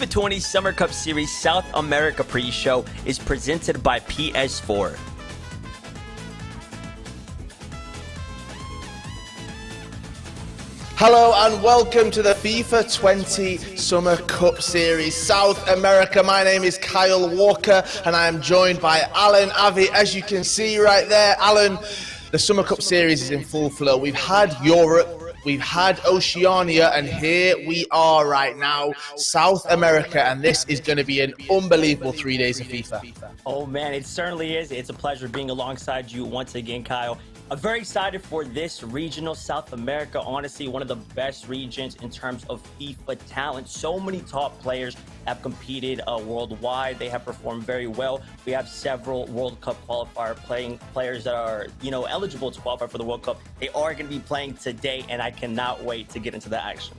FIFA 20 Summer Cup Series South America pre-show is presented by PS4. Hello and welcome to the FIFA 20 Summer Cup Series South America. My name is Kyle Walker and I am joined by Alan Avi. As you can see right there, Alan, the Summer Cup Series is in full flow. We've had Europe, we've had Oceania, and here we are right now, South America, and this is going to be an unbelievable 3 days of FIFA. Oh man, it certainly is. It's a pleasure being alongside you once again, Kyle. I'm very excited for this regional South America. Honestly, one of the best regions in terms of FIFA talent. So many top players have competed worldwide. They have performed very well. We have several World Cup qualifier players that are, eligible to qualify for the World Cup. They are going to be playing today, and I cannot wait to get into the action.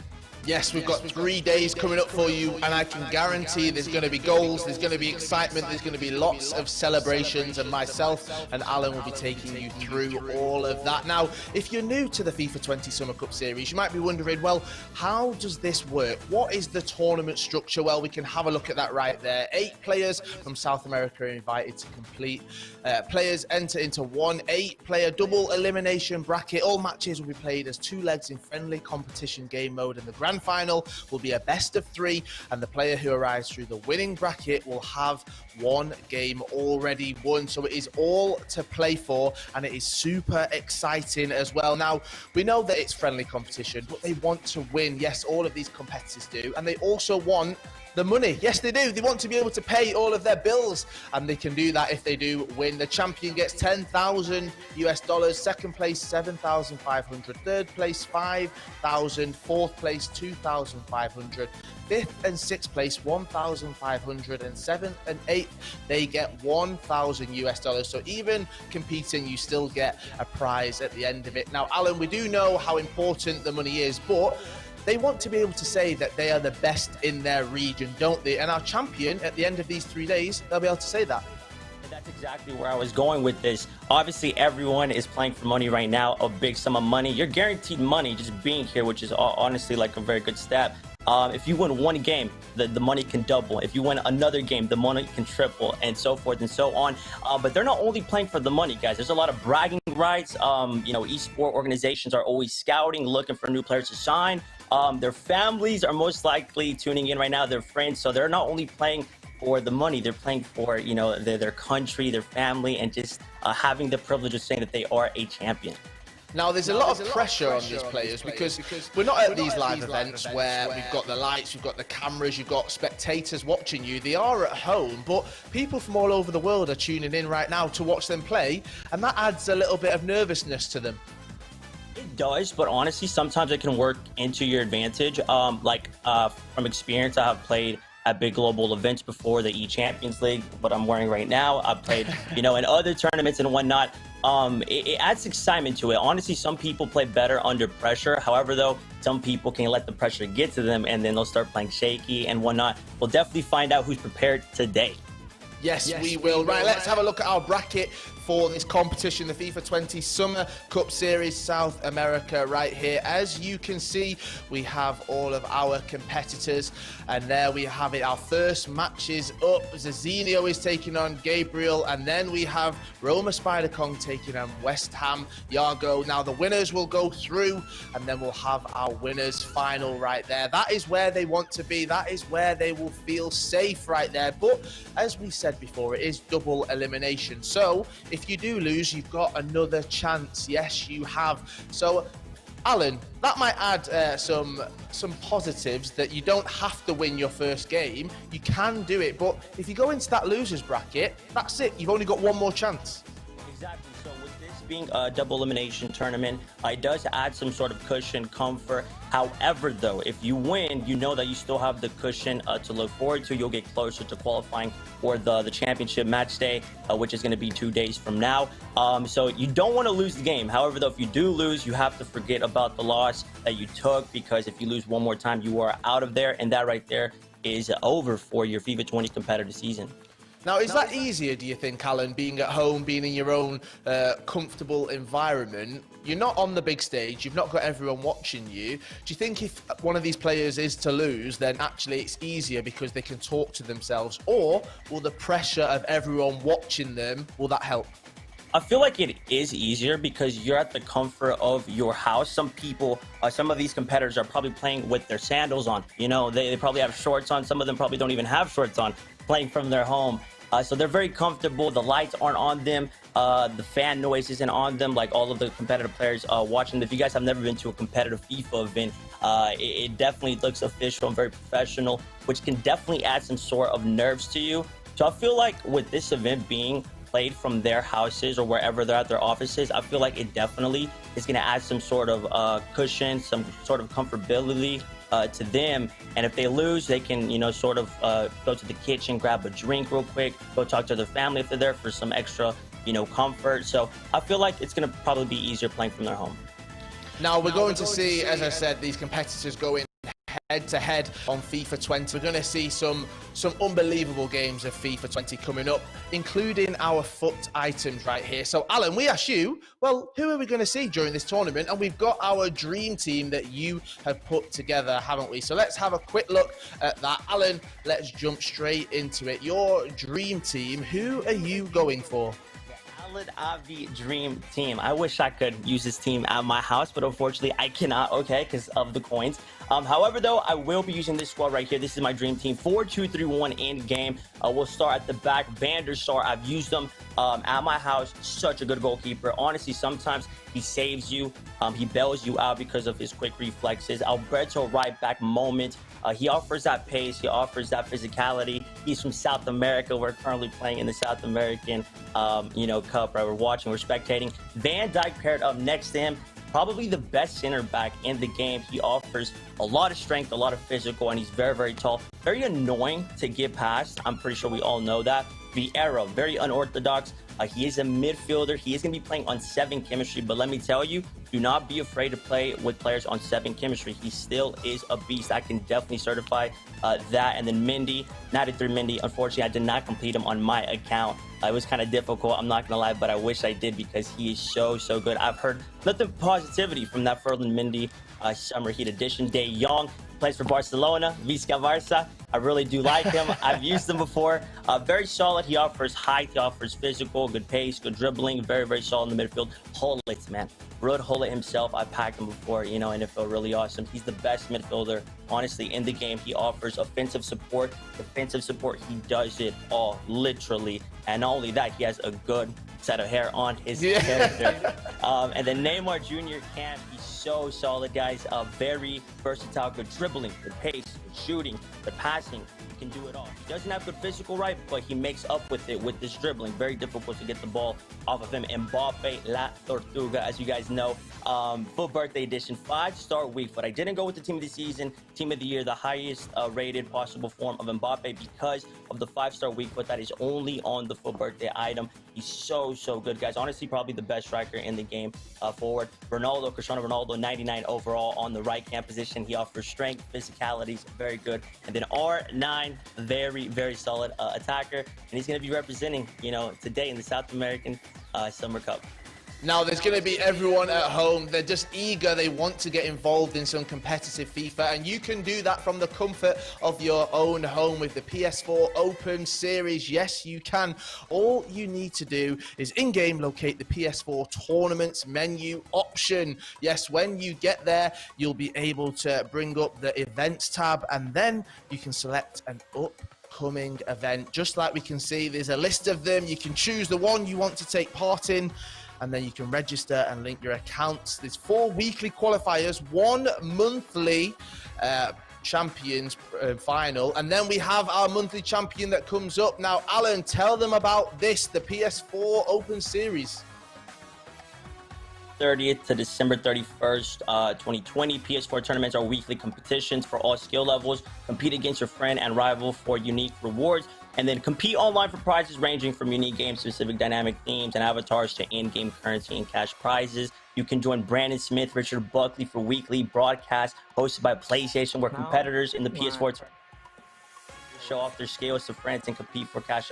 Yes, we've got 3 days coming up for you, and I can guarantee there's going to be goals, there's going to be excitement, there's going to be lots of celebrations, and myself and Alan will be taking you through all of that. Now, if you're new to the FIFA 20 Summer Cup Series, you might be wondering, well, how does this work? What is the tournament structure? Well, we can have a look at that right there. 8 players from South America are invited to complete. Players enter into one 8-player double elimination bracket. All matches will be played as 2 legs in friendly competition game mode, and the grand final will be a best of 3, and the player who arrives through the winning bracket will have 1 game already won. So it is all to play for, and it is super exciting as well. Now, we know that it's friendly competition, but they want to win. Yes, all of these competitors do, and they also want the money. Yes, they do. They want to be able to pay all of their bills, and they can do that if they do win. The champion gets $10,000, second place 7,500, third place 5,000, fourth place 2,500, fifth and sixth place 1,500, and seventh and eighth they get $1,000. So even competing, you still get a prize at the end of it. Now, Alan, we do know how important the money is, but they want to be able to say that they are the best in their region, don't they? And our champion, at the end of these 3 days, they'll be able to say that. And that's exactly where I was going with this. Obviously, everyone is playing for money right now, a big sum of money. You're guaranteed money just being here, which is honestly like a very good stat. If you win one game, the money can double. If you win another game, the money can triple, and so forth and so on. But they're not only playing for the money, guys. There's a lot of bragging rights. Esport organizations are always scouting, looking for new players to sign. Their families are most likely tuning in right now, their friends. So they're not only playing for the money, they're playing for, their country, their family, and just having the privilege of saying that they are a champion. Now, there's a lot of pressure on these players because we're not at these live events where we've got the lights, we've got the cameras, you've got spectators watching you. They are at home, but people from all over the world are tuning in right now to watch them play, and that adds a little bit of nervousness to them. It does, but honestly, sometimes it can work into your advantage. From experience, I have played at big global events before, the E-Champions League, what I'm wearing right now. I've played, in other tournaments and whatnot. It adds excitement to it. Honestly, some people play better under pressure. However, though, some people can let the pressure get to them, and then they'll start playing shaky and whatnot. We'll definitely find out who's prepared today. Yes, we will. Right, let's have a look at our bracket for this competition, the FIFA 20 Summer Cup Series South America right here. As you can see, we have all of our competitors, and there we have it. Our first match is up. Zezinio is taking on Gabriel, and then we have Roma Spider Kong taking on West Ham Yago. Now, the winners will go through, and then we'll have our winners final right there. That is where they want to be. That is where they will feel safe right there. But as we said before, it is double elimination. So if you do lose, you've got another chance. Yes, you have. So, Alan, that might add some positives that you don't have to win your first game. You can do it, but if you go into that losers bracket, that's it. You've only got one more chance. Exactly. So with this being a double elimination tournament, it does add some sort of cushion, comfort. However, though, if you win, you know that you still have the cushion to look forward to. You'll get closer to qualifying for the championship match day, which is going to be 2 days from now. So you don't want to lose the game. However, though, if you do lose, you have to forget about the loss that you took, because if you lose one more time, you are out of there, and that right there is over for your FIFA 20 competitive season. Now, is that easier, do you think, Alan, being at home, being in your own comfortable environment? You're not on the big stage, you've not got everyone watching you. Do you think if one of these players is to lose, then actually it's easier because they can talk to themselves? Or will the pressure of everyone watching them, will that help? I feel like it is easier because you're at the comfort of your house. Some people, some of these competitors are probably playing with their sandals on. You know, they probably have shorts on. Some of them probably don't even have shorts on, playing from their home. So they're very comfortable. The lights aren't on them. The fan noise isn't on them like all of the competitive players watching. If you guys have never been to a competitive FIFA event, it definitely looks official and very professional, which can definitely add some sort of nerves to you. So I feel like with this event being played from their houses or wherever they're at their offices, I feel like it definitely is going to add some sort of cushion, some sort of comfortability to them. And if they lose, they can, you know, sort of go to the kitchen, grab a drink real quick, go talk to their family if they're there for some extra, you know, comfort. So I feel like it's going to probably be easier playing from their home. Now we're going to see, as I said, these competitors go in head-to-head on FIFA 20. We're going to see some unbelievable games of FIFA 20 coming up, including our foot items right here. So, Alan, we asked you, well, who are we going to see during this tournament? And we've got our dream team that you have put together, haven't we? So let's have a quick look at that. Alan, let's jump straight into it. Your dream team, who are you going for? Avi dream team. I wish I could use this team at my house, but unfortunately I cannot, okay, because of the coins. However, though, I will be using this squad right here. This is my dream team. 4-2-3-1 in game. We'll start at the back. Van der Sar, I've used them at my house. Such a good goalkeeper. Honestly, sometimes he saves you. He bails you out because of his quick reflexes. Alberto right back moment. He offers that pace. He offers that physicality. He's from South America. We're currently playing in the South American, you know, Cup, right? We're watching, we're spectating. Van Dijk paired up next to him. Probably the best center back in the game. He offers a lot of strength, a lot of physical, and he's very, very tall. Very annoying to get past. I'm pretty sure we all know that. Vieira, very unorthodox. He is a midfielder. He is going to be playing on 7 chemistry, but let me tell you, do not be afraid to play with players on 7 chemistry. He still is a beast. I can definitely certify that. And then Mendy, 93 Mendy. Unfortunately, I did not complete him on my account. It was kind of difficult, I'm not going to lie, but I wish I did because he is so, so good. I've heard nothing positivity from that Ferland Mendy summer heat edition. De Jong plays for Barcelona, Visca Barça. I really do like him. I've used him before. Very solid. He offers height. He offers physical, good pace, good dribbling. Very, very solid in the midfield. Hullet, man. Rod Hullet himself. I packed him before, you know, and it felt really awesome. He's the best midfielder, honestly, in the game. He offers offensive support, defensive support. He does it all, literally. And not only that, he has a good set of hair on his character. And then Neymar Jr. He's so solid, guys. Very versatile, good dribbling, good pace, good shooting, good passing. He can do it all. He doesn't have good physical, right, but he makes up with it with this dribbling. Very difficult to get the ball off of him. Mbappe, La Tortuga, as you guys know. Full birthday edition, 5-star week, but I didn't go with the team of the season, team of the year, the highest rated possible form of Mbappe because of the 5-star week, but that is only on the full birthday item. He's so, so good, guys. Honestly, probably the best striker in the game forward. Ronaldo, Cristiano Ronaldo, 99 overall on the right camp position. He offers strength, physicality, very good. And then R9, very, very solid attacker. And he's going to be representing, you know, today in the South American Summer Cup. Now, there's going to be everyone at home. They're just eager. They want to get involved in some competitive FIFA, and you can do that from the comfort of your own home with the PS4 Open Series. Yes, you can. All you need to do is in-game locate the PS4 Tournaments menu option. Yes, when you get there, you'll be able to bring up the Events tab, and then you can select an upcoming event. Just like we can see, there's a list of them. You can choose the one you want to take part in, and then you can register and link your accounts. There's 4 weekly qualifiers, 1 monthly champions final, and then we have our monthly champion that comes up. Now, Alan, tell them about this, the PS4 Open Series. 30th to December 31st, 2020. PS4 tournaments are weekly competitions for all skill levels. Compete against your friend and rival for unique rewards. And then compete online for prizes ranging from unique game-specific dynamic themes and avatars to in-game currency and cash prizes. You can join Brandon Smith, Richard Buckley for weekly broadcasts hosted by PlayStation, where competitors in the PS4 show off their skills to friends and compete for cash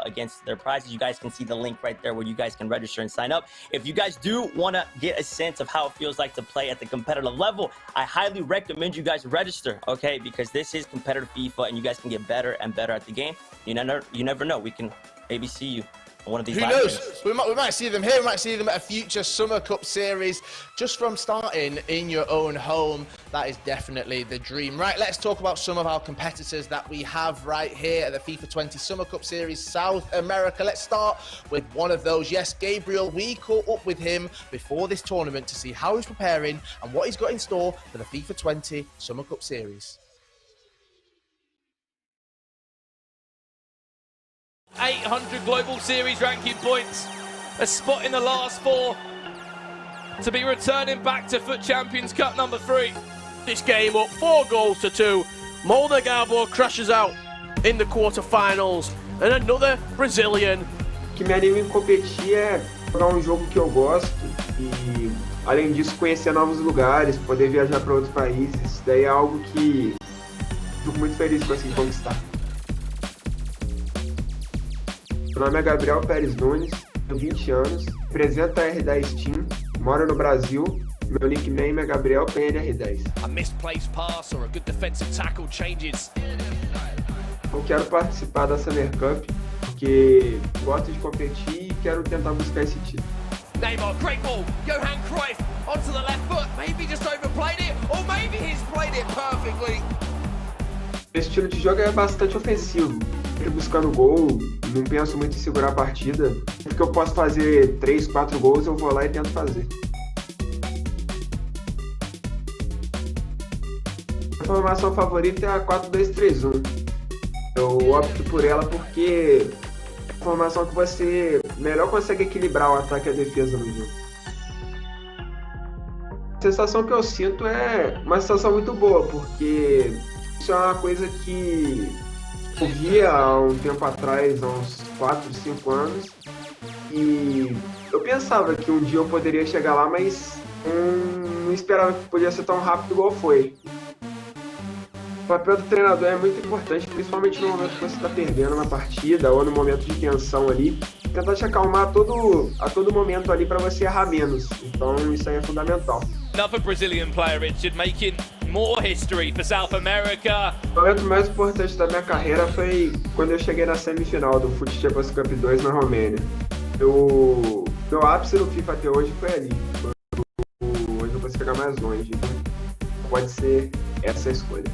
against their prizes. You guys can see the link right there where you guys can register and sign up. If you guys do want to get a sense of how it feels like to play at the competitive level, I highly recommend you guys register, okay? Because this is competitive FIFA, and you guys can get better and better at the game. You never know. We can maybe see you on one of these. Who knows? We might see them here. We might see them at a future Summer Cup series. Just from starting in your own home, that is definitely the dream. Right, let's talk about some of our competitors that we have right here at the FIFA 20 Summer Cup Series South America. Let's start with one of those. Yes, Gabriel, we caught up with him before this tournament to see how he's preparing and what he's got in store for the FIFA 20 Summer Cup Series. 800 Global Series ranking points, a spot in the last 4 to be returning back to FUT Champions Cup number 3. This game up 4 goals to 2. Molde Gabo crashes out in the quarterfinals, and another Brazilian. O que me anima em competir é jogar jogo que eu gosto e, além disso, conhecer novos lugares, poder viajar para outros países. Isso daí é algo que fico muito feliz de conseguir conquistar. Meu nome é Gabriel Nunes, tenho 20 anos, represento a R10 Team, moro no Brasil. Meu nickname é Gabriel PNR10. A misplaced pass or a good defensive tackle changes. Eu quero participar da Summer Cup porque gosto de competir e quero tentar buscar esse título. Neymar, great ball. Johan Cruyff onto the left foot. Maybe just overplayed it, or maybe he's played it perfectly. Esse estilo de jogo é bastante ofensivo. Buscando gol, não penso muito em segurar a partida. Porque eu posso fazer 3, 4 gols, eu vou lá e tento fazer. A formação favorita é a 4-2-3-1. Eu opto por ela porque é a formação que você melhor consegue equilibrar o ataque e a defesa no jogo. A sensação que eu sinto é uma sensação muito boa, porque isso é uma coisa que eu via há um tempo atrás, há uns 4, 5 anos, e eu pensava que um dia eu poderia chegar lá, mas não esperava que podia ser tão rápido igual foi. O papel do treinador é muito importante, principalmente no momento que você está perdendo uma partida ou no momento de tensão ali, tentar te acalmar a todo momento ali para você errar menos. Então isso aí é fundamental. Another Brazilian player, Richard, making more history for South America. O momento mais importante da minha carreira foi quando eu cheguei na semifinal do FUT Champions Cup 2 na Romênia. Meu ápice no FIFA até hoje foi ali, onde eu consigo chegar mais longe. Então, pode ser essa a escolha.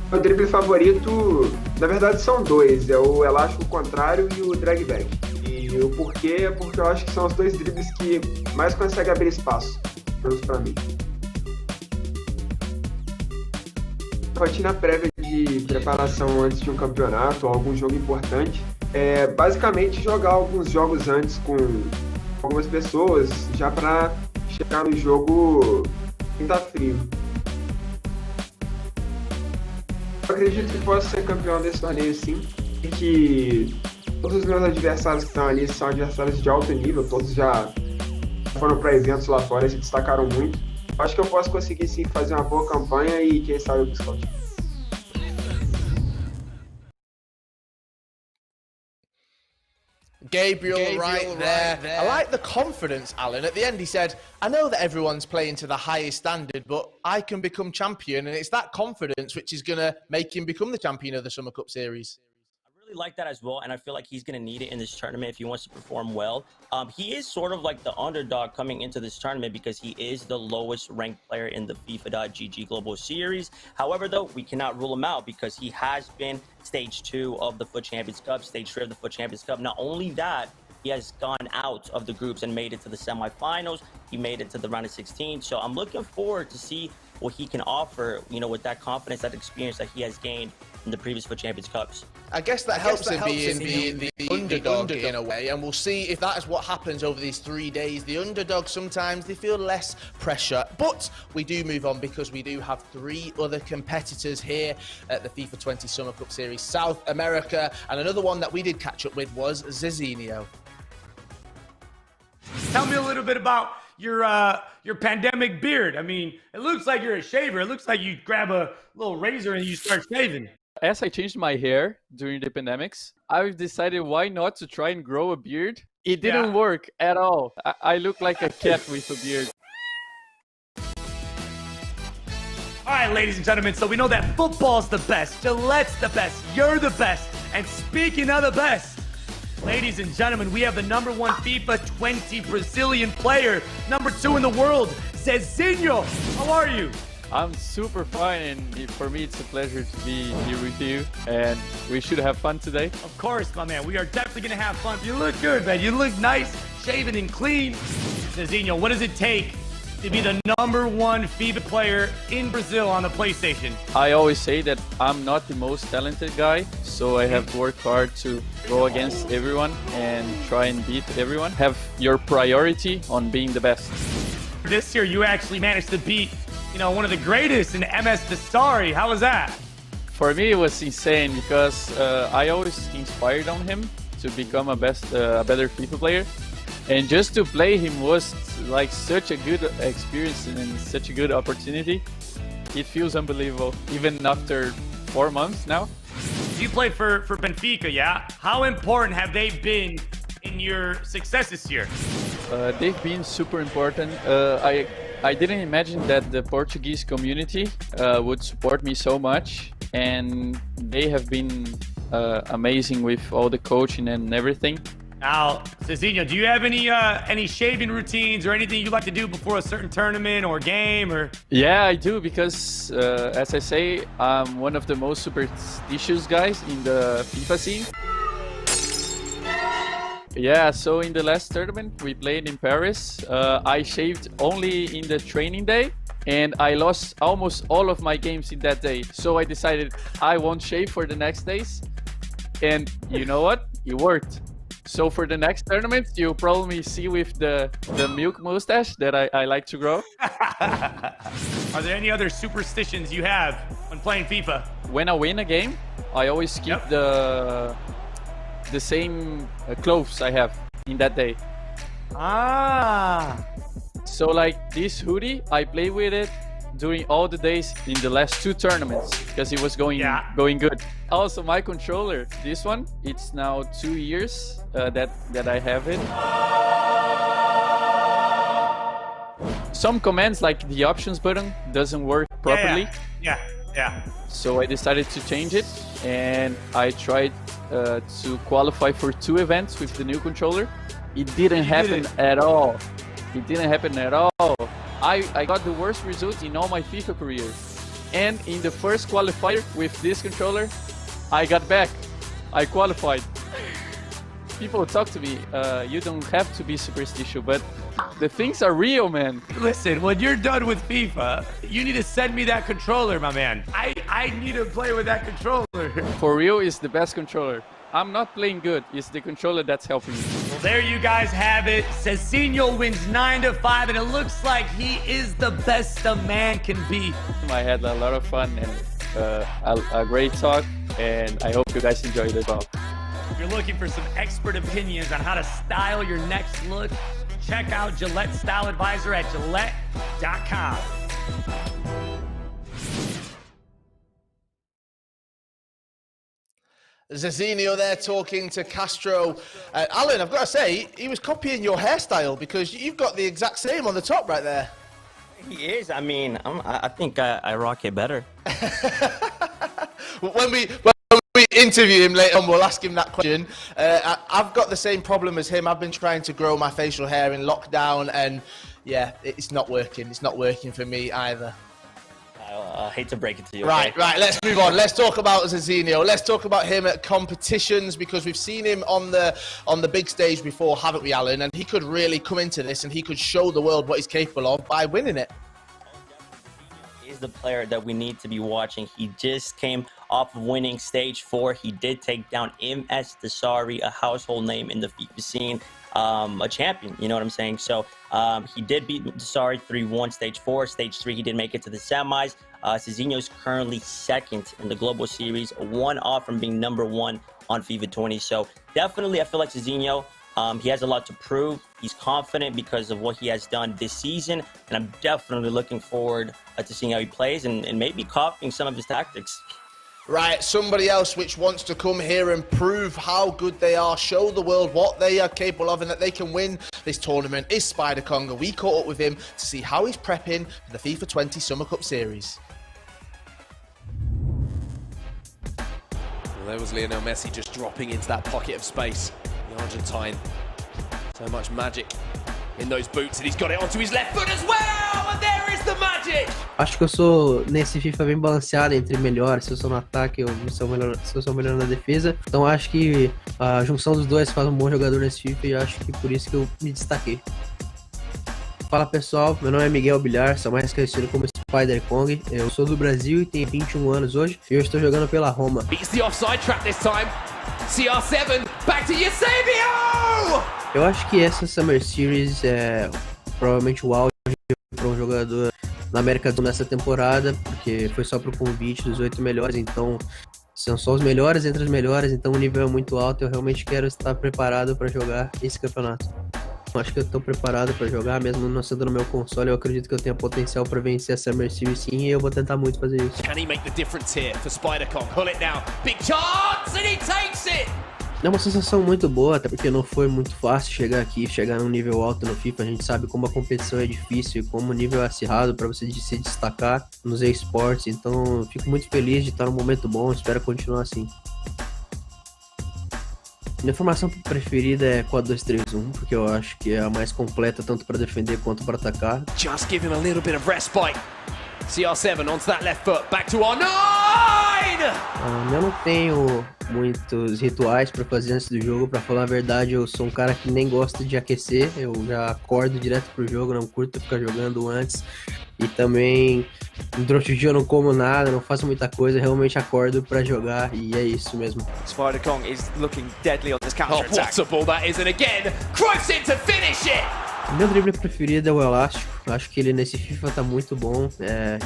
Meu drible favorito, na verdade, são 2. É o elástico contrário e o drag back. E o porquê é porque eu acho que são os 2 dribles que mais conseguem abrir espaço, pelo menos pra mim. Rotina prévia de preparação antes de um campeonato ou algum jogo importante é basicamente jogar alguns jogos antes com algumas pessoas, já para chegar no jogo sem estar frio. Eu acredito que posso ser campeão desse torneio sim, e que todos os meus adversários que estão ali são adversários de alto nível, todos já foram para eventos lá fora e se destacaram muito. Acho que eu posso conseguir sim fazer uma boa campanha e quem sabe buscar o título. Gabriel right there. I like the confidence, Alan. At the end, he said, I know that everyone's playing to the highest standard, but I can become champion. And it's that confidence which is going to make him become the champion of the Summer Cup Series. I really like that as well, and I feel like he's going to need it in this tournament if he wants to perform well. He is sort of like the underdog coming into this tournament because he is the lowest ranked player in the FIFA.GG Global Series. However, though, we cannot rule him out because he has been stage 2 of the FUT Champions Cup, stage 3 of the FUT Champions Cup. Not only that, he has gone out of the groups and made it to the semifinals. He made it to the round of 16. So I'm looking forward to see what he can offer, you know, with that confidence, that experience that he has gained in the previous FUT Champions Cups. I guess that helps him being the underdog in a way, and we'll see if that is what happens over these 3 days. The underdog, sometimes they feel less pressure, but we do move on because we do have 3 other competitors here at the FIFA 20 Summer Cup Series South America, and another one that we did catch up with was Zezinio. Tell me a little bit about your pandemic beard. I mean, it looks like you're a shaver. It looks like you grab a little razor and you start shaving. As I changed my hair during the pandemics, I've decided why not to try and grow a beard. It didn't work at all. I look like a cat with a beard. All right, ladies and gentlemen, so we know that football's the best, Gillette's the best, you're the best. And speaking of the best, ladies and gentlemen, we have the #1 FIFA 20 Brazilian player, #2 in the world, Zezinio. How are you? I'm super fine, and for me it's a pleasure to be here with you, and we should have fun today. Of course, my man. We are definitely going to have fun. You look good, man. You look nice, shaven and clean. Zezinho, what does it take to be the #1 FIFA player in Brazil on the PlayStation? I always say that I'm not the most talented guy, so I have to work hard to go against everyone and try and beat everyone. Have your priority on being the best. This year, you actually managed to beat, one of the greatest in MS Dasari. How was that? For me, it was insane because I always inspired on him to become a better FIFA player. And just to play him was like such a good experience and such a good opportunity. It feels unbelievable, even after 4 months now. You played for Benfica, yeah? How important have they been in your success this year? They've been super important. I didn't imagine that the Portuguese community would support me so much, and they have been amazing with all the coaching and everything. Now, Zezinho, do you have any shaving routines or anything you like to do before a certain tournament or game? Or Yeah, I do, because as I say, I'm one of the most superstitious guys in the FIFA scene. Yeah, so in the last tournament we played in Paris, I shaved only in the training day, and I lost almost all of my games in that day. So I decided I won't shave for the next days, and you know what? It worked. So for the next tournament, you'll probably see with the milk mustache that I like to grow. Are there any other superstitions you have when playing FIFA? When I win a game, I always keep the same clothes I have in that day. Ah. So like this hoodie, I play with it during all the days in the last 2 tournaments because it was going good. Also my controller, this one, it's now 2 years that I have it. Some commands like the options button doesn't work properly. Yeah. So I decided to change it, and I tried to qualify for 2 events with the new controller. It didn't happen at all. It didn't happen at all. I got the worst result in all my FIFA career. And in the first qualifier with this controller, I got back. I qualified. People talk to me, you don't have to be superstitious, but the things are real, man. Listen, when you're done with FIFA, you need to send me that controller, my man. I need to play with that controller. For real, it's the best controller. I'm not playing good. It's the controller that's helping me. Well, there you guys have it. Zezinho wins 9-5, and it looks like he is the best a man can be. I had a lot of fun and a great talk, and I hope you guys enjoyed it all. If you're looking for some expert opinions on how to style your next look, check out Gillette Style Advisor at Gillette.com. Zezinio there talking to Castro. Alan, I've got to say, he was copying your hairstyle because you've got the exact same on the top right there. He is. I mean, I think I rock it better. When we interview him later on, we'll ask him that question. I've got the same problem as him. I've been trying to grow my facial hair in lockdown, and yeah, it's not working. It's not working for me either. I hate to break it to you. Right, let's move on. Let's talk about Zezinio. Let's talk about him at competitions, because we've seen him on the big stage before, haven't we, Alan? And he could really come into this and he could show the world what he's capable of by winning it. He's the player that we need to be watching. He just came off of winning stage 4. He did take down MS Dasari, a household name in the FIFA scene. A champion, you know what I'm saying? So he did beat Dasari 3-1 stage 4. Stage 3, he did make it to the semis. Zezinho is currently 2nd in the global series, 1 off from being #1 on FIFA 20. So definitely, I feel like Zezinho, he has a lot to prove. He's confident because of what he has done this season, and I'm definitely looking forward to seeing how he plays and maybe copying some of his tactics. Right, somebody else which wants to come here and prove how good they are, show the world what they are capable of and that they can win this tournament is Spider Kong, and we caught up with him to see how he's prepping for the FIFA 20 Summer Cup Series. Well, there was Lionel Messi just dropping into that pocket of space. The Argentine, so much magic in those boots, and he's got it onto his left foot as well, and there is the magic! Acho que eu sou, nesse FIFA, bem balanceado entre melhores. Se eu sou no ataque, se eu sou melhor na defesa. Então acho que a junção dos dois faz um bom jogador nesse FIFA e acho que por isso que eu me destaquei. Fala pessoal, meu nome é Miguel Bilhar, sou mais conhecido como Spider Kong. Eu sou do Brasil e tenho 21 anos hoje e eu estou jogando pela Roma. Beats the offside trap this time. CR7, back to Zezinio! Eu acho que essa Summer Series é provavelmente o auge para um jogador na América do Sul nessa temporada, porque foi só pro convite dos 8 melhores, então são só os melhores entre os melhores, então o nível é muito alto. Eu realmente quero estar preparado para jogar esse campeonato. Acho que eu estou preparado para jogar, mesmo não sendo no meu console. Eu acredito que eu tenho potencial para vencer a Summer Series sim, e eu vou tentar muito fazer isso. Can he make the difference here for Spider Kong? Pull it now. Big chance and he takes it. É uma sensação muito boa, até porque não foi muito fácil chegar aqui, chegar num nível alto no FIFA. A gente sabe como a competição é difícil e como o nível é acirrado para você se destacar nos esportes. Então eu fico muito feliz de estar num momento bom, espero continuar assim. Minha formação preferida é 4-2-3-1, porque eu acho que é a mais completa tanto para defender quanto para atacar. Just give him a little bit of respite. CR7 onto that left foot, back to R9! Eu não tenho muitos rituais para fazer antes do jogo, para falar a verdade. Eu sou um cara que nem gosta de aquecer, eu já acordo direto pro jogo, não curto ficar jogando antes. E também durante o dia eu não como nada, não faço muita coisa, realmente acordo para jogar e é isso mesmo. Spider Kong is looking deadly on this counter Oh, attack. what a ball that is, and again, Cruyff's in to finish it! Meu drible preferido é o elástico. Acho que ele nesse FIFA tá muito bom,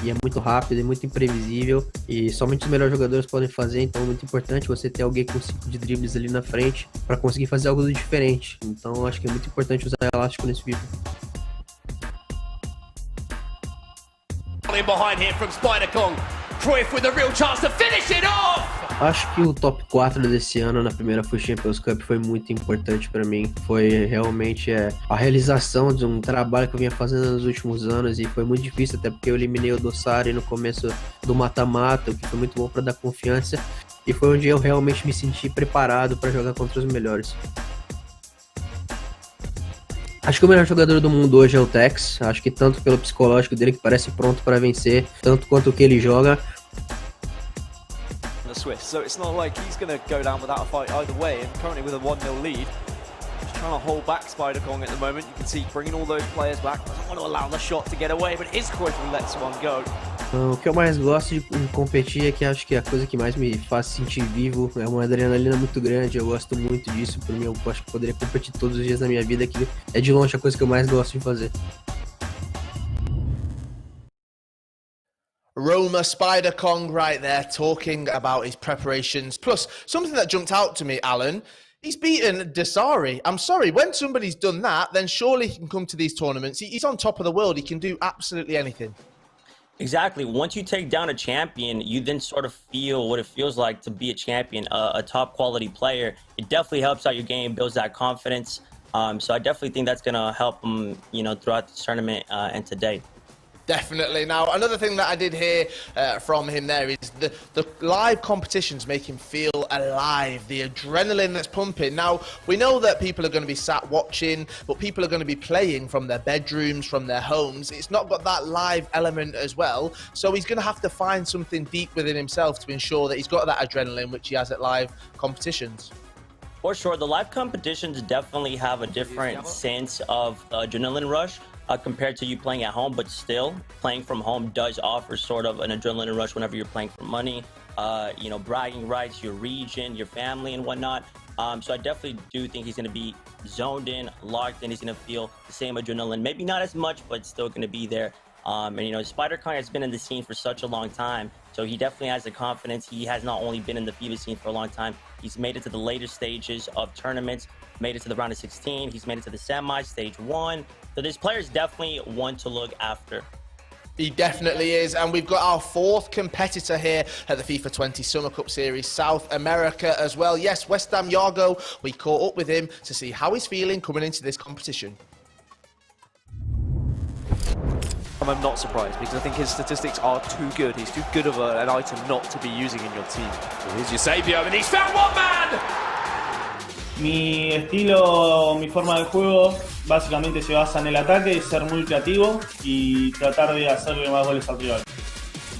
e é muito rápido, é muito imprevisível e somente os melhores jogadores podem fazer, então é muito importante você ter alguém com 5 de dribles ali na frente para conseguir fazer algo diferente. Então acho que é muito importante usar elástico nesse FIFA. In behind here from Spider Kong. Cruyff with a real chance to finish it off! Acho que o top 4 desse ano na primeira FUT Champions Cup foi muito importante para mim. Foi realmente a realização de um trabalho que eu vinha fazendo nos últimos anos e foi muito difícil, até porque eu eliminei o Dossari no começo do mata-mata, o que foi muito bom para dar confiança e foi onde eu realmente me senti preparado para jogar contra os melhores. Acho que o melhor jogador do mundo hoje é o Tex. Acho que tanto pelo psicológico dele, que parece pronto para vencer, tanto quanto o que ele joga. Swift, so it's not like he's going to go down without a fight either way, and currently with a 1-0 lead, just trying to hold back Spider Kong at the moment. You can see bringing all those players back, doesn't want to allow the shot to get away, but it is Cruyff who lets one go. O que eu mais gosto de competir é que acho que a coisa que mais me faz sentir vivo é uma adrenalina muito grande. Eu gosto muito disso, por mim eu acho que poderia competir todos os dias da minha vida, que é de longe a coisa que eu mais gosto de fazer. Roma Spider Kong right there talking about his preparations. Plus, something that jumped out to me, Alan, he's beaten Dossari. I'm sorry, when somebody's done that, then surely he can come to these tournaments. He's on top of the world. He can do absolutely anything. Exactly. Once you take down a champion, you then sort of feel what it feels like to be a champion, a top quality player. It definitely helps out your game, builds that confidence. So I definitely think that's going to help him, throughout this tournament and today. Definitely. Now, another thing that I did hear from him there is the live competitions make him feel alive, the adrenaline that's pumping. Now, we know that people are going to be sat watching, but people are going to be playing from their bedrooms, from their homes. It's not got that live element as well, so he's going to have to find something deep within himself to ensure that he's got that adrenaline which he has at live competitions. For sure, the live competitions definitely have a different sense of adrenaline rush. Compared to you playing at home, but still playing from home does offer sort of an adrenaline rush whenever you're playing for money, bragging rights, your region, your family and whatnot. So I definitely do think he's going to be zoned in, locked in. He's going to feel the same adrenaline, maybe not as much, but still going to be there. And Spider Kong has been in the scene for such a long time, so he definitely has the confidence. He has not only been in the FIFA scene for a long time, he's made it to the later stages of tournaments, made it to the round of 16, he's made it to the semi, stage 1. So this player is definitely one to look after. He definitely is, and we've got our fourth competitor here at the FIFA 20 Summer Cup Series, South America as well. Yes, West Ham Yago, we caught up with him to see how he's feeling coming into this competition. I'm not surprised because I think his statistics are too good. He's too good of an item not to be using in your team. Here's Eusebio, and he's found one man! Mi estilo, mi forma de juego, básicamente se basa en el ataque, ser muy creativo y tratar de hacerle más goles al rival.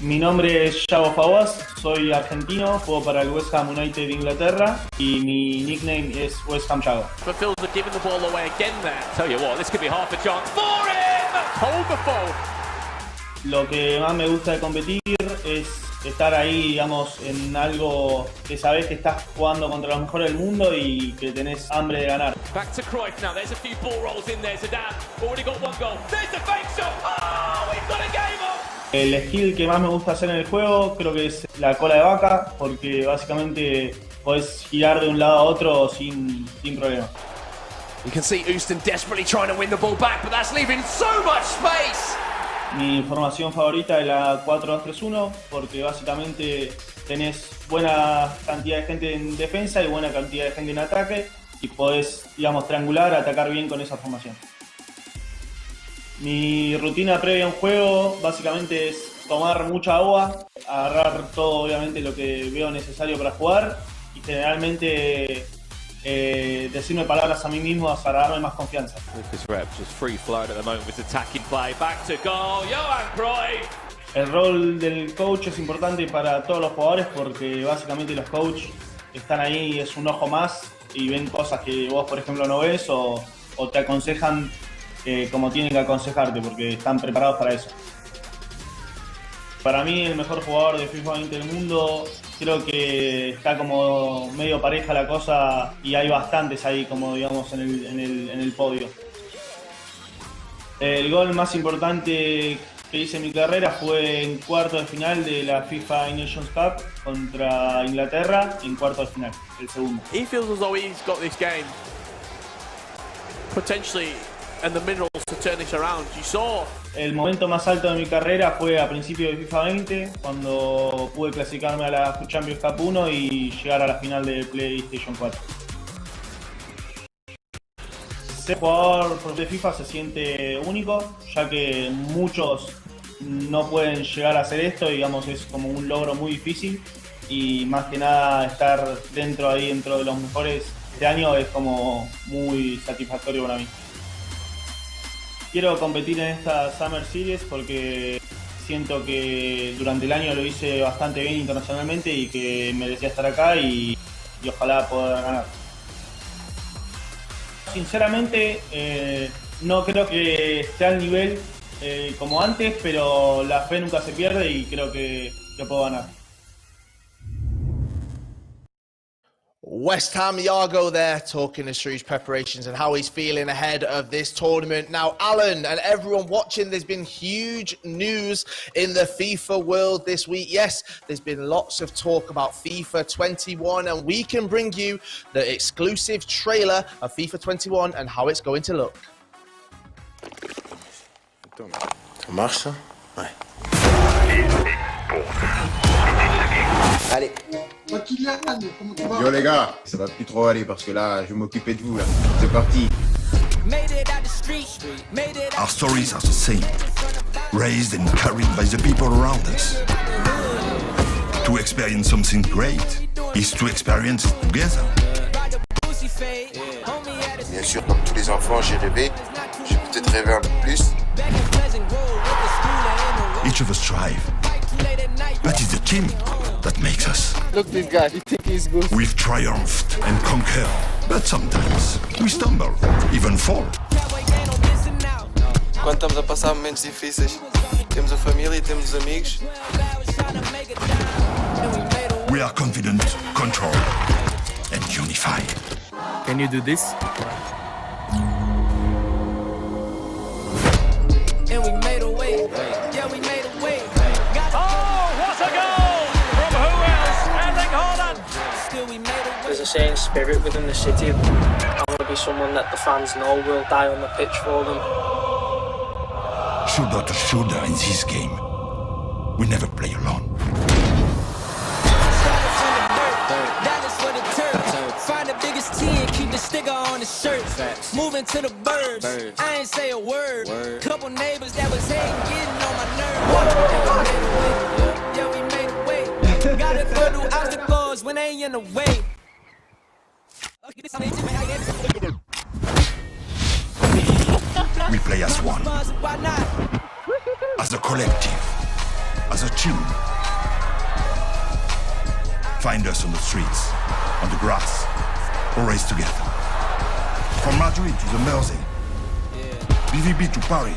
Mi nombre es Yago Fawaz, soy argentino, juego para el West Ham United de Inglaterra y mi nickname es West Ham Yago. But Phil's giving the ball away again there. Tell you what, this could be half a chance for him! Hold the phone! Lo que más me gusta de competir es estar ahí, digamos, en algo que sabes que estás jugando contra los mejores del mundo y que tenés hambre de ganar. Back to Cruyff now, there's a few ball rolls in there, Zidane already got one goal. There's a fake shot! Oh, we've got a game on! El skill que más me gusta hacer en el juego creo que es la cola de vaca, porque básicamente podés girar de un lado a otro sin problema. You can see Houston desperately trying to win the ball back, but that's leaving so much space! Mi formación favorita es la 4-2-3-1 porque básicamente tenés buena cantidad de gente en defensa y buena cantidad de gente en ataque y podés, digamos, triangular, atacar bien con esa formación. Mi rutina previa a un juego básicamente es tomar mucha agua, agarrar todo obviamente lo que veo necesario para jugar y generalmente decirme palabras a mí mismo para darme más confianza. Lucas Rep just free flowing at the moment with attacking play. Back to goal, Johan Cruyff. El rol del coach es importante para todos los jugadores porque básicamente los coaches están ahí, es un ojo más y ven cosas que vos por ejemplo no ves o te aconsejan como tienen que aconsejarte porque están preparados para eso. Para mí el mejor jugador de FIFA 20 del mundo, creo que está como medio pareja la cosa y hay bastantes ahí como digamos en el podio. El gol más importante que hice en mi carrera fue en cuarto de final de la FIFA Nations Cup contra Inglaterra, en cuarto de final, el segundo. He feels as though he's got this game potentially and the minerals to turn this around. You saw. El momento más alto de mi carrera fue a principios de FIFA 20, cuando pude clasificarme a la Champions Cup 1 y llegar a la final de PlayStation 4. Ser jugador de FIFA se siente único, ya que muchos no pueden llegar a hacer esto, digamos, es como un logro muy difícil y más que nada estar dentro de los mejores este año es como muy satisfactorio para mí. Quiero competir en esta Summer Series porque siento que durante el año lo hice bastante bien internacionalmente y que merecía estar acá y ojalá pueda ganar. Sinceramente no creo que esté al nivel como antes, pero la fe nunca se pierde y creo que puedo ganar. West Ham Yago there talking us through his preparations and how he's feeling ahead of this tournament. Now, Alan and everyone watching, there's been huge news in the FIFA world this week. Yes, there's been lots of talk about FIFA 21 and we can bring you the exclusive trailer of FIFA 21 and how it's going to look. Ça marche ça? Ouais. Allez. Yo les gars, ça va plus trop aller parce que là, je vais m'occuper de vous là. C'est parti. Our stories are the same, raised and carried by the people around us. To experience something great is to experience it together. Bien sûr, comme tous les enfants, j'ai rêvé. J'ai peut-être rêvé un peu plus. Each of us strive, but it's the team that makes us. Look, this guy, you think he's good? We've triumphed and conquered, but sometimes we stumble, even fall. Quando estamos a passar momentos difíceis, temos a família e temos os amigos. We are confident, controlled, and unified. Can you do this? And we made a way. Yeah, we made a way. Oh, what a goal! From who else? Erling Haaland! Still we made a way. There's a certain spirit within the city. I want to be someone that the fans know will die on the pitch for them. shoulder to shoulder in this game. We never play alone. Find the biggest T and keep the sticker on the shirt. Moving to the birds. I ain't say a word. Couple neighbors that was hating, getting on my nerves. Yeah, we made a way. Gotta go through obstacles when they in the way. We play as one, as a collective, as a team. Find us on the streets, on the grass, or race together. From Madrid to the Mersey, BVB to Paris,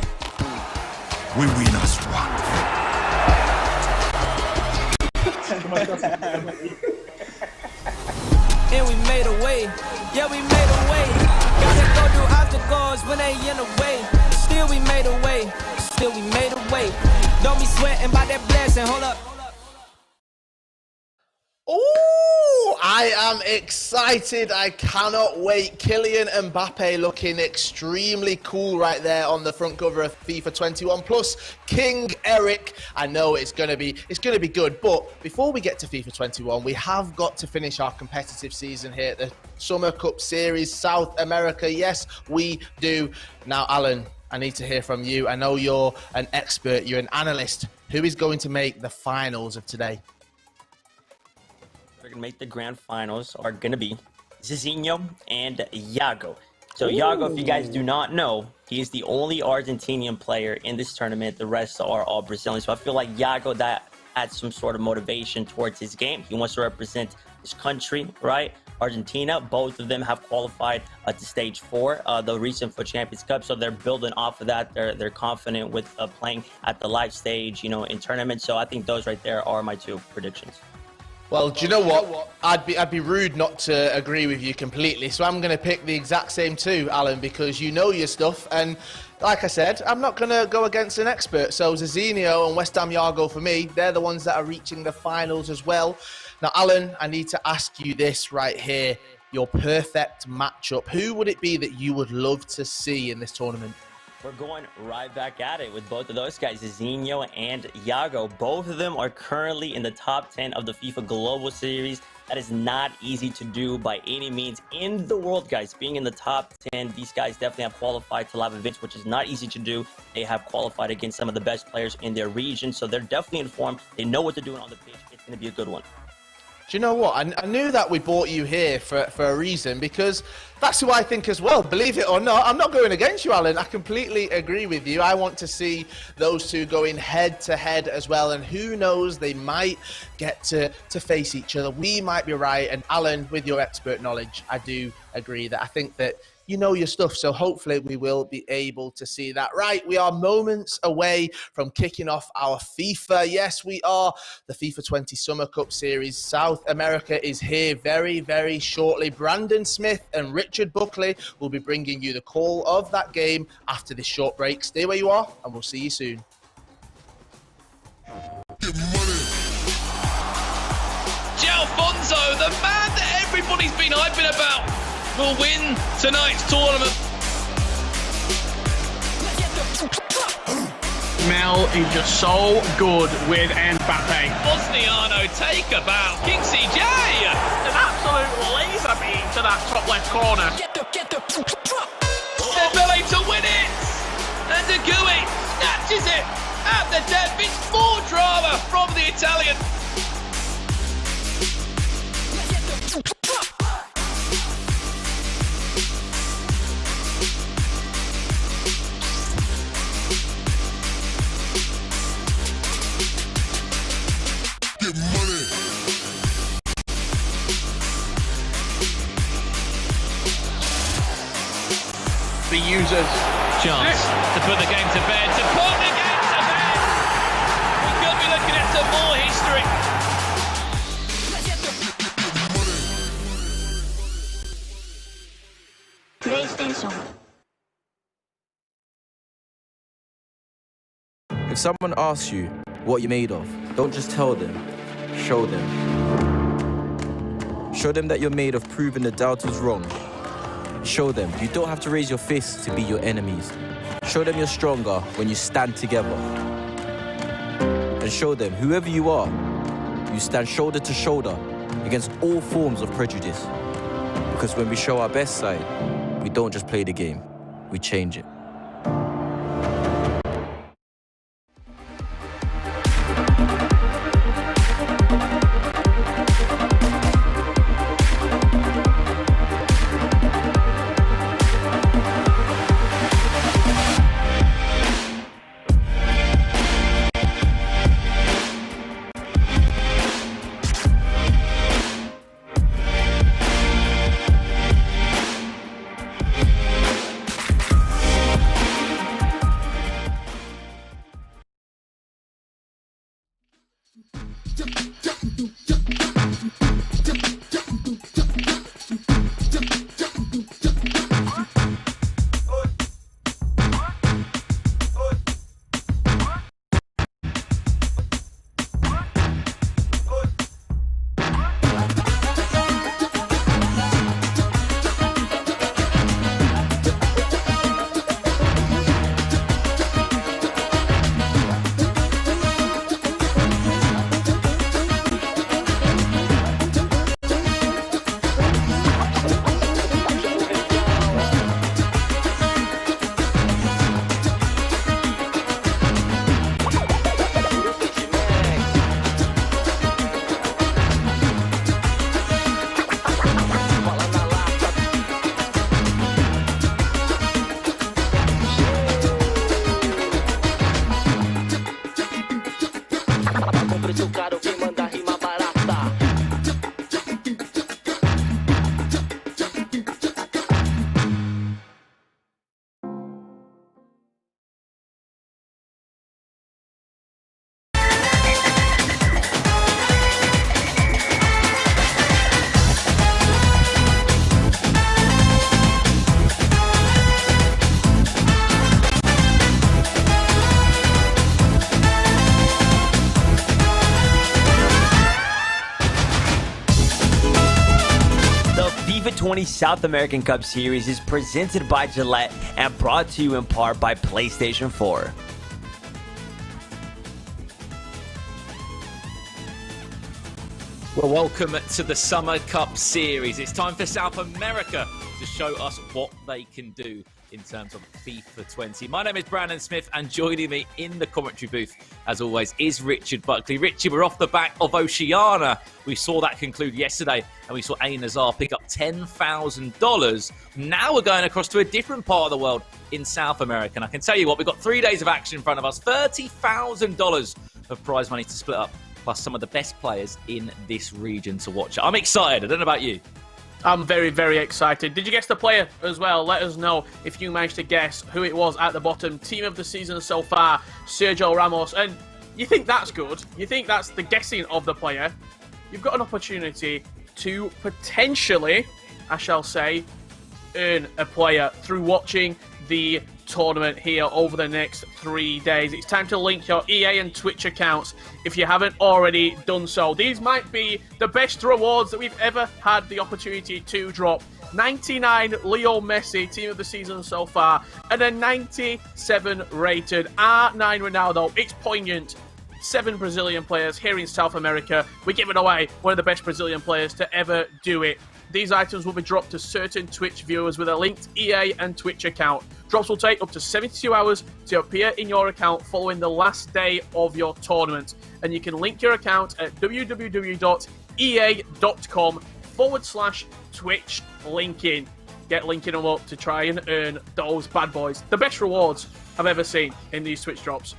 we win as one. And we made a way, yeah, we made a way. Gotta go through obstacles when they in the way. Still we made a way, still we made a way. Don't be sweating by that blessing, hold up. Oh, I am excited. I cannot wait. Kylian Mbappe looking extremely cool right there on the front cover of FIFA 21. Plus King Eric. I know it's gonna be good. But before we get to FIFA 21, we have got to finish our competitive season here at the Summer Cup Series South America. Yes, we do. Now, Alan, I need to hear from you. I know you're an expert. You're an analyst. Who is going to make the finals of today? We're gonna make the grand finals are gonna be Zezinio and Yago. So Yago, if you guys do not know, he is the only Argentinian player in this tournament. The rest are all Brazilian. So I feel like Yago, that adds some sort of motivation towards his game. He wants to represent his country, right? Argentina. Both of them have qualified to stage 4, the recent FUT Champions Cup. So they're building off of that. They're confident with playing at the live stage, you know, in tournaments. So I think those right there are my 2 predictions. Well, do you know what? I'd be rude not to agree with you completely. So I'm going to pick the exact same 2, Alan, because you know your stuff. And like I said, I'm not going to go against an expert. So Zezinio and West Ham Yago, for me, they're the ones that are reaching the finals as well. Now, Alan, I need to ask you this right here. Your perfect matchup. Who would it be that you would love to see in this tournament? We're going right back at it with both of those guys, Zezinio and Yago. Both of them are currently in the top 10 of the FIFA Global Series. That is not easy to do by any means in the world, guys. Being in the top 10, these guys definitely have qualified to live events, which is not easy to do. They have qualified against some of the best players in their region, so they're definitely informed. They know what they're doing on the pitch. It's going to be a good one. Do you know what? I knew that we brought you here for a reason, because that's who I think as well. Believe it or not, I'm not going against you, Alan. I completely agree with you. I want to see those 2 going head to head as well. And who knows, they might get to face each other. We might be right. And Alan, with your expert knowledge, I do agree that I think that you know your stuff, so hopefully we will be able to see that. Right, we are moments away from kicking off our FIFA. Yes, we are. The FIFA 20 Summer Cup Series South America is here very, very shortly. Brandon Smith and Richard Buckley will be bringing you the call of that game after this short break. Stay where you are, and we'll see you soon. Alfonso, the man that everybody's been hyping about, will win tonight's tournament. Mel is just so good with Mbappe. Bosniano, take a bow. King CJ! An absolute laser beam to that top left corner. Dembele to win it! And De Gouy snatches it at the death. It's more drama from the Italian. The users. Chance to put the game to bed, to put the game to bed! We could be looking at some more history. PlayStation. If someone asks you what you're made of, don't just tell them, show them. Show them that you're made of proving the doubters wrong. Show them you don't have to raise your fists to beat your enemies. Show them you're stronger when you stand together. And show them, whoever you are, you stand shoulder to shoulder against all forms of prejudice. Because when we show our best side, we don't just play the game, we change it. FIFA 20 South American Cup Series is presented by Gillette and brought to you in part by PlayStation 4. Well, welcome to the Summer Cup Series. It's time for South America to show us what they can do in terms of FIFA 20. My name is Brandon Smith, and joining me in the commentary booth, as always, is Richard Buckley. Richie, we're off the back of Oceania. We saw that conclude yesterday, and we saw A. Nazar pick up $10,000. Now we're going across to a different part of the world in South America. And I can tell you what, we've got 3 days of action in front of us, $30,000 of prize money to split up, plus some of the best players in this region to watch. I'm excited. I don't know about you. I'm very, very excited. Did you guess the player as well? Let us know if you managed to guess who it was at the bottom. Team of the season so far, Sergio Ramos. And you think that's good? You think that's the guessing of the player? You've got an opportunity to potentially, I shall say, earn a player through watching the tournament here over the next 3 days. It's time to link your EA and Twitch accounts if you haven't already done so. These might be the best rewards that we've ever had the opportunity to drop. 99 Leo Messi, team of the season so far, and a 97 rated R9 Ronaldo. It's poignant. 7 Brazilian players here in South America. We're giving away one of the best Brazilian players to ever do it. These items will be dropped to certain Twitch viewers with a linked EA and Twitch account. Drops will take up to 72 hours to appear in your account following the last day of your tournament. And you can link your account at www.ea.com/Twitch linking. Get linking them up to try and earn those bad boys. The best rewards I've ever seen in these Twitch drops.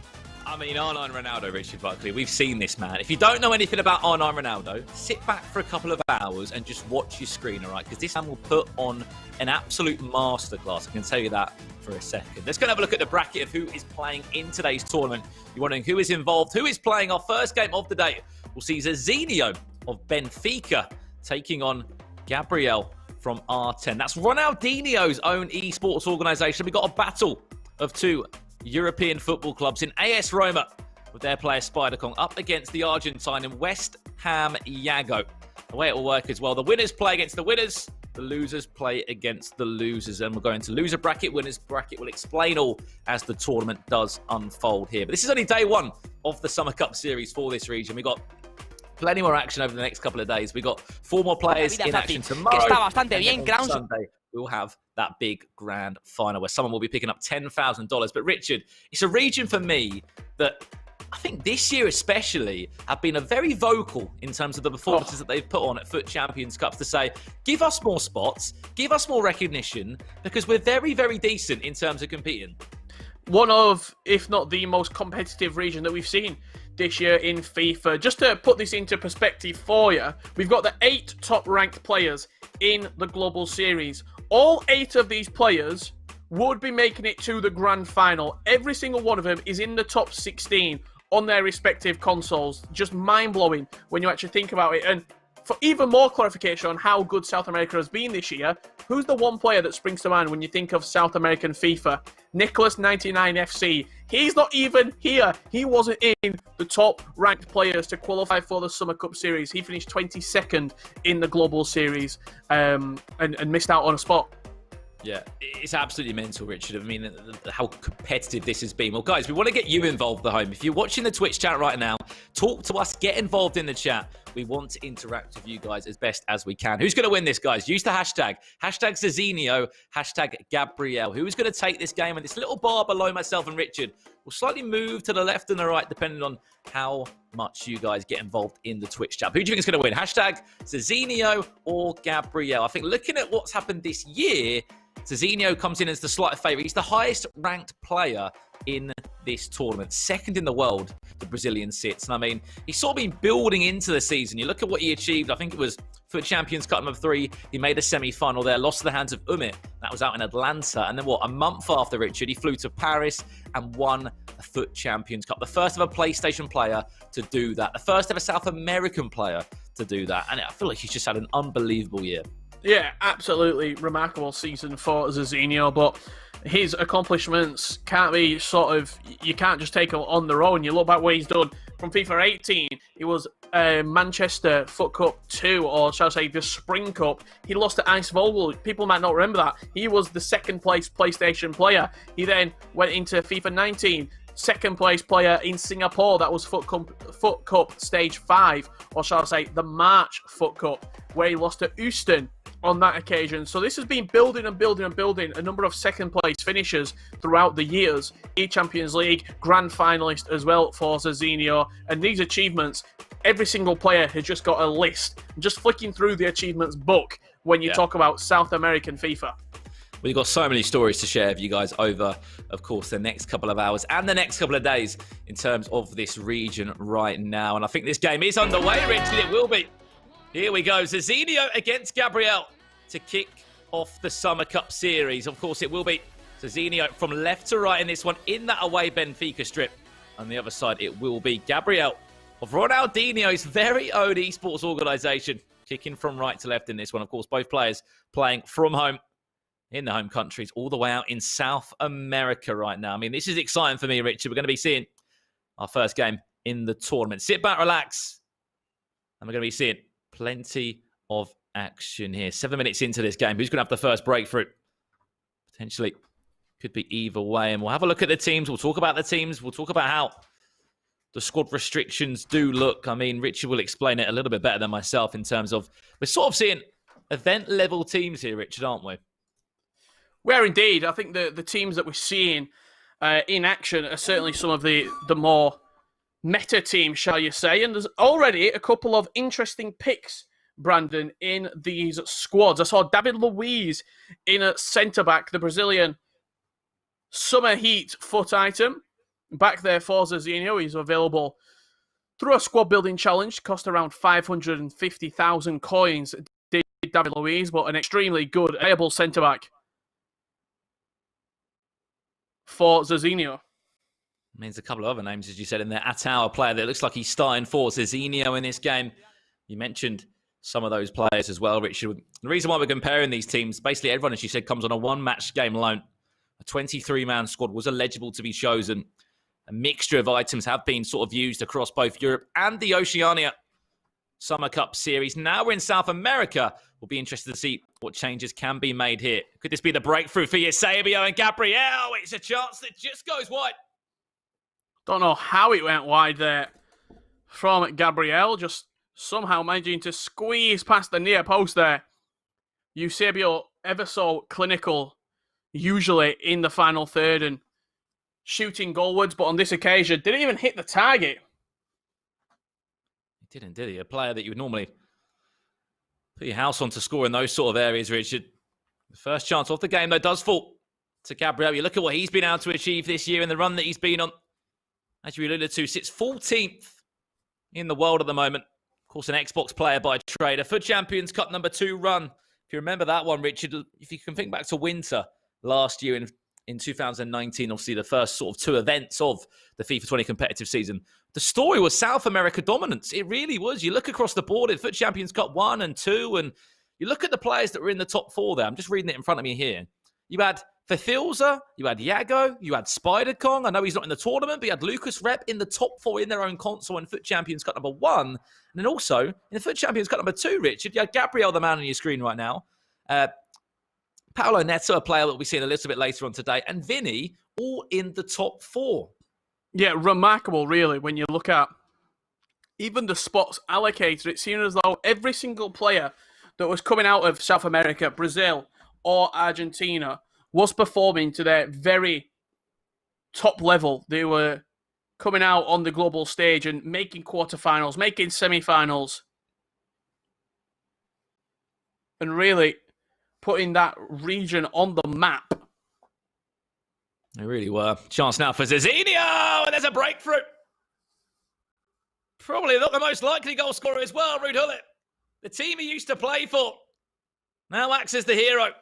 I mean, R9 Ronaldo, Richard Buckley, we've seen this man. If you don't know anything about R9 Ronaldo, sit back for a couple of hours and just watch your screen, all right? Because this man will put on an absolute masterclass. I can tell you that for a second. Let's go and have a look at the bracket of who is playing in today's tournament. You're wondering who is involved, who is playing. Our first game of the day, we'll see Zezinio of Benfica taking on Gabriel from R10. That's Ronaldinho's own esports organisation. We've got a battle of two European football clubs in AS Roma with their player Spider-Kong up against the Argentine in West Ham Yago. The way it will work as well, the winners play against the winners The losers play against the losers, and we'll go into loser bracket, winners bracket. We'll explain all as the tournament does unfold here. But this is only day one of the Summer Cup series for this region. We've got plenty more action over the next couple of days. We've got 4 more players in action tomorrow. And on Sunday, we'll have that big grand final where someone will be picking up $10,000. But Richard, it's a region for me that I think this year especially have been very vocal in terms of the performances that they've put on at Foot Champions Cups to say, give us more spots, give us more recognition, because we're very, very decent in terms of competing. One of, if not the most competitive region that we've seen this year in FIFA. Just to put this into perspective for you, we've got the 8 top-ranked players in the Global Series. All 8 of these players would be making it to the grand final. Every single one of them is in the top 16 on their respective consoles. Just mind-blowing when you actually think about it. And for even more clarification on how good South America has been this year, who's the one player that springs to mind when you think of South American FIFA? Nicholas 99FC. He's not even here. He wasn't in the top-ranked players to qualify for the Summer Cup Series. He finished 22nd in the Global Series and missed out on a spot. Yeah, it's absolutely mental, Richard. I mean, how competitive this has been. Well, guys, we want to get you involved at home. If you're watching the Twitch chat right now, talk to us, get involved in the chat. We want to interact with you guys as best as we can. Who's going to win this, guys? Use the hashtag Zezinio, hashtag Gabriel. Who is going to take this game? And this little bar below myself and Richard will slightly move to the left and the right, depending on how much you guys get involved in the Twitch chat. Who do you think is going to win? Hashtag Zezinio or Gabriel? I think looking at what's happened this year, Zezinio comes in as the slight favourite. He's the highest ranked player in this tournament. 2nd in the world, the Brazilian sits. And I mean, he's sort of been building into the season. You look at what he achieved. I think it was for Champions Cup number 3. He made a semi-final there, lost to the hands of Umit. That was out in Atlanta. And then a month after, Richard, he flew to Paris and won a Foot Champions Cup. The first ever PlayStation player to do that. The first ever South American player to do that. And I feel like he's just had an unbelievable year. Yeah, absolutely remarkable season for Zezinio, but his accomplishments can't be you can't just take them on their own. You look back what he's done from FIFA 18, it was Manchester Foot Cup 2, or shall I say the Spring Cup. He lost to Ice Vogel. People might not remember that. He was the 2nd place PlayStation player. He then went into FIFA 19, 2nd place player in Singapore. That was Foot Cup Stage 5, or shall I say the March Foot Cup, where he lost to Houston on that occasion. So this has been building and building and building a number of 2nd place finishes throughout the years. E-Champions League, grand finalist as well for Zezinio. And these achievements, every single player has just got a list. Just flicking through the achievements book when you talk about South American FIFA. We've got so many stories to share with you guys over, of course, the next couple of hours and the next couple of days in terms of this region right now. And I think this game is underway, Richard. It will be. Here we go. Zezinio against Gabriel to kick off the Summer Cup series. Of course, it will be Zezinio from left to right in this one in that away Benfica strip. On the other side, it will be Gabriel of Ronaldinho's very own esports organisation, kicking from right to left in this one. Of course, both players playing from home in the home countries, all the way out in South America right now. I mean, this is exciting for me, Richard. We're going to be seeing our first game in the tournament. Sit back, relax, and we're going to be seeing plenty of action here. 7 minutes into this game. Who's going to have the first break for it? Potentially could be either way. And we'll have a look at the teams. We'll talk about the teams. We'll talk about how the squad restrictions do look. I mean, Richard will explain it a little bit better than myself in terms of we're sort of seeing event-level teams here, Richard, aren't we? We are indeed. I think the teams that we're seeing in action are certainly some of the more meta teams, shall you say. And there's already a couple of interesting picks, Brandon, in these squads. I saw David Luiz in a centre-back, the Brazilian Summer Heat foot item. Back there for Zezinio. He's available through a squad building challenge. Cost around 550,000 coins, did David Luiz, but an extremely good, able centre-back for Zezinio. Means a couple of other names, as you said, in there. Atau, a player that looks like he's starting for Zezinio in this game. You mentioned some of those players as well, Richard. The reason why we're comparing these teams, basically everyone, as you said, comes on a one-match game loan. A 23-man squad was eligible to be chosen. A mixture of items have been sort of used across both Europe and the Oceania Summer Cup Series. Now we're in South America, We'll be interested to see what changes can be made here. Could this be the breakthrough for Eusebio and Gabriel? It's a chance that just goes wide. Don't know how it went wide there from Gabriel, just somehow managing to squeeze past the near post there. Eusebio ever so clinical, usually in the final third and shooting goalwards, but on this occasion, didn't even hit the target. He didn't, did he? A player that you would normally put your house on to score in those sort of areas, Richard. The first chance off the game, though, does fall to Gabriel. You look at what he's been able to achieve this year in the run that he's been on. As you alluded to, sits 14th in the world at the moment. Of course, an Xbox player by trade. A FUT Champions Cup #2 run. If you remember that one, Richard, if you can think back to winter last year in 2019, obviously the first sort of two events of the FIFA 20 competitive season, the story was South America dominance. It really was. You look across the board at FUT Champions Cup 1 and 2, and you look at the players that were in the top 4 there. I'm just reading it in front of me here. You had Fefilza, you had Yago, you had Spider Kong. I know he's not in the tournament, but you had Lucas Rep in the top 4 in their own console in FUT Champions Cup #1. And then also, in the FUT Champions Cup #2, Richard, you had Gabriel, the man on your screen right now. Paolo Neto, a player that we'll be seeing a little bit later on today. And Vinny, all in the top 4. Yeah, remarkable, really, when you look at even the spots allocated. It seemed as though every single player that was coming out of South America, Brazil, or Argentina was performing to their very top level. They were coming out on the global stage and making quarterfinals, making semi-finals, and really putting that region on the map. They really were. Chance now for Zezinio, and there's a breakthrough. Probably not the most likely goal scorer as well, Ruud Gullit. The team he used to play for now acts as the hero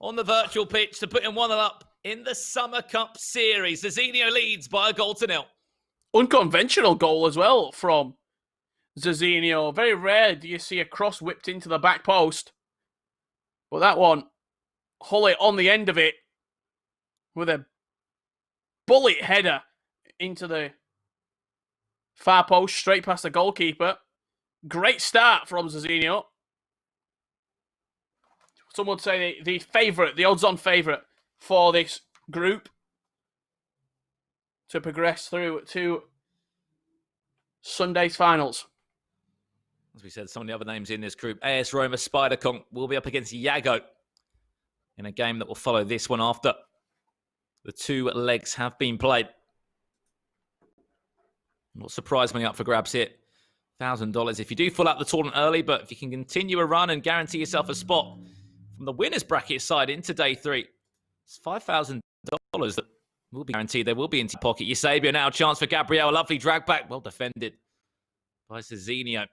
on the virtual pitch to put him 1-0 up in the Summer Cup Series. Zezinio leads by a 0-0. Unconventional goal as well from Zezinio. Very rare do you see a cross whipped into the back post. But that one, Gullit on the end of it with a bullet header into the far post, straight past the goalkeeper. Great start from Zezinio. Some would say the favourite, the odds-on favourite for this group to progress through to Sunday's finals. As we said, some of the other names in this group, AS Roma Spider Kong will be up against Yago in a game that will follow this one after the 2 legs have been played. Not surprisingly up for grabs here. $1,000 if you do fill out the tournament early, but if you can continue a run and guarantee yourself a spot from the winners bracket side into day 3, it's $5,000 that will be guaranteed. They will be into your pocket. Eusebio now, chance for Gabriel. A lovely drag back. Well defended by Zezinio.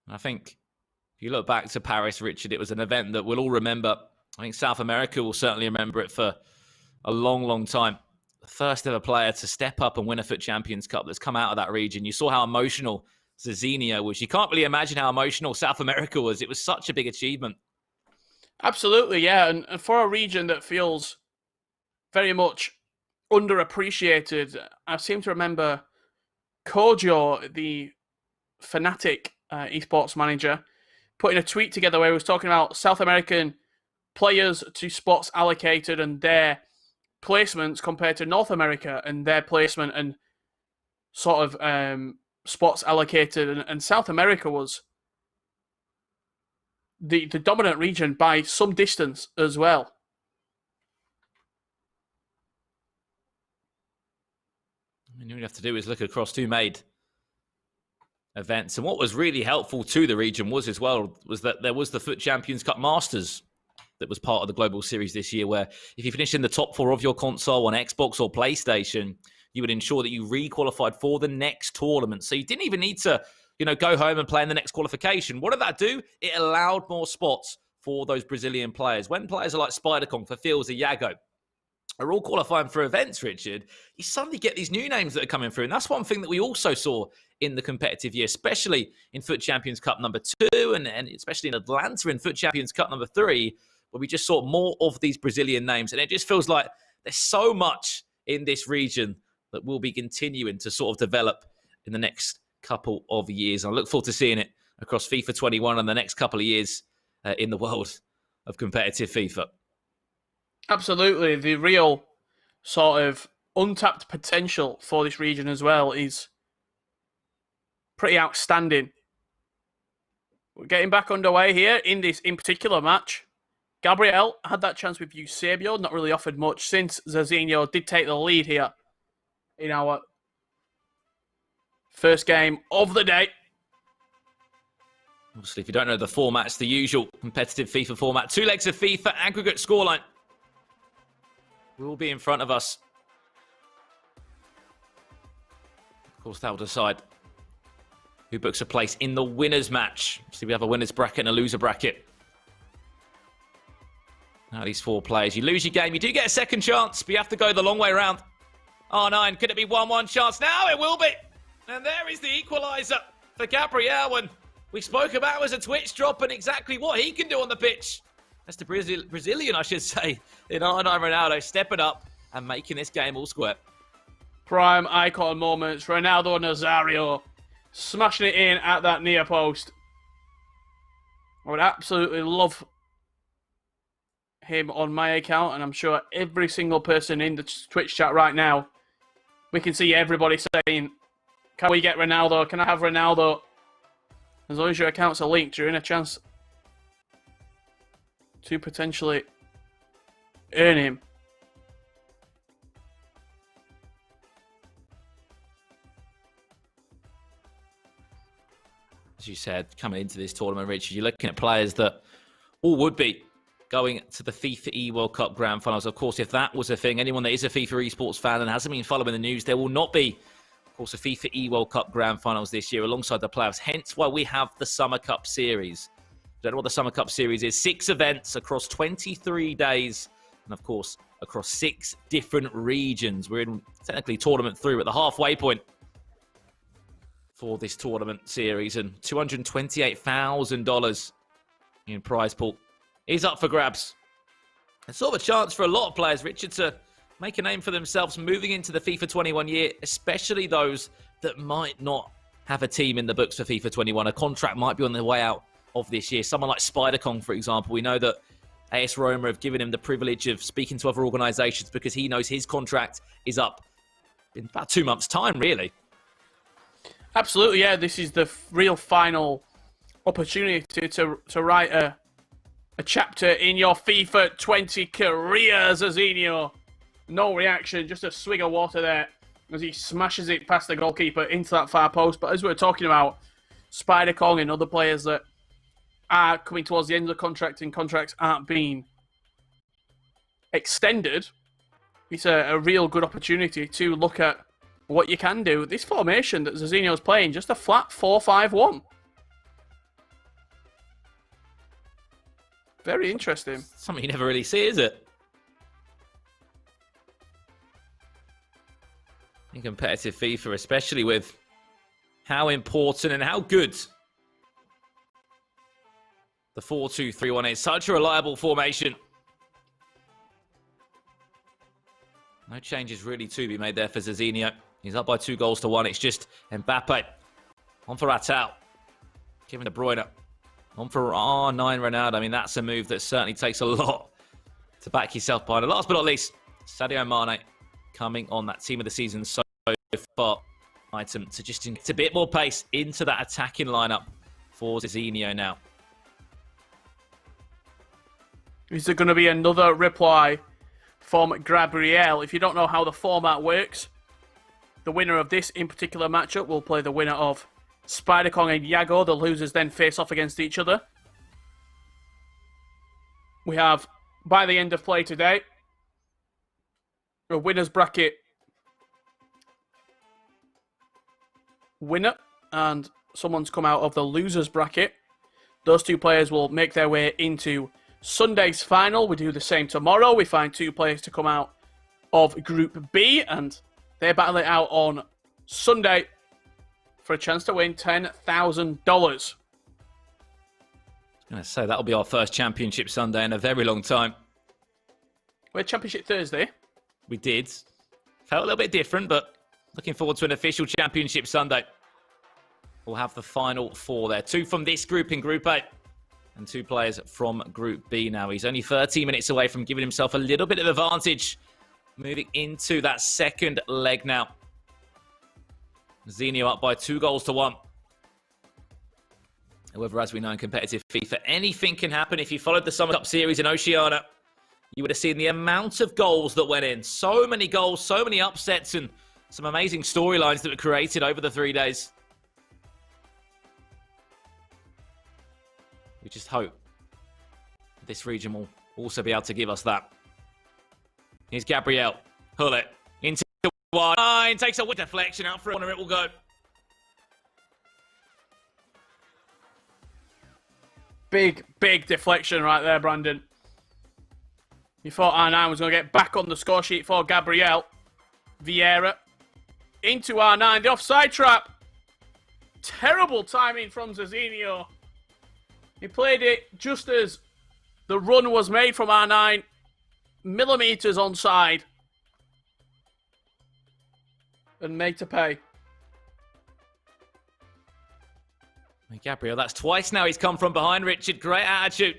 I think if you look back to Paris, Richard, it was an event that we'll all remember. I think South America will certainly remember it for a long, long time. The first ever player to step up and win a FUT Champions Cup that's come out of that region. You saw how emotional Zezinio was. You can't really imagine how emotional South America was. It was such a big achievement. Absolutely, yeah. And for a region that feels very much underappreciated, I seem to remember Kojo, the Fnatic esports manager, putting a tweet together where he was talking about South American players to spots allocated and their placements compared to North America and their placement and sort of spots allocated. And South America was the dominant region by some distance as well. I mean, all you have to do is look across 2 made events. And what was really helpful to the region was that there was the FUT Champions Cup Masters that was part of the Global Series this year, where if you finished in the top 4 of your console on Xbox or PlayStation, you would ensure that you re-qualified for the next tournament. So you didn't even need to, go home and play in the next qualification. What did that do? It allowed more spots for those Brazilian players. When players are like Spider Kong, Fefilza, Yago are all qualifying for events, Richard, you suddenly get these new names that are coming through. And that's one thing that we also saw in the competitive year, especially in FUT Champions Cup #2 and especially in Atlanta in FUT Champions Cup #3, where we just saw more of these Brazilian names. And it just feels like there's so much in this region that will be continuing to sort of develop in the next couple of years. I look forward to seeing it across FIFA 21 and the next couple of years in the world of competitive FIFA. Absolutely. The real sort of untapped potential for this region as well is pretty outstanding. We're getting back underway here in this in particular match. Gabriel had that chance with Eusebio, not really offered much since Zezinio did take the lead here in our first game of the day. Obviously, if you don't know the format, it's the usual competitive FIFA format. 2 legs of FIFA, aggregate scoreline will be in front of us. Of course, that will decide who books a place in the winners match. See, we have a winners bracket and a loser bracket. Now, these 4 players. You lose your game, you do get a second chance, but you have to go the long way around. R9, could it be 1-1 chance? Now it will be. And there is the equaliser for Gabriel. And we spoke about as a Twitch drop and exactly what he can do on the pitch. That's the Brazilian, I should say, in R9 Ronaldo, stepping up and making this game all square. Prime icon moments. Ronaldo Nazario smashing it in at that near post. I would absolutely love him on my account, and I'm sure every single person in the Twitch chat right now, we can see everybody saying, can we get Ronaldo? Can I have Ronaldo? As long as your accounts are linked, you're in a chance to potentially earn him. As you said, coming into this tournament, Richard, you're looking at players that all would be going to the FIFA E World Cup Grand Finals. Of course, if that was a thing, anyone that is a FIFA esports fan and hasn't been following the news, there will not be, of course, a FIFA E World Cup Grand Finals this year alongside the playoffs. Hence why we have the Summer Cup Series. Don't know what the Summer Cup Series is. 6 events across 23 days. And, of course, across 6 different regions. We're in technically tournament 3 at the halfway point for this tournament series. And $228,000 in prize pool is up for grabs. It's sort of a chance for a lot of players, Richard, to make a name for themselves moving into the FIFA 21 year, especially those that might not have a team in the books for FIFA 21. A contract might be on their way out of this year. Someone like Spider-Kong, for example. We know that AS Roma have given him the privilege of speaking to other organisations because he knows his contract is up in about 2 months' time, really. Absolutely, yeah. This is the real final opportunity to write a chapter in your FIFA 20 career, Zezinio. No reaction, just a swig of water there as he smashes it past the goalkeeper into that far post. But as we were talking about, Spider-Kong and other players that are coming towards the end of the contract and contracts aren't being extended, it's a real good opportunity to look at what you can do. This formation that Zezinio is playing, just a flat 4-5-1. Very interesting. Something you never really see, is it? In competitive FIFA, especially with how important and how good the 4-2-3-1 is. Such a reliable formation. No changes really to be made there for Zezinio. He's up by 2-1. It's just Mbappe on for Ratal. Kevin De Bruyne on for R9 Ronaldo. I mean, that's a move that certainly takes a lot to back yourself behind. And last but not least, Sadio Mane coming on that team of the season so far item to just get a bit more pace into that attacking lineup for Zezinio now. Is there going to be another reply from Gabriel? If you don't know how the format works, the winner of this in particular matchup will play the winner of Spider-Kong and Yago. The losers then face off against each other. We have, by the end of play today, a winner's bracket winner, and someone's come out of the losers bracket. Those 2 players will make their way into Sunday's final. We do the same tomorrow. We find 2 players to come out of Group B, and they battle it out on Sunday for a chance to win $10,000. I was going to say, that'll be our first Championship Sunday in a very long time. We had Championship Thursday. We did. Felt a little bit different, but looking forward to an official Championship Sunday. will have the final 4 there. 2 from this group in Group A and 2 players from Group B now. He's only 30 minutes away from giving himself a little bit of advantage moving into that second leg now. Zezinio up by 2-1. However, as we know in competitive FIFA, anything can happen. If you followed the Summer Cup Series in Oceania, you would have seen the amount of goals that went in. So many goals, so many upsets, and some amazing storylines that were created over the 3 days. We just hope this region will also be able to give us that. Here's Gabriel. Hullet into 1. Takes a deflection out for a corner. It will go. Big deflection right there, Brandon. You thought R9 was going to get back on the score sheet for Gabriel. Vieira into R9. The offside trap. Terrible timing from Zezinio. He played it just as the run was made from R9. Millimeters onside. And made to pay. Gabriel, that's twice now he's come from behind, Richard. Great attitude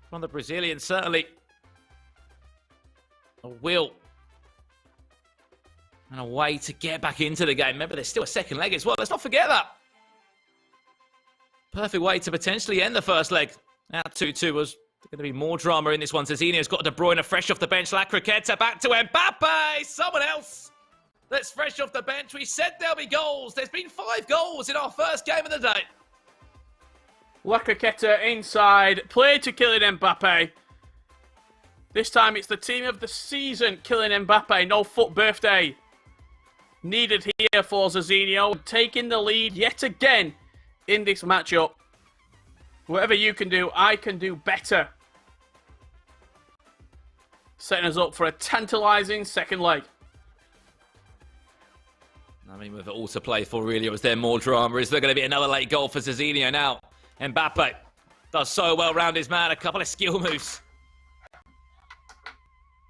from the Brazilian, certainly. A will and a way to get back into the game. Remember, there's still a second leg as well. Let's not forget that. Perfect way to potentially end the first leg. Now 2-2 was going to be more drama in this one. Zezinio's got De Bruyne fresh off the bench. La Croqueta back to Mbappe. Someone else that's fresh off the bench. We said there'll be goals. There's been 5 goals in our first game of the day. La Croqueta inside. Play to Kylian Mbappe. This time it's the team of the season, Kylian Mbappe. No foot birthday needed here for Zezinio. Taking the lead yet again in this matchup. Whatever you can do, I can do better. Setting us up for a tantalising second leg. I mean, with it all to play for, really, was there more drama? Is there going to be another late goal for Zezinio now? Mbappe does so well round his man. A couple of skill moves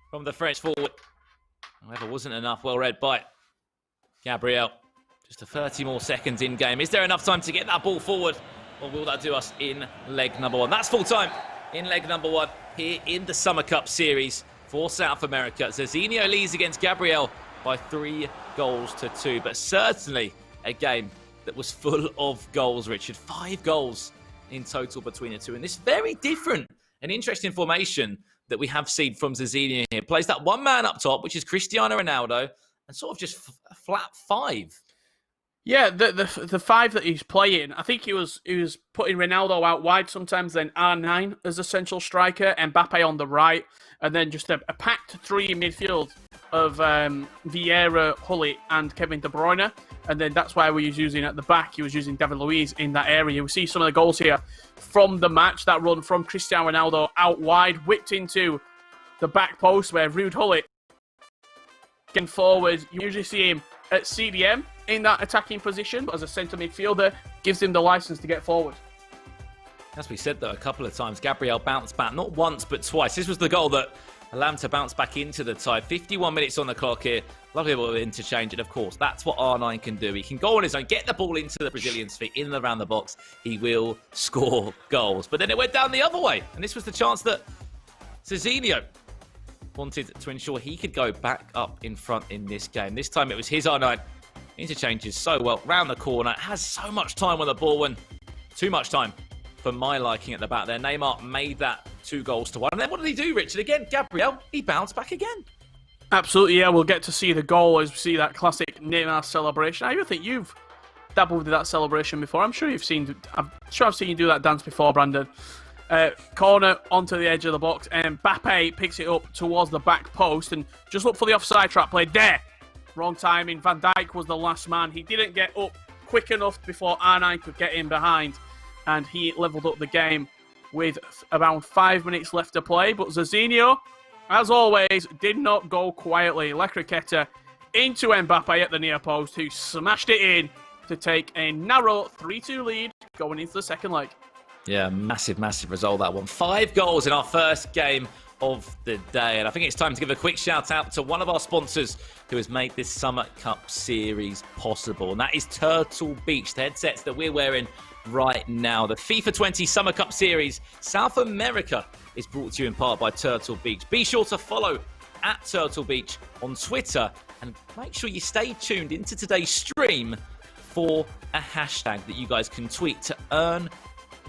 from the French forward. However, wasn't enough. Well read by Gabriel. Just a 30 more seconds in game. Is there enough time to get that ball forward? Or will that do us in leg number 1? That's full time in leg number 1 here in the Summer Cup Series for South America. Zezinio leads against Gabriel by 3-2. But certainly a game that was full of goals, Richard. 5 goals in total between the two. And this very different and interesting formation that we have seen from Zezinio here. Plays that one man up top, which is Cristiano Ronaldo, and sort of just a flat 5. Yeah, the 5 that he's playing, I think he was putting Ronaldo out wide sometimes, then R9 as a central striker, Mbappe on the right, and then just a packed 3 in midfield of Vieira, Hullet, and Kevin De Bruyne. And then that's why he was using at the back. He was using David Luiz in that area. We see some of the goals here from the match. That run from Cristiano Ronaldo out wide, whipped into the back post where Ruud Hullet getting forward. You usually see him at CDM in that attacking position, but as a centre midfielder, gives him the license to get forward. As we said, though, a couple of times, Gabriel bounced back, not once, but twice. This was the goal that allowed him to bounce back into the tie. 51 minutes on the clock here. Lovely little interchange, and of course, that's what R9 can do. He can go on his own, get the ball into the Brazilian's feet, in and around the box. He will score goals. But then it went down the other way, and this was the chance that Zezinio wanted to ensure he could go back up in front in this game. This time it was his R9. Interchanges so well, round the corner, has so much time on the ball, and too much time for my liking at the back there. Neymar made that 2-1. And then what did he do, Richard? Again, Gabriel, he bounced back again. Absolutely, yeah. We'll get to see the goal as we see that classic Neymar celebration. I even think you've dabbled with that celebration before. I'm sure I've seen you do that dance before, Brandon. Corner onto the edge of the box, and Mbappe picks it up towards the back post, and just look for the offside trap played there. Wrong timing. Van Dijk was the last man. He didn't get up quick enough before R9 could get in behind, and he levelled up the game with around 5 minutes left to play. But Zezinio, as always, did not go quietly. La Croqueta into Mbappe at the near post, who smashed it in to take a narrow 3-2 lead going into the second leg. Yeah, massive result, that one. 5 goals in our first game of the day. And I think it's time to give a quick shout out to one of our sponsors who has made this Summer Cup series possible. And that is Turtle Beach, the headsets that we're wearing right now. The FIFA 20 Summer Cup series South America is brought to you in part by Turtle Beach. Be sure to follow at Turtle Beach on Twitter and make sure you stay tuned into today's stream for a hashtag that you guys can tweet to earn,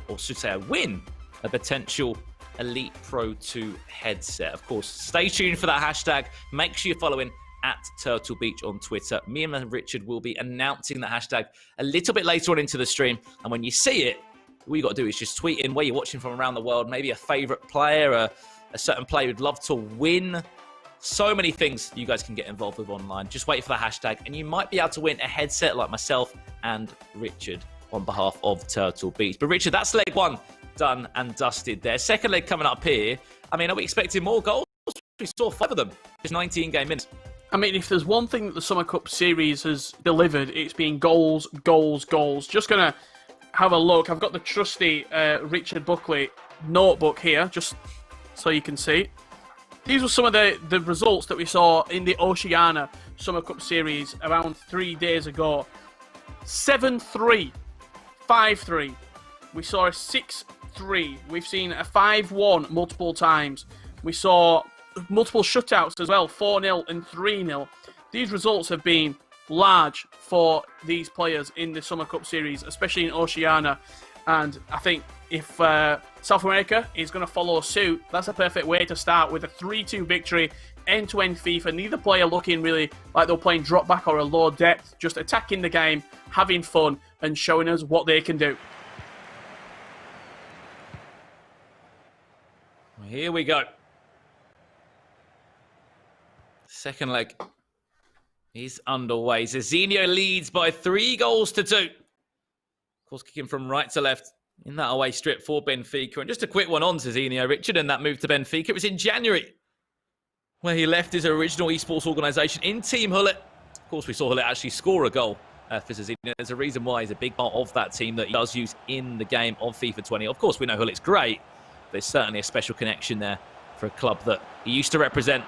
or should say win, a potential Elite Pro 2 headset. Of course, stay tuned for that hashtag. Make sure you're following at Turtle Beach on Twitter. Me and Richard will be announcing the hashtag a little bit later on into the stream. And when you see it, all you got to do is just tweet in where you're watching from around the world, maybe a favourite player, a certain player you'd love to win. So many things you guys can get involved with online. Just wait for the hashtag and you might be able to win a headset like myself and Richard on behalf of Turtle Beach. But Richard, that's leg one done and dusted there. Second leg coming up here. I mean, are we expecting more goals? We saw 5 of them. Just 19 game minutes. I mean, if there's one thing that the Summer Cup series has delivered, it's been goals, goals, goals. Just going to have a look. I've got the trusty Richard Buckley notebook here, just so you can see. These were some of the results that we saw in the Oceania Summer Cup series around 3 days ago. 7-3, 5-3. We saw a 6-3. We've seen a 5-1 multiple times. We saw multiple shutouts as well, 4-0 and 3-0. These results have been large for these players in the Summer Cup series, especially in Oceania. And I think if South America is going to follow suit, that's a perfect way to start with a 3-2 victory, end-to-end FIFA. Neither player looking really like they're playing drop back or a low depth, just attacking the game, having fun, and showing us what they can do. Here we go. Second leg is underway. Zezinio leads by 3 goals to 2. Of course, kicking from right to left in that away strip for Benfica. And just a quick one on Zezinio, Richard, and that move to Benfica. It was in January where he left his original esports organisation in Team Hullet. Of course, we saw Hullet actually score a goal for Zezinio. There's a reason why he's a big part of that team that he does use in the game of FIFA 20. Of course, we know Hullet's great. There's certainly a special connection there for a club that he used to represent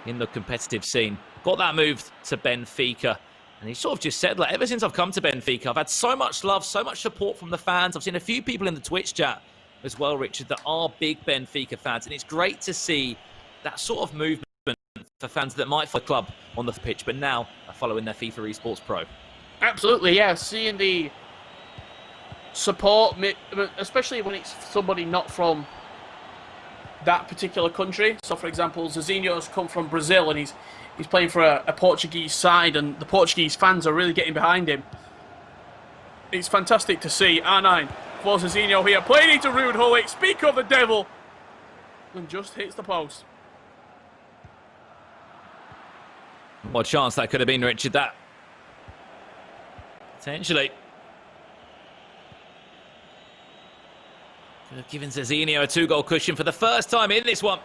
in the competitive scene. Got that moved to Benfica. And he sort of just said, like, ever since I've come to Benfica, I've had so much love, so much support from the fans. I've seen a few people in the Twitch chat as well, Richard, that are big Benfica fans. And it's great to see that sort of movement for fans that might follow the club on the pitch, but now are following their FIFA Esports Pro. Absolutely, yeah. Seeing the support, especially when it's somebody not from that particular country. So, for example, Zezinho has come from Brazil and he's playing for a Portuguese side, and the Portuguese fans are really getting behind him. It's fantastic to see. R9 for Zezinho here, playing into Rude Hullet. Speak of the devil, and just hits the post. What chance that could have been, Richard, that potentially could have given Zezinio a 2-goal cushion for the first time in this one.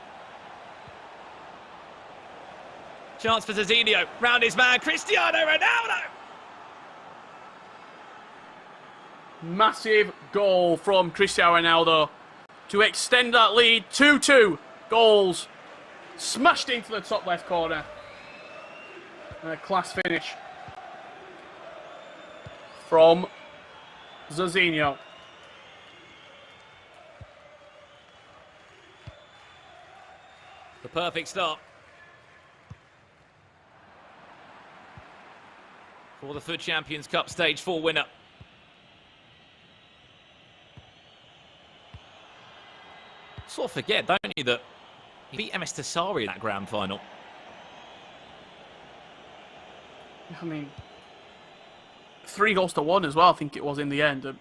Chance for Zezinho, round his man, Cristiano Ronaldo! Massive goal from Cristiano Ronaldo to extend that lead. 2-2 goals smashed into the top left corner. And a class finish from Zezinho. The perfect start for the FUT Champions Cup Stage 4 winner. Sort of forget, don't you, that he beat MS Tassari in that grand final. I mean, 3-1 as well, I think it was in the end.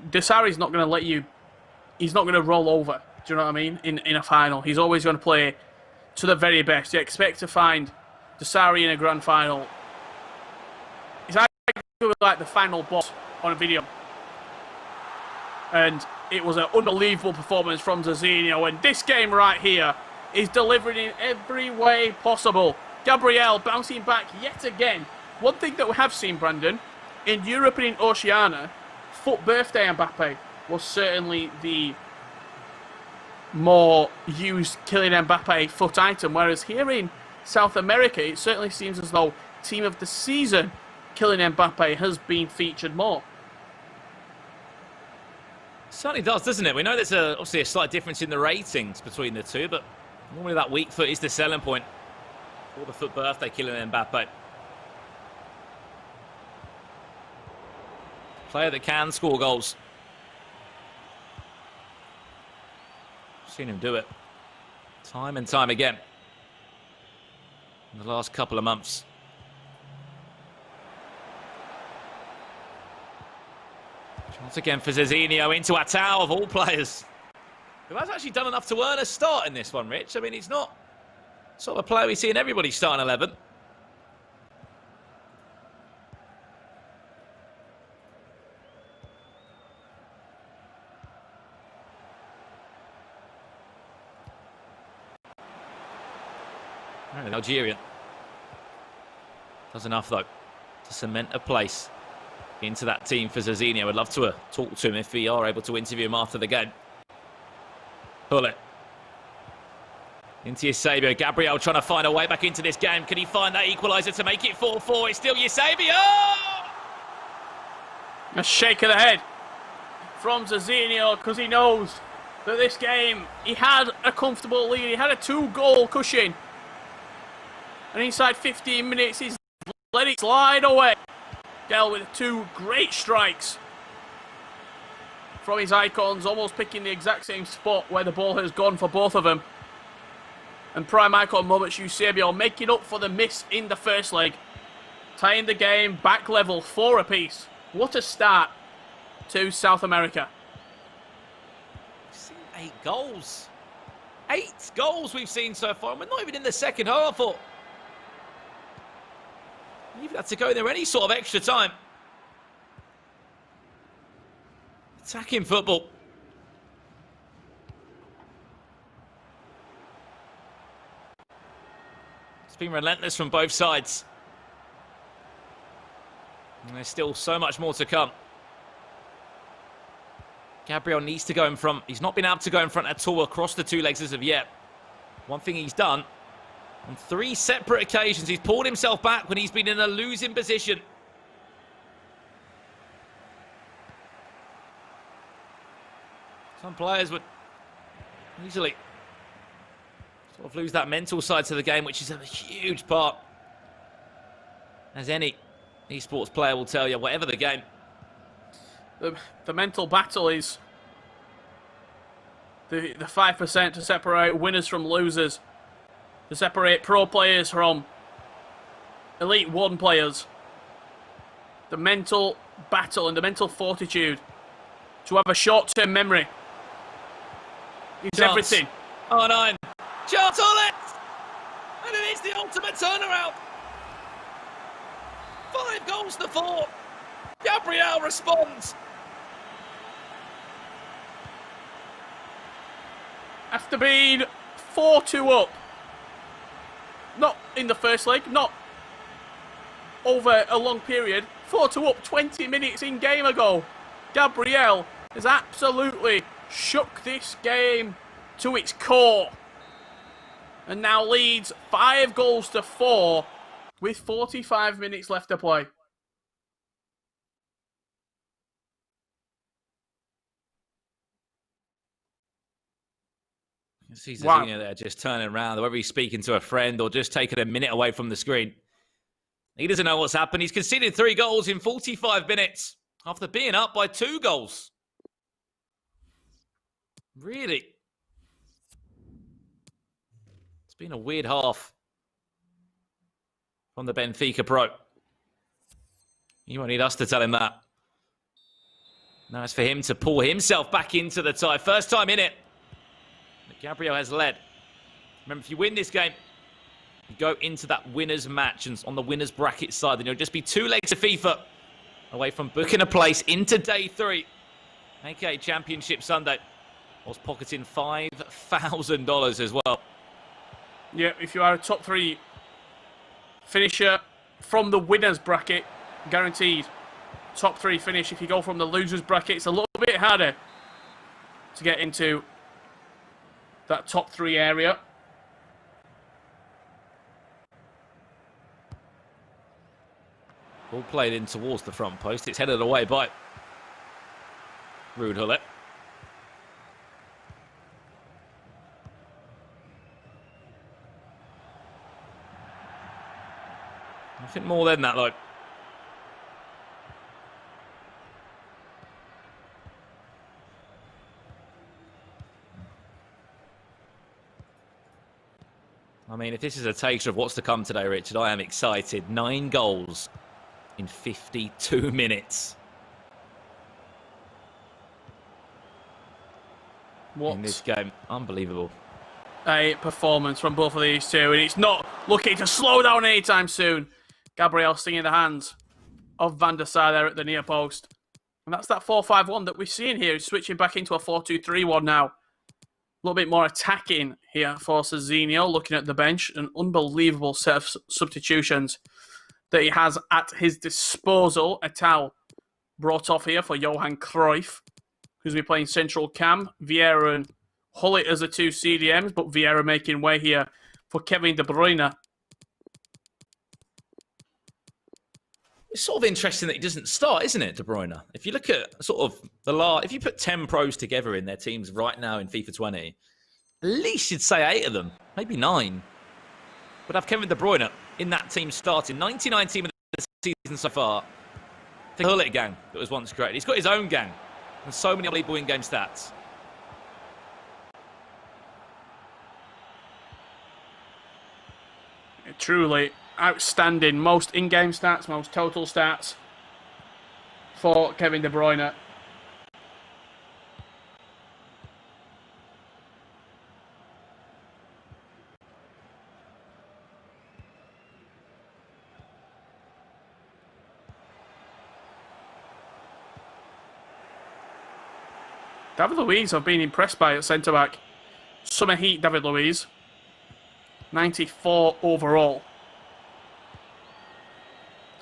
Tassari's not going to let you... He's not going to roll over, do you know what I mean, in a final. He's always going to play to the very best. You expect to find Tassari in a grand final. It's actually like the final boss on a video. And it was an unbelievable performance from Zezinho. And this game right here is delivered in every way possible. Gabriel bouncing back yet again. One thing that we have seen, Brandon, in Europe and in Oceania, FUT birthday Mbappe was certainly the more used Kylian Mbappe foot item, whereas here in South America, it certainly seems as though team of the season Kylian Mbappe has been featured more. Certainly does, doesn't it? We know there's obviously a slight difference in the ratings between the two, but normally that weak foot is the selling point for the foot birthday Kylian Mbappe. Player that can score goals. Seen him do it time and time again in the last couple of months. Once again for Zezinio into Atao of all players, who has actually done enough to earn a start in this one, Rich. I mean, he's not sort of a player we see in everybody's starting 11. Algerian does enough though to cement a place into that team for Zezinio. I'd love to talk to him if we are able to interview him after the game. Pull it into Eusebio. Gabriel trying to find a way back into this game. Can he find that equaliser to make it 4-4? It's still Eusebio. A shake of the head from Zezinio, because he knows that this game he had a comfortable lead. He had a 2-goal cushion. And inside 15 minutes, he's let it slide away. Del with 2 great strikes from his icons, almost picking the exact same spot where the ball has gone for both of them. And prime icon moments, Eusebio making up for the miss in the first leg. Tying the game back level, 4 apiece. What a start to South America. We've seen 8 goals. 8 goals we've seen so far. We're not even in the second half. Or even had to go there any sort of extra time. Attacking football. It's been relentless from both sides. And there's still so much more to come. Gabriel needs to go in front. He's not been able to go in front at all across the 2 legs as of yet. One thing he's done, on 3 separate occasions, he's pulled himself back when he's been in a losing position. Some players would easily sort of lose that mental side to the game, which is a huge part, as any esports player will tell you, whatever the game. The mental battle is the 5% to separate winners from losers, to separate pro players from Elite 1 players. The mental battle and the mental fortitude to have a short-term memory is everything. Oh, 9. Chance on it! And it is the ultimate turnaround. 5 goals to 4. Gabriel responds. After being 4-2 up, not in the first leg, not over a long period, 4-2 up 20 minutes in game ago, Gabriel has absolutely shook this game to its core and now leads 5 goals to 4 with 45 minutes left to play. You see Zezinio there just turning around, whether he's speaking to a friend or just taking a minute away from the screen. He doesn't know what's happened. He's conceded 3 goals in 45 minutes after being up by 2 goals. Really? It's been a weird half from the Benfica pro. You won't need us to tell him that. Now it's for him to pull himself back into the tie. First time in it. Gabriel has led. Remember, if you win this game, you go into that winner's match and on the winner's bracket side, then you'll just be 2 legs of FIFA away from booking a place into day 3, aka Championship Sunday, whilst pocketing $5,000 as well. Yeah, if you are a top 3 finisher from the winner's bracket, guaranteed top 3 finish. If you go from the loser's bracket, it's a little bit harder to get into that top 3 area. Ball played in towards the front post. It's headed away by Ruud Gullit. Nothing more than that, though. I mean, if this is a taster of what's to come today, Richard, I am excited. 9 goals in 52 minutes. What? In this game. Unbelievable. A performance from both of these two, and it's not looking to slow down anytime soon. Gabriel stinging the hands of Van der Sar there at the near post. And that's that 4-5-1 that we're seeing here. He's switching back into a 4-2-3-1 now. A little bit more attacking here for Zezinio, looking at the bench. An unbelievable set of substitutions that he has at his disposal. Etal brought off here for Johan Cruyff, who's been playing central cam. Vieira and Gullit as the 2 CDMs, but Vieira making way here for Kevin De Bruyne. It's sort of interesting that he doesn't start, isn't it, De Bruyne? If you look at sort of if you put 10 pros together in their teams right now in FIFA 20, at least you'd say 8 of them, maybe 9, would have Kevin De Bruyne in that team starting. 99 team of the season so far. The Gullit gang that was once created. He's got his own gang and so many unbelievable in-game stats. Truly outstanding. Most in-game stats, most total stats for Kevin De Bruyne. David Luiz I've been impressed by at centre-back. Summer heat, David Luiz. 94 overall.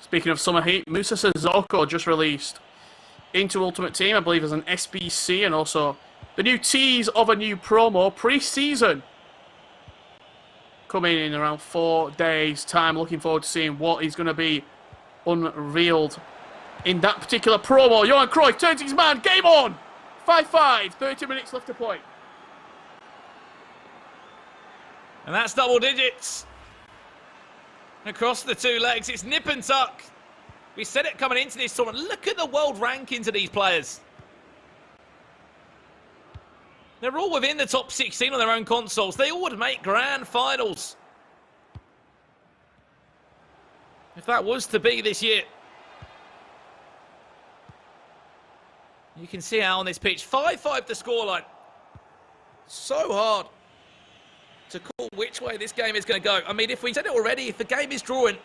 Speaking of summer heat, Musa Sissoko just released into Ultimate Team, I believe as an SBC, and also the new tease of a new promo pre-season coming in around 4 days' time. Looking forward to seeing what is going to be unveiled in that particular promo. Johan Cruyff turns his man, game on! 5-5, 30 minutes left to play. And that's double digits. Across the 2 legs, it's nip and tuck. We said it coming into this tournament. Look at the world rankings of these players. They're all within the top 16 on their own consoles. They all would make grand finals. If that was to be this year. You can see how on this pitch, 5-5 the scoreline. So hard to call which way this game is going to go. I mean, if we said it already, if the game is drawing,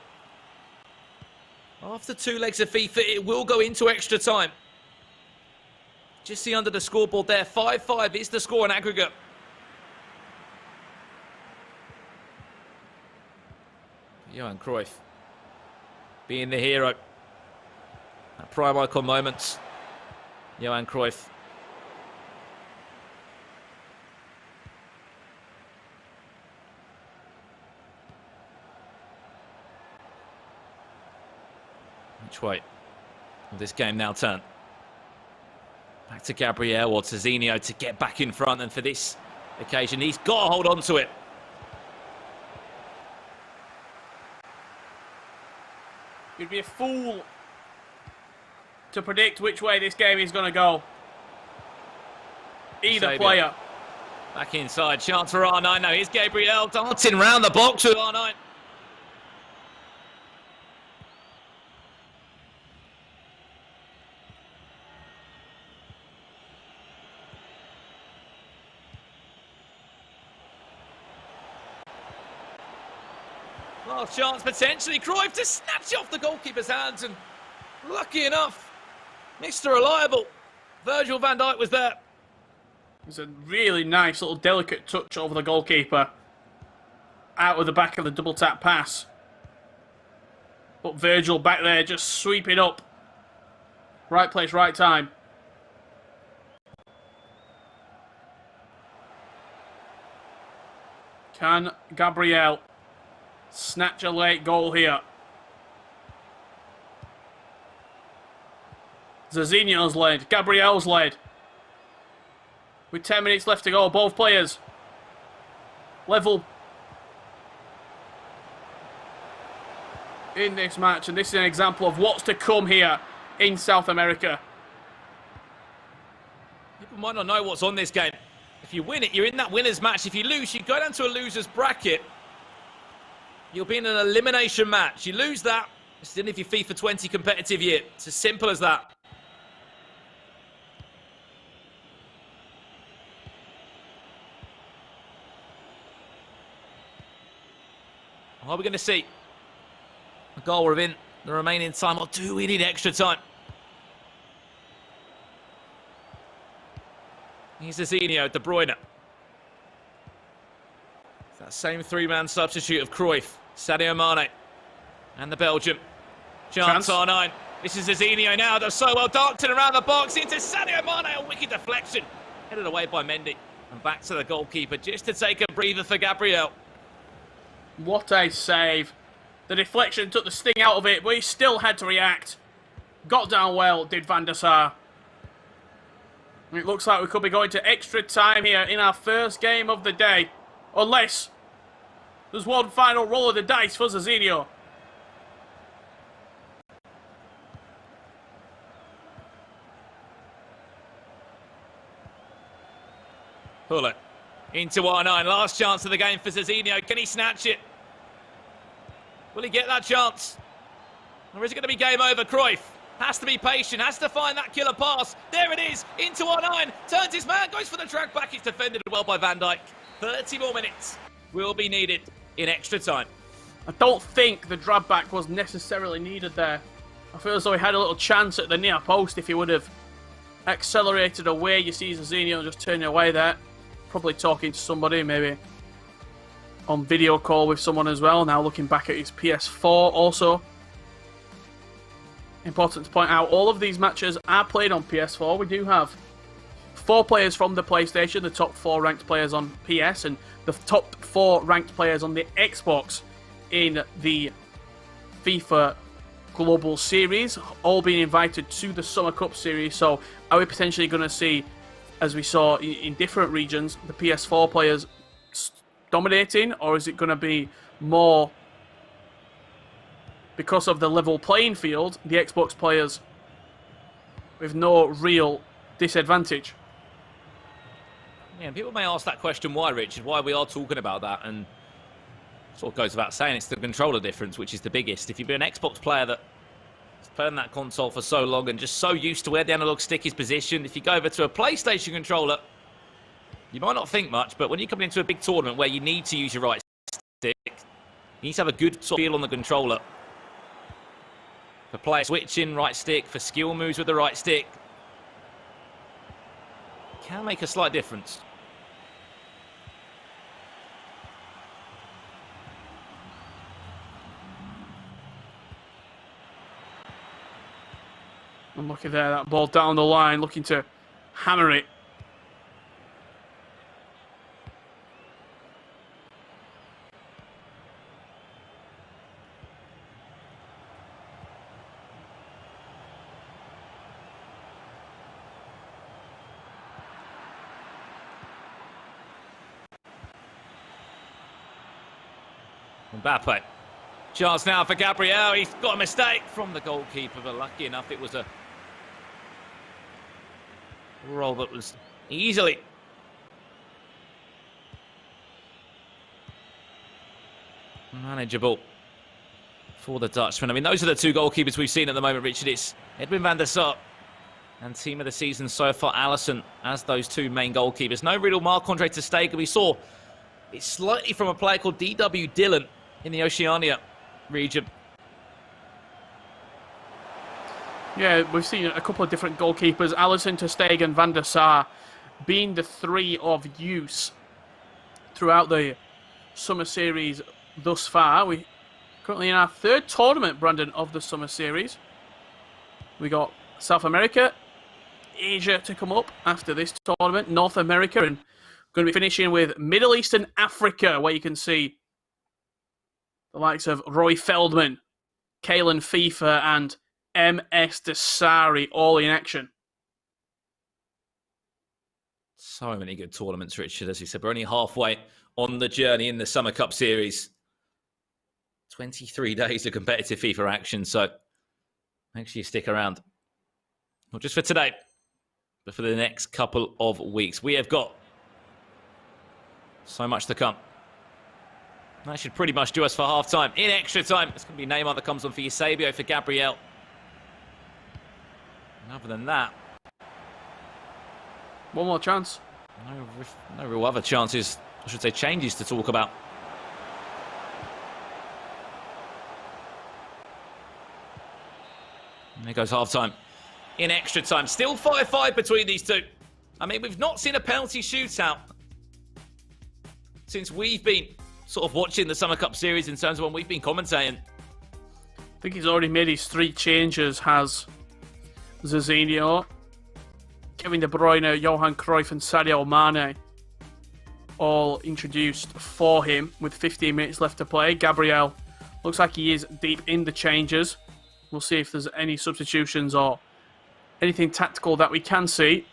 after 2 legs of FIFA, it will go into extra time. Just see under the scoreboard there, 5-5 is the score in aggregate. Johan Cruyff being the hero. At prime icon moments. Johan Cruyff. Which way will this game now turn? Back to Gabriel or to Zezinio to get back in front, and for this occasion he's got to hold on to it. You'd be a fool to predict which way this game is going to go. Either player. Back inside, chance for R9. No, here's Gabriel dancing round the box with R9. Last chance potentially. Cruyff to snatch off the goalkeeper's hands, and lucky enough, Mr. Reliable, Virgil van Dijk was there. It's a really nice little delicate touch over the goalkeeper. Out of the back of the double tap pass. But Virgil back there just sweeping up. Right place, right time. Can Gabriel snatch a late goal here? Zezinio's led. Gabriel's led. With 10 minutes left to go, both players level in this match. And this is an example of what's to come here in South America. People might not know what's on this game. If you win it, you're in that winner's match. If you lose, you go down to a loser's bracket. You'll be in an elimination match. You lose that, it's the end of your FIFA 20 competitive year. It's as simple as that. What are we going to see? A goal within the remaining time, or do we need extra time? Here's Zezinio, De Bruyne. It's that same three-man substitute of Cruyff, Sadio Mane, and the Belgium. Chance R9. This is Zezinio now, does so well, darting around the box into Sadio Mane, a wicked deflection. Headed away by Mendy. And back to the goalkeeper, just to take a breather for Gabriel. What a save. The deflection took the sting out of it, but he still had to react. Got down well, did Van der Sar. It looks like we could be going to extra time here in our first game of the day. Unless there's one final roll of the dice for Zezinio. Pull it into R9. Last chance of the game for Zezinio. Can he snatch it? Will he get that chance? Or is it going to be game over? Cruyff has to be patient, has to find that killer pass. There it is, into R9, turns his man, goes for the drag back. It's defended well by Van Dijk. 30 more minutes will be needed in extra time. I don't think the drag back was necessarily needed there. I feel as though he had a little chance at the near post if he would have accelerated away. You see Zezinio just turning away there. Probably talking to somebody, maybe on video call with someone as well. Now looking back at his PS4 also. Important to point out, all of these matches are played on PS4. We do have 4 players from the PlayStation, the top 4 ranked players on PS, and the top 4 ranked players on the Xbox in the FIFA Global Series, all being invited to the Summer Cup Series. So are we potentially going to see, as we saw in different regions, the PS4 players dominating, or is it going to be more, because of the level playing field, the Xbox players with no real disadvantage? Yeah, people may ask that question why, Richard, why we are talking about that, and sort of goes without saying, it's the controller difference, which is the biggest. If you've been an Xbox player that's played on that console for so long and just so used to where the analog stick is positioned, if you go over to a PlayStation controller, you might not think much, but when you're coming into a big tournament where you need to use your right stick, you need to have a good sort of feel on the controller. For player switching right stick, for skill moves with the right stick, can make a slight difference. And look at there, that ball down the line, looking to hammer it. Mbappe. Chance now for Gabriel. He's got a mistake from the goalkeeper, but lucky enough it was a roll that was easily manageable for the Dutchman. I mean, those are the 2 goalkeepers we've seen at the moment, Richard. It's Edwin van der Sar and team of the season so far, Alisson, as those 2 main goalkeepers. No real Marc-Andre ter Stegen. We saw it slightly from a player called DW Dillon in the Oceania region. Yeah, we've seen a couple of different goalkeepers. Alisson, ter Stegen, Van der Sar being the 3 of use throughout the Summer Series thus far. We're currently in our 3rd tournament, Brandon, of the Summer Series. We got South America, Asia to come up after this tournament, North America, and Going to be finishing with Middle East and Africa, where you can see the likes of Roy Feldman, Kalen FIFA, and MS Desari all in action. So many good tournaments, Richard. As you said, we're only halfway on the journey in the Summer Cup Series. 23 days of competitive FIFA action, so make sure you stick around. Not just for today, but for the next couple of weeks. We have got so much to come. That should pretty much do us for half-time. In extra time, it's going to be Neymar that comes on for Eusebio, for Gabriel. And other than that, one more chance. No real other chances, I should say changes to talk about. And there goes half-time. In extra time. Still 5-5 between these two. I mean, we've not seen a penalty shootout since we've been sort of watching the Summer Cup Series in terms of when we've been commentating. I think he's already made his 3 changes, has Zezinio, Kevin De Bruyne, Johan Cruyff and Sadio Mane all introduced for him with 15 minutes left to play. Gabriel looks like he is deep in the changes. We'll see if there's any substitutions or anything tactical that we can see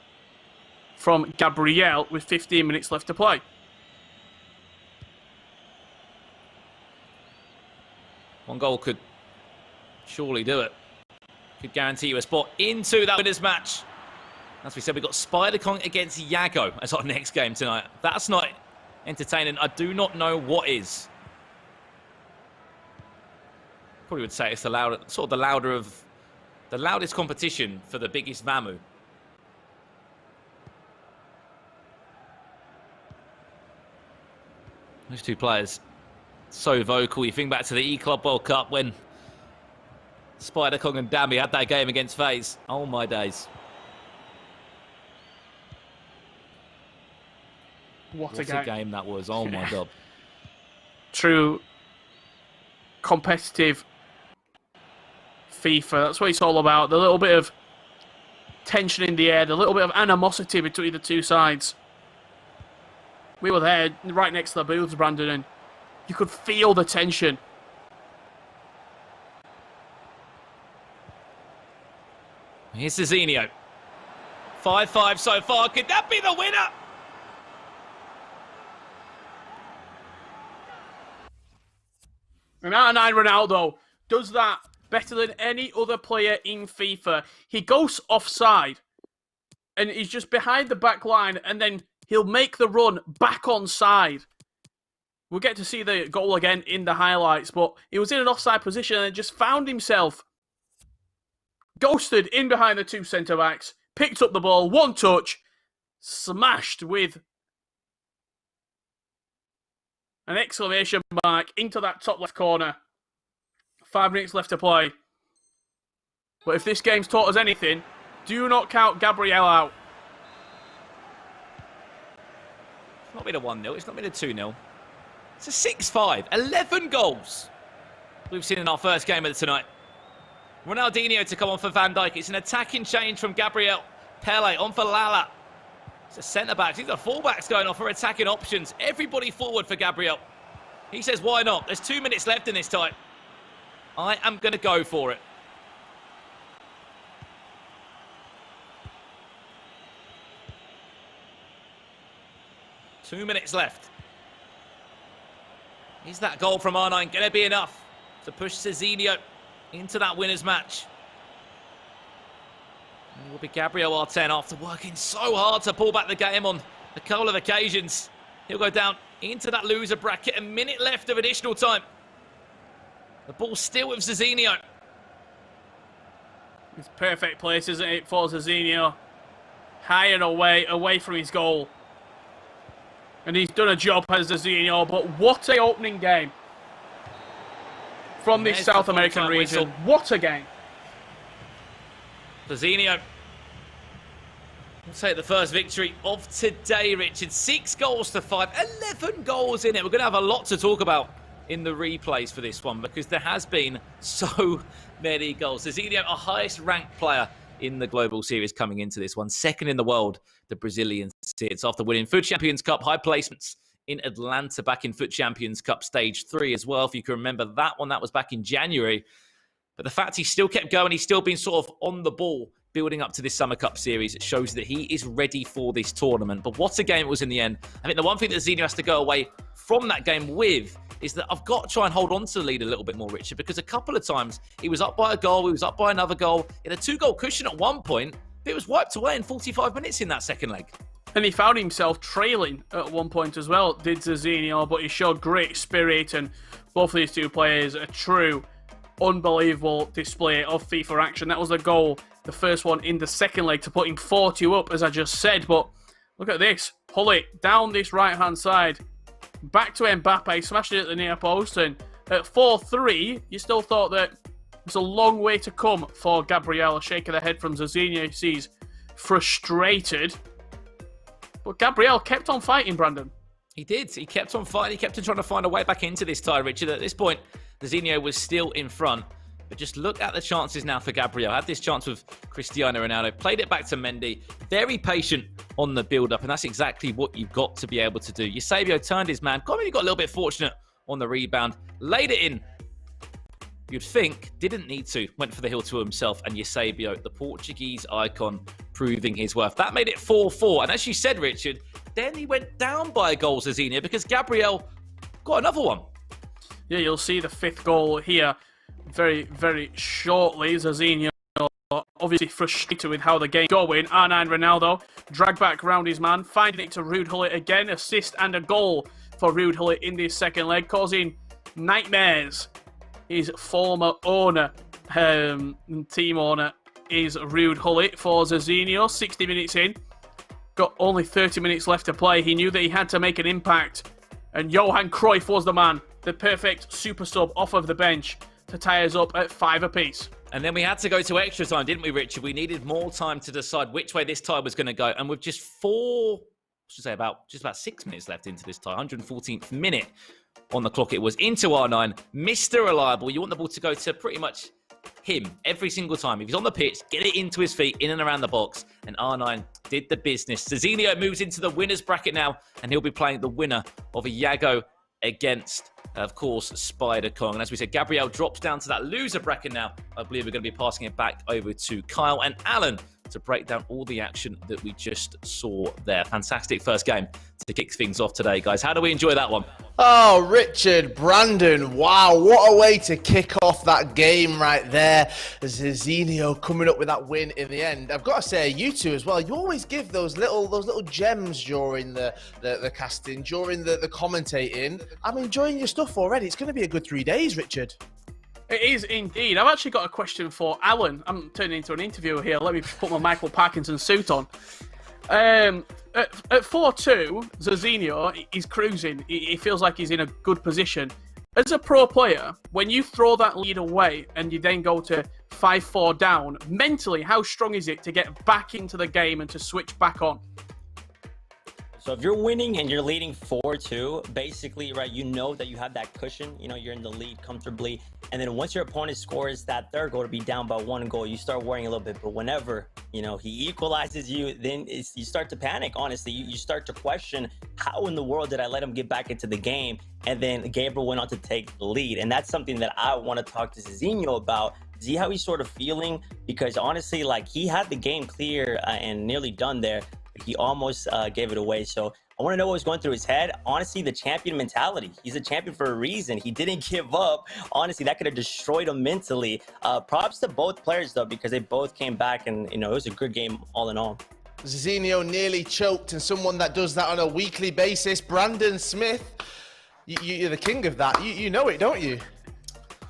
from Gabriel with 15 minutes left to play. One goal could surely do it. Could guarantee you a spot into that winners match. As we said, we've got Spider Kong against Yago as our next game tonight. That's not entertaining. I do not know what is. Probably would say it's the loudest competition for the biggest Vamu. Those two players, so vocal. You think back to the E-Club World Cup when Spider Kong and Dami had that game against FaZe. Oh my days. What a game that was. Oh my God. True competitive FIFA. That's what it's all about. The little bit of tension in the air, the little bit of animosity between the two sides. We were there right next to the booths, Brandon, and you could feel the tension. Here's Zezinio. 5-5 so far. Could that be the winner? And out-and-9 Ronaldo does that better than any other player in FIFA. He goes offside, and he's just behind the back line, and then he'll make the run back onside. We'll get to see the goal again in the highlights, but he was in an offside position and just found himself ghosted in behind the two centre-backs, picked up the ball, one touch, smashed with an exclamation mark into that top left corner. 5 minutes left to play. But if this game's taught us anything, do not count Gabriel out. It's not been a 1-0, it's not been a 2-0. It's a 6-5, 11 goals we've seen in our first game of the tonight. Ronaldinho to come on for Van Dijk. It's an attacking change from Gabriel. Pele on for Lala. It's a centre-back. These are full-backs going off for attacking options. Everybody forward for Gabriel. He says, why not? There's 2 minutes left in this time. I am going to go for it. Two minutes left. Is that goal from R9 going to be enough to push Zezinio into that winners match? And it will be Gabriel R10 after working so hard to pull back the game on a couple of occasions. He'll go down into that loser bracket. A minute left of additional time. The ball's still with Zezinio. It's perfect place, isn't it, for Zezinio? High and away from his goal. And he's done a job as Zezinio, but what a opening game from this South American region. What a game. Zezinio will take the first victory of today, Richard. 6 goals to 5, 11 goals in it. We're going to have a lot to talk about in the replays for this one because there has been so many goals. Zezinio, our highest ranked player in the Global Series coming into this one. Second in the world, the Brazilians. It's after winning Foot Champions Cup high placements in Atlanta back in Foot Champions Cup Stage 3 as well. If you can remember that one, that was back in January. But the fact he still kept going, he's still been sort of on the ball building up to this Summer Cup Series. It shows that he is ready for this tournament. But what a game it was in the end. I think the one thing that Zezinio has to go away from that game with is that I've got to try and hold on to the lead a little bit more, Richard, because a couple of times he was up by a goal, he was up by another goal. He had a 2-goal cushion at one point, but it was wiped away in 45 minutes in that second leg. And he found himself trailing at one point as well, did Zezinio, but he showed great spirit, and both of these two players, a true, unbelievable display of FIFA action. That was the goal, the first one in the second leg, to put him 4-2 up, as I just said. But look at this. Hullet down this right-hand side. Back to Mbappe, smashing it at the near post. And at 4-3, you still thought that there's a long way to come for Gabriel. A shake of the head from Zezinio. He sees frustrated. But Gabriel kept on fighting, Brandon. He did. He kept on fighting. He kept on trying to find a way back into this tie, Richard. At this point, Zezinio was still in front. But just look at the chances now for Gabriel. Had this chance with Cristiano Ronaldo. Played it back to Mendy. Very patient on the build-up. And that's exactly what you've got to be able to do. Eusebio turned his man. He got a little bit fortunate on the rebound. Laid it in. You'd think. Didn't need to. Went for the hill to himself. And Eusebio, the Portuguese icon, proving his worth. That made it 4-4. And as you said, Richard, then he went down by a goal, Zezinio, because Gabriel got another one. Yeah, you'll see the 5th goal here very, very shortly. Zezinio obviously frustrated with how the game's going. R9 Ronaldo dragged back around his man, finding it to Ruud Gullit again. Assist and a goal for Ruud Gullit in this second leg, causing nightmares. His former owner, team owner, is Ruud Gullit for Zezinio. 60 minutes in. Got only 30 minutes left to play. He knew that he had to make an impact. And Johan Cruyff was the man. The perfect super sub off of the bench to tie us up at 5 apiece. And then we had to go to extra time, didn't we, Richard? We needed more time to decide which way this tie was going to go. And with just just about 6 minutes left into this tie, 114th minute on the clock it was, into R9. Mr. Reliable. You want the ball to go to pretty much him every single time. If he's on the pitch, get it into his feet, in and around the box. And R9 did the business. Zezinio moves into the winner's bracket now, and he'll be playing the winner of a Yago against, of course, Spider Kong. And as we said, Gabriel drops down to that loser bracket now. I believe we're going to be passing it back over to Kyle and Alan to break down all the action that we just saw there. Fantastic first game to kick things off today, guys. How do we enjoy that one? Oh, Richard, Brandon, wow, what a way to kick off that game right there. Zezinio coming up with that win in the end. I've got to say, you two as well, you always give those little gems during the casting, during the commentating. I'm enjoying your stuff already. It's going to be a good 3 days, Richard. It is indeed. I've actually got a question for Alan. I'm turning into an interviewer here. Let me put my Michael Parkinson suit on. At 4-2, Zezinio, he's cruising. He feels like he's in a good position. As a pro player, when you throw that lead away and you then go to 5-4 down, mentally, how strong is it to get back into the game and to switch back on? So if you're winning and you're leading 4-2, basically, right, you know that you have that cushion. You know, you're in the lead comfortably. And then once your opponent scores that third goal to be down by 1 goal, you start worrying a little bit. But whenever, you know, he equalizes you, then you start to panic, honestly. You start to question, how in the world did I let him get back into the game? And then Gabriel went on to take the lead. And that's something that I want to talk to Zezinio about. See how he's sort of feeling? Because honestly, like, he had the game clear and nearly done there. He almost gave it away. So I want to know what was going through his head. Honestly, the champion mentality. He's a champion for a reason. He didn't give up. Honestly, that could have destroyed him mentally. Props to both players, though, because they both came back and, you know, it was a good game all in all. Zezinio nearly choked, and someone that does that on a weekly basis, Brandon Smith, you're the king of that. You know it, don't you?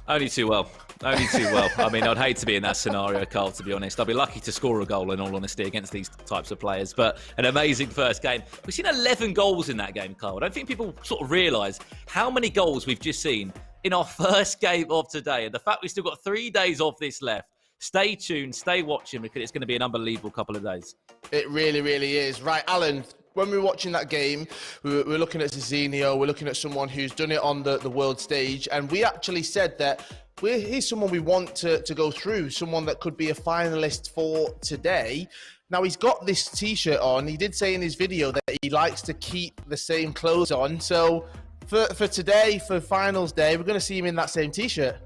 Only too well. Only too well. I mean, I'd hate to be in that scenario, Carl, to be honest. I'd be lucky to score a goal, in all honesty, against these types of players. But an amazing first game. We've seen 11 goals in that game, Carl. I don't think people sort of realise how many goals we've just seen in our first game of today. And the fact we've still got 3 days of this left. Stay tuned, stay watching, because it's going to be an unbelievable couple of days. It really, really is. Right, Alan, when we were watching that game, we were looking at Zezinio, we're looking at someone who's done it on the world stage, and we actually said that here's someone we want to go through, someone that could be a finalist for today. Now, he's got this T-shirt on. He did say in his video that he likes to keep the same clothes on. So for today, for finals day, we're going to see him in that same T-shirt.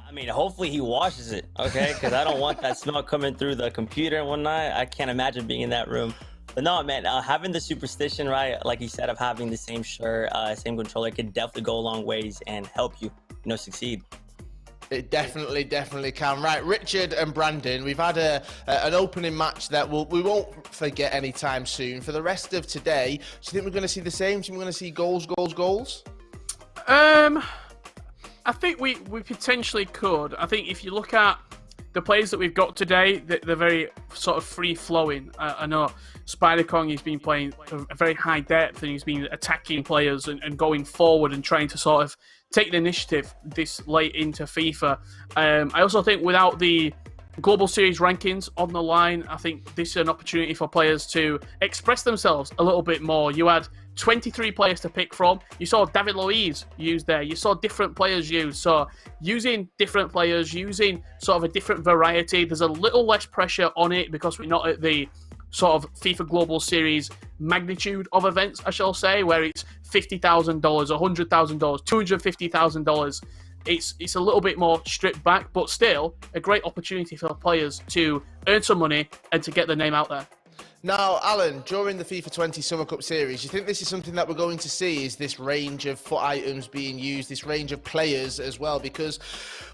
I mean, hopefully he washes it, okay? Because I don't want that smell coming through the computer and whatnot. I can't imagine being in that room. But no, man, having the superstition, right, like he said, of having the same shirt, same controller, could definitely go a long ways and help you, succeed. It definitely can. Right, Richard and Brandon, we've had an opening match that we won't forget anytime soon. For the rest of today, do you think we're going to see the same? Do you think we're going to see goals? I think we potentially could. I think if you look at the players that we've got today, they're very sort of free-flowing. I know Spider-Kong, he's been playing a very high depth, and he's been attacking players and going forward and trying to sort of take the initiative this late into FIFA. I also think without the Global Series rankings on the line, I think this is an opportunity for players to express themselves a little bit more. You had 23 players to pick from. You saw David Luiz used there. You saw different players used. So using different players, using sort of a different variety, there's a little less pressure on it because we're not at the sort of FIFA Global Series magnitude of events, I shall say, where it's $50,000, $100,000, $250,000. It's a little bit more stripped back, but still a great opportunity for players to earn some money and to get their name out there. Now, Alan, during the FIFA 20 Summer Cup Series, do you think this is something that we're going to see, is this range of foot items being used, this range of players as well? Because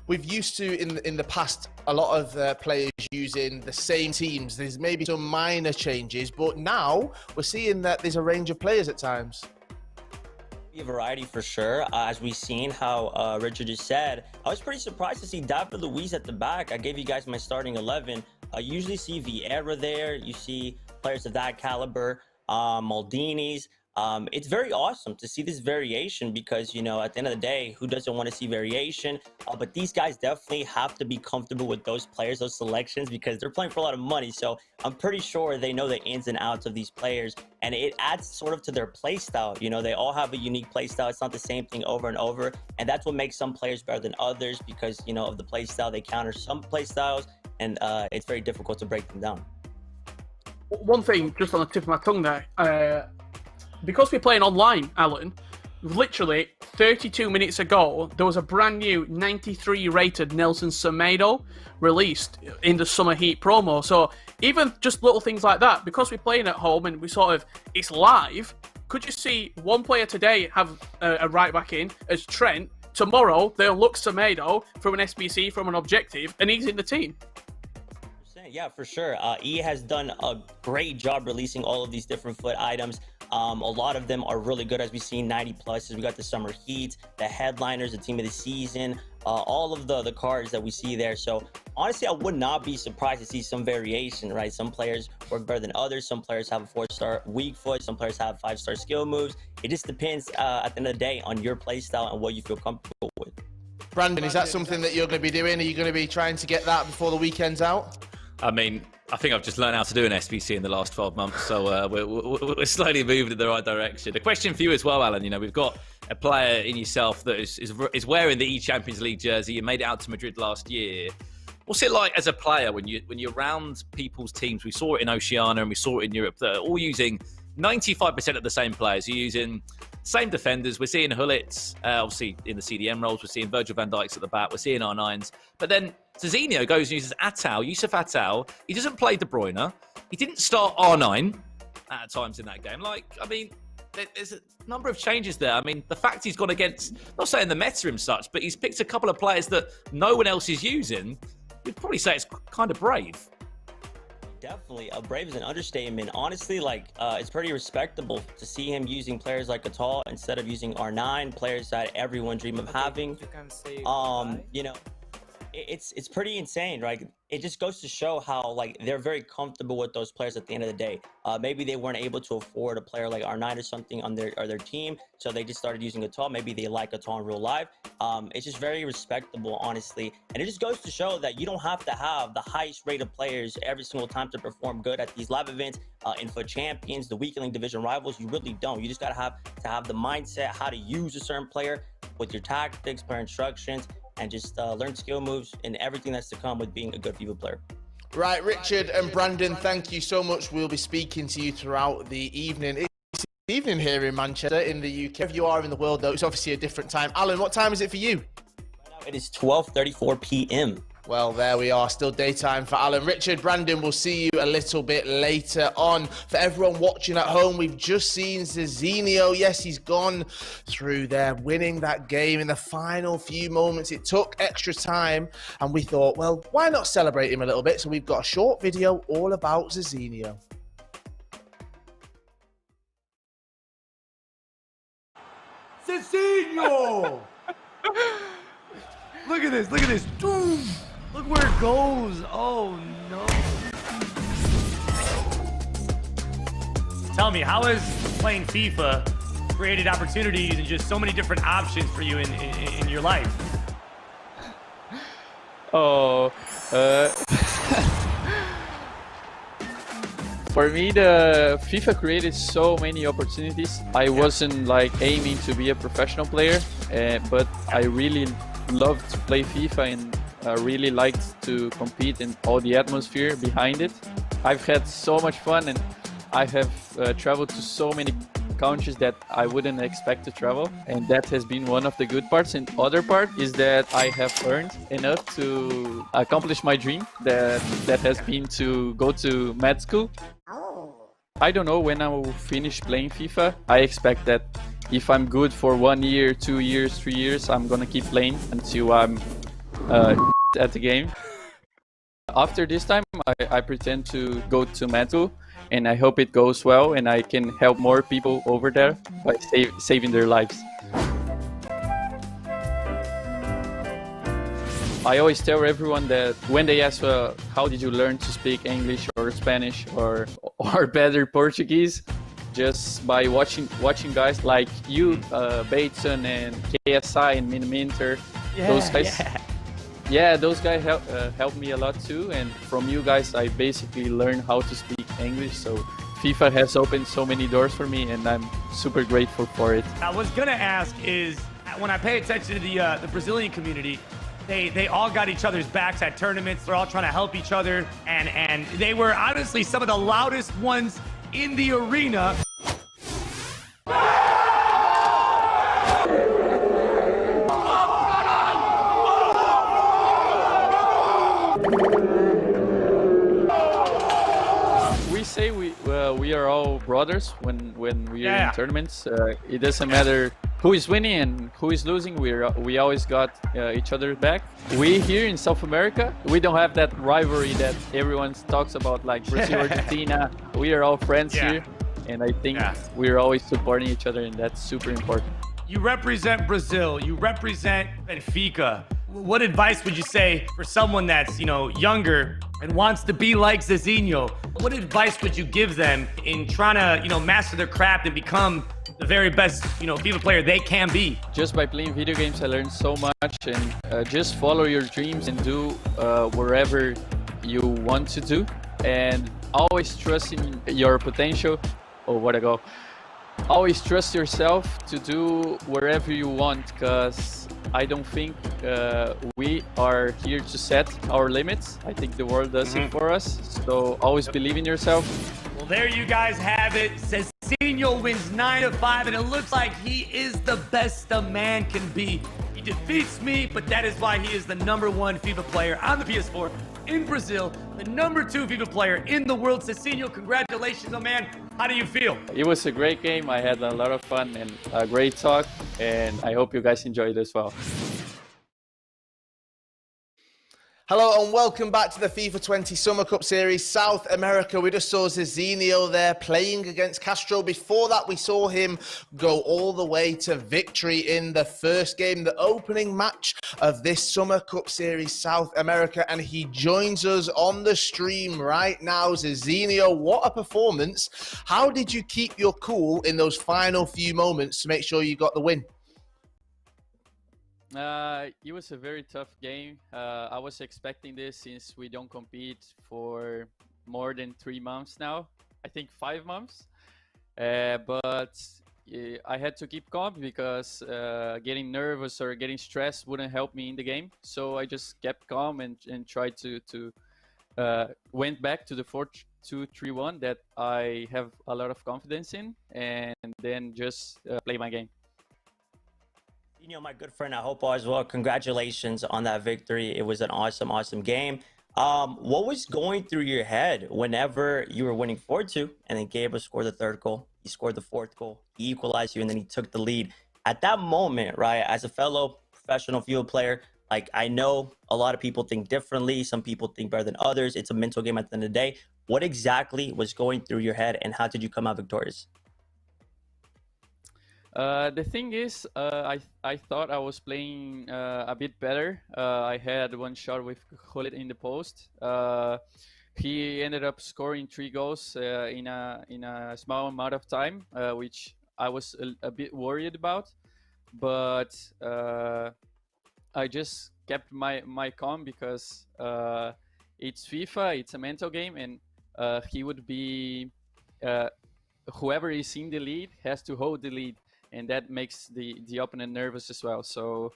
we've used to, in the past, a lot of players using the same teams. There's maybe some minor changes, but now we're seeing that there's a range of players at times. A variety for sure. As we've seen how Richard just said, I was pretty surprised to see David Luiz at the back. I gave you guys my starting 11. You usually see Vieira there. You see players of that caliber, Maldini's. It's very awesome to see this variation because, at the end of the day, who doesn't want to see variation? But these guys definitely have to be comfortable with those players, those selections, because they're playing for a lot of money. So I'm pretty sure they know the ins and outs of these players, and it adds sort of to their play style. They all have a unique play style. It's not the same thing over and over, and that's what makes some players better than others because, of the play style. They counter some play styles, and it's very difficult to break them down. One thing, just on the tip of my tongue there, because we're playing online, Alan, literally 32 minutes ago, there was a brand new 93 rated Nelson Semedo released in the Summer Heat promo. So even just little things like that, because we're playing at home and it's live, could you see one player today have a right back in as Trent? Tomorrow, they'll look Semedo from an SBC, from an objective, and he's in the team. Yeah, for sure. E has done a great job releasing all of these different foot items. A lot of them are really good, as we've seen 90 pluses. We got the Summer Heat, the Headliners, the Team of the Season, all of the cards that we see there. So honestly, I would not be surprised to see some variation, right? Some players work better than others. Some players have a 4-star weak foot. Some players have 5-star skill moves. It just depends at the end of the day on your play style and what you feel comfortable with. Brandon, is that something that you're going to be doing? Are you going to be trying to get that before the weekend's out? I mean, I think I've just learned how to do an SBC in the last 12 months, so we're slowly moving in the right direction. A question for you as well, Alan. We've got a player in yourself that is wearing the E-Champions League jersey. You made it out to Madrid last year. What's it like as a player when you're around people's teams? We saw it in Oceania and we saw it in Europe. They're all using 95% of the same players. You're using same defenders. We're seeing Hullits, obviously in the CDM roles. We're seeing Virgil van Dijk's at the back. We're seeing R9s. But then Zezinio goes and uses Yusuf Attal. He doesn't play De Bruyne. He didn't start R9 at times in that game. There's a number of changes there. I mean, the fact he's gone against, not saying the meta him such, but he's picked a couple of players that no one else is using. You'd probably say it's kind of brave. Definitely. Brave is an understatement. Honestly, it's pretty respectable to see him using players like Attal instead of using R9, players that everyone dream of having. It's pretty insane, right? It just goes to show how they're very comfortable with those players at the end of the day. Maybe they weren't able to afford a player like R9 or something on their team, so they just started using Attal. Maybe they like Attal in real life. It's just very respectable, honestly. And it just goes to show that you don't have to have the highest rate of players every single time to perform good at these live events. And for champions, the weekend division rivals, you really don't. You just gotta have the mindset, how to use a certain player with your tactics, player instructions, and just learn skill moves and everything that's to come with being a good FIFA player. Right, Richard and Brandon, thank you so much. We'll be speaking to you throughout the evening. It's evening here in Manchester, in the UK. If you are in the world, though, it's obviously a different time. Alan, what time is it for you? Right now, it is 12:34 p.m. Well, there we are. Still daytime for Alan. Richard, Brandon, we'll see you a little bit later on. For everyone watching at home, we've just seen Zezinio. Yes, he's gone through there, winning that game in the final few moments. It took extra time, and we thought, well, why not celebrate him a little bit? So we've got a short video all about Zezinio. Zezinio! Look at this, look at this. Boom! Look where it goes. Oh, no. Tell me, how has playing FIFA created opportunities and just so many different options for you in your life? Oh, for me, the FIFA created so many opportunities. I wasn't like aiming to be a professional player, but I really loved to play FIFA and really liked to compete in all the atmosphere behind it. I've had so much fun, and I have traveled to so many countries that I wouldn't expect to travel, and that has been one of the good parts. And other part is that I have earned enough to accomplish my dream, that has been to go to med school. I don't know when I will finish playing FIFA. I expect that if I'm good for 1 year, 2 years, 3 years, I'm gonna keep playing until I'm at the game. After this time, I pretend to go to med school, and I hope it goes well and I can help more people over there by saving their lives. I always tell everyone that when they ask how did you learn to speak English or Spanish or better Portuguese, just by watching guys like you, Bateson and KSI and Minminter, those guys. Yeah, those guys helped me a lot too, and from you guys I basically learned how to speak English, so FIFA has opened so many doors for me and I'm super grateful for it. I was gonna ask is, when I pay attention to the Brazilian community, they all got each other's backs at tournaments, they're all trying to help each other, and they were honestly some of the loudest ones in the arena. We say we are all brothers when we are in tournaments. It doesn't matter who is winning and who is losing. We always got each other's back. We here in South America, we don't have that rivalry that everyone talks about, like Brazil, Argentina. We are all friends here, and I think we're always supporting each other, and that's super important. You represent Brazil. You represent Benfica. What advice would you say for someone that's, younger and wants to be like Zezinio? What advice would you give them in trying to, master their craft and become the very best, FIFA player they can be? Just by playing video games, I learned so much, and just follow your dreams and do wherever you want to do, and always trust in your potential. Oh, where'd I go? Always trust yourself to do wherever you want, because I don't think we are here to set our limits. I think the world does it for us, so always believe in yourself. Well, there you guys have it. Zezinio wins 9-5, and it looks like he is the best a man can be. He defeats me, but that is why he is the #1 FIFA player on the PS4 in Brazil, the #2 FIFA player in the world. Zezinio, congratulations, my man. How do you feel? It was a great game. I had a lot of fun and a great talk, and I hope you guys enjoyed it as well. Hello and welcome back to the FIFA 20 Summer Cup Series South America. We just saw Zezinio there playing against Castro. Before that, we saw him go all the way to victory in the first game, the opening match of this Summer Cup Series South America. And he joins us on the stream right now. Zezinio, what a performance. How did you keep your cool in those final few moments to make sure you got the win? It was a very tough game. I was expecting this since we don't compete for more than 3 months now. I think 5 months. But I had to keep calm because getting nervous or getting stressed wouldn't help me in the game. So I just kept calm and tried to went back to the 4-2-3-1 that I have a lot of confidence in, and then just play my game. My good friend, I hope all is well. Congratulations on that victory. It was an awesome game. What was going through your head whenever you were winning 4-2 and then Gabriel scored the third goal? He scored the fourth goal. He equalized you and then he took the lead. At that moment, right, as a fellow professional field player, like, I know a lot of people think differently. Some people think better than others. It's a mental game at the end of the day. What exactly was going through your head and how did you come out victorious? The thing is, I thought I was playing a bit better. I had one shot with Hullet in the post. He ended up scoring 3 goals in a small amount of time, which I was a bit worried about. But I just kept my calm because it's FIFA, it's a mental game, and he would be whoever is in the lead has to hold the lead, and that makes the opponent nervous as well. So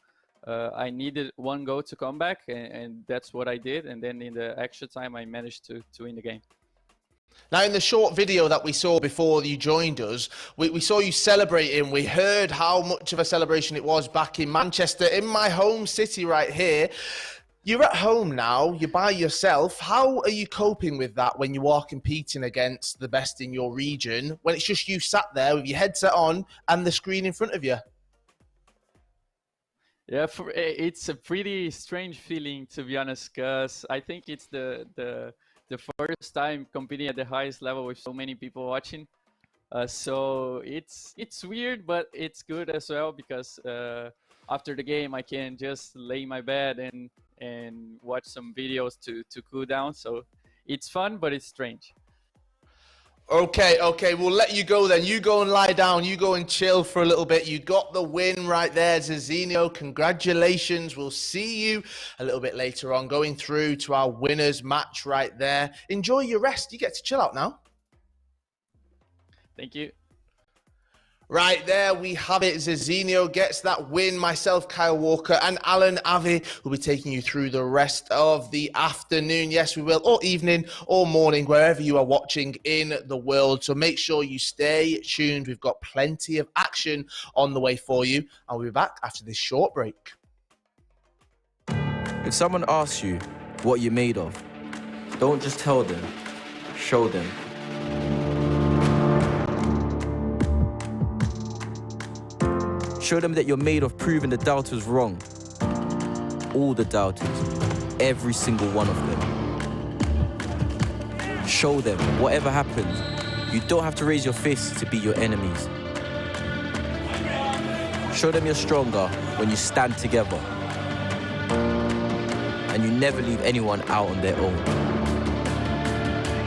I needed 1 goal to come back, and that's what I did. And then in the extra time, I managed to win the game. Now, in the short video that we saw before you joined us, we saw you celebrating. We heard how much of a celebration it was back in Manchester, in my home city right here. You're at home now, you're by yourself. How are you coping with that when you are competing against the best in your region, when it's just you sat there with your headset on and the screen in front of you? Yeah, it's a pretty strange feeling, to be honest, because I think it's the first time competing at the highest level with so many people watching. So it's weird, but it's good as well, because after the game I can just lay in my bed and watch some videos to cool down. So it's fun, but it's strange. Okay, we'll let you go then. You go and lie down. You go and chill for a little bit. You got the win right there, Zezinio. Congratulations. We'll see you a little bit later on, going through to our winners match right there. Enjoy your rest. You get to chill out now. Thank you. Right there, we have it. Zezinio gets that win. Myself, Kyle Walker, and Alan Avi will be taking you through the rest of the afternoon. Yes, we will, or evening, or morning, wherever you are watching in the world. So make sure you stay tuned. We've got plenty of action on the way for you. I'll be back after this short break. If someone asks you what you're made of, don't just tell them, show them. Show them that you're made of proving the doubters wrong. All the doubters. Every single one of them. Show them, whatever happens, you don't have to raise your fists to beat your enemies. Show them you're stronger when you stand together. And you never leave anyone out on their own.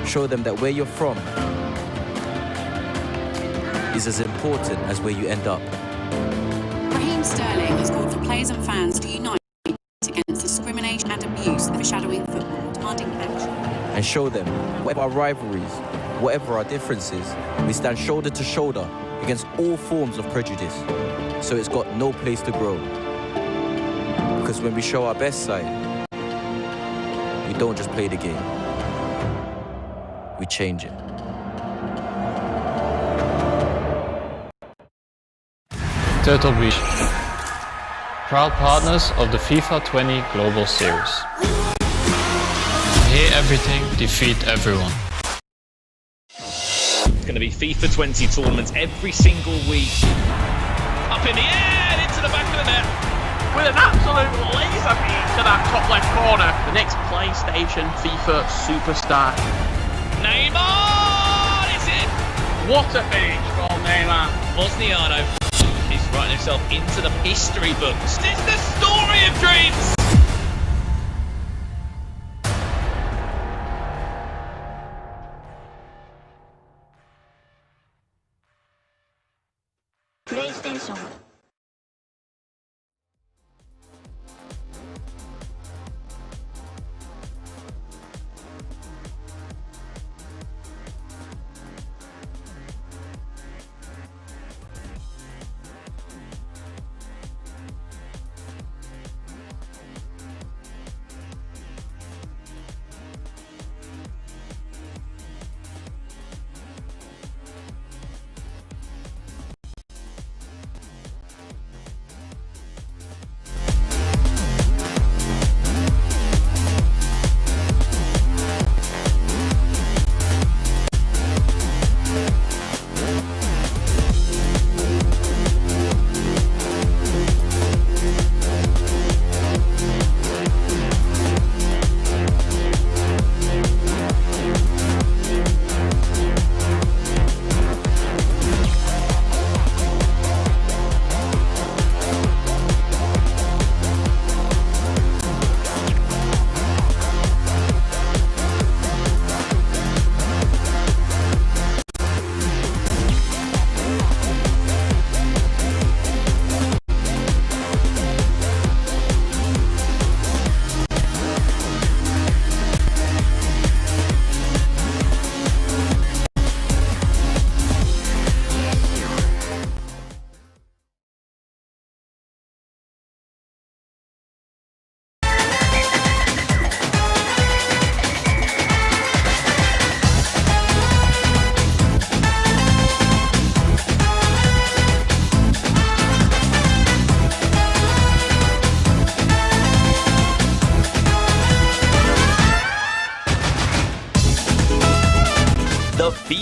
Show them that where you're from is as important as where you end up. Sterling has called for players and fans to unite against discrimination and abuse overshadowing football, demanding action. And show them, whatever our rivalries, whatever our differences, we stand shoulder to shoulder against all forms of prejudice, so it's got no place to grow. Because when we show our best side, we don't just play the game, we change it. Turtle Beach, proud partners of the FIFA 20 Global Series. Hear everything, defeat everyone. It's going to be FIFA 20 tournaments every single week. Up in the air and into the back of the net. With an absolute laser beam to that top left corner. The next PlayStation FIFA superstar. Neymar is in! What a finish from Neymar. Bosniano. He's writing himself into the history books. It's the story of dreams! PlayStation.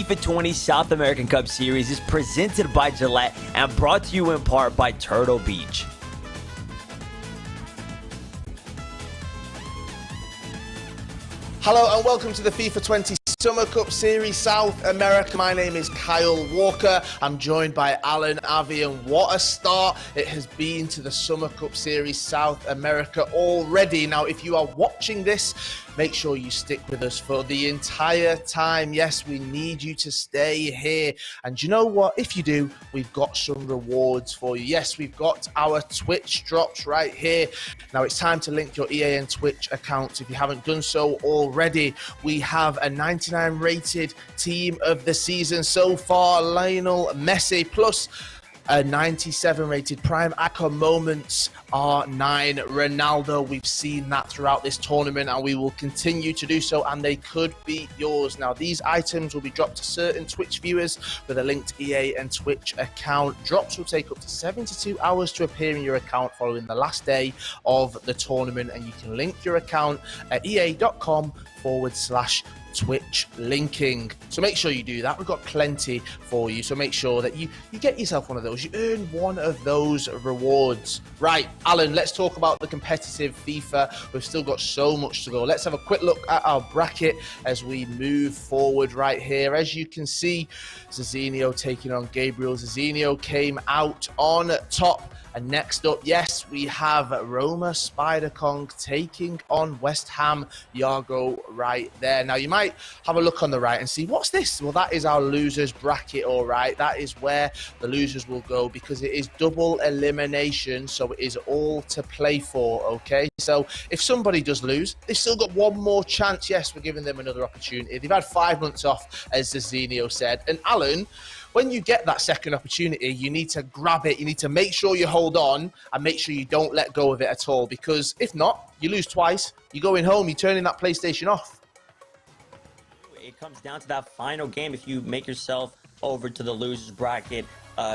FIFA 20 South American Cup Series is presented by Gillette and brought to you in part by Turtle Beach. Hello and welcome to the FIFA 20 Summer Cup Series South America. My name is Kyle Walker. I'm joined by Alan Avi, and what a start it has been to the Summer Cup Series South America already. Now, if you are watching this, make sure you stick with us for the entire time. Yes, we need you to stay here. And you know what? If you do, we've got some rewards for you. Yes, we've got our Twitch drops right here. Now, it's time to link your EA and Twitch accounts if you haven't done so already. We have a 99 rated team of the season so far, Lionel Messi, plus a 97 rated prime icon moments R9 Ronaldo. We've seen that throughout this tournament and we will continue to do so, and they could be yours. Now, these items will be dropped to certain Twitch viewers with a linked EA and Twitch account. Drops will take up to 72 hours to appear in your account following the last day of the tournament, and you can link your account at ea.com/Twitch linking. So make sure you do that. We've got plenty for you, so make sure that you get yourself one of those. You earn one of those rewards. Right, Alan, let's talk about the competitive FIFA. We've still got so much to go. Let's have a quick look at our bracket as we move forward right here. As you can see, Zezinio taking on Gabriel. Zezinio came out on top. And next up, yes, we have Roma Spider-Kong taking on West Ham Yago right there. Now, you might have a look on the right and see, what's this? Well, that is our losers bracket, all right. That is where the losers will go because it is double elimination, so it is all to play for, okay? So if somebody does lose, they've still got one more chance. Yes, we're giving them another opportunity. They've had 5 months off, as Zezinio said. And Alan, when you get that second opportunity, you need to grab it. You need to make sure you hold on and make sure you don't let go of it at all, because if not, you lose twice. You're going home, you're turning that PlayStation off. It comes down to that final game. If you make yourself over to the losers bracket,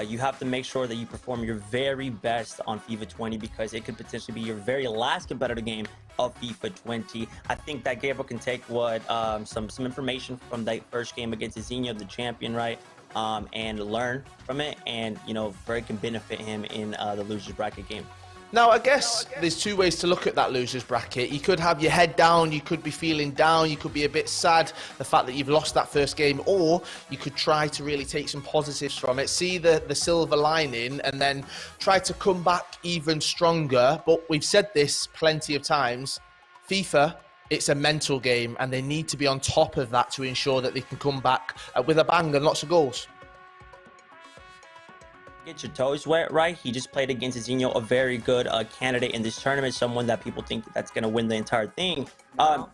you have to make sure that you perform your very best on FIFA 20 because it could potentially be your very last competitive game of FIFA 20. I think that Gabriel can take some information from that first game against Zezinio, the champion, right? And learn from it, and it can benefit him in the losers bracket game. Now, I guess there's two ways to look at that losers bracket. You could have your head down, you could be feeling down, you could be a bit sad the fact that you've lost that first game, or you could try to really take some positives from it, see the silver lining, and then try to come back even stronger. But we've said this plenty of times, FIFA, it's a mental game, and they need to be on top of that to ensure that they can come back with a bang and lots of goals. Get your toes wet, right? He just played against Zezinio, a very good candidate in this tournament, someone that people think that's going to win the entire thing.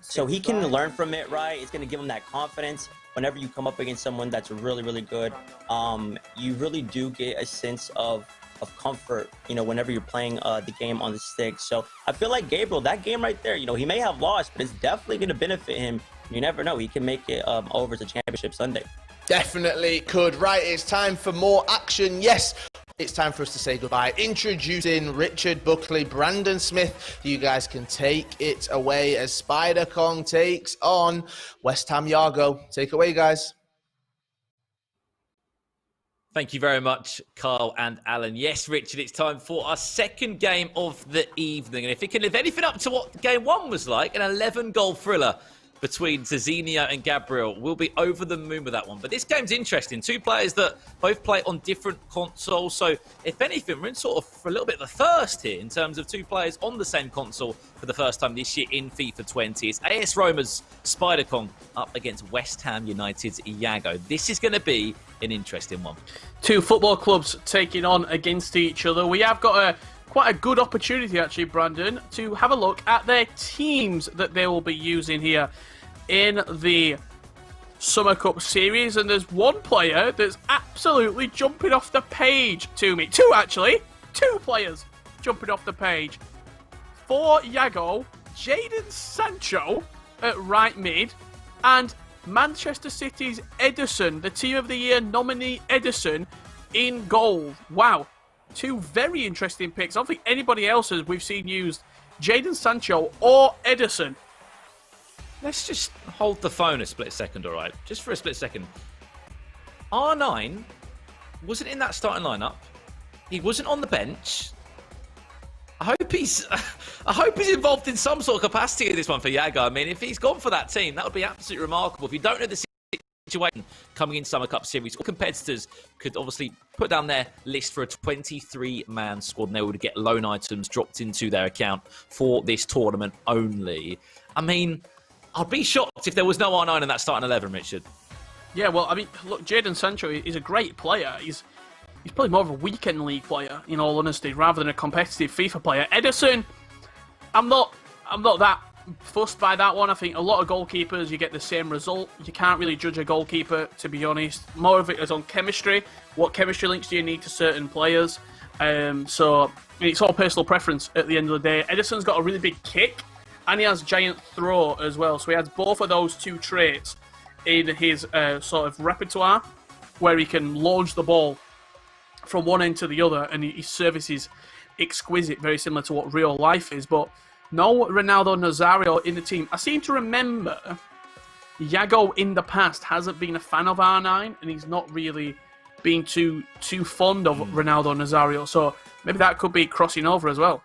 So he can learn from it, right? It's going to give him that confidence. Whenever you come up against someone that's really, really good, you really do get a sense of comfort, whenever you're playing the game on the stick. So I feel like Gabriel, that game right there, he may have lost, but it's definitely going to benefit him. You never know. He can make it over to Championship Sunday. Definitely could. Right, it's time for more action. Yes, it's time for us to say goodbye. Introducing Richard Buckley, Brandon Smith. You guys can take it away as Spider-Kong takes on West Ham Yago. Take it away, guys. Thank you very much, Carl and Alan. Yes, Richard, it's time for our second game of the evening. And if it can live anything up to what game one was like, an 11-goal thriller between Zezinio and Gabriel, we'll be over the moon with that one. But this game's interesting. Two players that both play on different consoles. So, if anything, we're in sort of for a little bit of a first here in terms of two players on the same console for the first time this year in FIFA 20. It's AS Roma's Spider-Kong up against West Ham United's Yago. This is going to be an interesting one. Two football clubs taking on against each other. We have got quite a good opportunity, actually, Brandon, to have a look at their teams that they will be using here in the Summer Cup Series. And there's one player that's absolutely jumping off the page to me. Two, actually. Two players jumping off the page. For Yago, Jadon Sancho at right mid, and Manchester City's Ederson, the Team of the Year nominee Ederson, in goal. Wow. Two very interesting picks. I don't think anybody else we've seen used Jadon Sancho or Ederson. Let's just hold the phone a split second, all right? Just for a split second. R9 wasn't in that starting lineup. He wasn't on the bench. I hope he's involved in some sort of capacity in this one for Yago. I mean, if he's gone for that team, that would be absolutely remarkable. If you don't know the situation coming in Summer Cup Series, all competitors could obviously put down their list for a 23-man squad, and they would get loan items dropped into their account for this tournament only. I mean, I'd be shocked if there was no R9 in that starting 11, Richard. Yeah, well, I mean, look, Jadon Sancho is a great player. He's probably more of a weekend league player, in all honesty, rather than a competitive FIFA player. Ederson, I'm not that fussed by that one. I think a lot of goalkeepers, you get the same result. You can't really judge a goalkeeper, to be honest. More of it is on chemistry. What chemistry links do you need to certain players? So it's all personal preference at the end of the day. Ederson's got a really big kick, and he has giant throw as well. So he has both of those two traits in his sort of repertoire, where he can launch the ball from one end to the other, and his service is exquisite, very similar to what real life is. But no Ronaldo Nazario in the team. I seem to remember Yago in the past hasn't been a fan of R9, and he's not really been too fond of Ronaldo Nazario, so maybe that could be crossing over as well.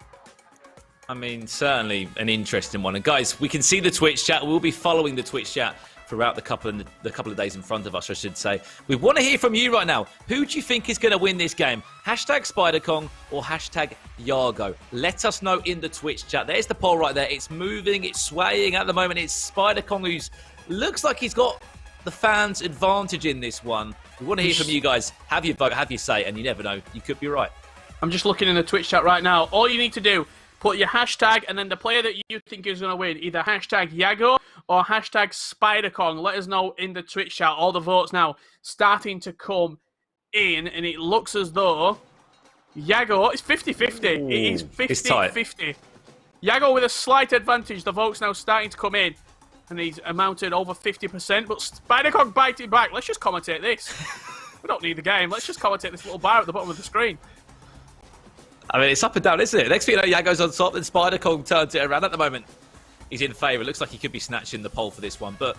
I mean, certainly an interesting one. And guys, we can see the Twitch chat. We'll be following the Twitch chat throughout the couple of days in front of us, I should say. We want to hear from you right now. Who do you think is going to win this game? Hashtag SpiderKong or hashtag Yago? Let us know in the Twitch chat. There's the poll right there. It's moving, it's swaying at the moment. It's SpiderKong who's looks like he's got the fans' advantage in this one. We want to hear from you guys. Have your vote, have your say, and you never know, you could be right. I'm just looking in the Twitch chat right now. All you need to do, put your hashtag and then the player that you think is going to win. Either hashtag Yago or hashtag SpiderKong. Let us know in the Twitch chat. All the votes now starting to come in, and it looks as though Yago, it's 50-50. It is 50-50. Yago with a slight advantage. The votes now starting to come in, and he's amounted over 50%. But SpiderKong biting back. Let's just commentate this. We don't need the game. Let's just commentate this little bar at the bottom of the screen. I mean, it's up and down, isn't it? Next thing you know, Yago's on top, then SpiderKong turns it around. At the moment, he's in favour. It looks like he could be snatching the pole for this one, but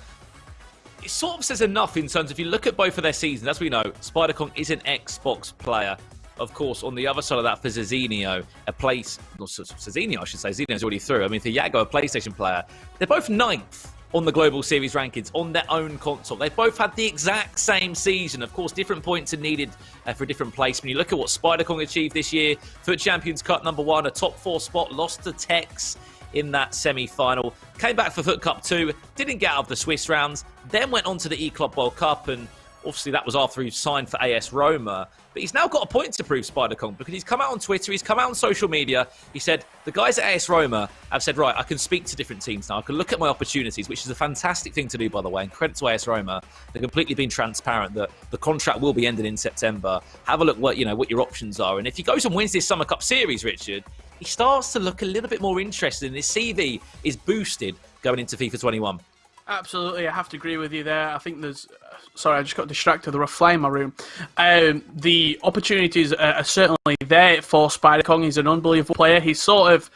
it sort of says enough in terms of, if you look at both of their seasons, as we know, SpiderKong is an Xbox player. Of course, on the other side of that, for Zezinio, Zezinio, I should say. Zezinio's already through. I mean, for Yago, a PlayStation player, they're both 9th on the Global Series rankings on their own console. They both had the exact same season. Of course, different points are needed for a different place. When you look at what SpiderKong achieved this year, FUT Champions Cup #1, a top 4 spot, lost to Tex in that semi-final, came back for FUT Cup 2, didn't get out of the Swiss rounds, then went on to the E-Club World Cup, and obviously that was after he signed for AS Roma. But he's now got a point to prove, SpiderKong, because he's come out on Twitter, he's come out on social media. He said, the guys at AS Roma have said, right, I can speak to different teams now. I can look at my opportunities, which is a fantastic thing to do, by the way. And credit to AS Roma. They've completely been transparent that the contract will be ending in September. Have a look what your options are. And if he goes and wins this Summer Cup Series, Richard, he starts to look a little bit more interested, and his CV is boosted going into FIFA 21. Absolutely, I have to agree with you there. I think there's... Sorry, I just got distracted. There were a fly in my room. The opportunities are certainly there for SpiderKong. He's an unbelievable player. He's sort of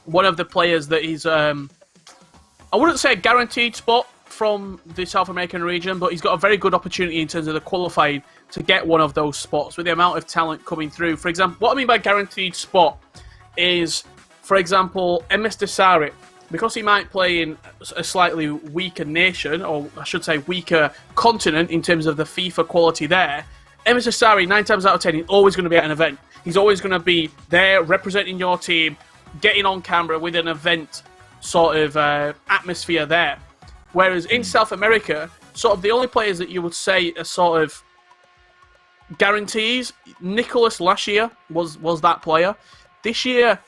one of the players that he's... I wouldn't say a guaranteed spot from the South American region, but he's got a very good opportunity in terms of the qualifying to get one of those spots with the amount of talent coming through. For example, what I mean by guaranteed spot is, for example, MS Desari. Because he might play in a slightly weaker nation, or I should say weaker continent in terms of the FIFA quality there, MS Desari, 9 times out of 10, he's always going to be at an event. He's always going to be there representing your team, getting on camera with an event sort of atmosphere there. Whereas in South America, sort of the only players that you would say are sort of guarantees, Nicholas last year was that player. This year,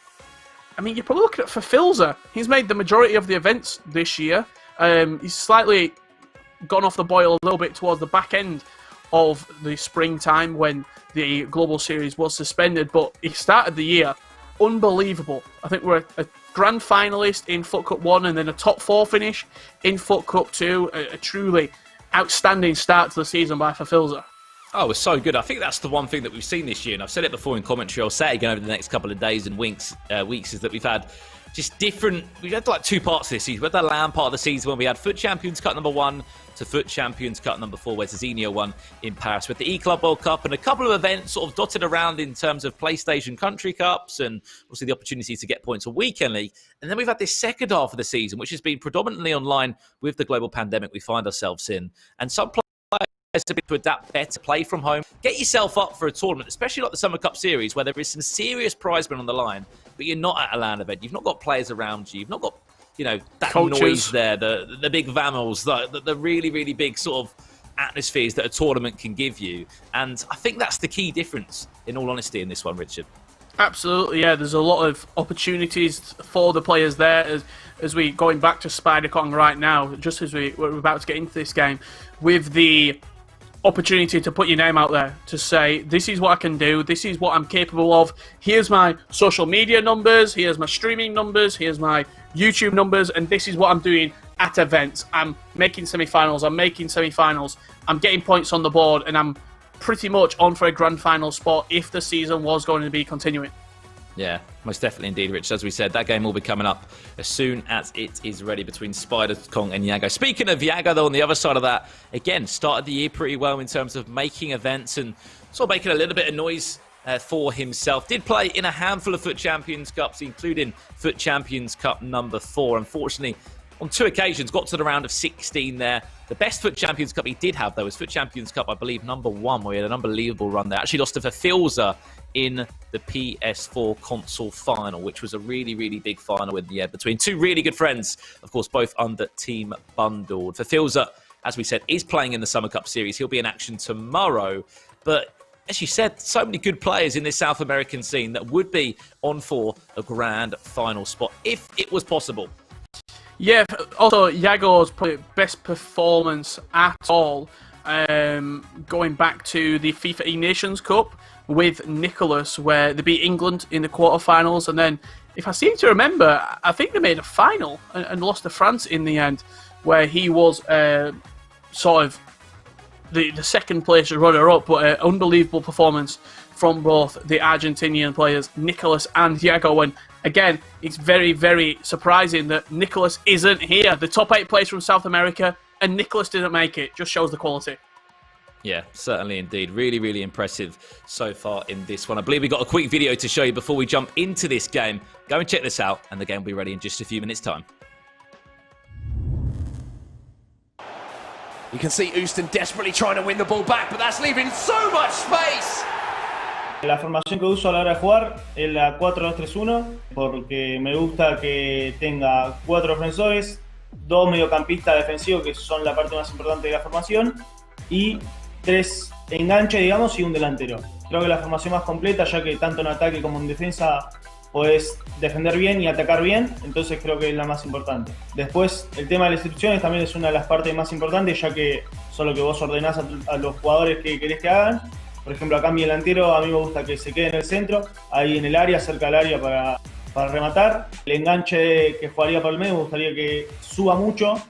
I mean, you're probably looking at Filza. He's made the majority of the events this year. He's slightly gone off the boil a little bit towards the back end of the springtime when the Global Series was suspended, but he started the year unbelievable. I think we're a grand finalist in FUT Cup 1 and then a top 4 finish in FUT Cup 2. A truly outstanding start to the season by Filza. Oh, it was so good. I think that's the one thing that we've seen this year, and I've said it before in commentary. I'll say it again over the next couple of days and weeks, is that we've had just different. We've had like two parts of this season. We had the LAN part of the season when we had FUT Champions Cup number 1 to FUT Champions Cup number 4, where Zezinio won in Paris, with the E-Club World Cup and a couple of events sort of dotted around in terms of PlayStation Country Cups and obviously the opportunity to get points for Weekend League. And then we've had this second half of the season, which has been predominantly online with the global pandemic we find ourselves in. And some players to be to adapt better, play from home, get yourself up for a tournament, especially like the Summer Cup Series, where there is some serious prize money on the line, but you're not at a LAN event. You've not got players around you. You've not got, you know, that coaches, noise there, the big vamos, the really, really big sort of atmospheres that a tournament can give you. And I think that's the key difference, in all honesty, in this one, Richard. Absolutely, yeah. There's a lot of opportunities for the players there as we going back to SpiderCon right now, just as we're about to get into this game, with the opportunity to put your name out there, to say, this is what I can do, this is what I'm capable of, here's my social media numbers, here's my streaming numbers, here's my YouTube numbers, and this is what I'm doing at events. I'm making semi-finals, I'm making semi-finals, I'm getting points on the board, and I'm pretty much on for a grand final spot if the season was going to be continuing. Yeah, most definitely indeed, Rich. As we said, that game will be coming up as soon as it is ready between Spider, Kong and Yago. Speaking of Yago, though, on the other side of that, again, started the year pretty well in terms of making events and sort of making a little bit of noise for himself. Did play in a handful of FUT Champions Cups, including FUT Champions Cup number 4. Unfortunately, on 2 occasions, got to the round of 16 there. The best FUT Champions Cup he did have, though, was FUT Champions Cup, I believe, number 1, where he had an unbelievable run there. Actually lost to Verfilza in the PS4 console final, which was a really, really big final in the end between 2 really good friends, of course, both under Team Bundled. Verfilza, as we said, is playing in the Summer Cup Series. He'll be in action tomorrow. But as you said, so many good players in this South American scene that would be on for a grand final spot if it was possible. Yeah, also Yago's probably best performance at all, going back to the FIFA E-Nations Cup with Nicholas, where they beat England in the quarterfinals, and then, if I seem to remember, I think they made a final and lost to France in the end, where he was sort of the second place runner-up, but an unbelievable performance from both the Argentinian players, Nicholas and Yago. And again, it's very, very surprising that Nicholas isn't here. The top 8 players from South America, and Nicholas didn't make it. Just shows the quality. Yeah, certainly indeed. Really, really impressive so far in this one. I believe we got a quick video to show you before we jump into this game. Go and check this out, and the game will be ready in just a few minutes' time. You can see Houston desperately trying to win the ball back, but that's leaving so much space. La formación que uso a la hora de jugar es la 4-2-3-1, porque me gusta que tenga 4 defensores, 2 mediocampistas defensivos, que son la parte más importante de la formación, y 3 enganches, digamos, y un delantero. Creo que la formación más completa, ya que tanto en ataque como en defensa podés defender bien y atacar bien, entonces creo que es la más importante. Después, el tema de las instrucciones también es una de las partes más importantes, ya que son lo que vos ordenás a los jugadores que querés que hagan. Por ejemplo, acá mi delantero, a mí me gusta que se quede en el centro, ahí en el área, cerca del área para rematar. El enganche que jugaría por el medio me gustaría que suba mucho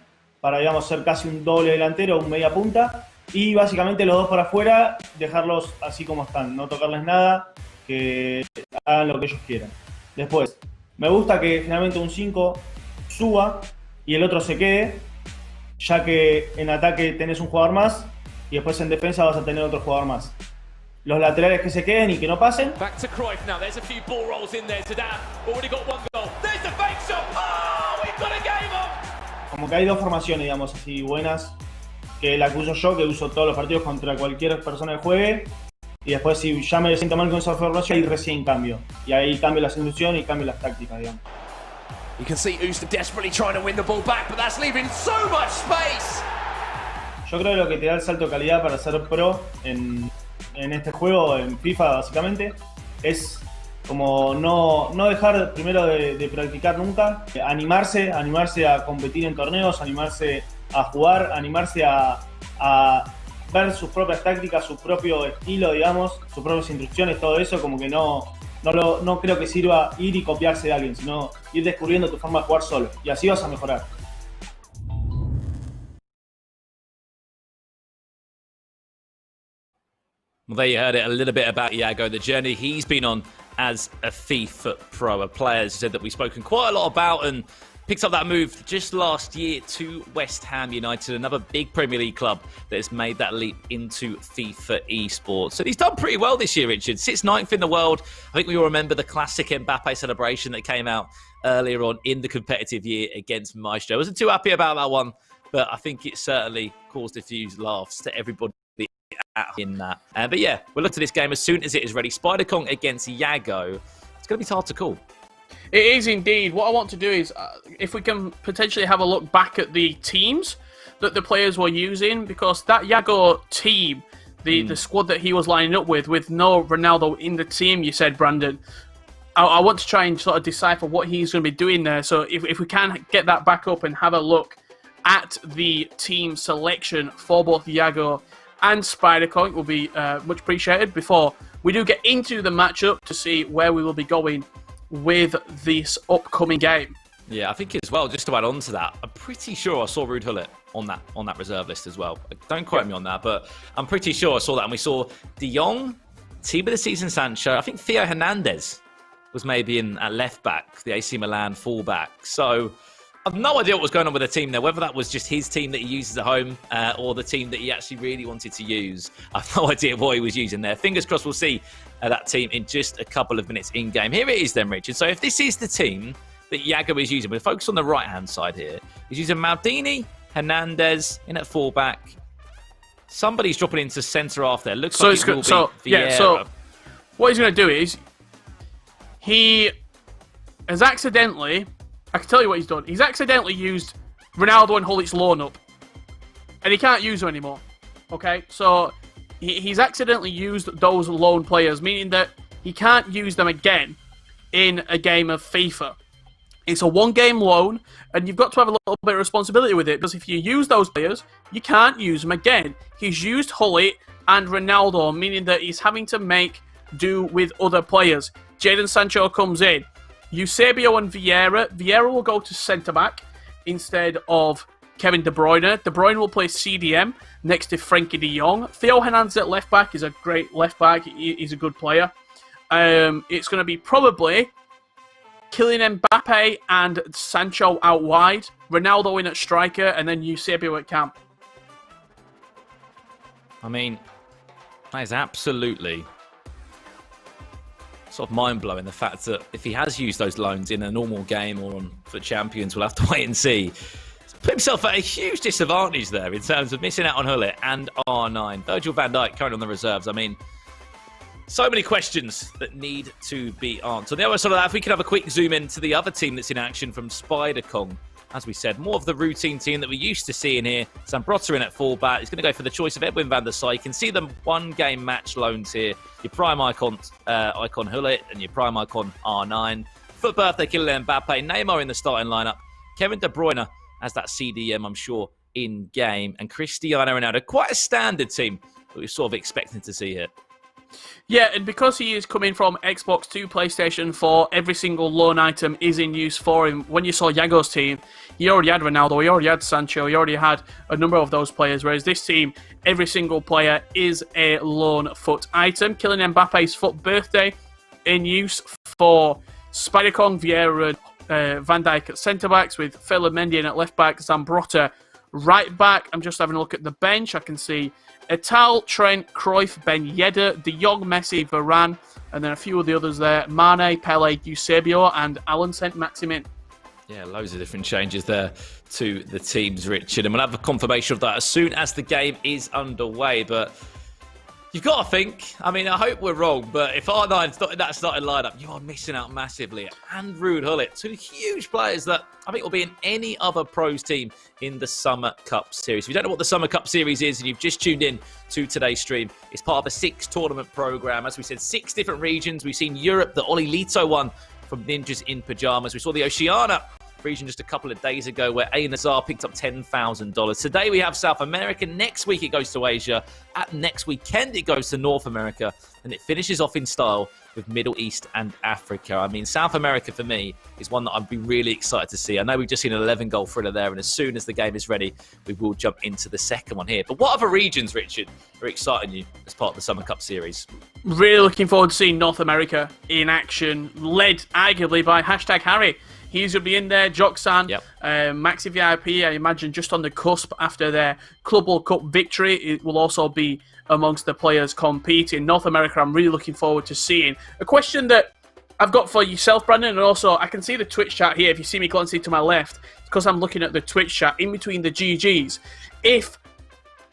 para, digamos, ser casi un doble delantero, un media punta. Y básicamente los dos para afuera, dejarlos así como están, no tocarles nada, que hagan lo que ellos quieran. Después, me gusta que finalmente un 5 suba y el otro se quede, ya que en ataque tenés un jugador más y después en defensa vas a tener otro jugador más. Los laterales que se queden y que no pasen. Back to Cruyff now. There's a few ball rolls in there. Zidane already got 1 goal. There's the fake shot. Oh, we've got a game on. Como que hay 2 formaciones, digamos, así buenas, que la que uso yo, que uso todos los partidos contra cualquier persona que juegue. Y después, si ya me siento mal con esa formación, ahí recién cambio. Y ahí cambio las instrucciones y cambio las tácticas, digamos. You can see Houston desperately trying to win the ball back, but that's leaving so much space. Yo creo que lo que te da el salto de calidad para ser pro en este juego, en FIFA básicamente, es como no dejar primero de practicar nunca, animarse a competir en torneos, animarse a jugar, animarse a ver sus propias tácticas, su propio estilo, digamos, sus propias instrucciones, todo eso, como que no creo que sirva ir y copiarse de alguien, sino ir descubriendo tu forma de jugar solo, y así vas a mejorar. Well, there you heard it, a little bit about Yago, the journey he's been on as a FIFA pro. A player, as I said, that we've spoken quite a lot about, and picked up that move just last year to West Ham United, another big Premier League club that has made that leap into FIFA esports. So he's done pretty well this year, Richard. Sits 9th in the world. I think we all remember the classic Mbappe celebration that came out earlier on in the competitive year against Maestro. I wasn't too happy about that one, but I think it certainly caused a few laughs to everybody in that. But yeah, we'll look to this game as soon as it is ready. Spider-Kong against Yago. It's going to be hard to call. It is indeed. What I want to do is, if we can potentially have a look back at the teams that the players were using, because that Yago team, the squad that he was lining up with no Ronaldo in the team, you said, Brandon, I want to try and sort of decipher what he's going to be doing there. So if we can get that back up and have a look at the team selection for both Yago and Spider-Kong, will be much appreciated before we do get into the matchup to see where we will be going with this upcoming game. Yeah, I think as well, just to add on to that, I'm pretty sure I saw Ruud Gullit on that reserve list as well. Don't quote me on that, but I'm pretty sure I saw that. And we saw De Jong, team of the season Sancho. I think Theo Hernandez was maybe in at left back, the AC Milan fullback. So I've no idea what was going on with the team there, whether that was just his team that he uses at home or the team that he actually really wanted to use. I've no idea what he was using there. Fingers crossed we'll see that team in just a couple of minutes in-game. Here it is then, Richard. So if this is the team that Yago is using, we'll focus on the right-hand side here. He's using Maldini, Hernandez in at fullback. Somebody's dropping into centre-half there. Looks like it will be Vieira. So what he's going to do is he has accidentally... I can tell you what he's done. He's accidentally used Ronaldo and Gullit's loan up. And he can't use them anymore. Okay? So he's accidentally used those loan players, meaning that he can't use them again in a game of FIFA. It's a one-game loan, and you've got to have a little bit of responsibility with it, because if you use those players, you can't use them again. He's used Gullit and Ronaldo, meaning that he's having to make do with other players. Jadon Sancho comes in. Eusebio and Vieira. Vieira will go to centre-back instead of Kevin De Bruyne. De Bruyne will play CDM next to Frankie de Jong. Theo Hernandez at left-back is a great left-back. He's a good player. It's going to be probably Kylian Mbappe and Sancho out wide. Ronaldo in at striker, and then Eusebio at camp. I mean, that is absolutely sort of mind-blowing, the fact that if he has used those loans in a normal game or on for Champions, we'll have to wait and see. He's put himself at a huge disadvantage there in terms of missing out on Gullit and R9. Virgil van Dijk currently on the reserves. I mean, so many questions that need to be answered. On the other side of that, if we could have a quick zoom into the other team that's in action from Spider-Kong. As we said, more of the routine team that we used to see in here. Zambrotta in at fullback. He's going to go for the choice of Edwin van der Sar. You can see them one-game match loans here. Your prime icon Gullit and your prime icon R9. For birthday, Kylian Mbappe. Neymar in the starting lineup. Kevin De Bruyne as that CDM, I'm sure, in-game. And Cristiano Ronaldo. Quite a standard team that we're sort of expecting to see here. Yeah, and because he is coming from Xbox to PlayStation 4, every single loan item is in use for him. When you saw Yago's team, he already had Ronaldo, he already had Sancho, he already had a number of those players, whereas this team, every single player is a loan foot item. Kylian Mbappe's foot birthday in use for Spider-Kong, Vieira, Van Dijk at centre-backs, with Phil Mendy in at left-back, Zambrotta right-back. I'm just having a look at the bench. I can see Etal, Trent, Cruyff, Ben Yedder, De Jong, Messi, Varane, and then a few of the others there. Mane, Pele, Eusebio, and Alan Saint-Maximin. Yeah, loads of different changes there to the teams, Richard. And we'll have a confirmation of that as soon as the game is underway. But you've got to think, I mean, I hope we're wrong, but if R9's not in that starting lineup, you are missing out massively. And Ruud Gullit, two huge players that I think will be in any other pros team in the Summer Cup Series. If you don't know what the Summer Cup Series is and you've just tuned in to today's stream, it's part of a 6-tournament program. As we said, 6 different regions. We've seen Europe, the Oli Lito one from Ninjas in Pyjamas. We saw the Oceania region just a couple of days ago where A. Nazar picked up $10,000. Today we have South America. Next week it goes to Asia. At next weekend it goes to North America. and it finishes off in style with Middle East and Africa. I mean, South America for me is one that I'd be really excited to see. I know we've just seen an 11-goal thriller there, and as soon as the game is ready, we will jump into the second one here. But what other regions, Richard, are exciting you as part of the Summer Cup series? Really looking forward to seeing North America in action, led arguably by #Harry. He's going to be in there. Joksan, Maxi VIP, I imagine just on the cusp after their Club World Cup victory. It will also be amongst the players competing. North America, I'm really looking forward to seeing. A question that I've got for yourself, Brandon, and also I can see the Twitch chat here. If you see me glancing to my left, it's because I'm looking at the Twitch chat in between the GGs. If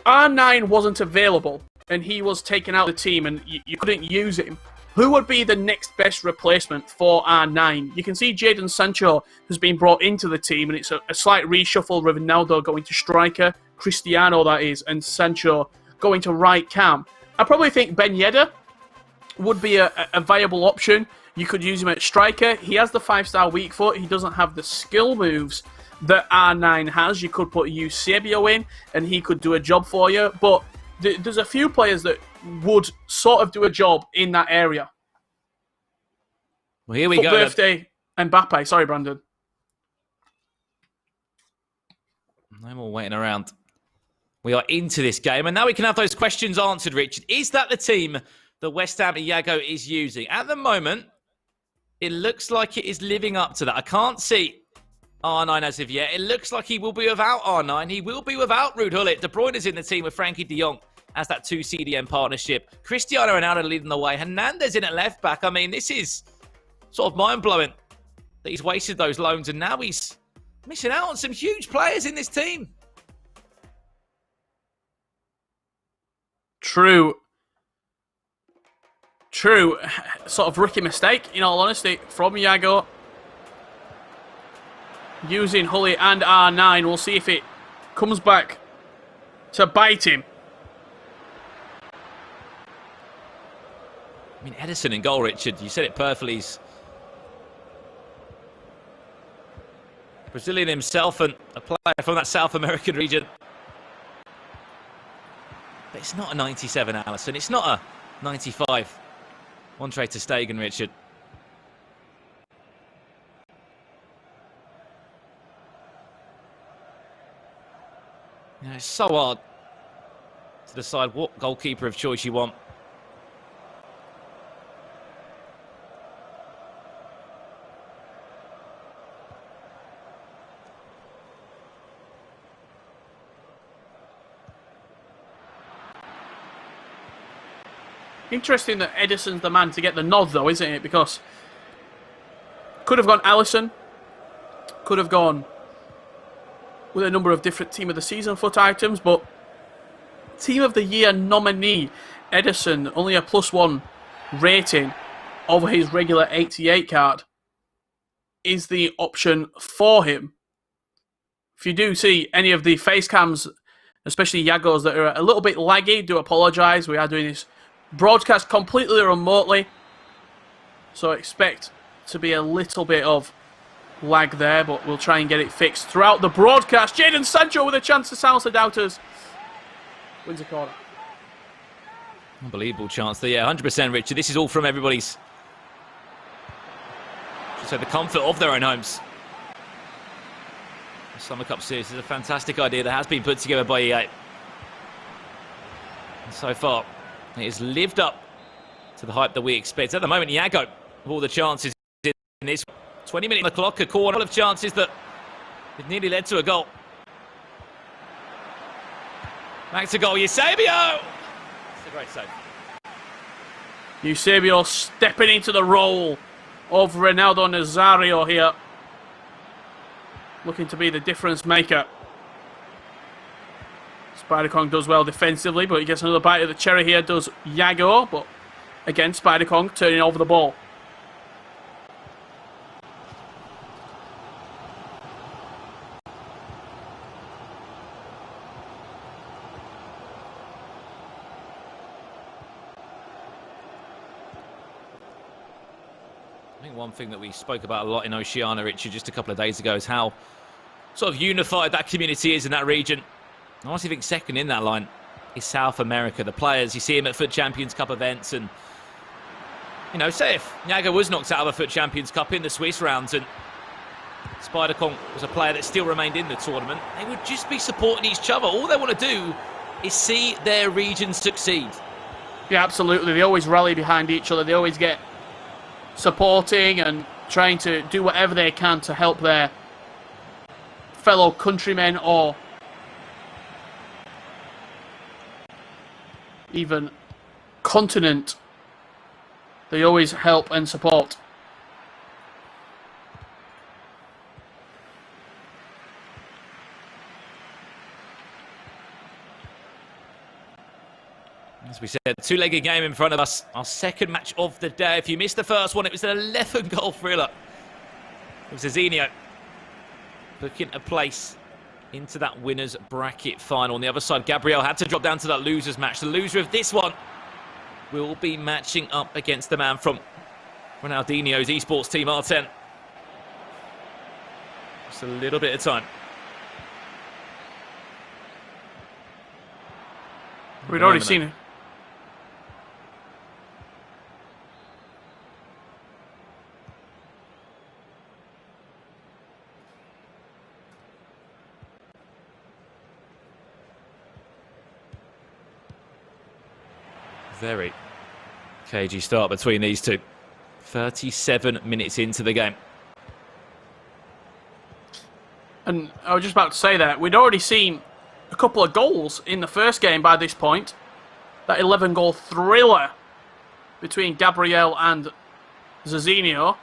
R9 wasn't available and he was taken out of the team and you couldn't use him, who would be the next best replacement for R9? You can see Jadon Sancho has been brought into the team, and it's a slight reshuffle with Ronaldo going to striker, Cristiano that is, and Sancho going to right cam. I probably think Ben Yedder would be a viable option. You could use him at striker. He has the 5-star weak foot. He doesn't have the skill moves that R9 has. You could put Eusebio in, and he could do a job for you. But there's a few players that would sort of do a job in that area. Well, here we go. Birthday Mbappe. Sorry, Brandon. No more waiting around. We are into this game, and now we can have those questions answered, Richard. Is that the team that West Ham Yago is using? At the moment, it looks like it is living up to that. I can't see R9 as of yet. It looks like he will be without R9. He will be without Ruud Gullit. De Bruyne is in the team with Frankie de Jong as that 2 CDM partnership. Cristiano Ronaldo leading the way. Hernandez in at left back. I mean, this is sort of mind-blowing that he's wasted those loans, and now he's missing out on some huge players in this team. True. Sort of rookie mistake, in all honesty, from Yago. Using Gullit and R9. We'll see if it comes back to bite him. I mean, Edison in goal, Richard. You said it perfectly. He's Brazilian himself and a player from that South American region. But it's not a 97, Allison. It's not a 95. Andre ter Stegen, Richard. You know, it's so hard to decide what goalkeeper of choice you want. Interesting that Edison's the man to get the nod, though, isn't it? Because could have gone Alisson, could have gone with a number of different Team of the Season foot items, but Team of the Year nominee Edison, only a +1 rating over his regular 88 card, is the option for him. If you do see any of the face cams, especially Yago's, that are a little bit laggy, do apologise. We are doing this broadcast completely remotely, so expect to be a little bit of lag there, but we'll try and get it fixed throughout the broadcast. Jadon Sancho with a chance to silence the doubters. Wins a corner. Unbelievable chance there. Yeah, 100%, Richard. This is all from everybody's, should say, the comfort of their own homes. The Summer Cup series is a fantastic idea that has been put together by EA. And so far, it has lived up to the hype that we expect. At the moment, Yago, with all the chances in this 20 minutes on the clock, a corner, all of chances that have nearly led to a goal. Back to goal, Eusebio! It's a great save. Eusebio stepping into the role of Ronaldo Nazario here. Looking to be the difference maker. Spider-Kong does well defensively, but he gets another bite of the cherry here, does Yago. But again, Spider-Kong turning over the ball. I think one thing that we spoke about a lot in Oceania, Richard, just a couple of days ago, is how sort of unified that community is in that region. I honestly think second in that line is South America. The players, you see them at FUT Champions Cup events, and You know, say if Yago was knocked out of a FUT Champions Cup in the Swiss rounds and Spider-Kong was a player that still remained in the tournament, they would just be supporting each other. All they want to do is see their region succeed. Yeah, absolutely. They always rally behind each other. They always get supporting and trying to do whatever they can to help their fellow countrymen or even continent. They always help and support. As we said, two-legged game in front of us. Our second match of the day. If you missed the first one, it was an 11-goal thriller. It was Zezinio booking a place into that winner's bracket final. On the other side, Gabriel had to drop down to that loser's match. The loser of this one will be matching up against the man from Ronaldinho's esports team, R10. Just a little bit of time. We'd already seen it. Very cagey start between these two. 37 minutes into the game. And I was just about to say that we'd already seen a couple of goals in the first game by this point. That 11-goal thriller between Gabriel and Zezinio.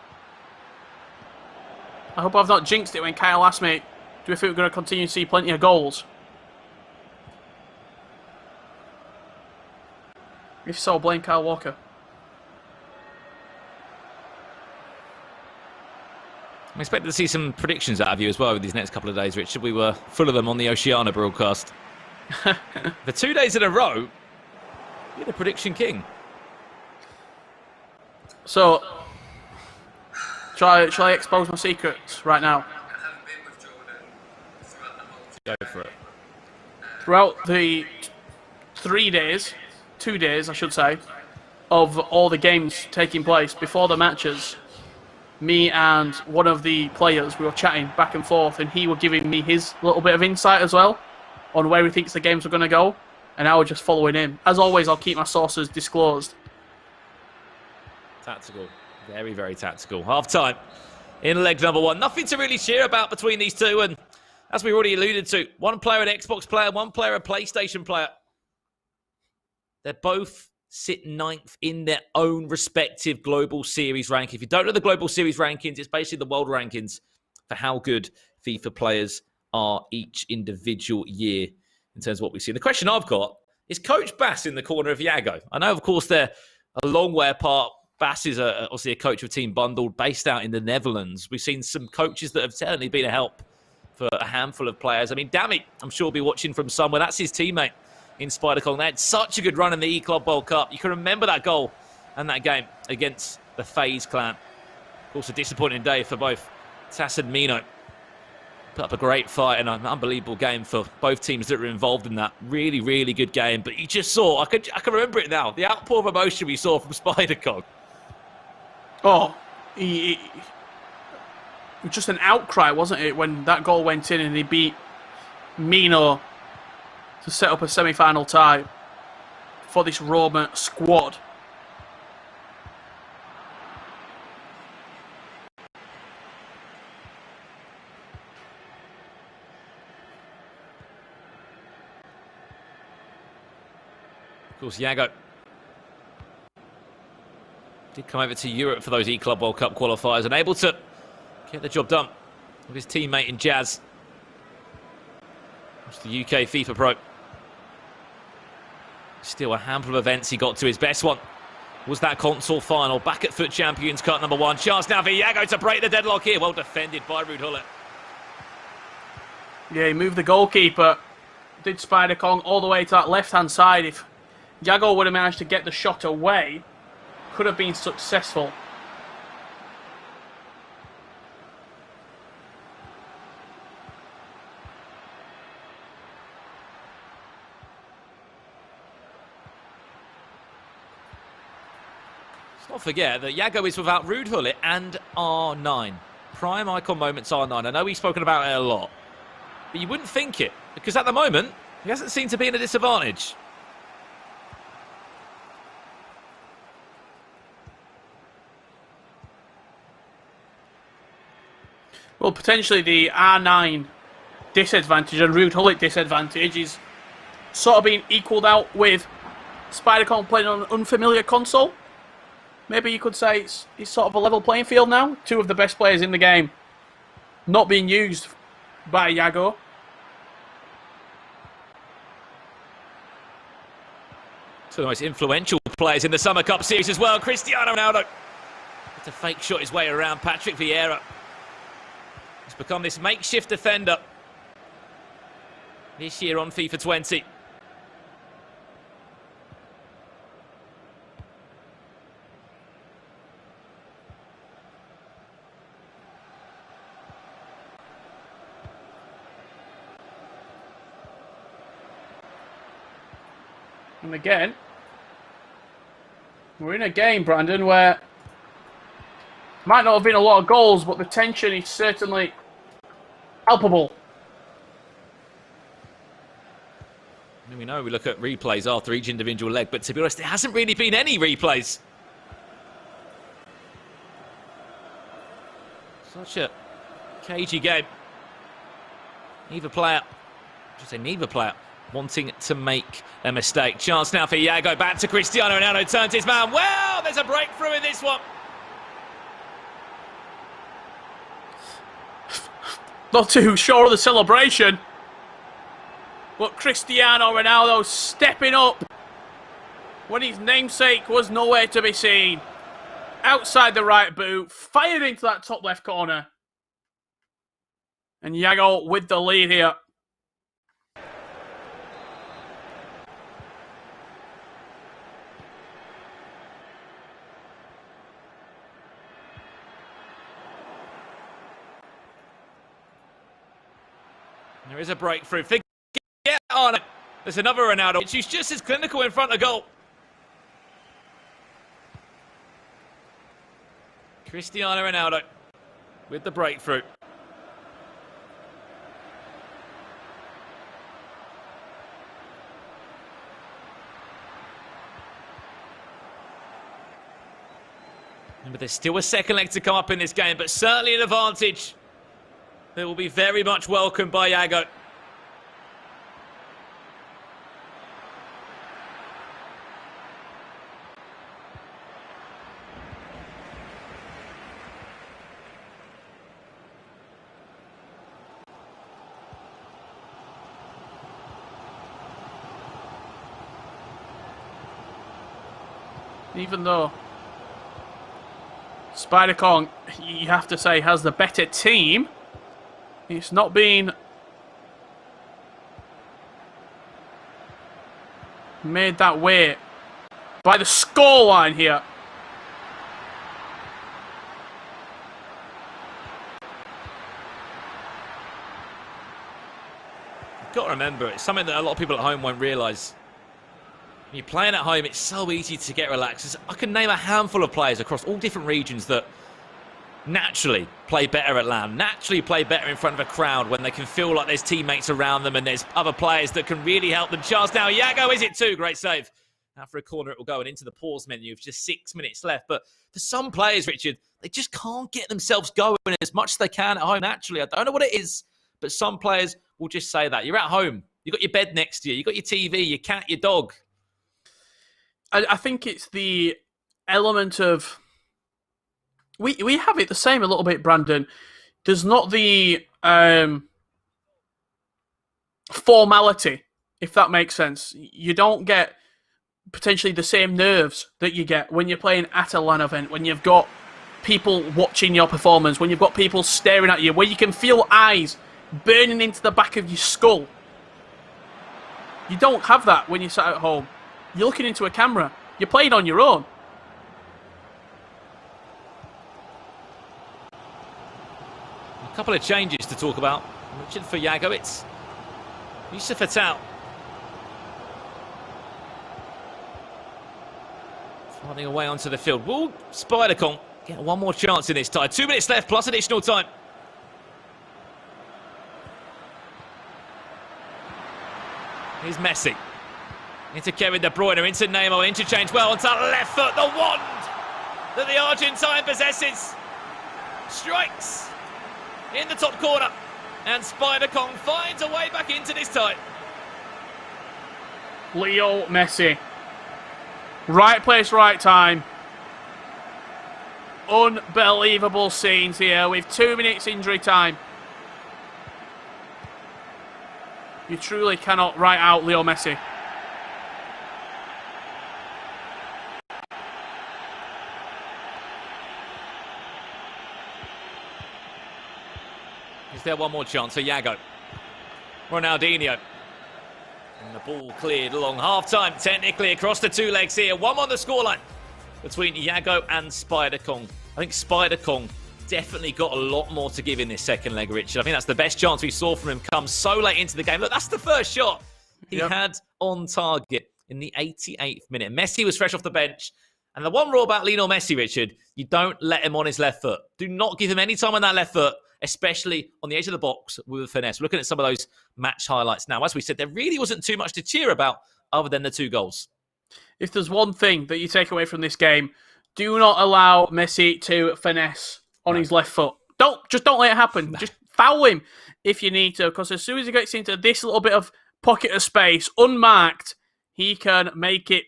I hope I've not jinxed it when Kyle asked me, do we think we're going to continue to see plenty of goals? If so, blame Kyle Walker. I'm expecting to see some predictions out of you as well with these next couple of days, Richard. We were full of them on the Oceania broadcast. For 2 days in a row, you're the prediction king. So, shall I expose my secrets right now? Go for it. Throughout the 2 days, I should say, of all the games taking place before the matches, me and one of the players, we were chatting back and forth, and he was giving me his little bit of insight as well on where he thinks the games are going to go, and I was just following him. As always, I'll keep my sources disclosed. Tactical. Very, very tactical. Half-time in leg number one. Nothing to really cheer about between these two, and as we already alluded to, one player an Xbox player, one player a PlayStation player. They're both sit 9th in their own respective Global Series ranking. If you don't know the Global Series rankings, it's basically the world rankings for how good FIFA players are each individual year in terms of what we see. The question I've got is Coach Bass in the corner of Yago. I know, of course, they're a long way apart. Bass is obviously a coach of Team Bundled based out in the Netherlands. We've seen some coaches that have certainly been a help for a handful of players. I mean, Dami, I'm sure will be watching from somewhere. That's his teammate in Spider-Kong. They had such a good run in the E-Club World Cup. You can remember that goal and that game against the FaZe clan. Of course, a disappointing day for both Tass and Mino. Put up a great fight and an unbelievable game for both teams that were involved in that. Really, really good game. But you just saw, I can remember it now, the outpour of emotion we saw from Spider-Kong. Oh, it was just an outcry, wasn't it, when that goal went in and he beat Mino to set up a semi-final tie for this Roma squad. Of course, Yago did come over to Europe for those E-Club World Cup qualifiers and able to get the job done with his teammate in Jazz. It's the UK FIFA Pro. Still a handful of events he got to. His best one was that console final back at FUT Champions Cup number 1. Chance now for Yago to break the deadlock here. Well defended by Ruud Gullit. Yeah, he moved the goalkeeper. Did Spider-Kong all the way to that left-hand side. If Yago would have managed to get the shot away, could have been successful. Let's not forget that Yago is without Ruud Gullit and R9. Prime icon moments R9. I know we've spoken about it a lot, but you wouldn't think it, because at the moment, he hasn't seemed to be in a disadvantage. Well, potentially the R9 disadvantage and Ruud Gullit disadvantage is sort of being equalled out with Spider-Con playing on an unfamiliar console. Maybe you could say it's sort of a level playing field now. Two of the best players in the game not being used by Yago. Two of the most influential players in the Summer Cup series as well. Cristiano Ronaldo. It's a fake shot his way around Patrick Vieira. He's become this makeshift defender this year on FIFA 20. And again, we're in a game, Brandon, where might not have been a lot of goals, but the tension is certainly palpable. We know we look at replays after each individual leg, but to be honest, there hasn't really been any replays. Such a cagey game. Neither player wanting to make a mistake. Chance now for Yago, back to Cristiano Ronaldo, turns his man. Well, there's a breakthrough in this one. Not too sure of the celebration, but Cristiano Ronaldo stepping up when his namesake was nowhere to be seen. Outside the right boot, fired into that top left corner. And Yago with the lead here. There is a breakthrough. Forget on it. There's another Ronaldo. She's just as clinical in front of goal. Cristiano Ronaldo with the breakthrough. But there's still a second leg to come up in this game, but certainly an advantage that will be very much welcomed by Yago. Even though Spider-Con, you have to say, has the better team, it's not been made that way by the scoreline here. You've got to remember, it's something that a lot of people at home won't realise. When you're playing at home, it's so easy to get relaxed. I can name a handful of players across all different regions that naturally play better at LAN, naturally play better in front of a crowd when they can feel like there's teammates around them and there's other players that can really help them. Chance now, Yago, is it too? Great save. Now for a corner it will go and into the pause menu with just 6 minutes left. But for some players, Richard, they just can't get themselves going as much as they can at home naturally. I don't know what it is, but some players will just say that. You're at home, you've got your bed next to you, you've got your TV, your cat, your dog. I think it's the element of... We have it the same a little bit, Brandon. There's not the formality, if that makes sense. You don't get potentially the same nerves that you get when you're playing at a LAN event, when you've got people watching your performance, when you've got people staring at you, where you can feel eyes burning into the back of your skull. You don't have that when you're sat at home. You're looking into a camera. You're playing on your own. A couple of changes to talk about. Richard, for Yago, it's Yusuf Fatau. Running away onto the field. Will Spider-Kong get one more chance in this tie? 2 minutes left plus additional time. Here's Messi. Into Kevin De Bruyne, into Neymar, interchange well onto that left foot. The wand that the Argentine possesses strikes in the top corner. And Spider-Kong finds a way back into this tie. Leo Messi. Right place, right time. Unbelievable scenes here with 2 minutes injury time. You truly cannot write out Leo Messi. Is there one more chance for Yago? Ronaldinho. And the ball cleared along half-time, technically across the two legs here. 1 on the scoreline between Yago and Spider-Kong. I think Spider-Kong definitely got a lot more to give in this second leg, Richard. I think that's the best chance we saw from him come so late into the game. Look, that's the first shot he had on target in the 88th minute. Messi was fresh off the bench. And the one rule about Lionel Messi, Richard, you don't let him on his left foot. Do not give him any time on that left foot, especially on the edge of the box with finesse. We're looking at some of those match highlights now. As we said, there really wasn't too much to cheer about other than the 2 goals. If there's one thing that you take away from this game, do not allow Messi to finesse on his left foot. Don't let it happen. Just foul him if you need to, because as soon as he gets into this little bit of pocket of space, unmarked, he can make it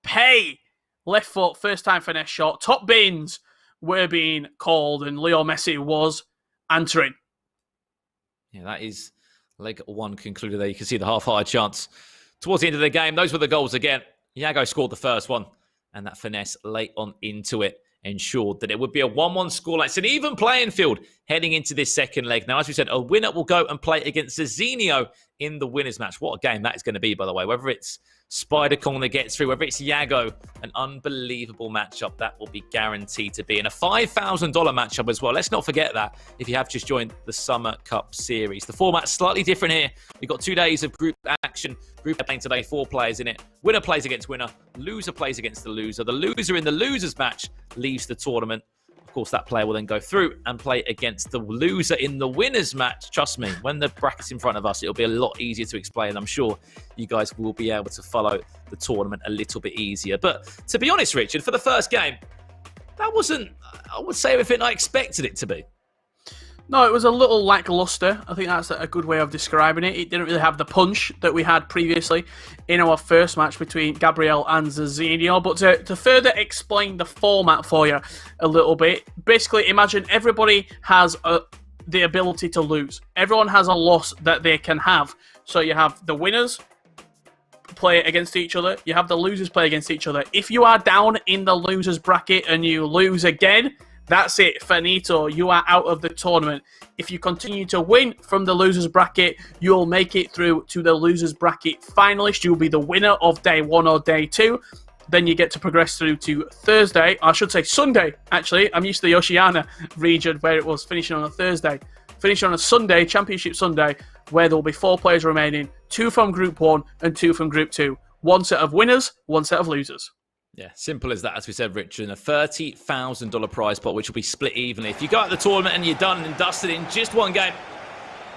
pay. Left foot, first time finesse shot. Top bins were being called, and Leo Messi was answering. Yeah, that is leg 1 concluded there. You can see the half-hearted chance towards the end of the game. Those were the goals again. Yago scored the first one, and that finesse late on into it ensured that it would be a 1-1 scoreline. It's an even playing field heading into this second leg. Now, as we said, a winner will go and play against Zezinio in the winners match. What a game that is going to be, by the way. Whether it's Spider-Kong that gets through, whether it's Yago, an unbelievable matchup that will be guaranteed to be. And a $5,000 matchup as well. Let's not forget that if you have just joined the Summer Cup Series. The format's slightly different here. We've got 2 days of group action. Group playing today, 4 players in it. Winner plays against winner. Loser plays against the loser. The loser in the losers match leaves the tournament. Of course, that player will then go through and play against the loser in the winners match. Trust me, when the bracket's in front of us, it'll be a lot easier to explain. I'm sure you guys will be able to follow the tournament a little bit easier. But to be honest, Richard, for the first game, that wasn't, I would say, everything I expected it to be. No, it was a little lackluster. I think that's a good way of describing it. It didn't really have the punch that we had previously in our first match between Gabriel and Zezinio. But to further explain the format for you a little bit, basically imagine everybody has the ability to lose. Everyone has a loss that they can have. So you have the winners play against each other. You have the losers play against each other. If you are down in the losers bracket and you lose again, that's it, finito. You are out of the tournament. If you continue to win from the losers bracket, you'll make it through to the losers bracket finalist. You'll be the winner of day 1 or day 2. Then you get to progress through to Thursday. I should say Sunday, actually. I'm used to the Oceania region where it was finishing on a Thursday. Finishing on a Sunday, Championship Sunday, where there will be 4 players remaining. 2 from Group 1 and 2 from Group 2. 1 set of winners, 1 set of losers. Yeah, simple as that, as we said, Richard. And a $30,000 prize pot, which will be split evenly. If you go out the tournament and you're done and dusted in just 1 game,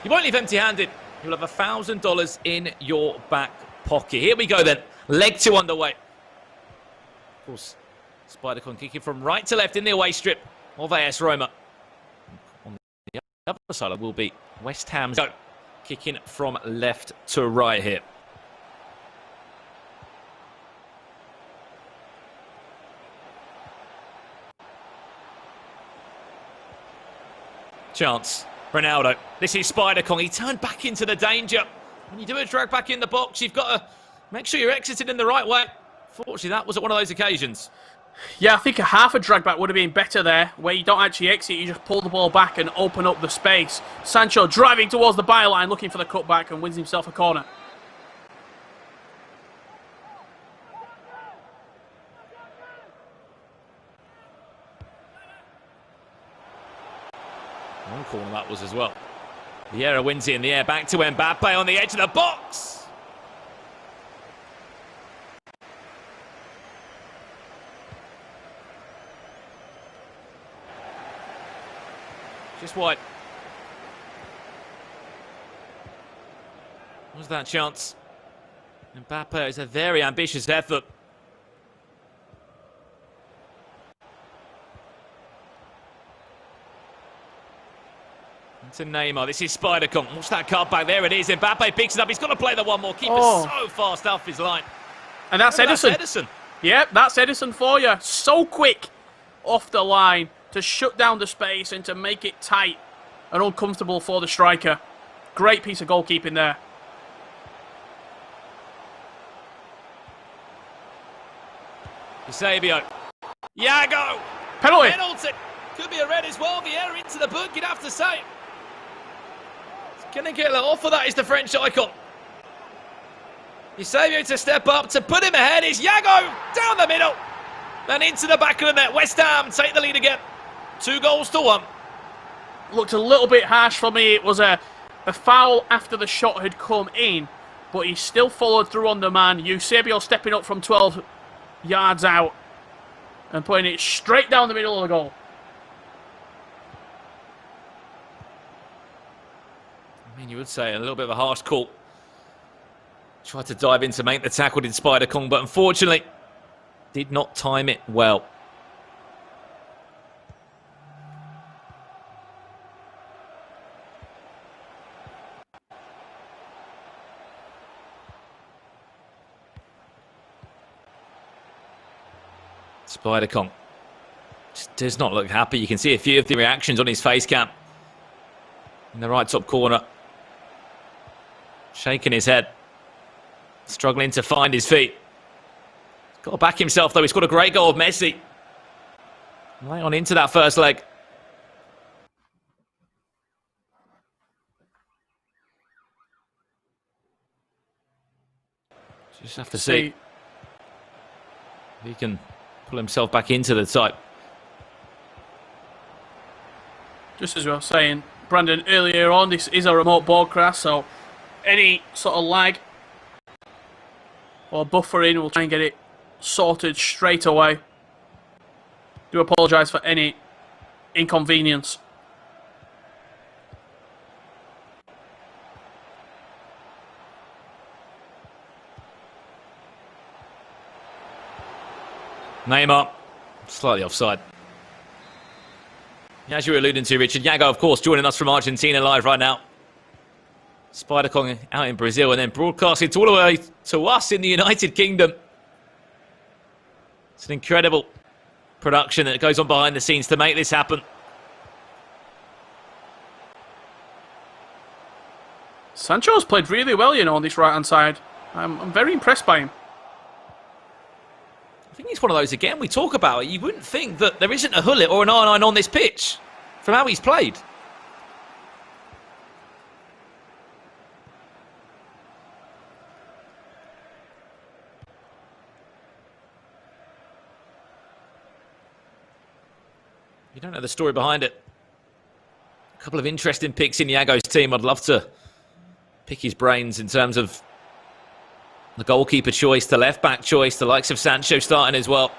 you won't leave empty-handed. You'll have $1,000 in your back pocket. Here we go then. Leg 2 underway. Of course, Spider-Kong kicking from right to left in the away strip of AS Roma. On the other side will be West Ham's go, kicking from left to right here. Chance. Ronaldo. This is Spider-Kong. He turned back into the danger. When you do a drag back in the box, you've got to make sure you're exiting in the right way. Fortunately, that wasn't one of those occasions. Yeah, I think a half a drag back would have been better there, where you don't actually exit, you just pull the ball back and open up the space. Sancho driving towards the byline, looking for the cutback, and wins himself a corner. One corner that was as well. Vieira wins it in the air, back to Mbappe on the edge of the box. Just wide. Was that chance? Mbappe is a very ambitious effort. To Neymar, this is Spider-Con. Watch that cut back, there it is. Mbappe picks it up, he's got to play the one more. Keeper's so fast off his line. And that's Edison. Edison. Yep, that's Edison for you. So quick off the line to shut down the space and to make it tight and uncomfortable for the striker. Great piece of goalkeeping there. Eusebio. Yago. Penalty. Penalty. Could be a red as well. Vieira into the book, you'd have to say. Can he get off for that is the French icon. Eusebio to step up, to put him ahead is Yago, down the middle, and into the back of the net. West Ham take the lead again, 2-1. Looked a little bit harsh for me. It was a foul after the shot had come in, but he still followed through on the man. Eusebio stepping up from 12 yards out and putting it straight down the middle of the goal. I mean, you would say a little bit of a harsh call. Tried to dive in to make the tackle, did Spider-Con, but unfortunately did not time it well. Spider-Con just does not look happy. You can see a few of the reactions on his face cam. In the right top corner. Shaking his head. Struggling to find his feet. He's got to back himself though. He's got a great goal of Messi. Right on into that first leg. Just have to see if he can pull himself back into the type. Just as we were saying, Brandon, earlier on, this is a remote broadcast, so any sort of lag or buffering, we'll try and get it sorted straight away. Do apologise for any inconvenience. Neymar, slightly offside. As you were alluding to, Richard, Yago, of course, joining us from Argentina live right now. Spider-Con out in Brazil and then broadcasting all the way to us in the United Kingdom. It's an incredible production that goes on behind the scenes to make this happen. Sancho's played really well, you know, on this right-hand side. I'm very impressed by him. I think he's one of those, again, we talk about it. You wouldn't think that there isn't a Hullet or an R9 on this pitch from how he's played. You don't know the story behind it. A couple of interesting picks in Yago's team. I'd love to pick his brains in terms of the goalkeeper choice, the left-back choice, the likes of Sancho starting as well.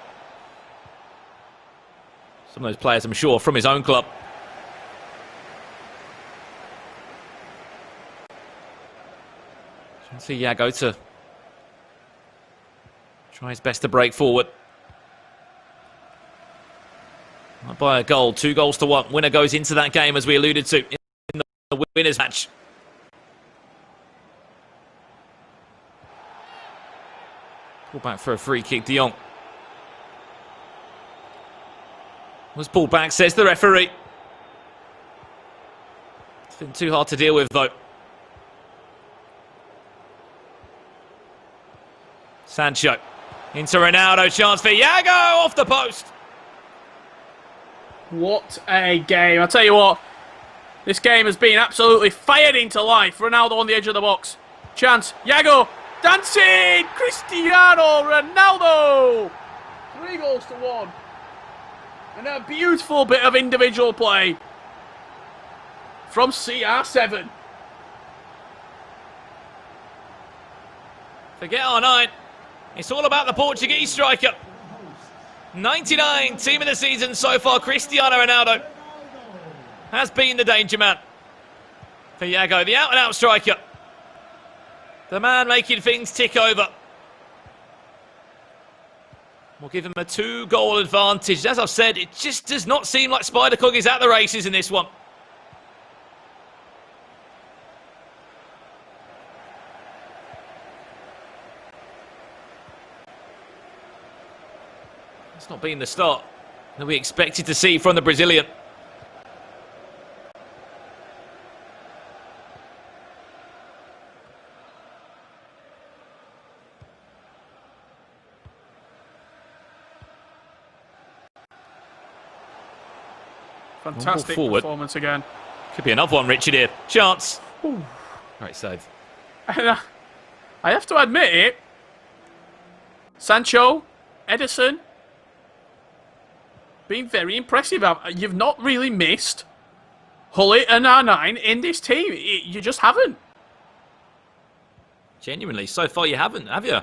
Some of those players, I'm sure, from his own club. Let's see Yago to try his best to break forward. Might buy a goal, 2-1. Winner goes into that game, as we alluded to, in the winners' match. Pull back for a free kick, De Jong. Was pulled back, says the referee. It's been too hard to deal with, though. Sancho into Ronaldo, chance for Yago, off the post. What a game. I tell you what, this game has been absolutely fired into life. Ronaldo on the edge of the box. Chance, Yago, dancing! Cristiano Ronaldo! 3-1. And a beautiful bit of individual play from CR7. Forget R9. It's all about the Portuguese striker. 99, team of the season so far, Cristiano Ronaldo. has been the danger man for Yago, the out-and-out striker. The man making things tick over. We'll give him a 2-goal advantage. As I've said, it just does not seem like Spider-Cog is at the races in this one. It's not been the start that we expected to see from the Brazilian. Fantastic performance again. Could be another one, Richard, here. Chance. Ooh. Great save. And, I have to admit it. Sancho, Edison, been very impressive. You've not really missed Hullet and R9 in this team. You just haven't. Genuinely, so far you haven't, have you? The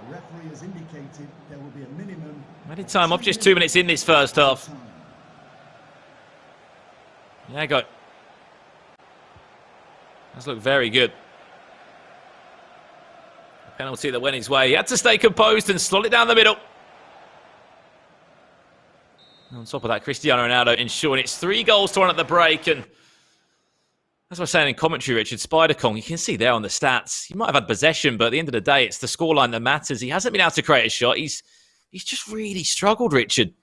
referee has indicated there will be a minimum. Ready time off, just 2 minutes in this first half. Yago. That's looked very good. Penalty that went his way. He had to stay composed and slot it down the middle. On top of that, Cristiano Ronaldo ensuring it's 3 goals to 1 at the break. And as I was saying in commentary, Richard, Spider-Cog, you can see there on the stats, he might have had possession, but at the end of the day, it's the scoreline that matters. He hasn't been able to create a shot. He's just really struggled, Richard.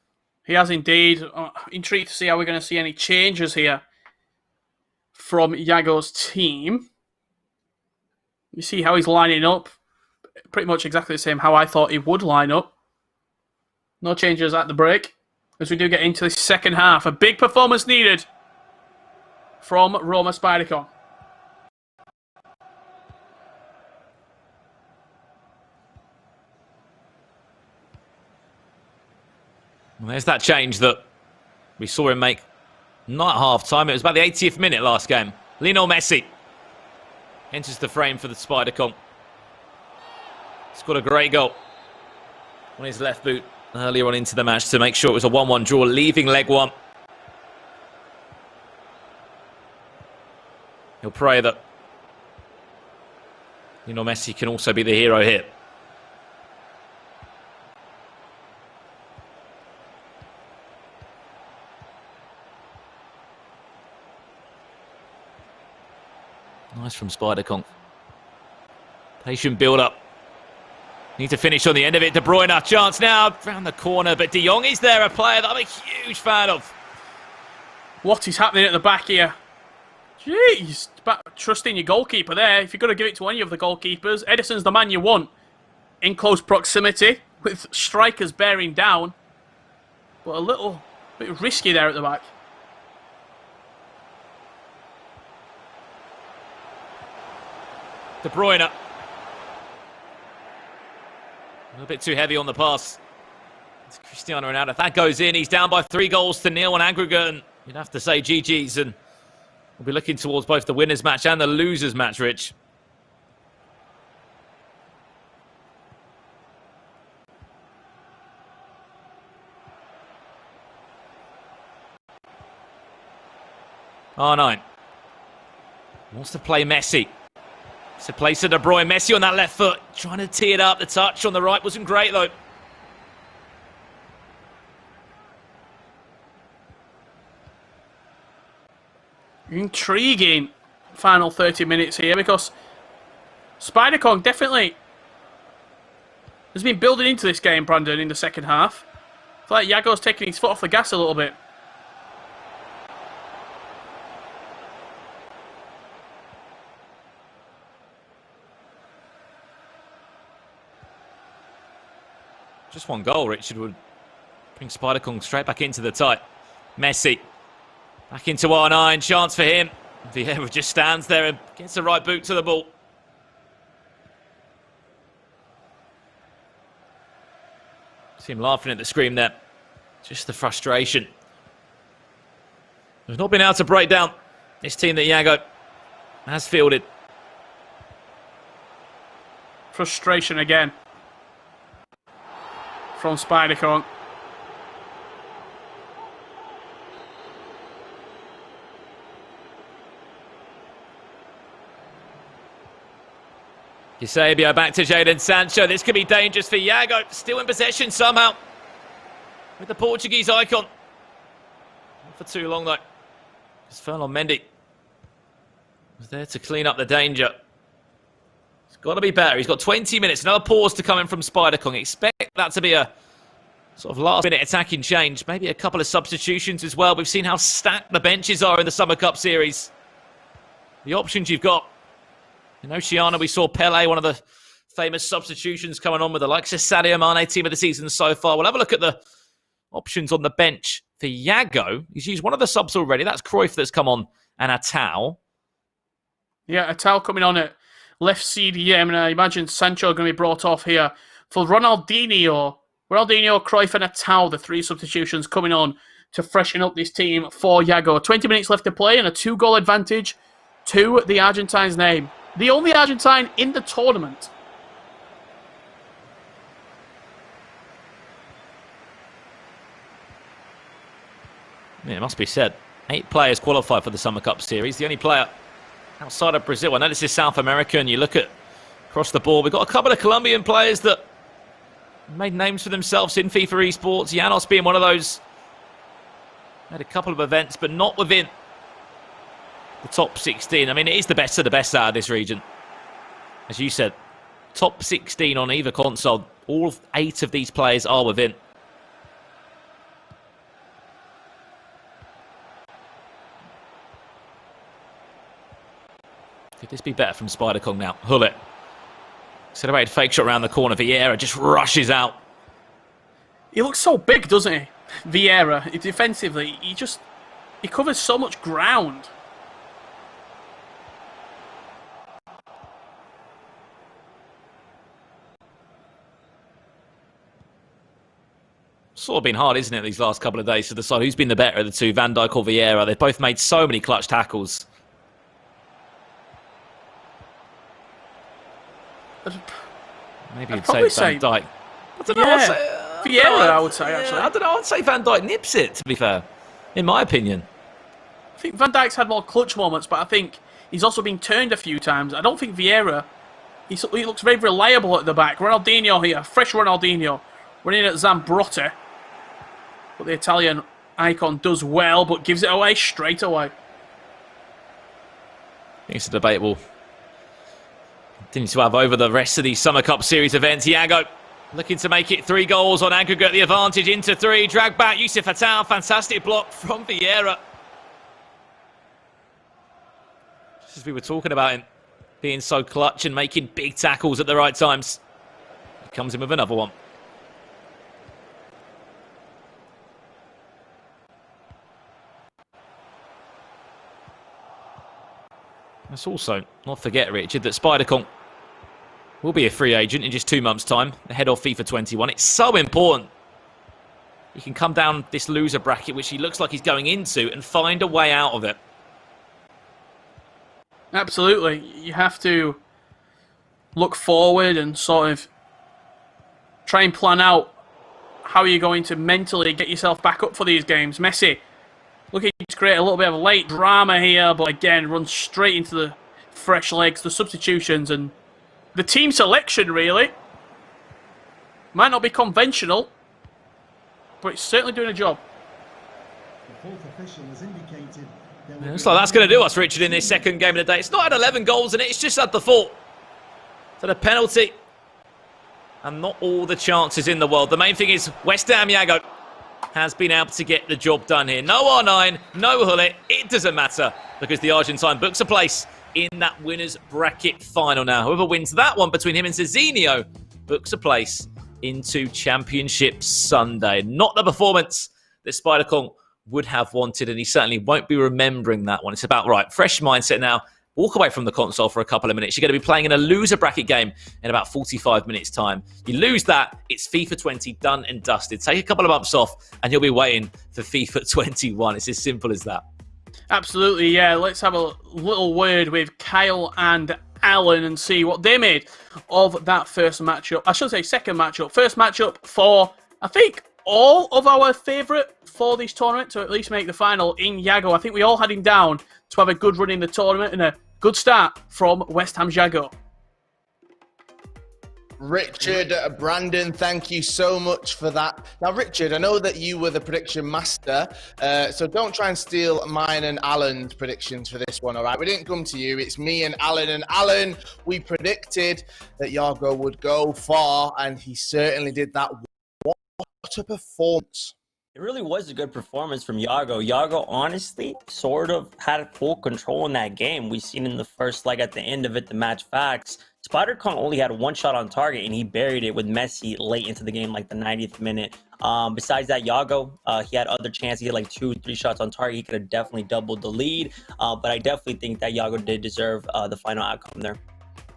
He has indeed. Intrigued to see how we're going to see any changes here from Yago's team. You see how he's lining up. Pretty much exactly the same how I thought he would line up. No changes at the break. As we do get into the second half. A big performance needed from Roma Spider-Cog. Well, there's that change that we saw him make. Not at half-time. It was about the 80th minute last game. Lionel Messi enters the frame for the Spider-Cog. Scored a great goal on his left boot earlier on into the match to make sure it was a 1-1 draw, leaving leg one. He'll pray that Lionel Messi can also be the hero here. Nice from Spider-Cog. Patient build-up. Need to finish on the end of it. De Bruyne, chance now. Round the corner, but De Jong is there, a player that I'm a huge fan of. What is happening at the back here? Jeez. Trusting your goalkeeper there. If you're going to give it to any of the goalkeepers, Edison's the man you want. In close proximity, with strikers bearing down. But a little bit risky there at the back. De Bruyne. A little bit too heavy on the pass. It's Cristiano Ronaldo. If that goes in, he's down by 3 goals to 0 on aggregate. And you'd have to say GG's. And we'll be looking towards both the winners match and the losers match, Rich. R9 wants to play Messi. It's a place to De Bruyne. Messi on that left foot, trying to tee it up. The touch on the right wasn't great, though. Intriguing final 30 minutes here, because Spider-Cog definitely has been building into this game, Brandon, in the second half. I feel like Yago's taking his foot off the gas a little bit. Just 1 goal, Richard, would bring Spider-Cog straight back into the tie. Messi back into R9. Chance for him. Vieira just stands there and gets the right boot to the ball. See him laughing at the scream there. Just the frustration. They've not been able to break down this team that Yago has fielded. Frustration again from Spider-Cog. Eusebio back to Jadon Sancho. This could be dangerous for Yago. Still in possession somehow. With the Portuguese icon. Not for too long though. Because Ferland Mendy was there to clean up the danger. It's got to be better. He's got 20 minutes. Another pause to come in from Spider-Kong. Expect that to be a sort of last-minute attacking change. Maybe a couple of substitutions as well. We've seen how stacked the benches are in the Summer Cup Series. The options you've got. In Oceania, we saw Pele, one of the famous substitutions coming on with the likes of Sadio Mane, team of the season so far. We'll have a look at the options on the bench for Yago. He's used one of the subs already. That's Cruyff that's come on, and Atal. Yeah, Atal coming on at left CDM, and I imagine Sancho going to be brought off here for Ronaldinho. Ronaldinho, Cruyff, and Atal, the three substitutions coming on to freshen up this team for Yago. 20 minutes left to play and a 2-goal advantage to the Argentine's name. The only Argentine in the tournament. Yeah, it must be said. 8 players qualified for the Summer Cup Series. The only player outside of Brazil. I know this is South America, and you look at across the board. We've got a couple of Colombian players that made names for themselves in FIFA esports. Llanos being one of those. Had a couple of events, but not within the top 16. I mean, it is the best of the best out of this region. As you said, top 16 on either console. All 8 of these players are within. Could this be better from Spider-Kong now? Hullet. Accelerated fake shot around the corner. Vieira just rushes out. He looks so big, doesn't he? Vieira, defensively, he covers so much ground. Sort of been hard, isn't it, these last couple of days to decide who's been the better of the two, Van Dijk or Vieira. They've both made so many clutch tackles. Maybe you'd say Van Dijk. I don't know. Yeah. Vieira, I would say, actually. I don't know. I'd say Van Dijk nips it, to be fair, in my opinion. I think Van Dijk's had more clutch moments, but I think he's also been turned a few times. I don't think Vieira, he looks very reliable at the back. Ronaldinho here, fresh Ronaldinho, running at Zambrotta. But the Italian icon does well, but gives it away straight away. I think it's a debate we'll continue to have over the rest of these Summer Cup Series events. Yago looking to make it 3 goals on aggregate, the advantage into 3. Drag back, Yusuf Atal, fantastic block from Vieira. Just as we were talking about him being so clutch and making big tackles at the right times. He comes in with another one. Let's also not forget, Richard, that Spider-Kong will be a free agent in just 2 months' time, ahead of FIFA 21. It's so important he can come down this loser bracket, which he looks like he's going into, and find a way out of it. Absolutely. You have to look forward and sort of try and plan out how you're going to mentally get yourself back up for these games. Messi looking to create a little bit of a late drama here, but again, runs straight into the fresh legs, the substitutions, and the team selection, really. Might not be conventional, but it's certainly doing a job. The fourth official has indicated looks like that's going to do us, Richard, in this second game of the day. It's not had 11 goals in it, it's just had the 4. So the penalty, and not all the chances in the world. The main thing is West Ham Yago has been able to get the job done here. No R9, no Hullet, it doesn't matter, because the Argentine books a place in that winners bracket final now. Whoever wins that one between him and Zezinio books a place into Championship Sunday. Not the performance that Spider-Kong would have wanted, and he certainly won't be remembering that one. It's about right. Fresh mindset now. Walk away from the console for a couple of minutes. You're going to be playing in a loser bracket game in about 45 minutes' time. You lose that, it's FIFA 20 done and dusted. Take a couple of months off, and you'll be waiting for FIFA 21. It's as simple as that. Absolutely, yeah. Let's have a little word with Kyle and Alan and see what they made of that first matchup. I should say second matchup. First matchup for, I think, all of our favourite for this tournament to at least make the final in Yago. I think we all had him down to have a good run in the tournament and a good start from West Ham Yago. Richard, Brandon, thank you so much for that. Now, Richard, I know that you were the prediction master, so don't try and steal mine and Alan's predictions for this one, all right? We didn't come to you. It's me and Alan. And Alan, we predicted that Yago would go far, and he certainly did that. What a performance. It really was a good performance from Yago. Yago, honestly, sort of had full control in that game. We seen in the first leg at the end of it, the match facts. Spider-Kong only had one shot on target, and he buried it with Messi late into the game, like the 90th minute. Besides that, Yago, he had other chances. He had like 2-3 shots on target. He could have definitely doubled the lead. But I definitely think that Yago did deserve the final outcome there.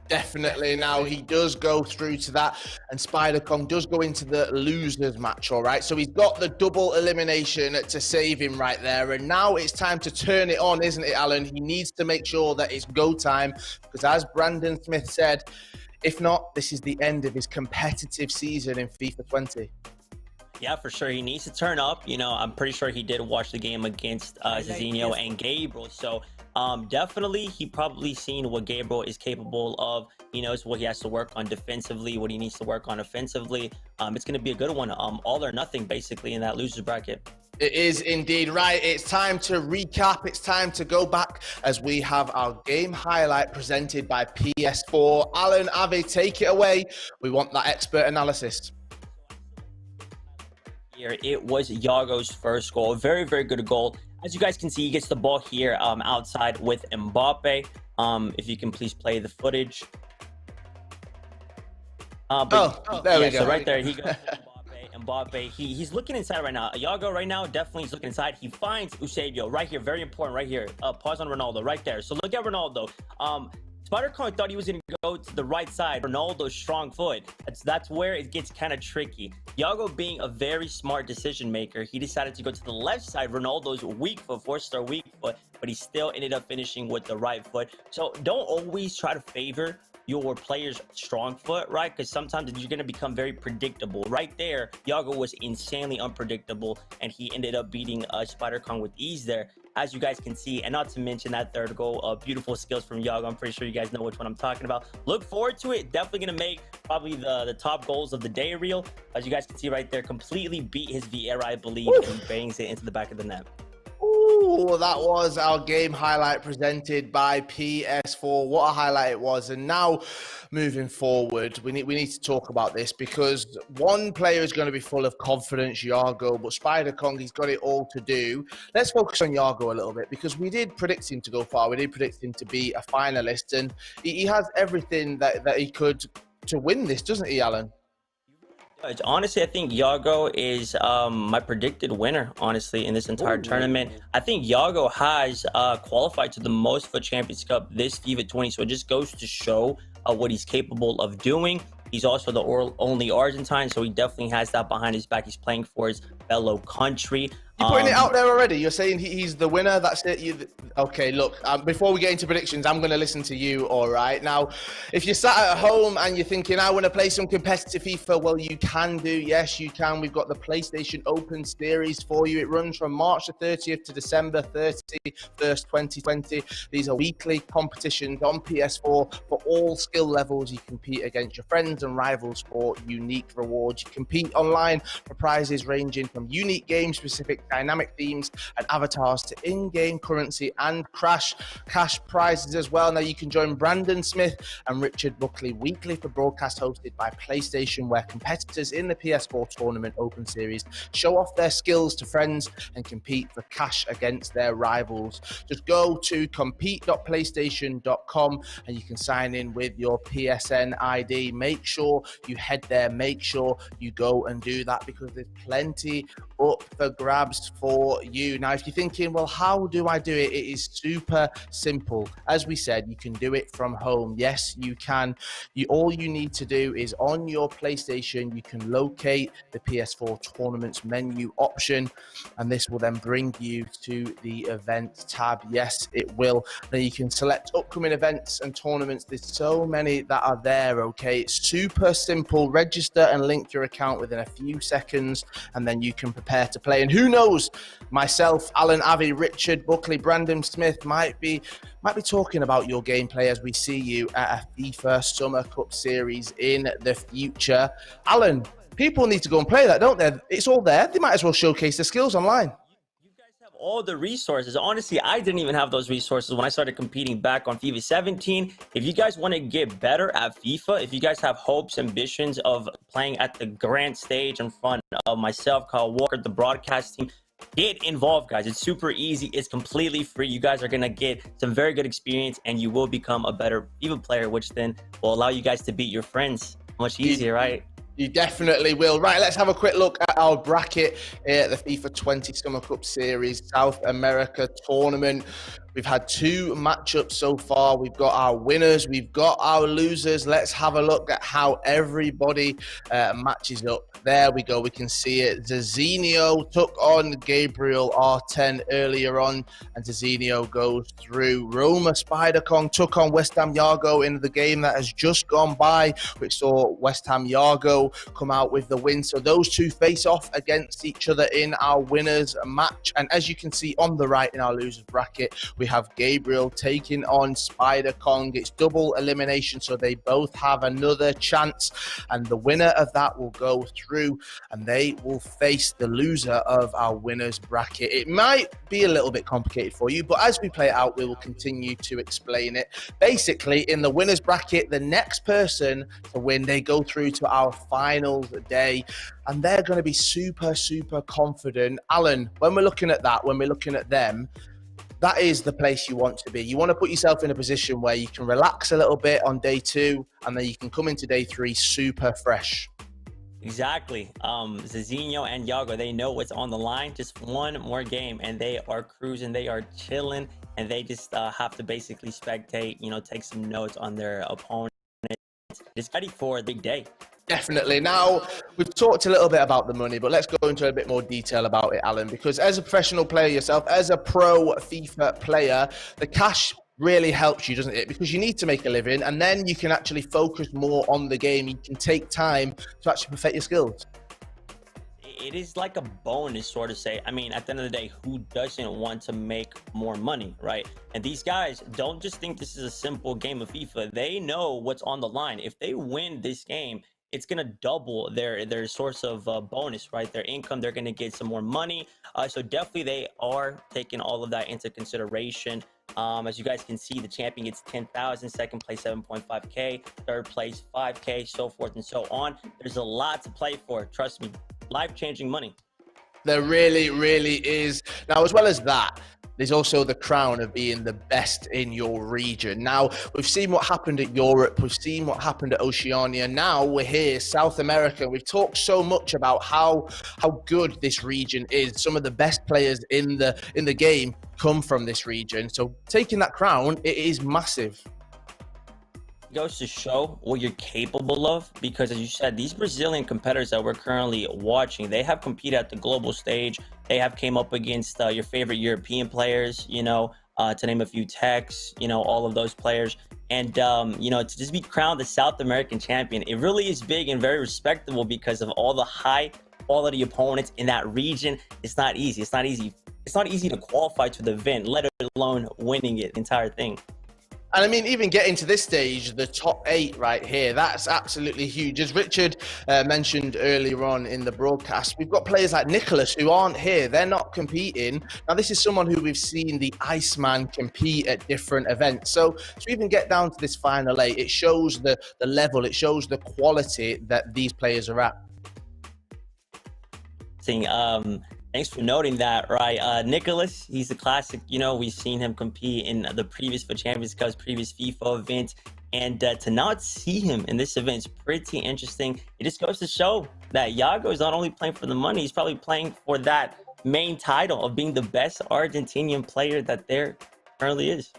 Definitely. Now he does go through to that, and Spider-Kong does go into the losers match, all right? So he's got the double elimination to save him right there, and now it's time to turn it on, isn't it, Alan? He needs to make sure that it's go time, because as Brandon Smith said, if not, this is the end of his competitive season in FIFA 20. Yeah, for sure. He needs to turn up. You know, I'm pretty sure he did watch the game against Zezinio and Gabriel. So definitely, he probably seen what Gabriel is capable of. He knows what he has to work on defensively, what he needs to work on offensively. It's going to be a good one. All or nothing, basically, in that losers bracket. It is indeed right. It's time to recap. It's time to go back as we have our game highlight presented by PS4. Alan, Avi, take it away. We want that expert analysis. Here, it was Yago's first goal. A very, very good goal. As you guys can see, he gets the ball here outside with Mbappe. If you can please play the footage. There we go. So right there, he goes to Mbappe. He's looking inside right now. Yago right now definitely is looking inside. He finds Eusebio right here. Very important right here. Pause on Ronaldo right there. So look at Ronaldo. Spider-Kong thought he was going to go to the right side. Ronaldo's strong foot. That's where it gets kind of tricky. Yago, being a very smart decision maker, he decided to go to the left side. Ronaldo's weak foot, 4-star weak foot, but he still ended up finishing with the right foot. So don't always try to favor your player's strong foot, right? Because sometimes you're going to become very predictable. Right there, Yago was insanely unpredictable, and he ended up beating Spider-Kong with ease there, as you guys can see. And not to mention that third goal, beautiful skills from Yago. I'm pretty sure you guys know which one I'm talking about. Look forward to it. Definitely going to make probably the top goals of the day reel. As you guys can see right there, completely beat his Vieira, I believe, and bangs it into the back of the net. Ooh, that was our game highlight presented by PS4. What a highlight it was. And now, moving forward, we need to talk about this, because one player is going to be full of confidence, Yago, but Spider-Kong, he's got it all to do. Let's focus on Yago a little bit, because we did predict him to go far. We did predict him to be a finalist, and he has everything that he could to win this, doesn't he, Alan? Honestly, I think Yago is my predicted winner, honestly, in this entire tournament. I think Yago has qualified to the most for Champions Cup this FIFA 20, so it just goes to show what he's capable of doing. He's also the only Argentine, so he definitely has that behind his back. He's playing for his fellow country. You're putting it out there already. You're saying he's the winner. That's it. Okay, look, before we get into predictions, I'm going to listen to you, all right? Now, if you're sat at home and you're thinking, I want to play some competitive FIFA, well, you can do. Yes, you can. We've got the PlayStation Open Series for you. It runs from March the 30th to December 31st, 2020. These are weekly competitions on PS4 for all skill levels. You compete against your friends and rivals for unique rewards. You compete online for prizes ranging from unique game-specific dynamic themes and avatars to in-game currency and cash prizes as well. Now you can join Brandon Smith and Richard Buckley weekly for broadcast hosted by PlayStation, where competitors in the PS4 Tournament Open Series show off their skills to friends and compete for cash against their rivals. Just go to compete.playstation.com and you can sign in with your PSN ID. Make sure you head there, make sure you go and do that, because there's plenty up for grabs for you. Now, if you're thinking, well, how do I do it? It is super simple. As we said, you can do it from home. Yes, you can. All you need to do is on your PlayStation, you can locate the PS4 Tournaments menu option, and this will then bring you to the events tab. Yes, it will. Then you can select upcoming events and tournaments. There's so many that are there, okay? It's super simple. Register and link your account within a few seconds, and then you can prepare to play. And who knows, knows? Myself, Alan, Avi, Richard, Buckley, Brandon Smith might be talking about your gameplay as we see you at a FIFA Summer Cup Series in the future. Alan, people need to go and play that, don't they? It's all there. They might as well showcase their skills online. All the resources. Honestly, I didn't even have those resources when I started competing back on FIFA 17. If you guys want to get better at FIFA, if you guys have hopes, ambitions of playing at the grand stage in front of myself, Kyle Walker, the broadcast team, get involved, guys. It's super easy. It's completely free. You guys are going to get some very good experience and you will become a better FIFA player, which then will allow you guys to beat your friends much easier, right? You definitely will. Right, let's have a quick look at our bracket at the FIFA 20 Summer Cup Series South America Tournament. We've had 2 matchups so far. We've got our winners, we've got our losers. Let's have a look at how everybody matches up. There we go, we can see it. Zezinio took on Gabriel R10 earlier on, and Zezinio goes through. Roma Spider-Kong took on West Ham Yago in the game that has just gone by, which saw West Ham Yago come out with the win. So those two face off against each other in our winners match. And as you can see on the right in our losers bracket, we have Gabriel taking on Spider-Kong. It's double elimination, so they both have another chance, and the winner of that will go through and they will face the loser of our winners bracket. It might be a little bit complicated for you, but as we play it out, we will continue to explain it. Basically, in the winners bracket, the next person to win, they go through to our finals day, and they're going to be super confident. Alan, when we're looking at that, when we're looking at them, that is the place you want to be. You want to put yourself in a position where you can relax a little bit on day 2, and then you can come into day 3 super fresh. Exactly. Zezinio and Yago, they know what's on the line. Just one more game, and they are cruising. They are chilling, and they just have to basically spectate, take some notes on their opponent. Just ready for the big day. Definitely. Now, we've talked a little bit about the money, but let's go into a bit more detail about it, Alan, because as a professional player yourself, as a pro FIFA player, the cash really helps you, doesn't it? Because you need to make a living, and then you can actually focus more on the game. You can take time to actually perfect your skills. It is like a bonus, sort of say. I mean, at the end of the day, who doesn't want to make more money, right? And these guys don't just think this is a simple game of FIFA. They know what's on the line. If they win this game, it's going to double their source of bonus, right? Their income, they're going to get some more money. So definitely they are taking all of that into consideration. As you guys can see, the champion gets 10,000, second place 7.5K, third place 5K, so forth and so on. There's a lot to play for. Trust me, life-changing money. There really is. Now, as well as that, there's also the crown of being the best in your region. Now, we've seen what happened at Europe. We've seen what happened at Oceania. Now we're here, South America. We've talked so much about how good this region is. Some of the best players in the game come from this region. So taking that crown, it is massive. Goes to show what you're capable of, because as you said, these Brazilian competitors that we're currently watching, they have competed at the global stage. They have came up against your favorite European players, to name a few techs, all of those players. And to just be crowned the South American champion, it really is big and very respectable because of all the high quality opponents in that region. It's not easy. It's not easy to qualify to the event, let alone winning it, the entire thing. And I mean, even getting to this stage, the top 8 right here, that's absolutely huge. As Richard mentioned earlier on in the broadcast, we've got players like Nicholas who aren't here. They're not competing. Now, this is someone who we've seen the Iceman compete at different events. So to even get down to this final 8, it shows the level, it shows the quality that these players are at. Thanks for noting that, right? Nicholas, he's a classic. We've seen him compete in the previous FIFA Champions Cup, previous FIFA event, and to not see him in this event is pretty interesting. It just goes to show that Yago is not only playing for the money, he's probably playing for that main title of being the best Argentinian player that there currently is.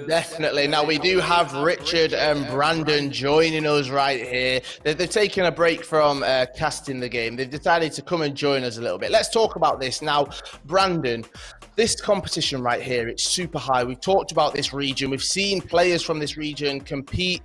Definitely. Now, we do have Richard and Brandon joining us right here. They've taken a break from casting the game. They've decided to come and join us a little bit. Let's talk about this. Now, Brandon, this competition right here, it's super high. We've talked about this region. We've seen players from this region compete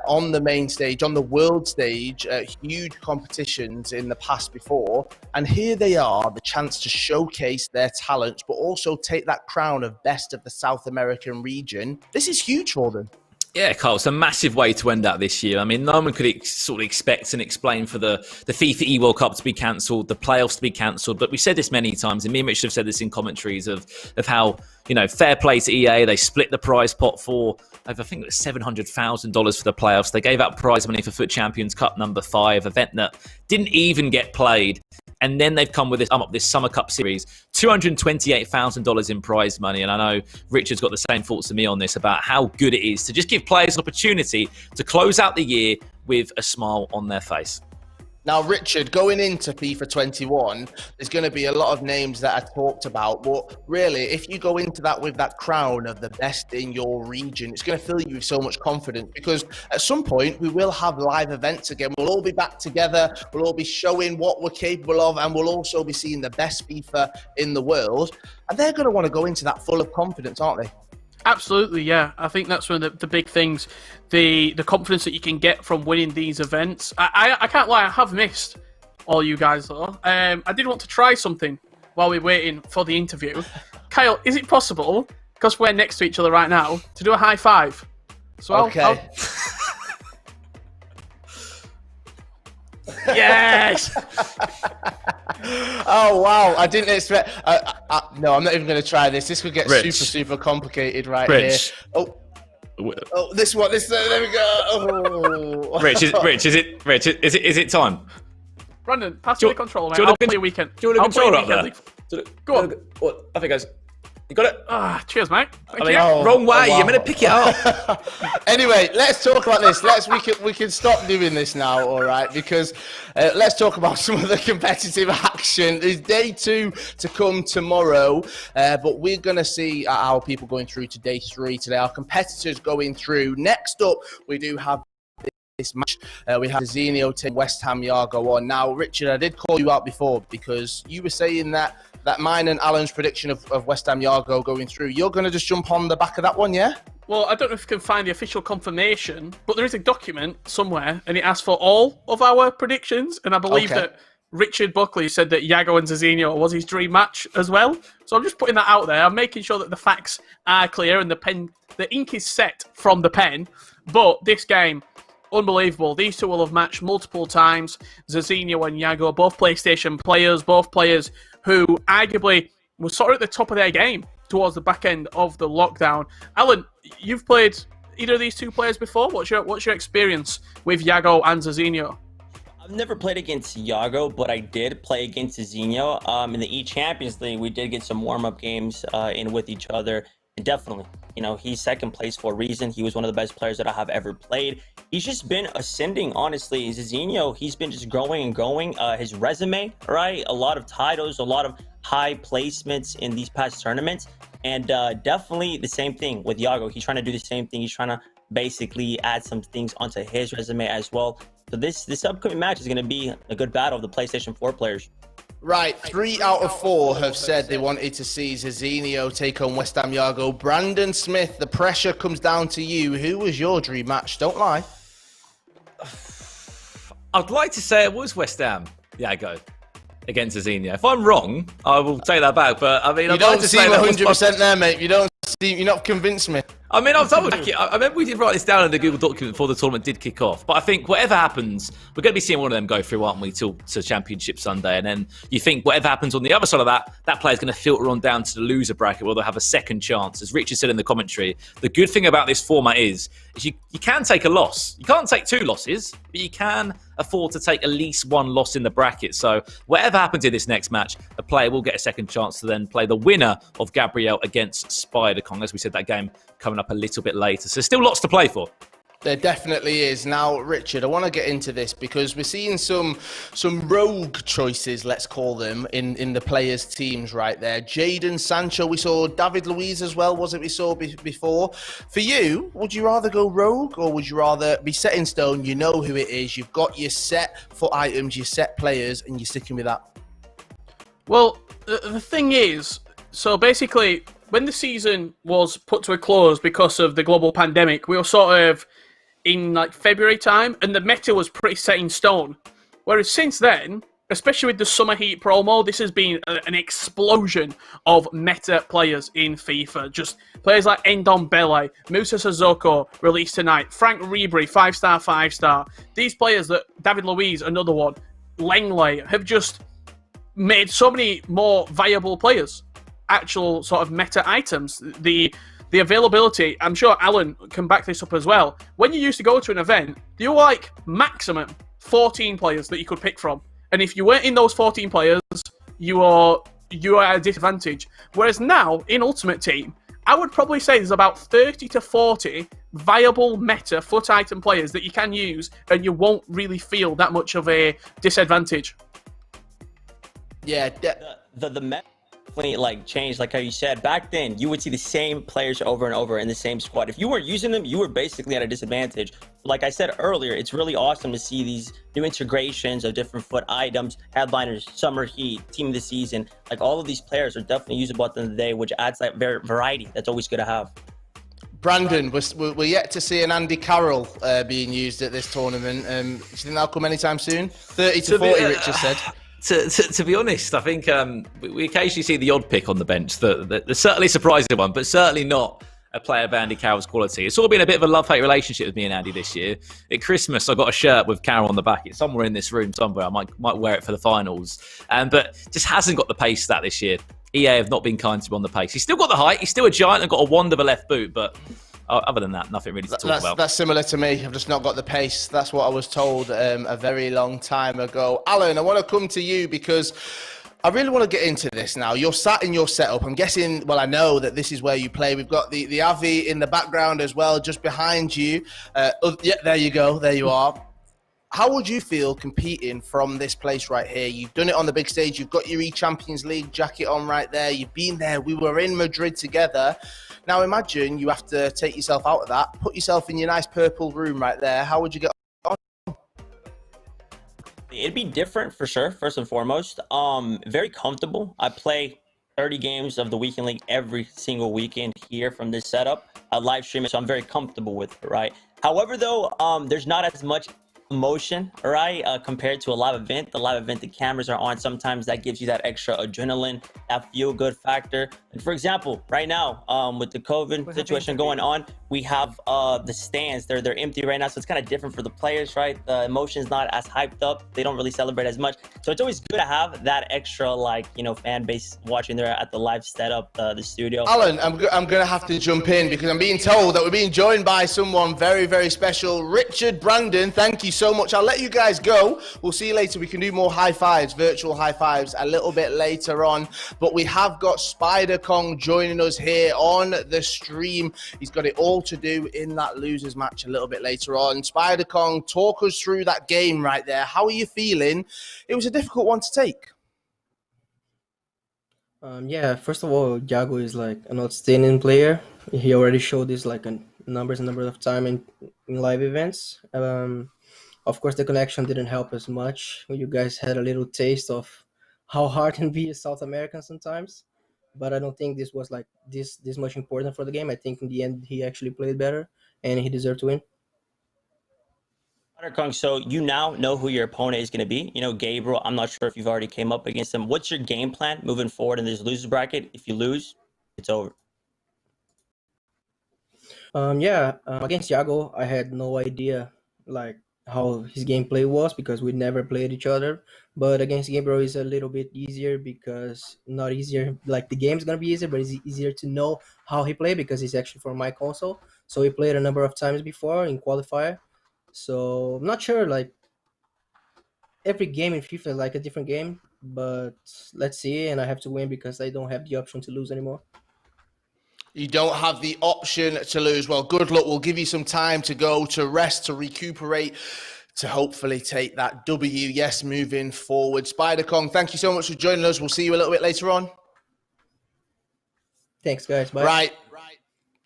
on the main stage, on the world stage, huge competitions in the past before. And here they are, the chance to showcase their talents, but also take that crown of best of the South American region. This is huge for them. Yeah, Carl, it's a massive way to end out this year. I mean, no one could sort of expect and explain for the FIFA E-World Cup to be cancelled, the playoffs to be cancelled. But we said this many times, and me and Mitch have said this in commentaries of how, you know, fair play to EA. They split the prize pot for, I think it was $700,000 for the playoffs. They gave out prize money for Foot Champions Cup number 5, event that didn't even get played. And then they've come with this Summer Cup series, $228,000 in prize money. And I know Richard's got the same thoughts as me on this about how good it is to just give players an opportunity to close out the year with a smile on their face. Now, Richard, going into FIFA 21, there's going to be a lot of names that are talked about. But really, if you go into that with that crown of the best in your region, it's going to fill you with so much confidence, because at some point we will have live events again. We'll all be back together. We'll all be showing what we're capable of, and we'll also be seeing the best FIFA in the world. And they're going to want to go into that full of confidence, aren't they? Absolutely, yeah. I think that's one of the big things, the confidence that you can get from winning these events. I can't lie, I have missed all you guys though. I did want to try something while we're waiting for the interview. Kyle, is it possible, because we're next to each other right now, to do a high five? So okay. Yes! Oh, wow. I didn't expect... no, I'm not even going to try this. This could get super complicated here. Oh, this one. There we go. Oh. Rich, is it time? Brandon, pass me the controller, mate. I'll play a weekend. Do you want a controller up there? Go on. What? I think, guys. You got it? Cheers, mate. Wrong way. You're meant to pick it up. Anyway, let's talk about this. We can stop doing this now, all right? Because let's talk about some of the competitive action. There's day 2 to come tomorrow, but we're going to see our people going through to day 3 today. Our competitors going through. Next up, we do have this match. We have Zezinio taking West Ham Yago on. Now, Richard, I did call you out before because you were saying that mine and Alan's prediction of West Ham Yago going through, you're going to just jump on the back of that one, yeah? Well, I don't know if you can find the official confirmation, but there is a document somewhere, and it asks for all of our predictions, and I believe that Richard Buckley said that Yago and Zezinio was his dream match as well. So I'm just putting that out there. I'm making sure that the facts are clear and the ink is set from the pen. But this game, unbelievable. These two will have matched multiple times. Zezinio and Yago, both PlayStation players, both players who arguably were sort of at the top of their game towards the back end of the lockdown. Alan, you've played either of these two players before? What's your experience with Yago and Zezinio? I've never played against Yago, but I did play against Zezinio. In the E-Champions League, we did get some warm-up games in with each other. And definitely, you know, he's second place for a reason. He was one of the best players that I have ever played. He's just been ascending, honestly. Zezinio, he's been just growing and growing. His resume, right? A lot of titles, a lot of high placements in these past tournaments. And definitely the same thing with Yago. He's trying to do the same thing. He's trying to basically add some things onto his resume as well. So this upcoming match is going to be a good battle of the PlayStation 4 players. Right, 3 out of 4 have said they wanted to see Zezinio take on West Ham Yago. Brandon Smith, the pressure comes down to you. Who was your dream match? Don't lie. I'd like to say it was West Ham Yago against Zezinio. If I'm wrong, I will take that back. But I mean, you don't seem 100% there, mate. You're not convinced me. I mean, I remember we did write this down in the Google document before the tournament did kick off. But I think whatever happens, we're going to be seeing one of them go through, aren't we, to Championship Sunday. And then you think whatever happens on the other side of that player's going to filter on down to the loser bracket where they'll have a second chance. As Richard said in the commentary, the good thing about this format is you can take a loss. You can't take 2 losses, but you can afford to take at least 1 loss in the bracket. So whatever happens in this next match, the player will get a second chance to then play the winner of Gabriel against Spider Kong. As we said, that game coming up a little bit later. So still lots to play for. There definitely is. Now, Richard, I want to get into this because we're seeing some rogue choices, let's call them, in the players' teams right there. Jadon Sancho, we saw David Luiz as well, was it we saw before? For you, would you rather go rogue or would you rather be set in stone, you know who it is, you've got your set foot items, your set players, and you're sticking with that? Well, the thing is, So basically, when the season was put to a close because of the global pandemic, we were sort of in like February time, and the meta was pretty set in stone. Whereas since then, especially with the Summer Heat promo, this has been an explosion of meta players in FIFA. Just players like Endon Bele, Musa Sissoko, released tonight, Frank Ribery, 5-star, 5-star. These players that, David Luiz, another one, Langley, have just made so many more viable players. Actual sort of meta items. The availability, I'm sure Alan can back this up as well. When you used to go to an event, there were like maximum 14 players that you could pick from. And if you weren't in those 14 players, you are at a disadvantage. Whereas now, in Ultimate Team, I would probably say there's about 30 to 40 viable meta foot item players that you can use, and you won't really feel that much of a disadvantage. Yeah, the meta like changed, like how you said. Back then, you would see the same players over and over in the same squad. If you weren't using them, you were basically at a disadvantage. Like I said earlier, it's really awesome to see these new integrations of different foot items, headliners, Summer Heat, Team of the Season. Like all of these players are definitely usable at the end of the day, which adds that variety that's always good to have. Brandon, we're yet to see an Andy Carroll being used at this tournament. Do you think that'll come anytime soon? 30 to 40, Richard said. To be honest, I think we occasionally see the odd pick on the bench, the certainly surprising one, but certainly not a player of Andy Carroll's quality. It's all been a bit of a love-hate relationship with me and Andy this year. At Christmas, I got a shirt with Carroll on the back. It's somewhere in this room somewhere. I might wear it for the finals. But just hasn't got the pace stat this year. EA have not been kind to him on the pace. He's still got the height. He's still a giant and got a wand of a left boot, but other than that, nothing really to talk about. That's similar to me. I've just not got the pace. That's what I was told a very long time ago. Alan, I want to come to you because I really want to get into this now. You're sat in your setup. I'm guessing, well, I know that this is where you play. We've got the Avi in the background as well, just behind you. Yeah, there you go. There you are. How would you feel competing from this place right here? You've done it on the big stage. You've got your E-Champions League jacket on right there. You've been there. We were in Madrid together. Now imagine you have to take yourself out of that, put yourself in your nice purple room right there. How would you get on? It'd be different for sure, first and foremost. Very comfortable. I play 30 games of the weekend league every single weekend here from this setup. I live stream it, so I'm very comfortable with it, right? However, though, there's not as much emotion, right, compared to a live event. The live event, the cameras are on. Sometimes that gives you that extra adrenaline, that feel-good factor. And for example, right now, with the COVID situation going on, we have the stands. They're empty right now, so it's kind of different for the players, right? The emotion's not as hyped up. They don't really celebrate as much. So it's always good to have that extra, like, you know, fan base watching there at the live setup, the studio. Alan, I'm going to have to jump in because I'm being told that we're being joined by someone very, very special. Richard, Brandon, thank you so much. I'll let you guys go. We'll see you later. We can do more high fives, virtual high fives a little bit later on. But we have got Spider Kong joining us here on the stream. He's got it all to do in that losers match a little bit later on. Spider Kong, talk us through that game right there. How are you feeling? It was a difficult one to take. Yeah, first of all, Yago is like an outstanding player. He already showed this like a number of time in live events. Of course, the connection didn't help as much. You guys had a little taste of how hard can be South American sometimes, but I don't think this was like this much important for the game. I think in the end he actually played better and he deserved to win. Kong, so you now know who your opponent is going to be. You know, Gabriel, I'm not sure if you've already came up against him. What's your game plan moving forward in this losers bracket? If you lose, it's over. Against Yago, I had no idea like how his gameplay was because we never played each other. But against Gabriel is a little bit easier because not easier, like the game's gonna be easier, but it's easier to know how he played because he's actually from my console. So he played a number of times before in qualifier. So I'm not sure, like every game in FIFA is like a different game, but let's see. And I have to win because I don't have the option to lose anymore. You don't have the option to lose. Well, good luck. We'll give you some time to go, to rest, to recuperate, to hopefully take that W. Yes, moving forward. Spider Kong, thank you so much for joining us. We'll see you a little bit later on. Thanks, guys. Bye. Right.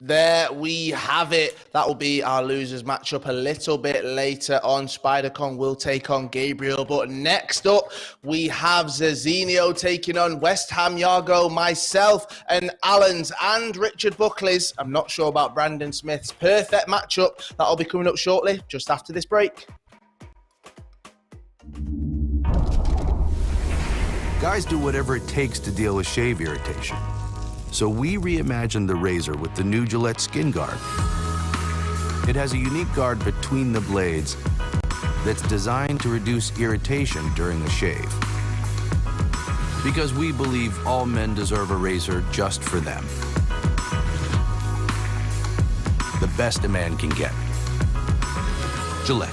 There we have it. That will be our losers matchup a little bit later on. Spider-Con will take on Gabriel. But next up, we have Zezinio taking on West Ham Yago, myself, and Alan's and Richard Buckley's. I'm not sure about Brandon Smith's perfect matchup. That'll be coming up shortly, just after this break. Guys do whatever it takes to deal with shave irritation. So we reimagined the razor with the new Gillette Skin Guard. It has a unique guard between the blades that's designed to reduce irritation during the shave. Because we believe all men deserve a razor just for them. The best a man can get. Gillette.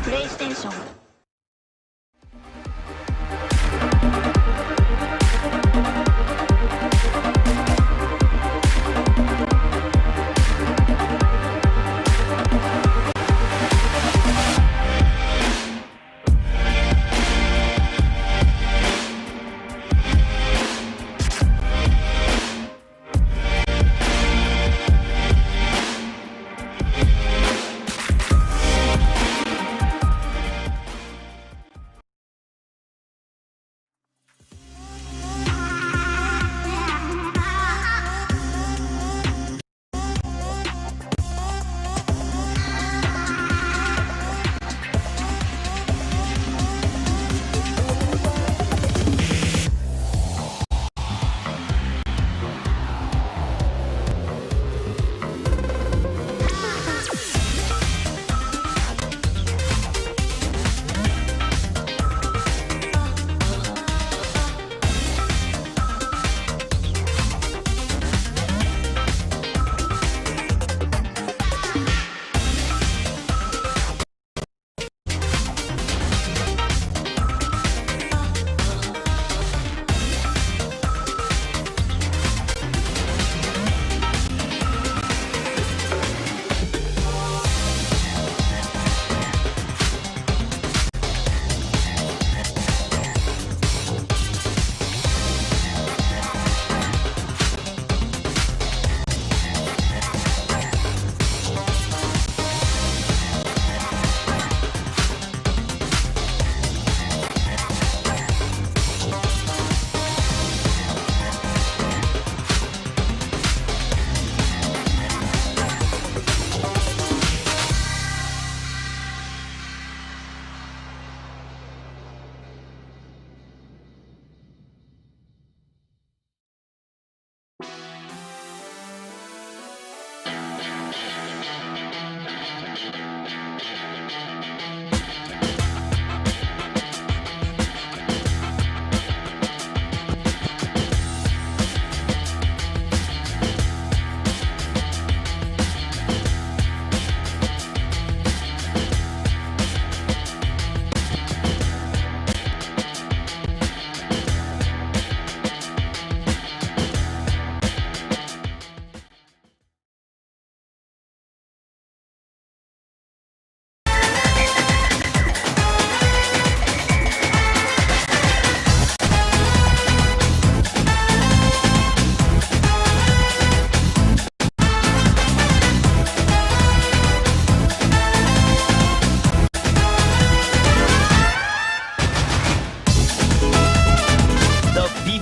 PlayStation.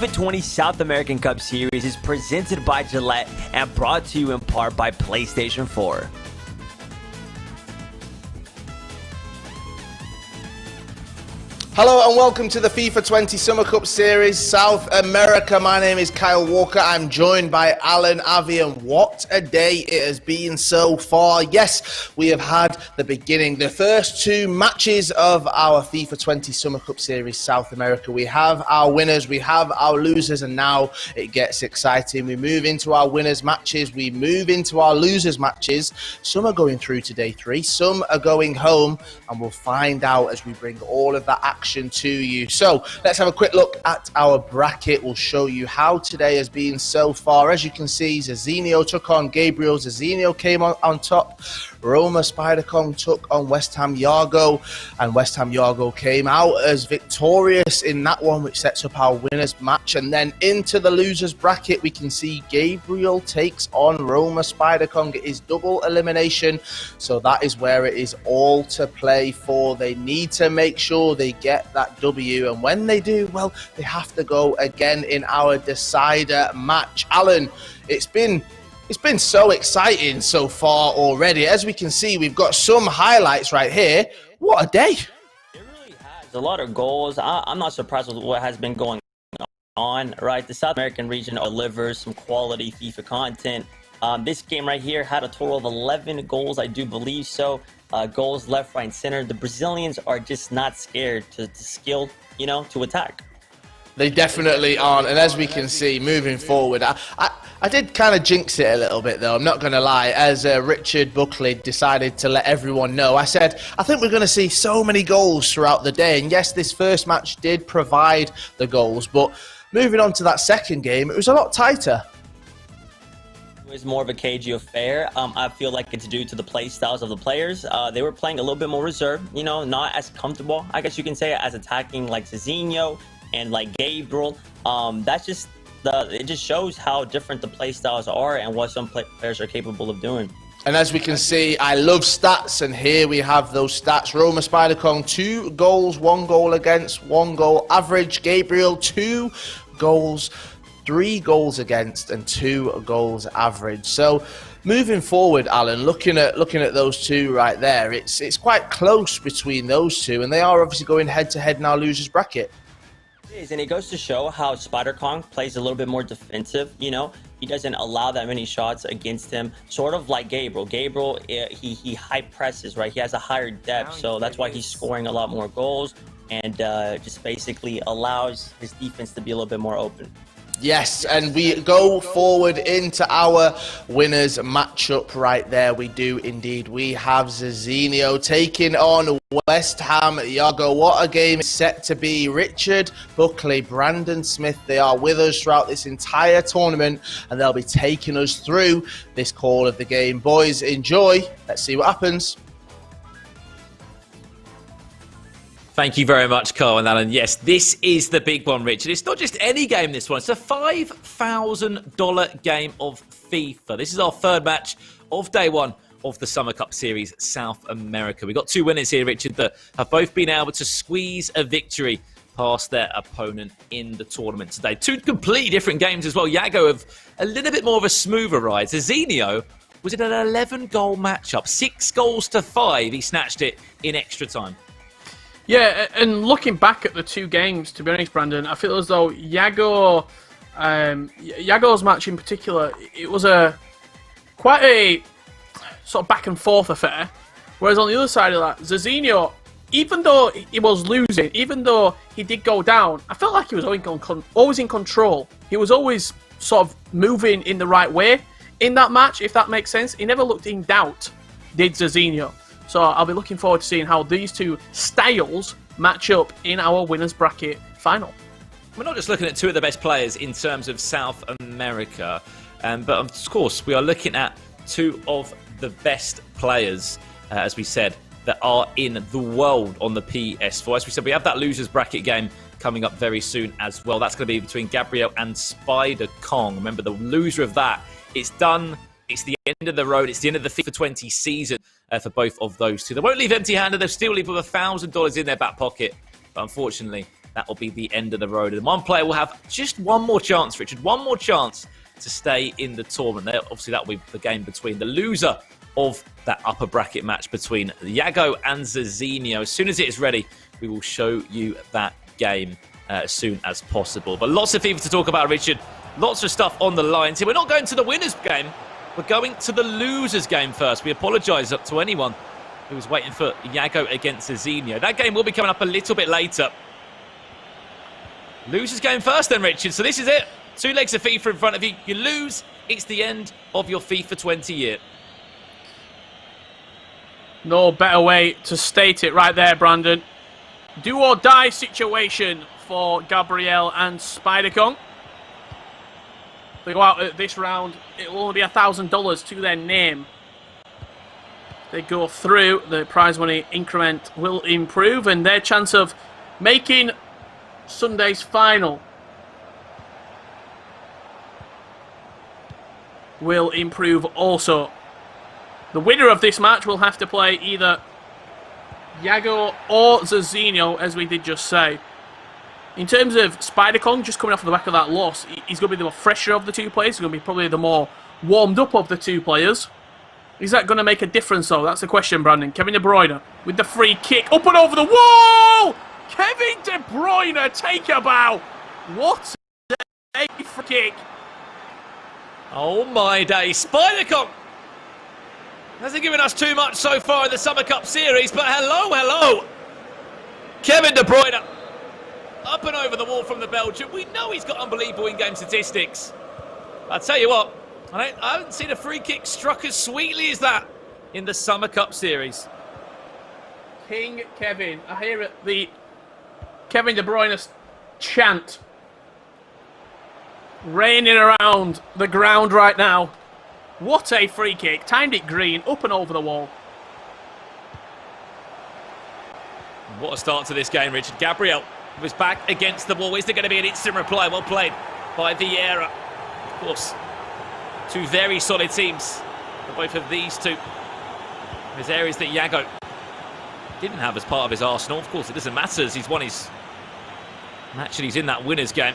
FIFA 20 South American Cup Series is presented by Gillette and brought to you in part by PlayStation 4. Hello and welcome to the FIFA 20 Summer Cup Series South America. My name is Kyle Walker. I'm joined by Alan Avi, and what a day it has been so far. Yes, we have had the beginning, the first two matches of our FIFA 20 Summer Cup Series South America. We have our winners, we have our losers, and now it gets exciting. We move into our winners matches, we move into our losers matches. Some are going through to day 3, some are going home, and we'll find out as we bring all of that action to you. So let's have a quick look at our bracket. We'll show you how today has been so far. As you can see, Zezinio took on Gabriel. Zezinio came on top. Roma Spider-Kong took on West Ham Yago, and West Ham Yago came out as victorious in that one, which sets up our winners match. And then into the losers bracket, we can see Gabriel takes on Roma Spider-Kong. It is double elimination, so that is where it is all to play for. They need to make sure they get that W, and when they do, well, they have to go again in our decider match. Alan, it's been so exciting so far already. As we can see, we've got some highlights right here. What a day. It really has a lot of goals. I'm not surprised with what has been going on, right? The South American region delivers some quality FIFA content. This game right here had a total of 11 goals, I do believe so. Goals left, right, and center. The Brazilians are just not scared to skill, to attack. They definitely aren't, and as we can see, moving forward, I did kind of jinx it a little bit, though, I'm not going to lie, as Richard Buckley decided to let everyone know. I said, I think we're going to see so many goals throughout the day, and yes, this first match did provide the goals, but moving on to that second game, it was a lot tighter. It was more of a cagey affair. I feel like it's due to the play styles of the players. They were playing a little bit more reserved, not as comfortable, I guess you can say, as attacking like Zezinio and like Gabriel. It just shows how different the play styles are and what some players are capable of doing. And as we can see, I love stats, and here we have those stats. Roma Spider-Kong, 2 goals, 1 goal against, 1 goal average. Gabriel, 2 goals, 3 goals against, and 2 goals average. So moving forward, Alan, looking at those two right there, it's quite close between those two, and they are obviously going head to head in our losers bracket. And it goes to show how Spider-Kong plays a little bit more defensive. He doesn't allow that many shots against him, sort of like Gabriel. Gabriel, he high presses, right? He has a higher depth, so that's why he's scoring a lot more goals, and just basically allows his defense to be a little bit more open. Yes, and we go forward into our winners matchup right there. We do indeed. We have Zezinio taking on West Ham Yago. What a game it's set to be. Richard Buckley, Brandon Smith, they are with us throughout this entire tournament, and they'll be taking us through this call of the game. Boys, enjoy. Let's see what happens. Thank you very much, Carl and Alan. Yes, this is the big one, Richard. It's not just any game, this one. It's a $5,000 game of FIFA. This is our third match of day 1 of the Summer Cup Series South America. We've got 2 winners here, Richard, that have both been able to squeeze a victory past their opponent in the tournament today. 2 completely different games as well. Yago have a little bit more of a smoother ride. Zezinio was in an 11-goal matchup. 6 goals to 5. He snatched it in extra time. Yeah, and looking back at the 2 games, to be honest, Brandon, I feel as though Yago's match in particular, it was quite a sort of back and forth affair. Whereas on the other side of that, Zezinio, even though he was losing, even though he did go down, I felt like he was always in control. He was always sort of moving in the right way in that match, if that makes sense. He never looked in doubt, did Zezinio. So I'll be looking forward to seeing how these 2 styles match up in our winners bracket final. We're not just looking at 2 of the best players in terms of South America, but of course we are looking at 2 of the best players, as we said, that are in the world on the PS4. As we said, we have that losers bracket game coming up very soon as well. That's going to be between Gabriel and Spider-Kong. Remember, the loser of that, it's done. It's the end of the road. It's the end of the FIFA 20 season for both of those 2. They won't leave empty-handed. They'll still leave with $1,000 in their back pocket. But unfortunately, that will be the end of the road. And one player will have just one more chance, Richard. One more chance to stay in the tournament. Obviously, that will be the game between the loser of that upper bracket match between Yago and Zezinio. As soon as it is ready, we will show you that game as soon as possible. But lots of FIFA to talk about, Richard. Lots of stuff on the line. So we're not going to the winners game. We're going to the losers game first. We apologise to anyone who was waiting for Yago against Zezinio. That game will be coming up a little bit later. Losers game first then, Richard. So this is it. 2 legs of FIFA in front of you. You lose, it's the end of your FIFA 20 year. No better way to state it right there, Brandon. Do or die situation for Gabriel and Spider-Kong. They go out at this round, it will only be $1,000 to their name. If they go through, the prize money increment will improve, and their chance of making Sunday's final will improve also. The winner of this match will have to play either Yago or Zezinio, as we did just say. In terms of Spider-Kong, just coming off the back of that loss, he's going to be the more fresher of the two players. He's going to be probably the more warmed up of the two players. Is that going to make a difference, though? That's the question, Brandon. Kevin De Bruyne with the free kick. Up and over the wall! Kevin De Bruyne, take a bow. What a free kick. Oh my day. Spider-Kong hasn't given us too much so far in the Summer Cup series, but hello. Kevin De Bruyne. Up and over the wall from the Belgian. We know he's got unbelievable in-game statistics. I'll tell you what, I haven't seen a free kick struck as sweetly as that in the Summer Cup series. King Kevin. I hear the Kevin De Bruyne chant raining around the ground right now. What a free kick. Timed it green, up and over the wall. What a start to this game, Richard. Gabriel was back against the wall. Is there going to be an instant reply? Well played by Vieira. Of course, 2 very solid teams for both of these two. There's areas that Yago didn't have as part of his arsenal. Of course, it doesn't matter as he's won his match and he's in that winners game.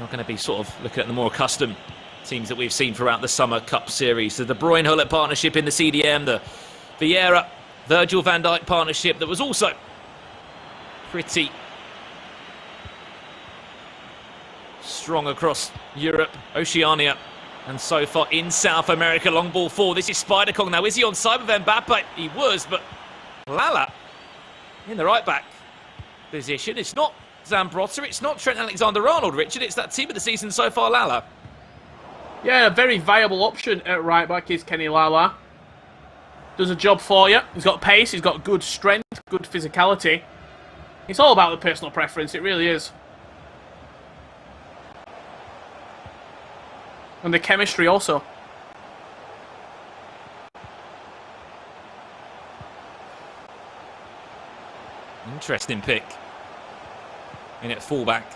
Not going to be sort of looking at the more accustomed teams that we've seen throughout the Summer Cup series. The De Bruyne-Hullet partnership in the CDM, the Vieira-Virgil van Dijk partnership that was also pretty strong across Europe, Oceania, and so far in South America. Long ball forward. This is Spider-Kong now. Is he on side with Mbappe? He was, but Lala in the right back position. It's not Zambrotta, it's not Trent Alexander-Arnold, Richard. It's that team of the season so far, Lala. Yeah, a very viable option at right back is Kenny Lala. Does a job for you. He's got pace, he's got good strength, good physicality. It's all about the personal preference, it really is. And the chemistry also. Interesting pick in at fullback.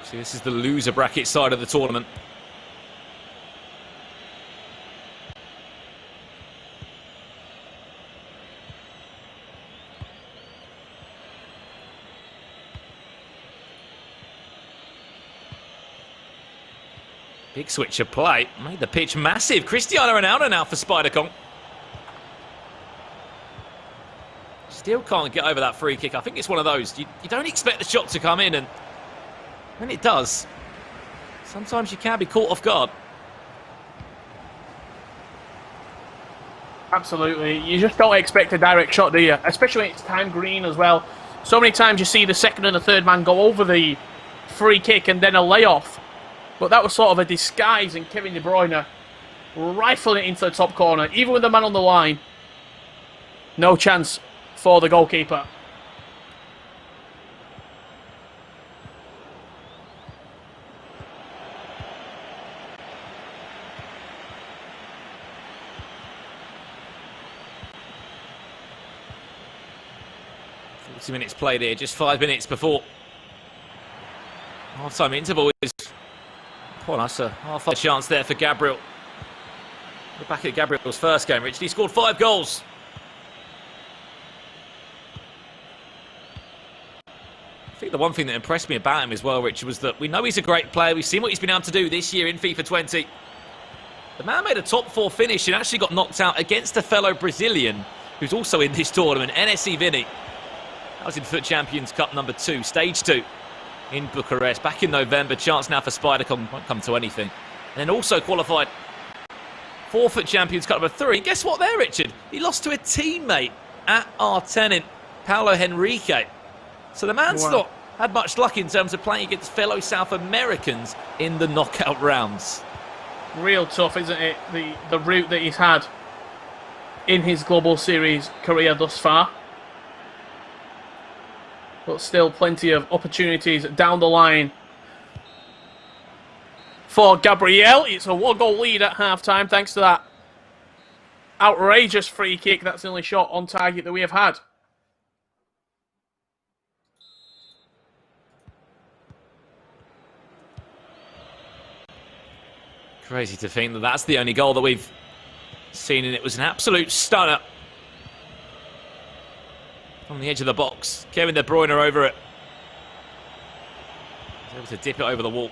So this is the loser bracket side of the tournament. Big switch of play. Made the pitch massive. Cristiano Ronaldo now for Spider-Kong. Still can't get over that free kick. I think it's one of those. You don't expect the shot to come in, and when it does, sometimes you can be caught off guard. Absolutely. You just don't expect a direct shot, do you? Especially when it's time green as well. So many times you see the second and the third man go over the free kick and then a layoff. But that was sort of a disguise, and Kevin De Bruyne rifling it into the top corner. Even with the man on the line, no chance for the goalkeeper. Minutes played here, just 5 minutes before half-time interval. Well, that's a half-hour chance there for Gabriel. We're back at Gabriel's first game, Richard. He scored 5 goals. think the one thing that impressed me about him as well, Rich, was that we know he's a great player. We've seen what he's been able to do this year in FIFA 20. The man made a top 4 finish and actually got knocked out against a fellow Brazilian who's also in this tournament, NSC Vini. That was in FUT Champions Cup number 2, stage 2 in Bucharest back in November. Chance now for Spidercon, won't come to anything. And then also qualified for FUT Champions Cup number 3. Guess what there, Richard? He lost to a teammate at R10 in Paulo Henrique. So the man's not had much luck in terms of playing against fellow South Americans in the knockout rounds. Real tough, isn't it? The route that he's had in his Global Series career thus far. But still plenty of opportunities down the line for Gabriel. It's a 1-goal lead at half-time thanks to that outrageous free kick. That's the only shot on target that we have had. Crazy to think that that's the only goal that we've seen, and it was an absolute stunner. On the edge of the box, Kevin De Bruyne over it. He's able to dip it over the wall.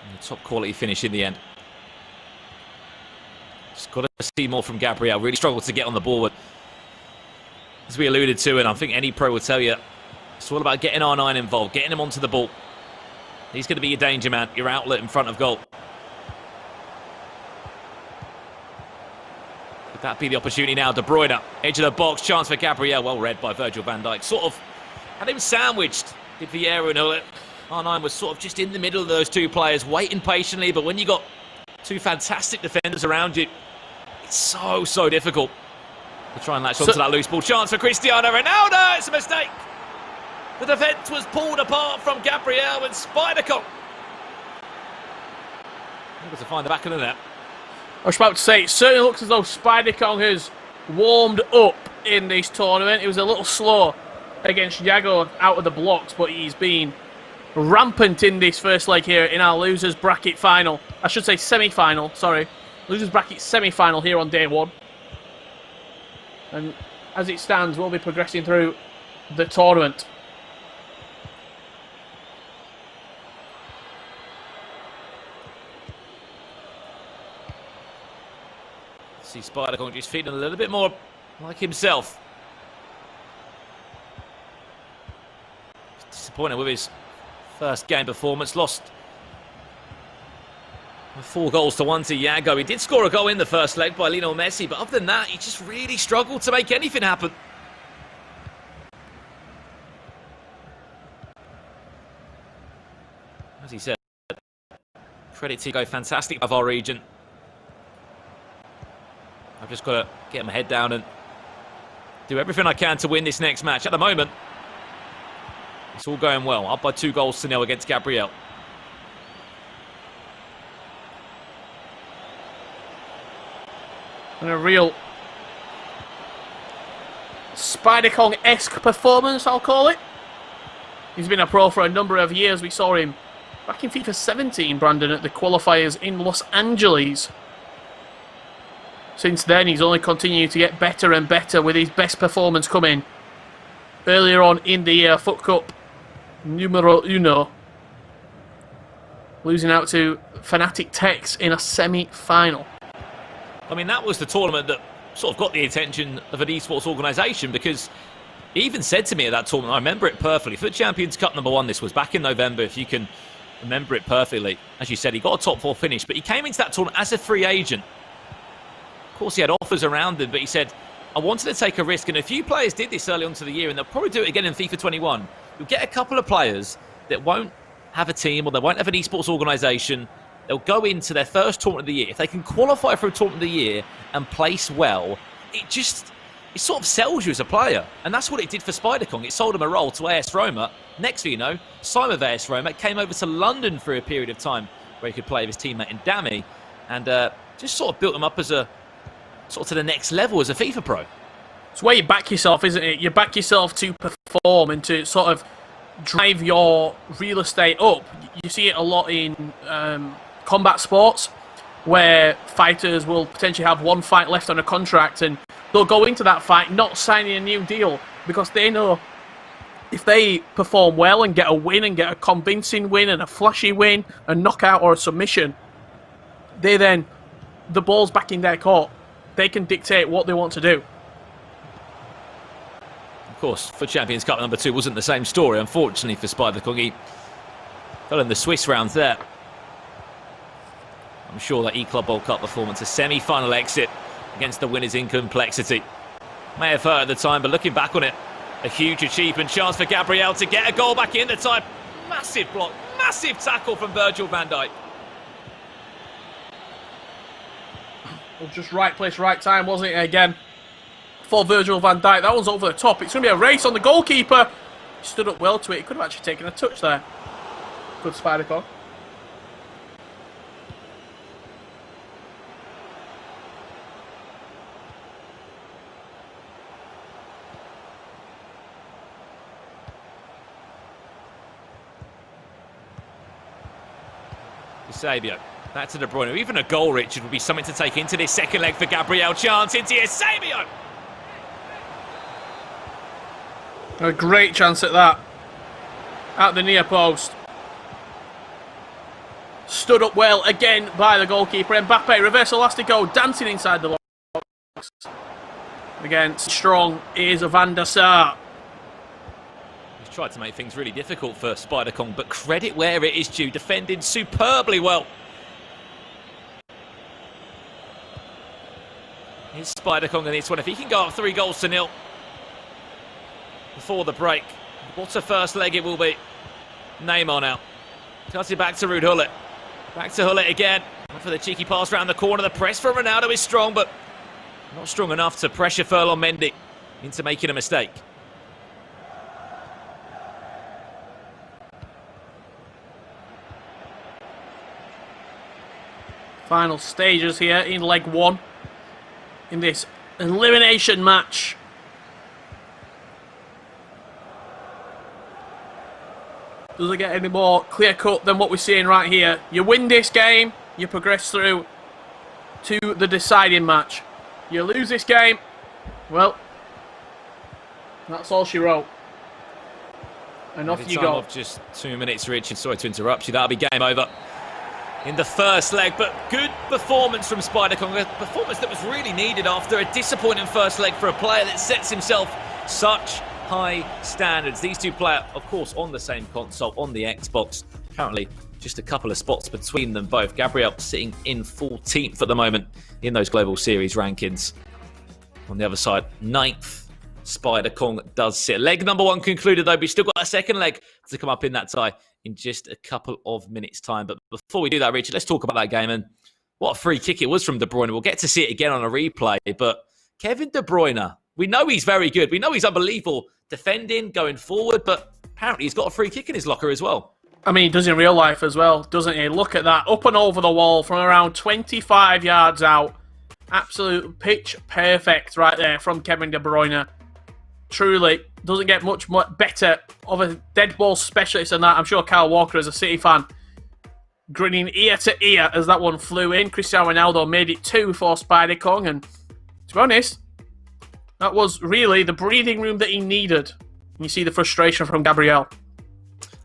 And a top quality finish in the end. Just got to see more from Gabriel. Really struggled to get on the ball, but as we alluded to, and I think any pro will tell you, it's all about getting R9 involved, getting him onto the ball. He's going to be your danger man, your outlet in front of goal. Could that be the opportunity now? De Bruyne, edge of the box, chance for Gabriel. Well read by Virgil van Dijk. Sort of had him sandwiched. Did Vieira and Hullet. R9 was sort of just in the middle of those two players, waiting patiently. But when you got two fantastic defenders around you, it's so difficult to try and latch onto that loose ball. Chance for Cristiano Ronaldo. It's a mistake. The defence was pulled apart from Gabriel and Spidercon able to find the back of the net. I was about to say, it certainly looks as though Spidercon has warmed up in this tournament. He was a little slow against Yago out of the blocks, but he's been rampant in this first leg here in our losers bracket final. I should say semi-final, sorry. Losers bracket semi-final here on day 1. And as it stands, we'll be progressing through the tournament. See Spidercon just feeling a little bit more like himself. Disappointed with his first game performance. Lost 4 goals to 1 to Yago. He did score a goal in the first leg by Lionel Messi, but other than that, he just really struggled to make anything happen. As he said, credit to Yago, fantastic of our region. I've just got to get my head down and do everything I can to win this next match. At the moment, it's all going well. Up by 2 goals to 0 against Gabriel. And a real Spidercon-esque performance, I'll call it. He's been a pro for a number of years. We saw him back in FIFA 17, Brandon, at the qualifiers in Los Angeles. Since then, he's only continued to get better and better, with his best performance coming earlier on in the FUT Cup Numero Uno, losing out to Fnatic Tex in a semi-final. I mean, that was the tournament that sort of got the attention of an esports organisation, because he even said to me at that tournament, I remember it perfectly, FUT Champions Cup number 1, this was back in November, if you can remember it perfectly. As you said, he got a top 4 finish, but he came into that tournament as a free agent. Of course, he had offers around him, but he said, I wanted to take a risk, and a few players did this early on to the year, and they'll probably do it again in FIFA 21. You'll get a couple of players that won't have a team, or they won't have an esports organisation. They'll go into their first tournament of the year. If they can qualify for a tournament of the year and place well, it sort of sells you as a player. And that's what it did for Spidercon. It sold him a role to AS Roma. Next thing you know, Simon of AS Roma came over to London for a period of time where he could play with his teammate in Dami, and just sort of built him up as a sort of to the next level as a FIFA pro. It's where you back yourself, isn't it? You back yourself to perform and to sort of drive your real estate up. You see it a lot in combat sports, where fighters will potentially have 1 fight left on a contract, and they'll go into that fight not signing a new deal because they know if they perform well and get a win and get a convincing win and a flashy win, a knockout or a submission, the ball's back in their court. They can dictate what they want to do. Of course, for Champions Cup number 2 wasn't the same story, unfortunately, for Spider-Kong. He fell in the Swiss rounds there. I'm sure that E-Club World Cup performance, a semi-final exit against the winners in complexity, may have hurt at the time, but looking back on it, a huge achievement. Chance for Gabriel to get a goal back in the time. Massive block, massive tackle from Virgil van Dijk. Well, just right place, right time, wasn't it, again, for Virgil van Dijk. That one's over the top. It's going to be a race on the goalkeeper. He stood up well to it. He could have actually taken a touch there. Good Spider-Kong. Eusebio, back to De Bruyne. Even a goal, Richard, would be something to take into this second leg for Gabriel. Chance into Eusebio. A great chance at that. At the near post. Stood up well again by the goalkeeper. Mbappe, reverse elastico, dancing inside the box. Again, strong is Van der Sar. He's tried to make things really difficult for Spider-Kong, but credit where it is due, defending superbly well. Here's Spider-Kong in this one. If he can go up 3-0 before the break, what a first leg it will be. Neymar now. Cuts it back to Ruud Gullit. Back to Gullit again. For the cheeky pass round the corner. The press from Ronaldo is strong, but not strong enough to pressure Ferland Mendy into making a mistake. Final stages here in leg 1 in this elimination match. Doesn't get any more clear cut than what we're seeing right here. You win this game, you progress through to the deciding match. You lose this game, well, that's all she wrote. And off you go. Of just 2 minutes, Richard. Sorry to interrupt you. That'll be game over in the first leg, but good performance from Spider-Kong. A performance that was really needed after a disappointing first leg for a player that sets himself such high standards. These two play, of course, on the same console, on the Xbox. Currently, just a couple of spots between them both. Gabriel sitting in 14th at the moment in those Global Series rankings. On the other side, 9th, Spider-Kong does sit. Leg number 1 concluded, though. We've still got a second leg to come up in that tie in just a couple of minutes' time. But before we do that, Richard, let's talk about that game and what a free kick it was from De Bruyne. We'll get to see it again on a replay, but Kevin De Bruyne, we know he's very good. We know he's unbelievable defending, going forward, but apparently he's got a free kick in his locker as well. I mean, he does in real life as well, doesn't he? Look at that. Up and over the wall from around 25 yards out. Absolute pitch perfect right there from Kevin De Bruyne. Truly, doesn't get much better of a dead ball specialist than that. I'm sure Kyle Walker, as a City fan, grinning ear to ear as that one flew in. Cristiano Ronaldo made it 2 for Spider-Kong, and to be honest, that was really the breathing room that he needed. You see the frustration from Gabriel.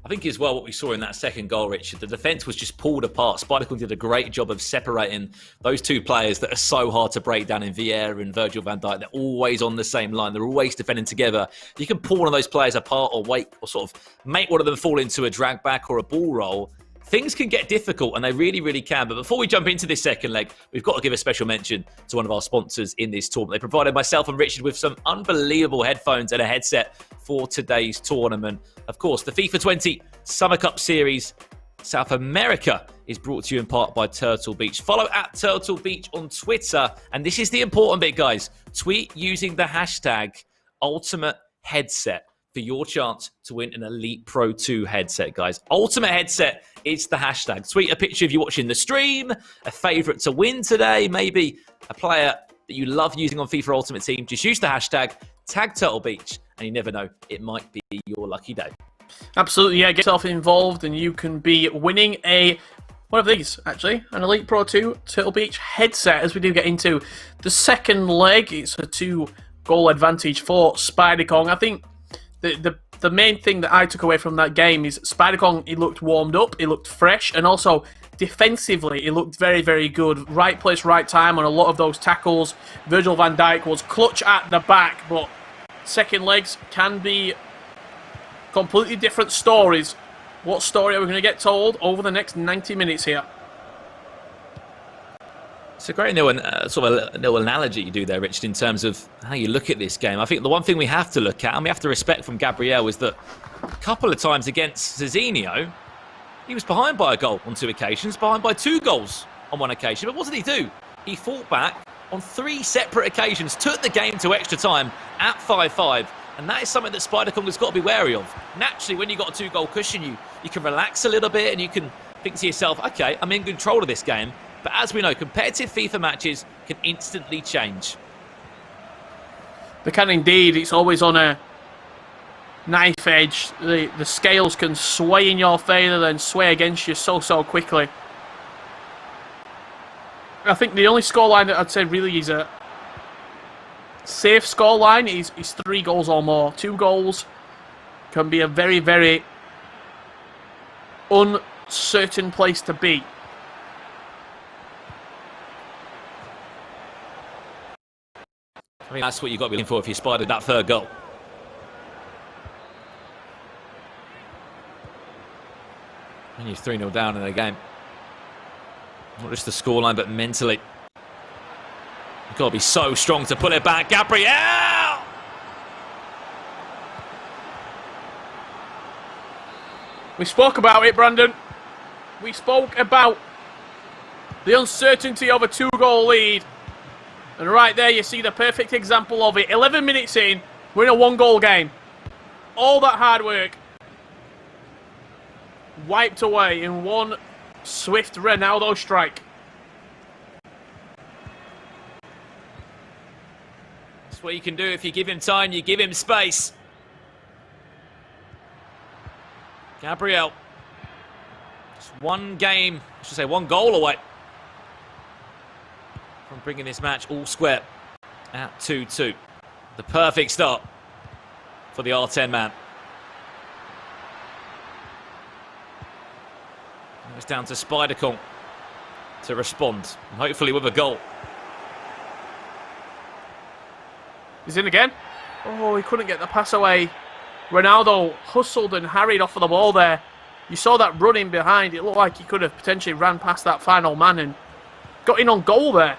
I think as well what we saw in that second goal, Richard, the defence was just pulled apart. Spider-Kong did a great job of separating those two players that are so hard to break down in Vieira and Virgil van Dijk. They're always on the same line. They're always defending together. You can pull one of those players apart or wait or sort of make one of them fall into a drag back or a ball roll. Things can get difficult, and they really, really can. But before we jump into this second leg, we've got to give a special mention to one of our sponsors in this tournament. They provided myself and Richard with some unbelievable headphones and a headset for today's tournament. Of course, the FIFA 20 Summer Cup Series South America is brought to you in part by Turtle Beach. Follow at Turtle Beach on Twitter. And this is the important bit, guys. Tweet using the hashtag Ultimate Headset for your chance to win an Elite Pro 2 headset, guys. Ultimate Headset is the hashtag. Tweet a picture of you watching the stream, a favourite to win today, maybe a player that you love using on FIFA Ultimate Team. Just use the hashtag, tag Turtle Beach, and you never know, it might be your lucky day. Absolutely, yeah. Get yourself involved and you can be winning a one of these, actually. An Elite Pro 2 Turtle Beach headset as we do get into the second leg. It's a 2-goal advantage for Spider Kong. I think the main thing that I took away from that game is Spider Kong, he looked warmed up, he looked fresh, and also defensively, he looked very, very good. Right place, right time on a lot of those tackles. Virgil van Dijk was clutch at the back, but second legs can be completely different stories. What story are we going to get told over the next 90 minutes here? It's a great sort of a little analogy you do there, Richard, in terms of how you look at this game. I think the one thing we have to look at, and we have to respect from Gabriel, is that a couple of times against Zezinio, he was behind by a goal on 2 occasions, behind by 2 goals on 1 occasion. But what did he do? He fought back on 3 separate occasions, took the game to extra time at 5-5. And that is something that Spider Kong has got to be wary of. Naturally, when you've got a 2-goal cushion, you can relax a little bit and you can think to yourself, okay, I'm in control of this game. But as we know, competitive FIFA matches can instantly change. They can indeed. It's always on a knife edge. The scales can sway in your favour, then sway against you so quickly. I think the only scoreline that I'd say really is a safe scoreline is 3 goals or more. 2 goals can be a very, very uncertain place to be. I mean, that's what you've got to be looking for if you spidered that 3rd goal. And you're 3-0 down in the game. Not just the scoreline, but mentally. You've got to be so strong to pull it back. Gabriel! We spoke about it, Brandon. We spoke about the uncertainty of a 2-goal lead. And right there, you see the perfect example of it. 11 minutes in, we're in a 1-goal game. All that hard work wiped away in one swift Ronaldo strike. That's what you can do if you give him time, you give him space. Gabriel. Just 1 game, I should say 1 goal away from bringing this match all square at 2-2. The perfect start for the R10 man. It's down to Spider Kong to respond, and hopefully with a goal. He's in again. Oh, he couldn't get the pass away. Ronaldo hustled and harried off of the ball there. You saw that running behind. It looked like he could have potentially ran past that final man and got in on goal there.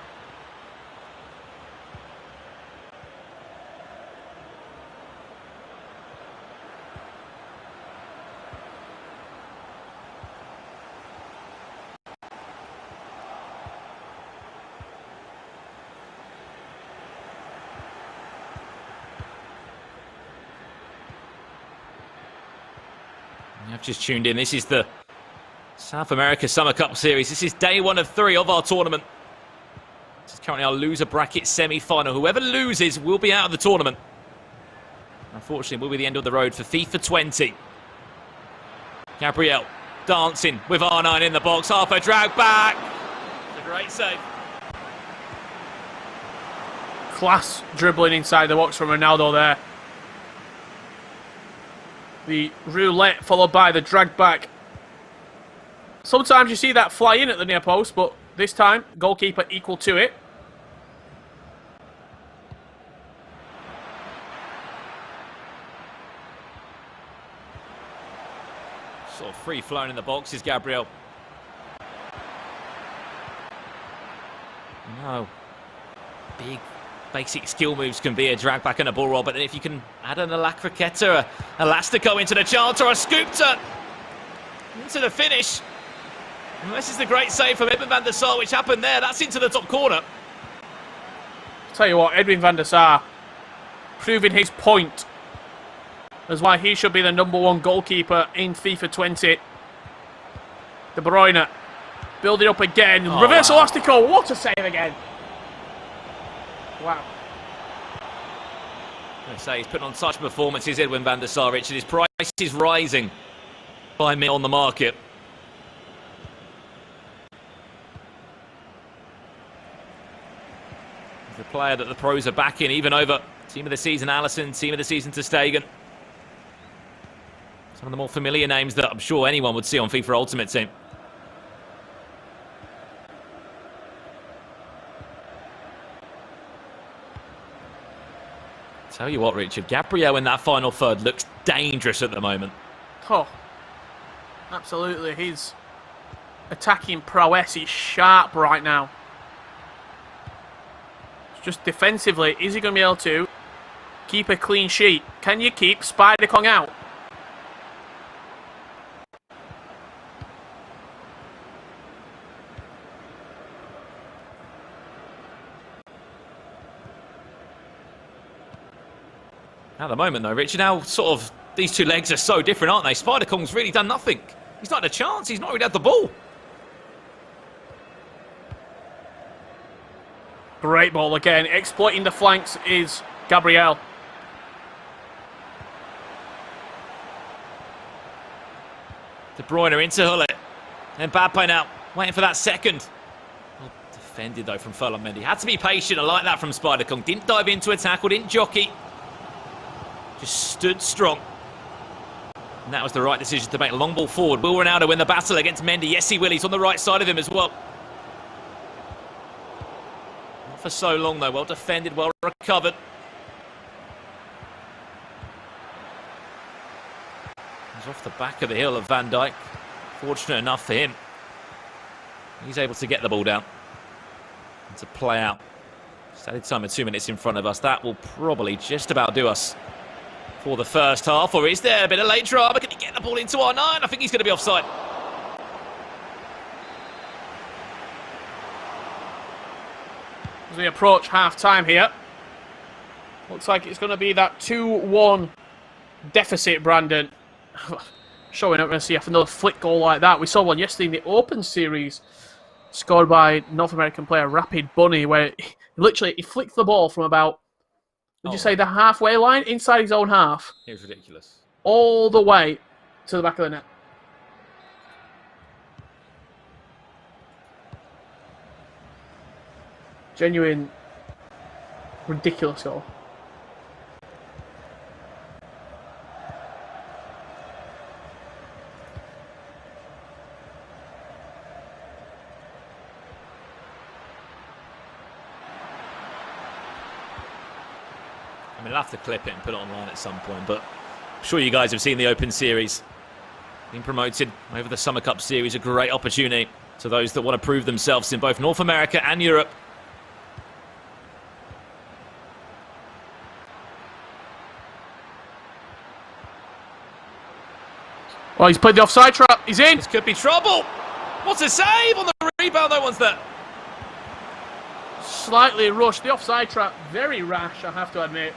I've just tuned in. This is the South America Summer Cup Series. This is day 1 of 3 of our tournament. This is currently our loser bracket semi-final. Whoever loses will be out of the tournament. Unfortunately, it will be the end of the road for FIFA 20. Gabriel dancing with R9 in the box. Half a drag back. It's a great save. Class dribbling inside the box from Ronaldo there. The roulette followed by the drag back. Sometimes you see that fly in at the near post, but this time, goalkeeper equal to it. Sort of free flowing in the box is Gabriel. No. Big basic skill moves can be a drag back and a ball roll, but then if you can add an La Croqueta, a Elastico into the chance, or a scoop turn into the finish. And this is the great save from Edwin van der Sar, which happened there. That's into the top corner. Tell you what, Edwin van der Sar proving his point as why he should be the #1 goalkeeper in FIFA 20. De Bruyne building up again. Oh, Reverse wow. Elastico. What a save again. Wow. I say he's putting on such performances, Edwin van der Sar, Richard. His price is rising by me on the market. The player that the pros are backing, even over Team of the Season Allison, Team of the Season ter Stegen. Some of the more familiar names that I'm sure anyone would see on FIFA Ultimate Team. Tell you what, Richard, Gabriel in that final third looks dangerous at the moment. Oh, absolutely. His attacking prowess is sharp right now. It's just defensively, is he going to be able to keep a clean sheet? Can you keep Spider-Kong out? At the moment, though, Richard, now sort of these two legs are so different, aren't they? Spider-Kong's really done nothing. He's not had a chance. He's not really had the ball. Great ball again. Exploiting the flanks is Gabriel. De Bruyne into Hullet. Mbappe now, waiting for that second. Well defended, though, from Ferland Mendy. Had to be patient. I like that from Spider-Kong. Didn't dive into a tackle, didn't jockey. Just stood strong. And that was the right decision to make. Long ball forward. Will Ronaldo win the battle against Mendy? Yes, he will. He's on the right side of him as well. Not for so long, though. Well defended, well recovered. He's off the back of the hill of Van Dijk. Fortunate enough for him. He's able to get the ball down and to play out. Just added time of 2 minutes in front of us. That will probably just about do us for the first half. Or is there a bit of late drama? Can he get the ball into R9? I think he's going to be offside. As we approach half-time here, looks like it's going to be that 2-1 deficit, Brandon. Sure, we're not going to see another flick goal like that. We saw one yesterday in the Open Series, scored by North American player Rapid Bunny, where he flicked the ball from about, would you say, the halfway line, inside his own half. It was ridiculous. All the way to the back of the net. Genuine, ridiculous goal. I mean, I'll have to clip it and put it online at some point, but I'm sure you guys have seen the Open Series. Being promoted over the Summer Cup Series, a great opportunity to those that want to prove themselves in both North America and Europe. Well, he's played the offside trap. He's in. This could be trouble. What's a save on the rebound? No one's there. Slightly rushed. The offside trap, very rash, I have to admit.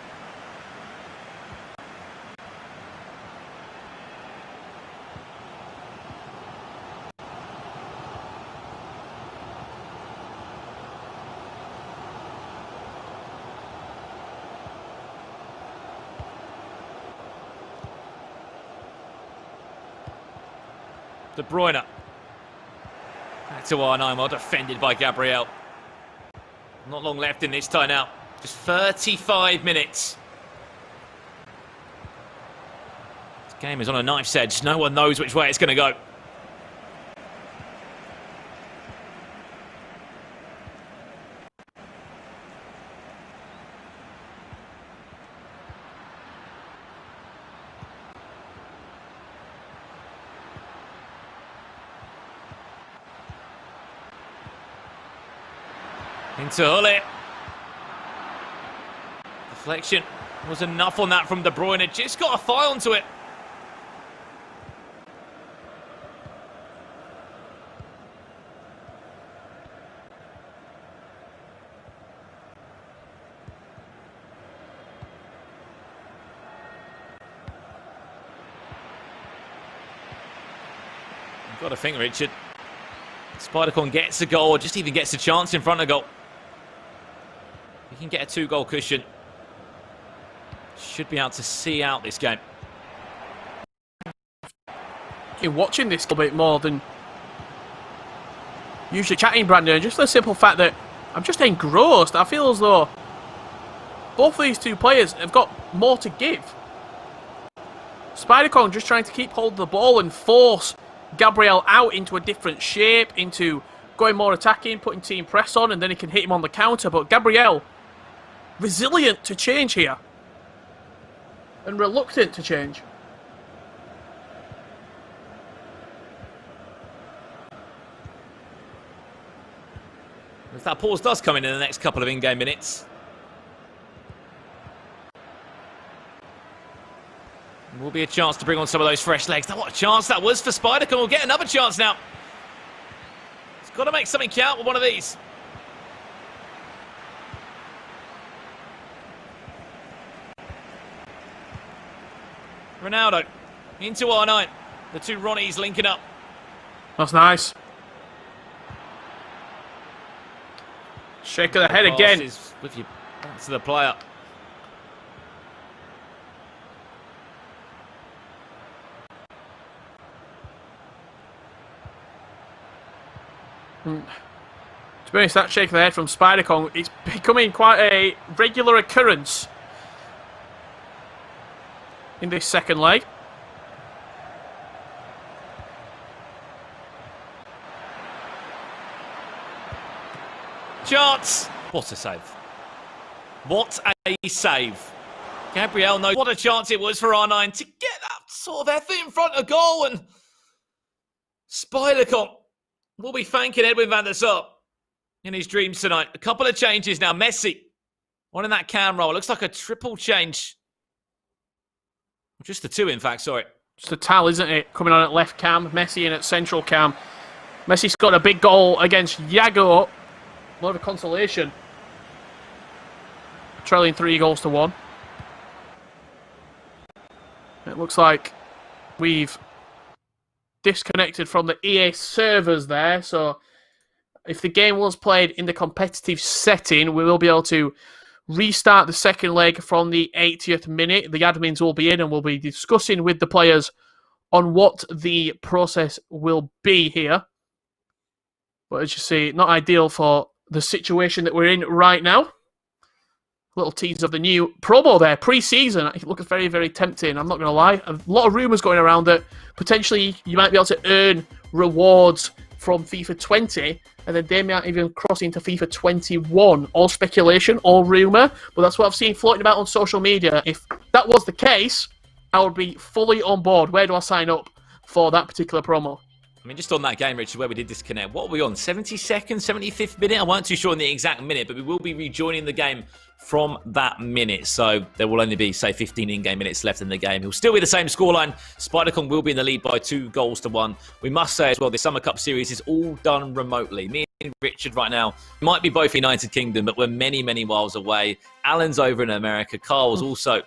De Bruyne. Back to R9, well defended by Gabriel. Not long left in this tie now. Just 35 minutes. This game is on a knife's edge. No one knows which way it's going to go. Into Hullet. Deflection was enough on that from De Bruyne. Just got a thigh onto it. You've got to think, Richard. Spider-Kong gets a goal, or just even gets a chance in front of goal. He can get a 2-goal cushion. Should be able to see out this game. You're watching this a little bit more than usually chatting, Brandon. Just the simple fact that I'm just engrossed. I feel as though both of these two players have got more to give. Spider-Kong just trying to keep hold of the ball and force Gabriel out into a different shape, into going more attacking, putting team press on, and then he can hit him on the counter. But Gabriel, resilient to change here. And reluctant to change. If that pause does come in the next couple of in-game minutes, will be a chance to bring on some of those fresh legs. Now, what a chance that was for Spider-Kong. We'll get another chance now. He's got to make something count with one of these. Ronaldo into R9. The two Ronnies linking up. That's nice. Shake of the head again. With you back to the player. To be honest, that shake of the head from Spider-Kong, it's becoming quite a regular occurrence in this second leg. Chance. What a save. What a save. Gabriel knows what a chance it was for R9 to get that sort of effort in front of goal, and Spider-Kong will be thanking Edwin van der Sar in his dreams tonight. A couple of changes now. Messi, one in that cam roll. It looks like a triple change. Just the two, in fact, sorry. Just a towel, isn't it? Coming on at left cam, Messi in at central cam. Messi's got a big goal against Yago. A lot of consolation. Trailing 3-1. It looks like we've disconnected from the EA servers there, so if the game was played in the competitive setting, we will be able to restart the second leg from the 80th minute. The admins will be in and we'll be discussing with the players on what the process will be here. But as you see, not ideal for the situation that we're in right now. Little tease of the new promo there, pre-season. It looks very, very tempting, I'm not going to lie. A lot of rumours going around that potentially you might be able to earn rewards from FIFA 20, and then they might even cross into FIFA 21. All speculation, all rumour, but that's what I've seen floating about on social media. If that was the case, I would be fully on board. Where do I sign up for that particular promo? I mean, just on that game, Richard, where we did disconnect, what are we on? 72nd, 75th minute? I weren't too sure on the exact minute, but we will be rejoining the game from that minute. So there will only be, say, 15 in-game minutes left in the game. He'll still be the same scoreline. Spider-Kong will be in the lead by 2-1. We must say as well, the Summer Cup series is all done remotely. Me and Richard right now might be both United Kingdom, but we're many, many miles away. Alan's over in America. Carl's also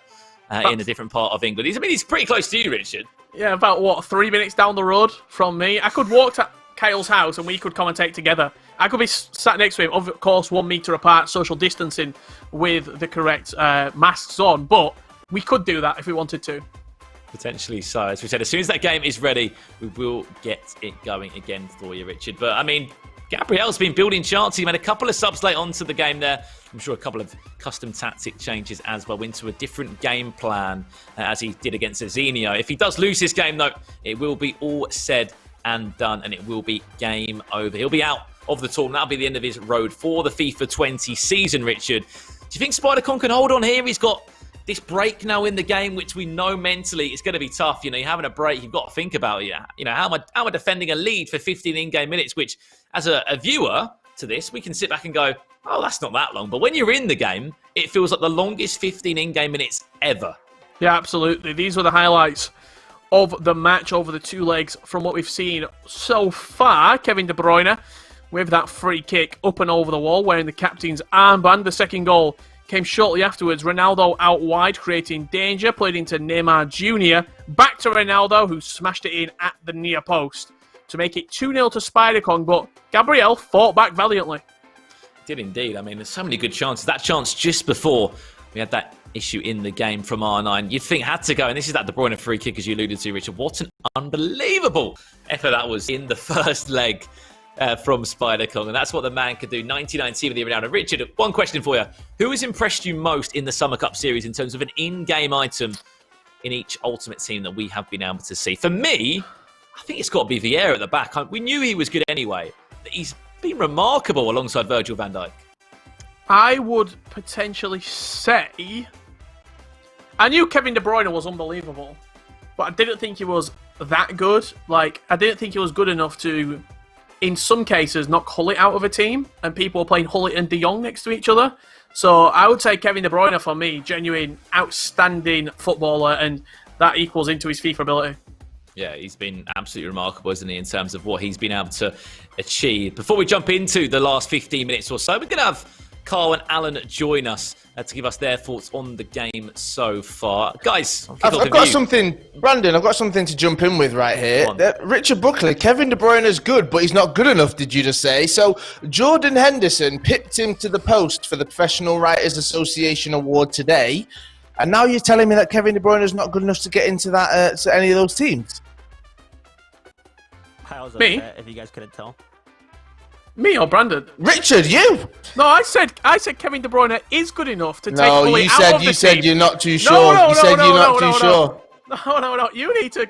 in a different part of England. He's pretty close to you, Richard. Yeah, about, what, 3 minutes down the road from me? I could walk to Kyle's house and we could commentate together. I could be sat next to him, of course, 1 metre apart, social distancing with the correct masks on, but we could do that if we wanted to. Potentially so. As we said, as soon as that game is ready, we will get it going again for you, Richard. But, I mean, Gabriel's been building chances. He made a couple of subs late onto the game there. I'm sure a couple of custom tactic changes as well. Went to a different game plan as he did against Zezinio. If he does lose this game, though, it will be all said and done, and it will be game over. He'll be out of the tournament. That'll be the end of his road for the FIFA 20 season, Richard. Do you think Spider-Kong can hold on here? He's got this break now in the game, which we know mentally is going to be tough. You know, you're having a break, you've got to think about it. You know, how am I defending a lead for 15 in-game minutes, which as a viewer to this, we can sit back and go, oh, that's not that long. But when you're in the game, it feels like the longest 15 in-game minutes ever. Yeah, absolutely. These were the highlights of the match over the two legs from what we've seen so far. Kevin De Bruyne with that free kick up and over the wall, wearing the captain's armband. The second goal came shortly afterwards. Ronaldo out wide, creating danger, played into Neymar Jr. Back to Ronaldo, who smashed it in at the near post to make it 2-0 to Spider-Kong, but Gabriel fought back valiantly. Did indeed. I mean, there's so many good chances. That chance just before we had that issue in the game from R9, you'd think had to go, and this is that De Bruyne free kick, as you alluded to, Richard. What an unbelievable effort that was in the first leg. from Spider Kong, and that's what the man could do. 99 team of the year. Richard, one question for you. Who has impressed you most in the Summer Cup series in terms of an in-game item in each Ultimate Team that we have been able to see? For me, I think it's got to be Vieira at the back. We knew he was good anyway. But he's been remarkable alongside Virgil van Dijk. I would potentially say... I knew Kevin De Bruyne was unbelievable, but I didn't think he was that good. Like, I didn't think he was good enough to, in some cases, knock Hullet out of a team, and people were playing Hullet and De Jong next to each other. So I would say Kevin De Bruyne, for me, genuine, outstanding footballer, and that equals into his FIFA ability. Yeah, he's been absolutely remarkable, isn't he, in terms of what he's been able to achieve. Before we jump into the last 15 minutes or so, we're going to have Carl and Alan join us to give us their thoughts on the game so far. Guys, I've got something, Brandon, I've got something to jump in with right here. Richard Buckley, Kevin De Bruyne is good, but he's not good enough, did you just say? So Jordan Henderson pipped him to the post for the Professional Writers Association Award today, and now you're telling me that Kevin De Bruyne is not good enough to get into that to any of those teams? How's Me? If you guys couldn't tell. Me or Brandon? Richard, you! No, I said Kevin De Bruyne is good enough to take No, Hullet you out said of the you said team. you're not too sure. You said you're not too sure. No. You need to...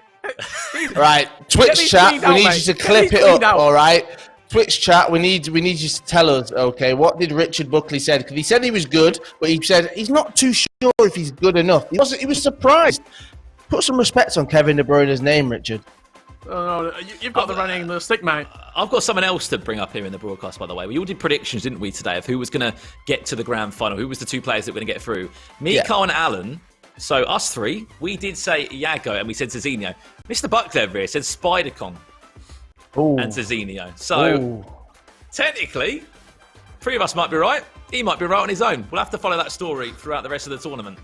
Right, Twitch chat, we need you to clip it up, all right? Twitch chat, we need you to tell us, okay, what did Richard Buckley said? Because he said he was good, but he said he's not too sure if he's good enough. He was surprised. Put some respect on Kevin De Bruyne's name, Richard. Oh, no, you've got the running the stick, mate. I've got someone else to bring up here in the broadcast, by the way. We all did predictions, didn't we, today, of who was going to get to the grand final, who was the two players that were going to get through. Me, Carl, and Alan, so us three, we did say Yago and we said Zezinio. Mr. Buckley over here said Spider Kong and Zezinio. So, technically, three of us might be right. He might be right on his own. We'll have to follow that story throughout the rest of the tournament.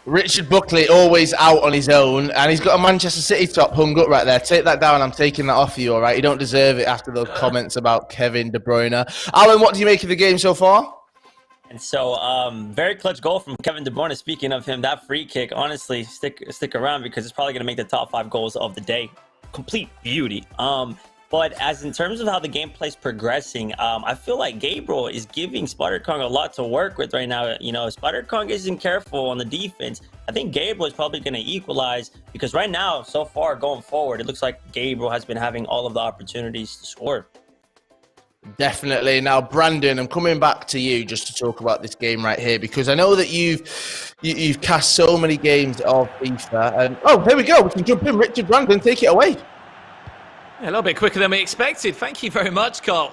Richard Buckley always out on his own, and he's got a Manchester City top hung up right there. Take that down. I'm taking that off you, all right? You don't deserve it after those comments about Kevin De Bruyne. Alan, what do you make of the game so far? And so, very clutch goal from Kevin De Bruyne. Speaking of him, that free kick, honestly, stick around because it's probably going to make the top 5 goals of the day. Complete beauty. But as in terms of how the gameplay is progressing, I feel like Gabriel is giving Spider Kong a lot to work with right now. You know, if Spider Kong isn't careful on the defense, I think Gabriel is probably going to equalize because right now, so far going forward, it looks like Gabriel has been having all of the opportunities to score. Definitely. Now, Brandon, I'm coming back to you just to talk about this game right here because I know that you've cast so many games of FIFA. And oh, here we go. We can jump in. Richard, Brandon, take it away. Yeah, a little bit quicker than we expected. Thank you very much, Carl.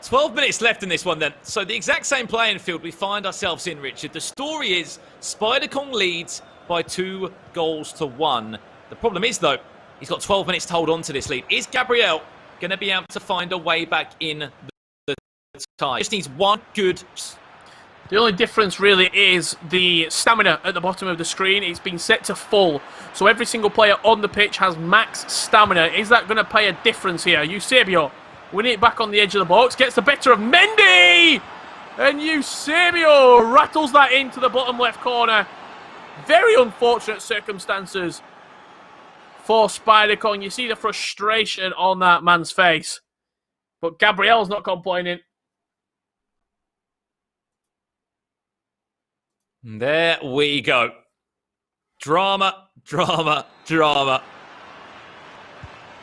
12 minutes left in this one then. So the exact same playing field we find ourselves in, Richard. The story is Spider Kong leads by 2 goals to 1. The problem is, though, he's got 12 minutes to hold on to this lead. Is Gabriel going to be able to find a way back in the tie? Just needs one good... The only difference really is the stamina at the bottom of the screen. It's been set to full. So every single player on the pitch has max stamina. Is that going to pay a difference here? Eusebio winning it back on the edge of the box. Gets the better of Mendy! And Eusebio rattles that into the bottom left corner. Very unfortunate circumstances for Spider Kong. You see the frustration on that man's face. But Gabriel's not complaining. There we go. Drama, drama, drama.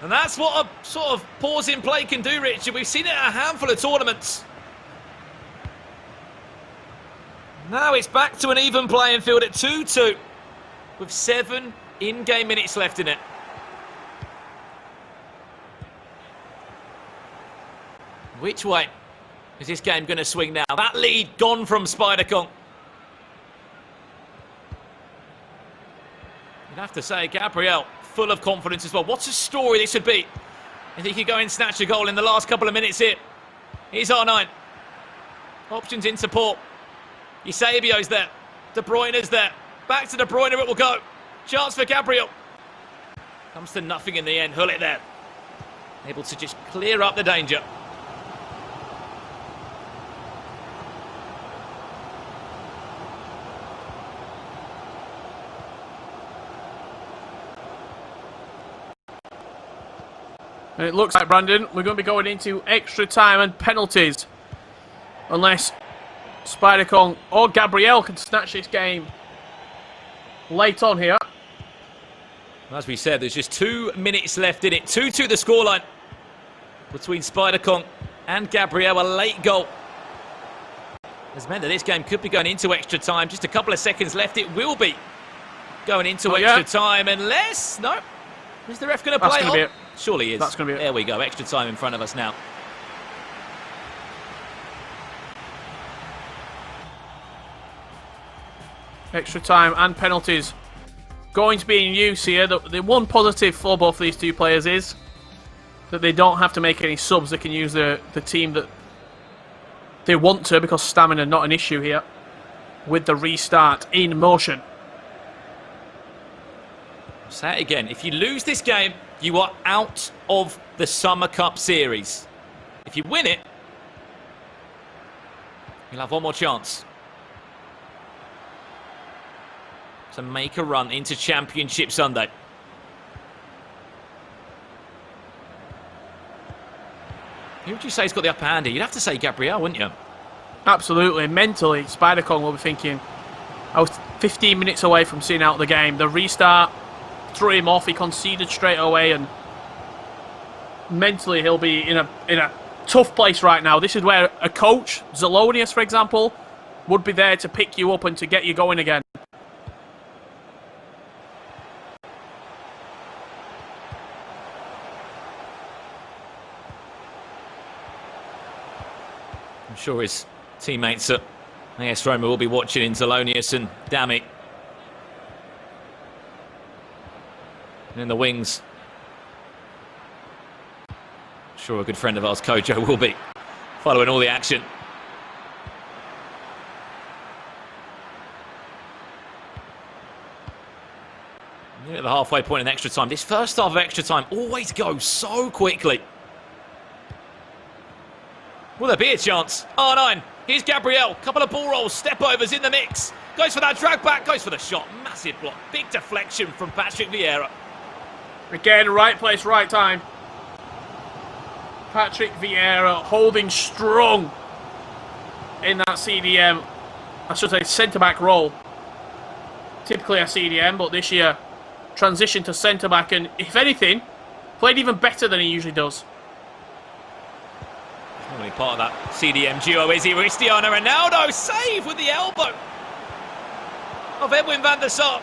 And that's what a sort of pause in play can do, Richard. We've seen it at a handful of tournaments. Now it's back to an even playing field at 2-2 with 7 in-game minutes left in it. Which way is this game going to swing now? That lead gone from Spider Kong. You'd have to say, Gabriel, full of confidence as well. What a story this would be if he could go and snatch a goal in the last couple of minutes here. Here's R9. Options in support. Eusebio's there. De Bruyne's there. Back to De Bruyne it will go. Chance for Gabriel. Comes to nothing in the end. Hullet there. Able to just clear up the danger. And it looks like, Brandon, we're going to be going into extra time and penalties. Unless Spider-Kong or Gabriel can snatch this game late on here. As we said, there's just 2 minutes left in it. 2-2 the scoreline between Spider-Kong and Gabriel. A late goal has meant that this game could be going into extra time. Just a couple of seconds left. It will be going into extra time unless... No. Is the ref going to play on? Surely he is. That's going to be it. There we go. Extra time in front of us now. Extra time and penalties going to be in use here. The one positive for both these two players is that they don't have to make any subs. They can use the team that they want to, because stamina not an issue here with the restart in motion. Say it again. If you lose this game, you are out of the Summer Cup Series. If you win it, you'll have one more chance to make a run into Championship Sunday. Who would you say has got the upper hand here? You'd have to say Gabriel, wouldn't you? Absolutely. Mentally, Spider-Kong will be thinking, I was 15 minutes away from seeing out the game. The restart threw him off. He conceded straight away, and mentally he'll be in a tough place right now. This is where a coach, Zelonius for example, would be there to pick you up and to get you going again. I'm sure his teammates at AS Roma will be watching in Zelonius and Dami. And in the wings, I'm sure a good friend of ours, Kojo, will be following all the action. Near at the halfway point in extra time. This first half of extra time always goes so quickly. Will there be a chance? R9, here's Gabriel. Couple of ball rolls, step overs in the mix. Goes for that drag back, goes for the shot. Massive block, big deflection from Patrick Vieira. Again, right place, right time. Patrick Vieira holding strong in that CDM. I should say centre-back role. Typically a CDM, but this year transition to centre-back, and if anything, played even better than he usually does. Only part of that CDM duo is he Cristiano Ronaldo. Save with the elbow of Edwin van der Sar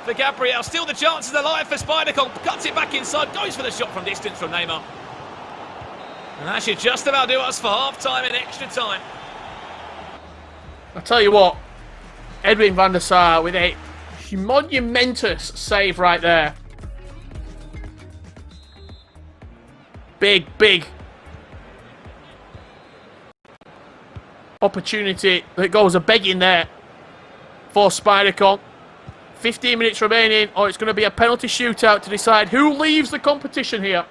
for Gabriel. Still the chances alive for Spider-Kong. Cuts it back inside. Goes for the shot from distance from Neymar. And that should just about do us for half-time and extra time. I'll tell you what, Edwin van der Sar with a monumentous save right there. Big opportunity that goes a begging there for Spider-Kong. 15 minutes remaining, or it's going to be a penalty shootout to decide who leaves the competition here.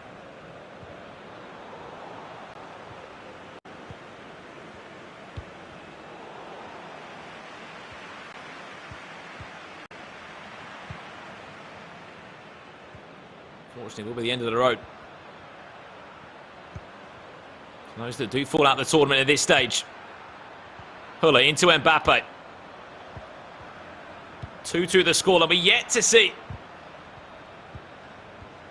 Unfortunately, it will be the end of the road. Those that do fall out of the tournament at this stage. Huller into Mbappe. 2-2 the score, and we're yet to see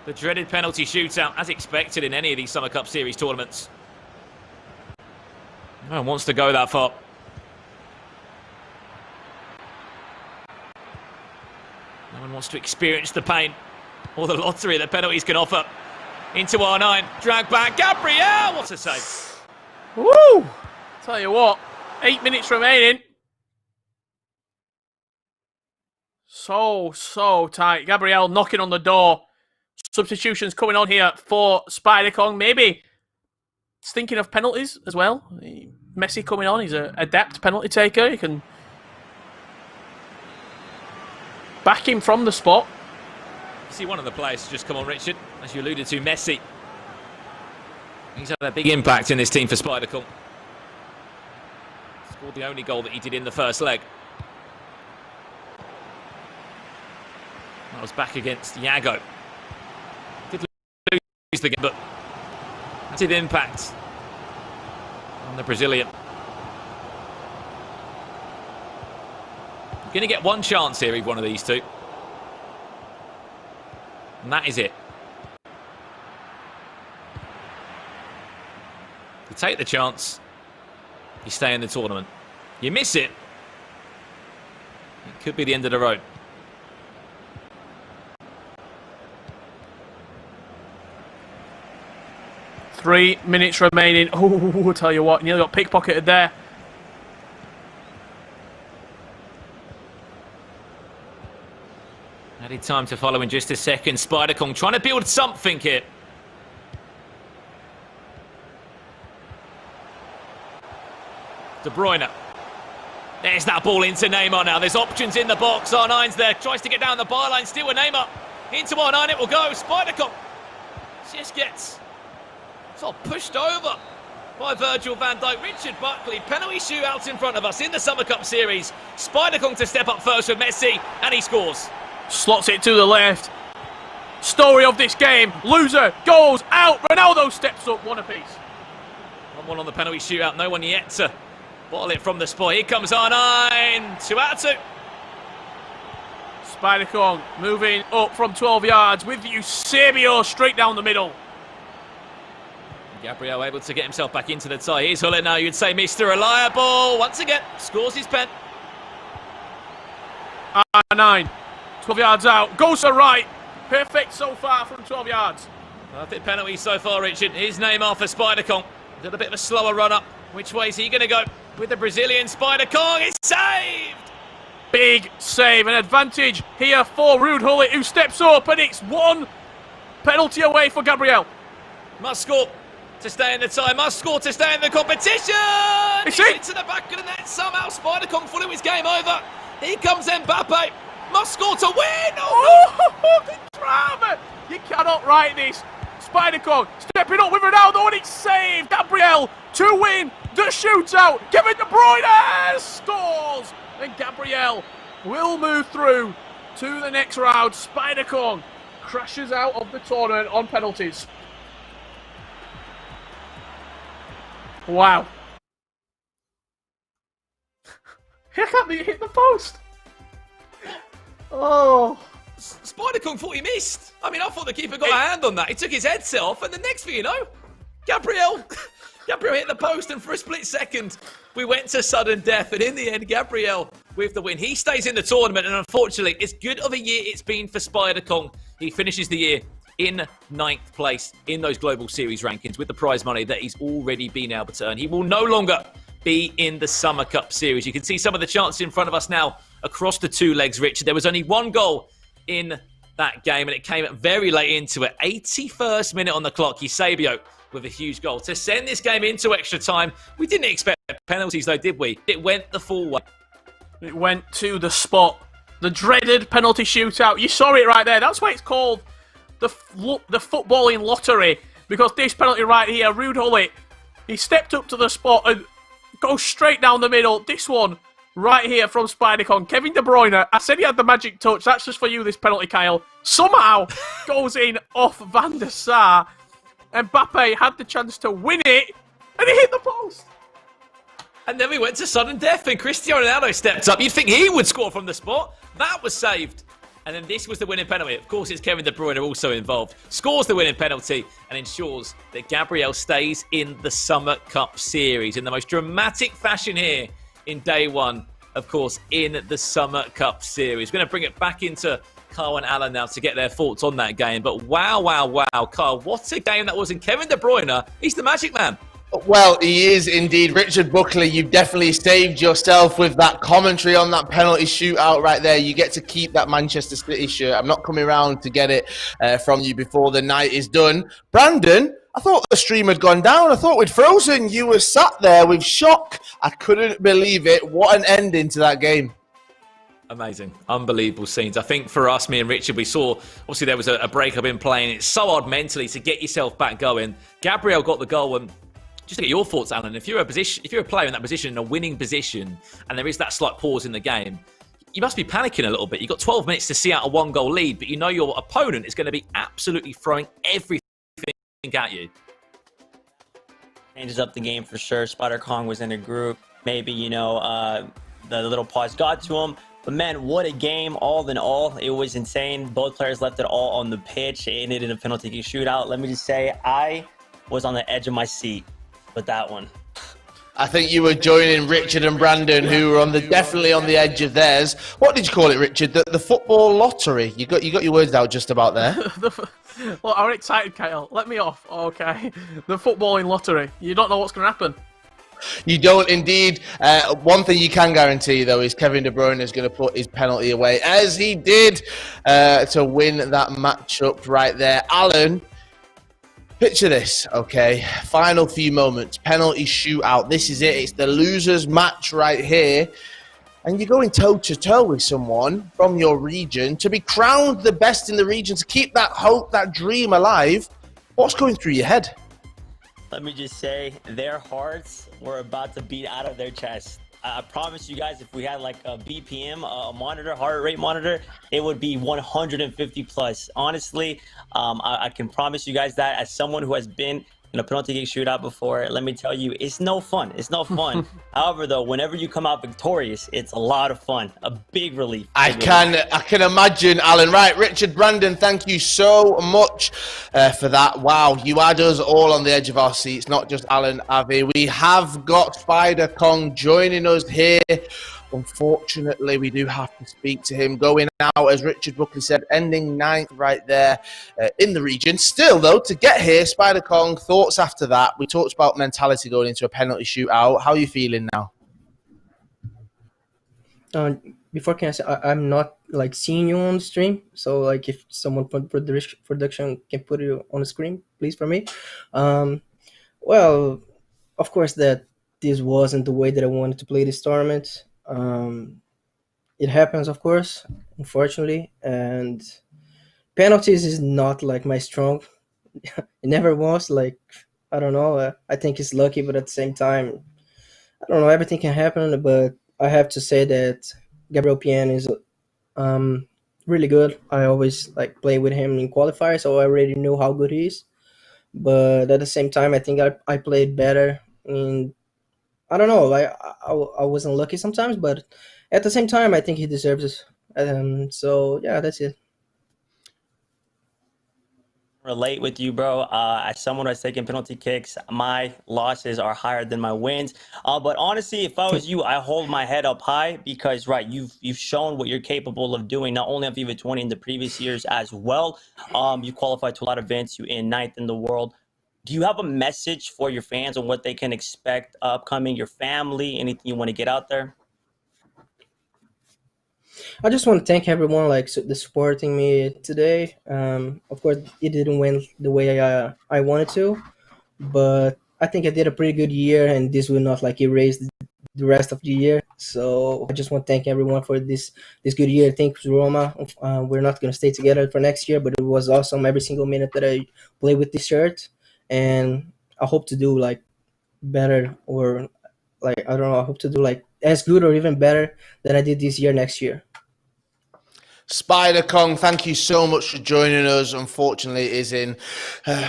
the dreaded penalty shootout, as expected in any of these Summer Cup Series tournaments. No one wants to go that far. No one wants to experience the pain or the lottery that penalties can offer. Into R9, drag back, Gabriel, what a save. Woo! Tell you what, 8 minutes remaining. So tight. Gabriel knocking on the door. Substitutions coming on here for Spider-Kong. Maybe he's thinking of penalties as well. Messi coming on. He's an adept penalty taker. He can back him from the spot. See one of the players just come on, Richard, as you alluded to, Messi. He's had a big impact in this team for Spider-Kong. Scored the only goal that he did in the first leg. That was back against Yago. Did lose the game, but Massive impact on the Brazilian. You're going to get one chance here, either one of these two. And that is it. You take the chance, you stay in the tournament. You miss it, it could be the end of the road. Three minutes remaining. Oh, I'll tell you what, nearly got pickpocketed there. Added time to follow in just a second. Spider-Kong trying to build something here. De Bruyne. There's that ball into Neymar now. There's options in the box. R9's there. Tries to get down the byline. Still with Neymar. Into R9 it will go. Spider-Kong just gets sort of pushed over by Virgil van Dijk. Richard Buckley. Penalty shootout in front of us in the Summer Cup Series. Spider-Kong to step up first with Messi. And he scores. Slots it to the left. Story of this game. Loser goes out. Ronaldo steps up. One apiece. 1-1 on the penalty shootout. No one yet to bottle it from the spot. Here comes R9. 2 out of 2. Spider-Kong moving up from 12 yards with Eusebio straight down the middle. Gabriel able to get himself back into the tie. Here's Hullet now. You'd say Mr. Reliable. Once again, scores his pen. R9. 12 yards out. Goes to right. Perfect so far from 12 yards. Perfect penalty so far, Richard. Here's Neymar for Spider-Kong. Did a bit of a slower run up. Which way is he going to go? With the Brazilian Spider-Kong. It's saved! Big save. An advantage here for Ruud Gullit, who steps up, and it's one penalty away for Gabriel. Must score to stay in the tie. Must score to stay in the competition. He's into the back of the net. Somehow Spider-Kong thought it was game over. Here comes Mbappe. Must score to win. Oh, the drama. You cannot write this. Spider-Kong stepping up with Ronaldo, and it's saved. Gabriel to win the shootout. Kevin De Bruyne scores. And Gabriel will move through to the next round. Spider-Kong crashes out of the tournament on penalties. Wow. How can't they hit the post? Oh. Spider-Kong thought he missed. I mean, I thought the keeper got a hand on that. He took his headset off, and the next thing you know, Gabriel hit the post, and for a split second, we went to sudden death. And in the end, Gabriel with the win. He stays in the tournament, and unfortunately, as good of a year it's been for Spider-Kong. He finishes the year in 9th place in those Global Series rankings with the prize money that he's already been able to earn. He will no longer be in the Summer Cup Series. You can see some of the chances in front of us now across the 2 legs, Richard. There was only 1 goal in that game, and it came very late into it. 81st minute on the clock. Eusebio with a huge goal to send this game into extra time. We didn't expect penalties, though, did we? It went the full way. It went to the spot. The dreaded penalty shootout. You saw it right there. That's why it's called the footballing lottery, because this penalty right here, Ruud Gullit, he stepped up to the spot and goes straight down the middle. This one right here from Spider-Kong. Kevin De Bruyne, I said he had the magic touch. That's just for you, this penalty, Kyle. Somehow goes in off Van der Sar. Mbappe had the chance to win it, and he hit the post. And then we went to sudden death, and Cristiano Ronaldo stepped up. You'd think he would score from the spot. That was saved. And then this was the winning penalty. Of course, it's Kevin De Bruyne also involved. Scores the winning penalty and ensures that Gabriel stays in the Summer Cup Series in the most dramatic fashion here in day 1, of course, in the Summer Cup Series. We're going to bring it back into Carl and Alan now to get their thoughts on that game. But wow, Carl, what a game that was. And Kevin De Bruyne, he's the magic man. Well, he is indeed. Richard Buckley, you've definitely saved yourself with that commentary on that penalty shootout right there. You get to keep that Manchester City shirt. I'm not coming around to get it from you before the night is done. Brandon, I thought the stream had gone down. I thought we'd frozen. You were sat there with shock. I couldn't believe it. What an ending to that game. Amazing. Unbelievable scenes. I think for us, me and Richard, we saw, obviously there was a breakup in play, and it's so hard mentally to get yourself back going. Gabriel got the goal, and just to get your thoughts, Alan, if you're a player in that position, in a winning position, and there is that slight pause in the game, you must be panicking a little bit. You've got 12 minutes to see out a 1-goal lead, but you know your opponent is going to be absolutely throwing everything at you. Changes up the game for sure. Spider Kong was in a group. Maybe, you know, the little pause got to him. But man, what a game. All in all, it was insane. Both players left it all on the pitch. It ended in a penalty kick shootout. Let me just say, I was on the edge of my seat with that one. I think you were joining Richard and Brandon, who were definitely on the edge of theirs. What did you call it, Richard? The football lottery. You got your words out just about there. Well, I'm excited, Kyle. Let me off. Okay. The footballing lottery. You don't know what's going to happen. You don't indeed. One thing you can guarantee, though, is Kevin De Bruyne is going to put his penalty away, as he did, to win that matchup right there. Alan, picture this, okay? Final few moments, penalty shootout. This is it. It's the loser's match right here. And you're going toe-to-toe with someone from your region to be crowned the best in the region, to keep that hope, that dream alive. What's going through your head? Let me just say, their hearts were about to beat out of their chest. I promise you guys, if we had like a BPM, a monitor, heart rate monitor, it would be 150 plus. Honestly, I can promise you guys that as someone who has been in a penalty kick shootout before, let me tell you, it's no fun. It's no fun. However, though, whenever you come out victorious, it's a lot of fun. A big relief. I can imagine, Alan. Right, Richard, Brandon, thank you so much for that. Wow, you had us all on the edge of our seats, not just Alan, Avi. We have got Spider Kong joining us here. Unfortunately, we do have to speak to him. Going out, as Richard Buckley said, ending 9th right there in the region. Still, though, to get here, Spider Kong, thoughts after that? We talked about mentality going into a penalty shootout. How are you feeling now? Before can I say, I'm not like seeing you on the stream, so like if someone from production can put it on the screen, please, for me. Well, of course that this wasn't the way that I wanted to play this tournament. It happens, of course, unfortunately, and penalties is not like my strong. It never was. Like, I don't know. I think it's lucky, but at the same time, I don't know. Everything can happen, but I have to say that Gabriel Pian is really good. I always like play with him in qualifiers, so I already know how good he is. But at the same time, I think I played better in. I don't know. I wasn't lucky sometimes, but at the same time, I think he deserves it. So yeah, that's it. Relate with you, bro. As someone who has taken penalty kicks, my losses are higher than my wins. But honestly, if I was you, I hold my head up high because, right, you've shown what you're capable of doing, not only on FIFA 20 in the previous years as well. You qualified to a lot of events. You in 9th in the world. Do you have a message for your fans on what they can expect upcoming, your family, anything you want to get out there? I just want to thank everyone like supporting me today. Of course, it didn't win the way I wanted to, but I think I did a pretty good year, and this will not like erase the rest of the year. So I just want to thank everyone for this good year. Thanks, Roma. We're not gonna stay together for next year, but it was awesome every single minute that I played with this shirt, and I hope to do like better, or like I don't know. I hope to do like as good or even better than I did this year next year. Spider Kong, thank you so much for joining us. Unfortunately, it is in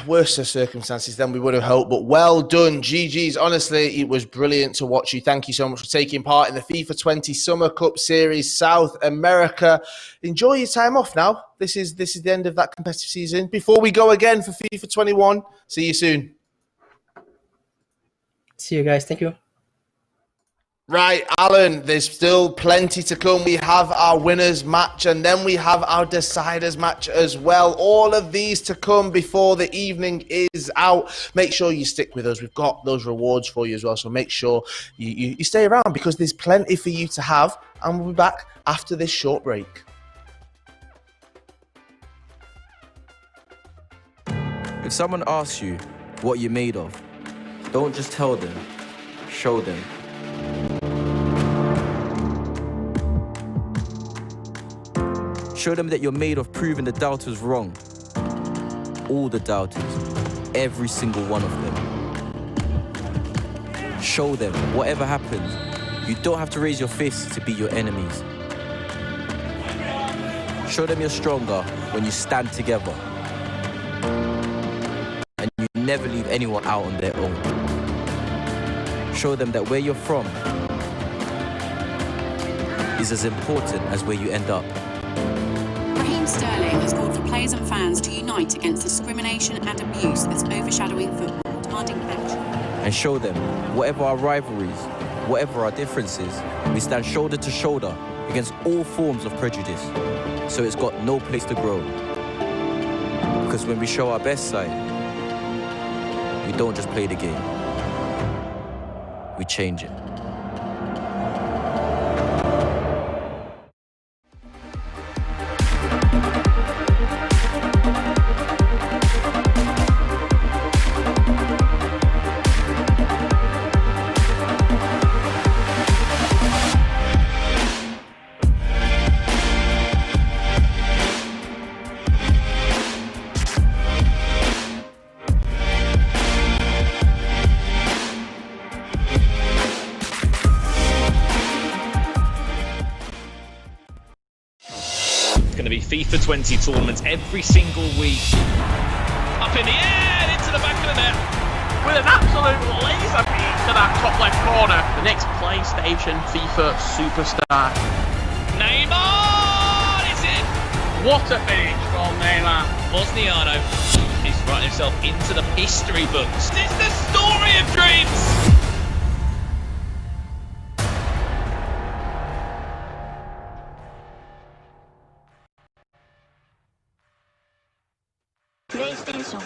worse circumstances than we would have hoped, but well done. GG's. Honestly, it was brilliant to watch you. Thank you so much for taking part in the FIFA 20 Summer Cup Series South America. Enjoy your time off now. This is the end of that competitive season. Before we go again for FIFA 21, see you soon. See you guys. Thank you. Right, Alan, there's still plenty to come. We have our winners match, and then we have our deciders match as well. All of these to come before the evening is out. Make sure you stick with us. We've got those rewards for you as well, so make sure you stay around because there's plenty for you to have, and we'll be back after this short break. If someone asks you what you're made of, don't just tell them, show them. Show them that you're made of proving the doubters wrong. All the doubters. Every single one of them. Show them, whatever happens, you don't have to raise your fists to beat your enemies. Show them you're stronger when you stand together. And you never leave anyone out on their own. show them that where you're from is as important as where you end up. Raheem Sterling has called for players and fans to unite against discrimination and abuse that's overshadowing football, demanding action. And show them, whatever our rivalries, whatever our differences, we stand shoulder to shoulder against all forms of prejudice. So it's got no place to grow. Because when we show our best side, we don't just play the game, we change it. FIFA 20 tournaments every single week. Up in the air and into the back of the net. With an absolute laser beam to that top left corner. The next PlayStation FIFA superstar. Neymar is in! What a finish from Neymar. Bosniano is writing himself into the history books. It's the story of dreams! PlayStation.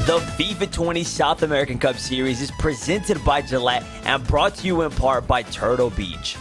The FIFA 20 South American Cup Series is presented by Gillette and brought to you in part by Turtle Beach.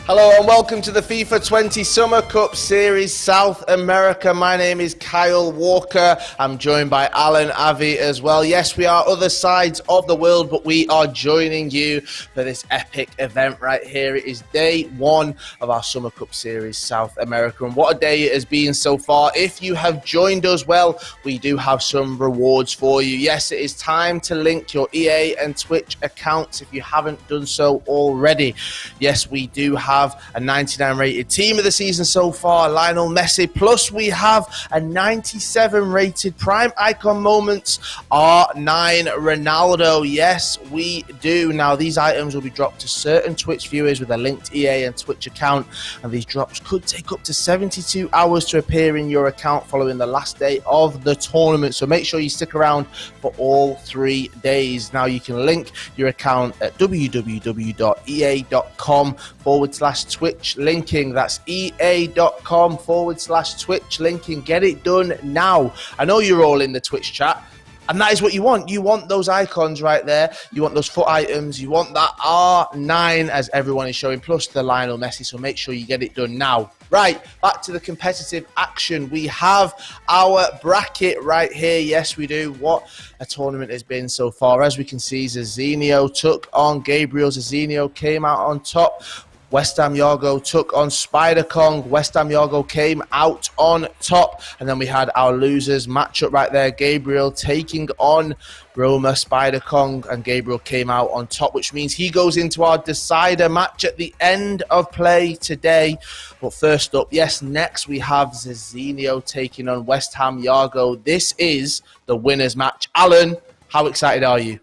Hello and welcome to the FIFA 20 Summer Cup Series South America. My name is Kyle Walker. I'm joined by Alan Avi as well. Yes, we are other sides of the world, but we are joining you for this epic event right here. It is day one of our Summer Cup Series South America, and what a day it has been so far. If you have joined us, well, we do have some rewards for you. Yes, it is time to link your EA and Twitch accounts if you haven't done so already. Yes, we do have have a 99 rated team of the season so far, Lionel Messi, plus we have a 97 rated prime icon moments, R9 Ronaldo. Yes, we do. Now, these items will be dropped to certain Twitch viewers with a linked EA and Twitch account, and these drops could take up to 72 hours to appear in your account following the last day of the tournament. So make sure you stick around for all 3 days. Now, you can link your account at www.ea.com/Twitch linking. That's ea.com/Twitch linking. Get it done now. I know you're all in the Twitch chat, and that is what you want. You want those icons right there. You want those foot items. You want that R9, as everyone is showing, plus the Lionel Messi. So make sure you get it done now. Right, back to the competitive action. We have our bracket right here. Yes, we do. What a tournament has been so far. As we can see, Zezinio took on Gabriel. Zezinio came out on top. West Ham Yago took on Spider Kong. West Ham Yago came out on top. And then we had our losers matchup right there. Gabriel taking on Roma, Spider Kong, and Gabriel came out on top, which means he goes into our decider match at the end of play today. But first up, yes, next we have Zezinio taking on West Ham Yago. This is the winners match. Alan, how excited are you?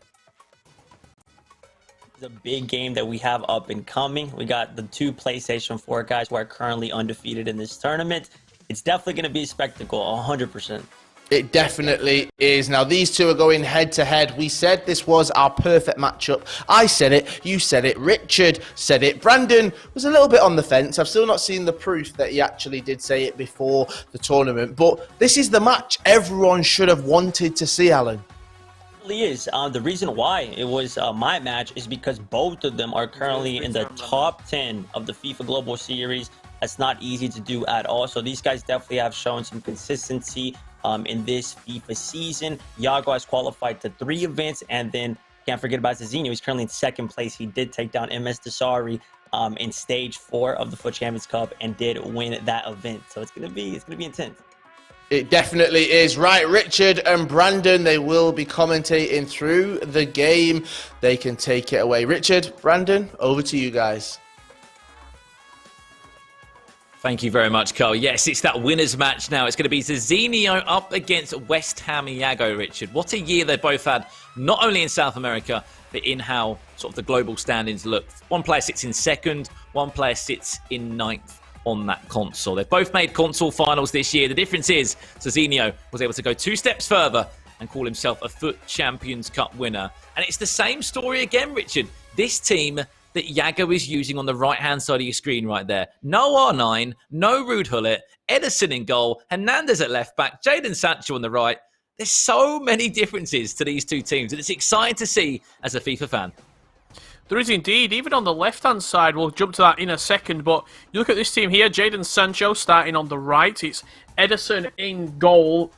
The big game that we have up and coming. We got the 2 PlayStation 4 guys who are currently undefeated in this tournament. It's definitely going to be a spectacle, 100%. It definitely is. Now, these two are going head-to-head. We said this was our perfect matchup. I said it. You said it. Richard said it. Brandon was a little bit on the fence. I've still not seen the proof that he actually did say it before the tournament. But this is the match everyone should have wanted to see, Alan. Is the reason why it was my match is because both of them are currently in the top 10 of the FIFA Global Series. That's not easy to do at all. So these guys definitely have shown some consistency in this FIFA season. Yago has qualified to 3 events, and then can't forget about Zezinio. He's currently in 2nd place. He did take down MS Desari in stage 4 of the FUT Champions Cup and did win that event. So it's gonna be intense. It definitely is. Right, Richard and Brandon, they will be commentating through the game. They can take it away. Richard, Brandon, over to you guys. Thank you very much, Carl. Yes, it's that winners match now. It's going to be Zezinio up against West Ham Yago, Richard. What a year they both had, not only in South America, but in how sort of the global standings look. One player sits in 2nd, one player sits in 9th. On that console. They've both made console finals this year. The difference is Zezinio was able to go 2 steps further and call himself a FUT Champions Cup winner. And it's the same story again, Richard. This team that Yago is using on the right-hand side of your screen right there. No R9, no Ruud Gullit, Edison in goal, Hernandez at left back, Jadon Sancho on the right. There's so many differences to these two teams, and it's exciting to see as a FIFA fan. There is indeed. Even on the left-hand side, we'll jump to that in a second, but you look at this team here, Jadon Sancho starting on the right. It's Edison in goal.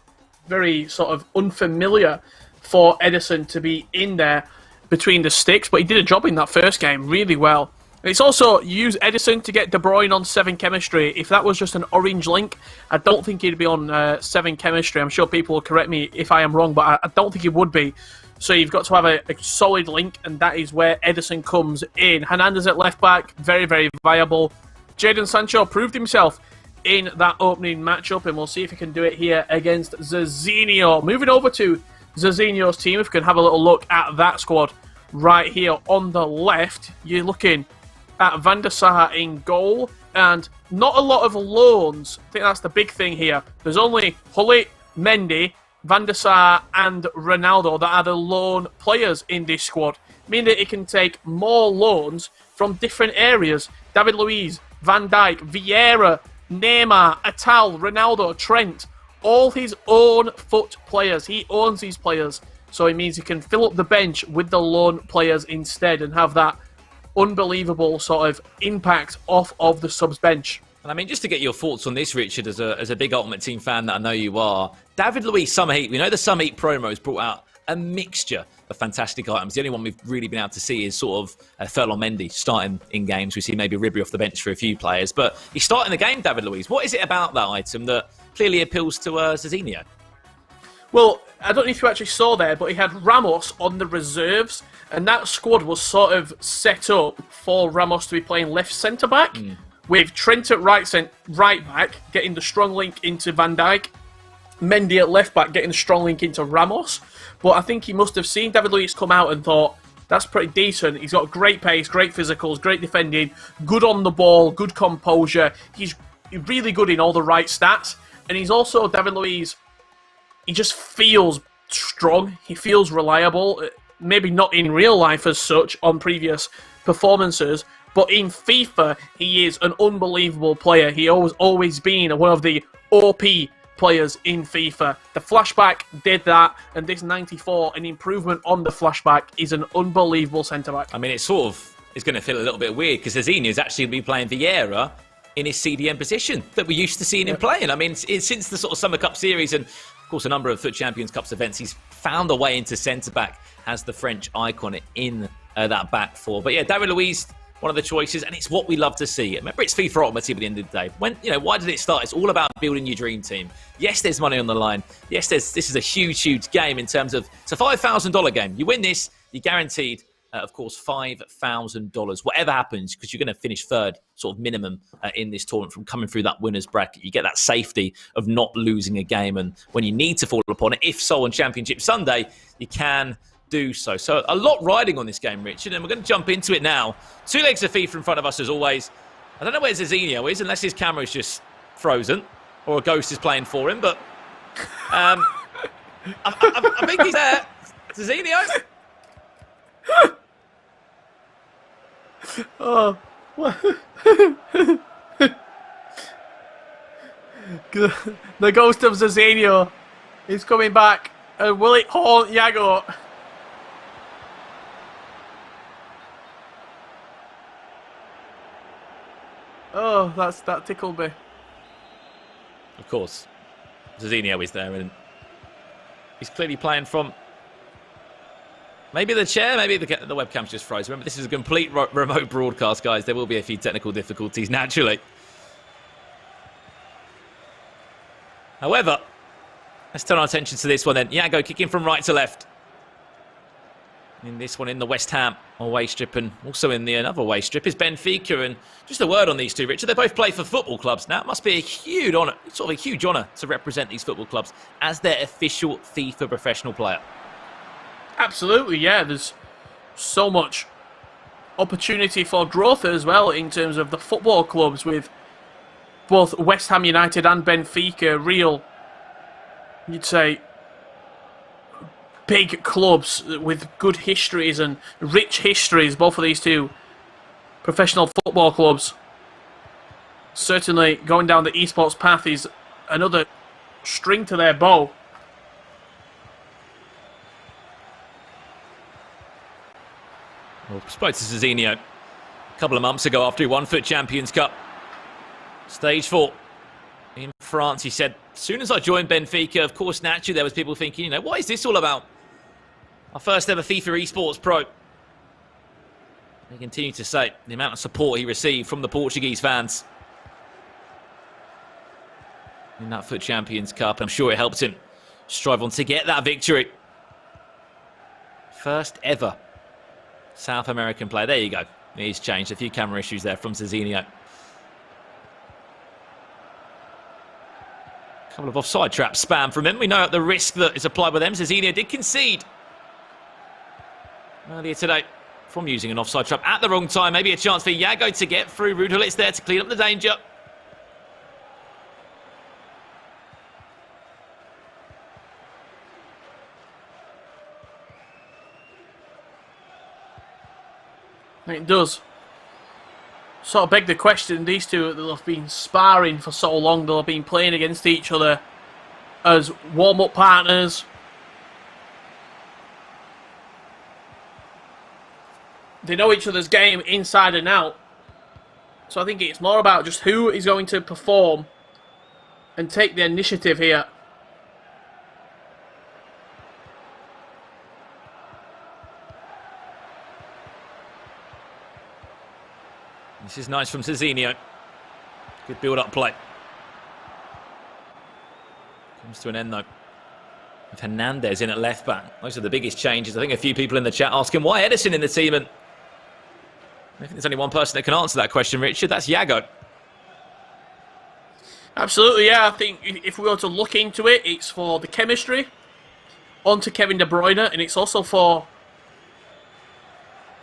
Very sort of unfamiliar for Edison to be in there between the sticks, but he did a job in that first game really well. And it's also use Edison to get De Bruyne on 7 chemistry. If that was just an orange link, I don't think he'd be on 7 chemistry. I'm sure people will correct me if I am wrong, but I don't think he would be. So you've got to have a solid link, and that is where Edison comes in. Hernandez at left back, very, very viable. Jadon Sancho proved himself in that opening matchup, and we'll see if he can do it here against Zezinio. Moving over to Zezinio's team, if we can have a little look at that squad right here on the left, you're looking at Van der Sar in goal, and not a lot of loans. I think that's the big thing here. There's only Gullit, Mendy, Van der Sar and Ronaldo that are the loan players in this squad, meaning that he can take more loans from different areas. David Luiz, Van Dijk, Vieira, Neymar, Atal, Ronaldo, Trent, all his own FUT players. He owns these players, so it means he can fill up the bench with the loan players instead and have that unbelievable sort of impact off of the subs bench. And I mean, just to get your thoughts on this, Richard, as a big Ultimate Team fan that I know you are, David Luiz Summer Heat, we know the Summer Heat promo has brought out a mixture of fantastic items. The only one we've really been able to see is sort of Ferland Mendy starting in games. We see maybe Ribery off the bench for a few players, but he's starting the game, David Luiz. What is it about that item that clearly appeals to Zezinio? Well, I don't know if you actually saw there, but he had Ramos on the reserves, and that squad was sort of set up for Ramos to be playing left centre-back, with Trent at right back, getting the strong link into Van Dijk, Mendy at left back, getting the strong link into Ramos. But I think he must have seen David Luiz come out and thought, that's pretty decent. He's got great pace, great physicals, great defending, good on the ball, good composure. He's really good in all the right stats. And he's also, David Luiz, he just feels strong. He feels reliable. Maybe not in real life as such on previous performances, but in FIFA, he is an unbelievable player. He always been one of the OP players in FIFA. The flashback did that, and this 94, an improvement on the flashback, is an unbelievable centre-back. I mean, it sort of is going to feel a little bit weird because Zezinio is actually going to be playing Vieira in his CDM position that we're used to seeing him playing. I mean, since the sort of Summer Cup series and, of course, a number of FUT Champions Cups events, he's found a way into centre-back as the French icon in that back four. But yeah, David Luiz, one of the choices, and it's what we love to see. Remember, it's FIFA Ultimate Team at the end of the day. Why did it start? It's all about building your dream team. Yes, there's money on the line. Yes, this is a huge, huge game in terms of, it's a $5,000 game. You win this, you're guaranteed, of course, $5,000. Whatever happens, because you're going to finish third, sort of minimum, in this tournament from coming through that winner's bracket. You get that safety of not losing a game, and when you need to fall upon it, if so on Championship Sunday, you can do so. So a lot riding on this game, Richard, and we're going to jump into it now. 2 legs of FIFA in front of us as always. I don't know where Zezinio is, unless his camera is just frozen or a ghost is playing for him, but I think he's there. Zezinio? Oh, the ghost of Zezinio is coming back, and will it haunt Yago? Oh, that tickled me. Of course, Zezinio is there, and he's clearly playing from maybe the chair, maybe the webcam's just froze. Remember, this is a complete remote broadcast, guys. There will be a few technical difficulties, naturally. However, let's turn our attention to this one then. Yago kicking from right to left. In this one in the West Ham away strip, and also in the another away strip is Benfica. And just a word on these two, Richard. They both play for football clubs. Now, it must be a huge honour, to represent these football clubs as their official FIFA professional player. Absolutely, yeah. There's so much opportunity for growth as well in terms of the football clubs, with both West Ham United and Benfica, real, you'd say, big clubs with good histories and rich histories, both of these two professional football clubs. Certainly going down the esports path is another string to their bow. Well, spoke to Zezinio a couple of months ago after he won FUT Champions Cup. Stage 4 in France. He said, as soon as I joined Benfica, of course, naturally, there was people thinking, what is this all about? Our first ever FIFA esports pro. He continued to say the amount of support he received from the Portuguese fans in that FUT Champions Cup. I'm sure it helped him strive on to get that victory. First ever South American player. There you go. He's changed. A few camera issues there from Zezinio. A couple of offside traps spam from him. We know the risk that is applied with them. Zezinio did concede earlier today from using an offside trap at the wrong time. Maybe a chance for Yago to get through. Rudolit's there to clean up the danger. It does sort of beg the question. These two, they'll have been sparring for so long. They'll have been playing against each other as warm-up partners. They know each other's game inside and out. So I think it's more about just who is going to perform and take the initiative here. This is nice from Zezinio. Good build-up play. Comes to an end, though. with Hernandez in at left back. Those are the biggest changes. I think a few people in the chat asking why Edison in the team, and I think there's only one person that can answer that question, Richard. That's Yago. Absolutely, yeah. I think if we were to look into it, it's for the chemistry onto Kevin De Bruyne, and it's also for...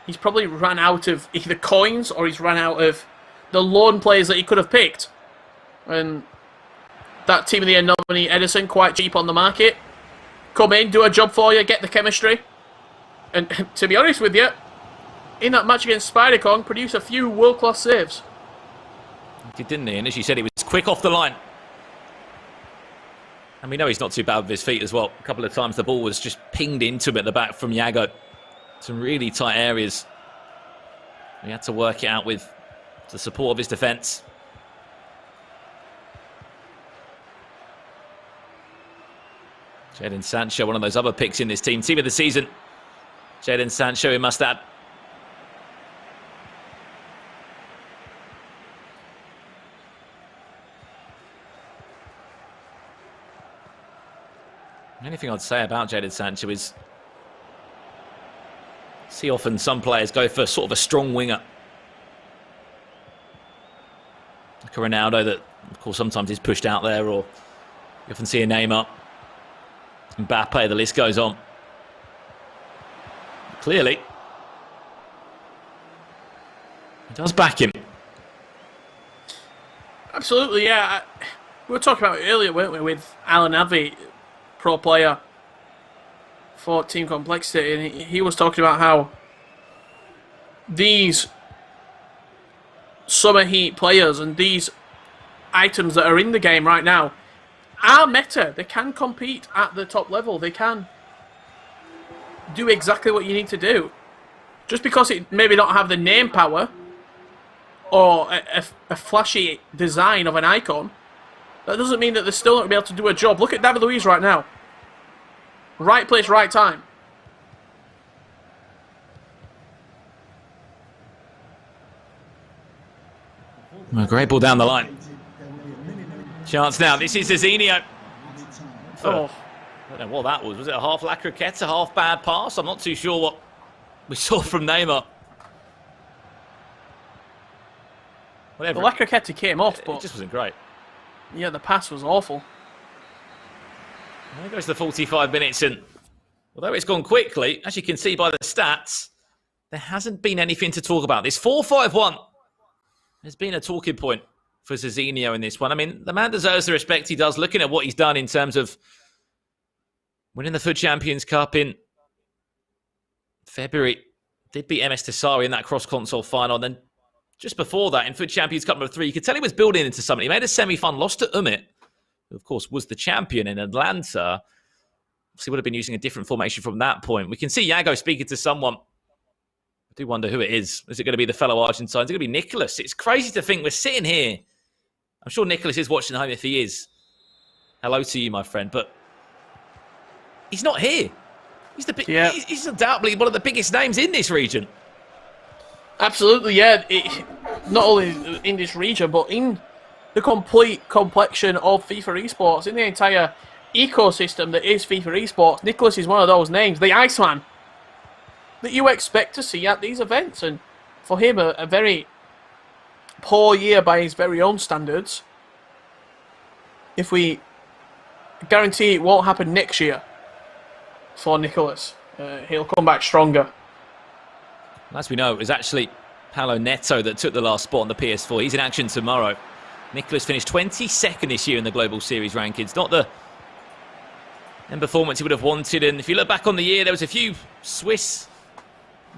He's probably ran out of either coins or he's ran out of the loan players that he could have picked. And that team in the end nominee Edison, quite cheap on the market. Come in, do a job for you, get the chemistry. And to be honest with you, in that match against Spider-Kong, produce a few world-class saves. He did, didn't he? And as you said, he was quick off the line. And we know he's not too bad with his feet as well. A couple of times the ball was just pinged into him at the back from Yago. Some really tight areas. He had to work it out with the support of his defence. Jadon Sancho, one of those other picks in this team. Team of the season. Jadon Sancho, he must add. The only thing I'd say about Jadon Sancho is see often some players go for sort of a strong winger. Like a Ronaldo that, of course, sometimes is pushed out there, or you often see a Neymar, Mbappe, the list goes on. Clearly, he does back him. Absolutely, yeah. We were talking about it earlier, weren't we, with Alan Abbey, pro player for Team Complexity, and he was talking about how these Summer Heat players and these items that are in the game right now are meta. They can compete at the top level. They can do exactly what you need to do. Just because it maybe not have the name power or a flashy design of an icon, that doesn't mean that they're still not going to be able to do a job. Look at David Luiz right now. Right place, right time. Well, great ball down the line. Chance now. This is Zezinio. Oh. I don't know what that was. Was it a half La Croquette, a half bad pass? I'm not too sure what we saw from Neymar. Whatever. The La Croquette came off, but it just wasn't great. Yeah, the pass was awful. There goes the 45 minutes, and although it's gone quickly, as you can see by the stats, there hasn't been anything to talk about. This 4-5-1 has been a talking point for Zezinio in this one. I mean, the man deserves the respect he does, looking at what he's done in terms of winning the FUT Champions Cup in February. Did beat MS Tassari in that cross-console final. And then just before that, in FUT Champions Cup number 3, you could tell he was building into something. He made a semi-final, lost to Umit, who, of course, was the champion in Atlanta. He would have been using a different formation from that point. We can see Yago speaking to someone. I do wonder who it is. Is it going to be the fellow Argentine? Is it going to be Nicholas? It's crazy to think we're sitting here. I'm sure Nicholas is watching home. If he is, hello to you, my friend. But he's not here. He's undoubtedly one of the biggest names in this region. Absolutely, yeah. Not only in this region, but in the complete complexion of FIFA esports, in the entire ecosystem that is FIFA esports. Nicholas is one of those names, the Iceman, that you expect to see at these events. And for him, a very poor year by his very own standards. If we guarantee it won't happen next year for Nicholas, he'll come back stronger. As we know, it was actually Paulo Neto that took the last spot on the PS4. He's in action tomorrow. Nicholas finished 22nd this year in the Global Series rankings. Not the performance he would have wanted. And if you look back on the year, there was a few Swiss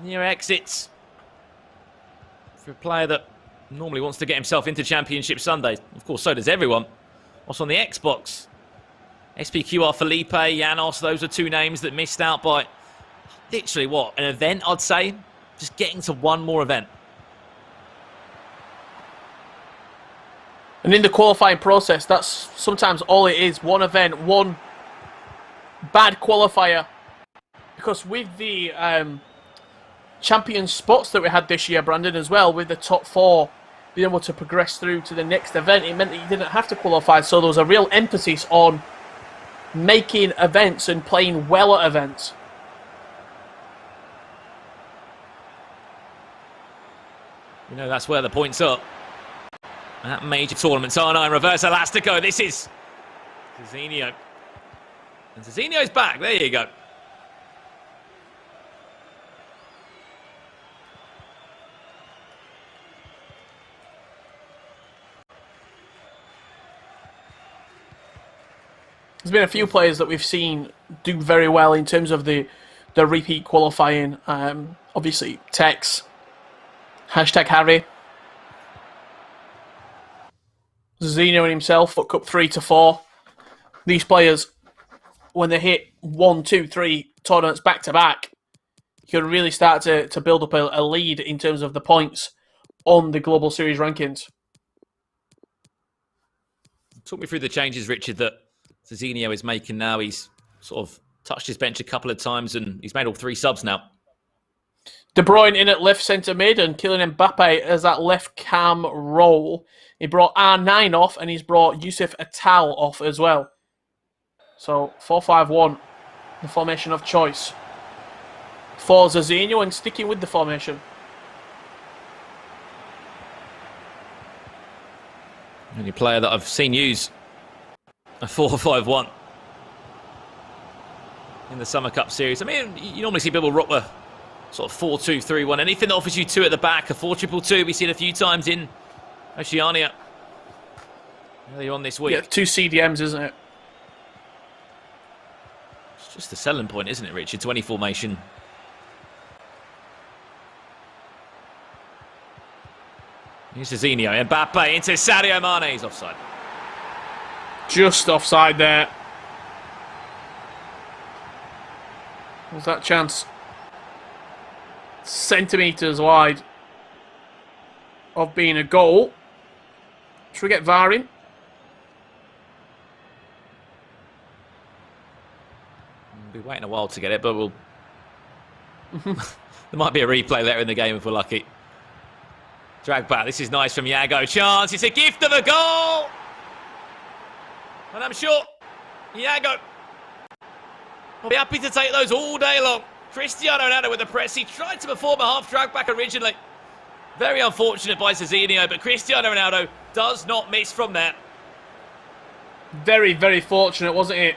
near exits for a player that normally wants to get himself into Championship Sunday. Of course, so does everyone. Also on the Xbox, SPQR Felipe, Janos, those are two names that missed out by literally, what, an event, I'd say? Just getting to one more event. And in the qualifying process, that's sometimes all it is. One event, one bad qualifier. Because with the champion spots that we had this year, Brandon, as well, with the top 4 being able to progress through to the next event, it meant that you didn't have to qualify. So there was a real emphasis on making events and playing well at events. You know, that's where the points are. At major tournaments. Oh no, in reverse elastico. This is Zezinio. And Zezinio's back. There you go. There's been a few players that we've seen do very well in terms of the repeat qualifying. Obviously, Tex, #Harry, Zezinio and himself, FUT Cup 3 to 4. These players, when they hit 1, 2, 3 tournaments back to back, you can really start to build up a lead in terms of the points on the Global Series rankings. Talk me through the changes, Richard, that Zezinio is making now. He's sort of touched his bench a couple of times and he's made all 3 subs now. De Bruyne in at left centre mid and Kylian Mbappe as that left cam role. He brought R9 off and he's brought Youssef Attal off as well. So 4-5-1, the formation of choice for Zezinio, and sticking with the formation. Only player that I've seen use a 4-5-1 in the Summer Cup series. I mean, you normally see people rock the sort of 4-2-3-1. Anything that offers you 2 at the back, a 4-2-2. We've seen a few times in Oceania earlier on this week. Yeah, 2 CDMs, isn't it? It's just a selling point, isn't it, Richard? 20 formation. Here's Zezinio. Mbappe into Sadio Mane. He's offside. Just offside there. Was that chance centimetres wide of being a goal? Should we get VAR in? We'll be waiting a while to get it, but we'll... there might be a replay later in the game if we're lucky. Drag back. This is nice from Yago. Chance. It's a gift of a goal. And I'm sure Yago will be happy to take those all day long. Cristiano Ronaldo with the press. He tried to perform a half drag back originally. Very unfortunate by Zezinio, but Cristiano Ronaldo does not miss from there. Very, very fortunate, wasn't it?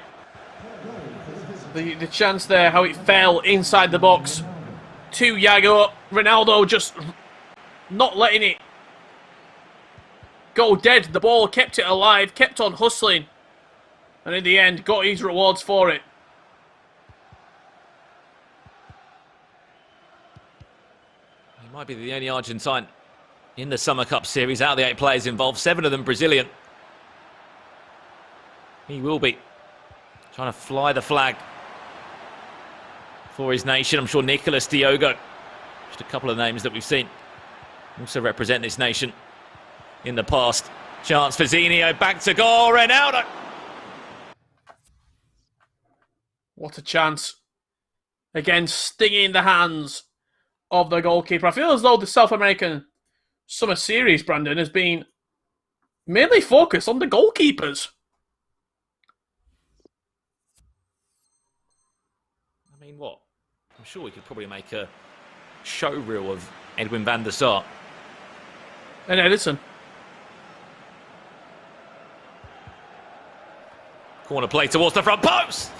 The chance there, how it fell inside the box to Yago. Ronaldo just not letting it go dead. The ball kept it alive, kept on hustling, and in the end got his rewards for it. He might be the only Argentine in the Summer Cup series. Out of the 8 players involved, 7 of them Brazilian. He will be trying to fly the flag for his nation. I'm sure Nicolas Diogo, just a couple of names that we've seen, also represent this nation in the past. Chance for Zezinio, back to goal, Ronaldo. What a chance. Again, stinging the hands of the goalkeeper. I feel as though the South American Summer Series, Brandon, has been mainly focused on the goalkeepers. I mean, what? I'm sure we could probably make a show reel of Edwin van der Sar. And Edison. Corner play towards the front post.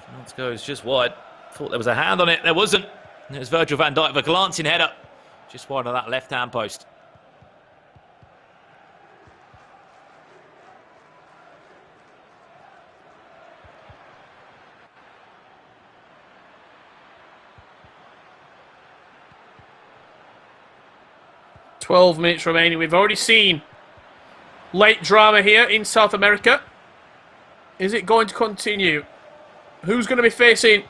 Chance goes just wide. Thought there was a hand on it. There wasn't. It was Virgil van Dijk with a glancing header. Just wide of that left-hand post. "12 minutes remaining." We've already seen late drama here in South America. Is it going to continue? Who's going to be facing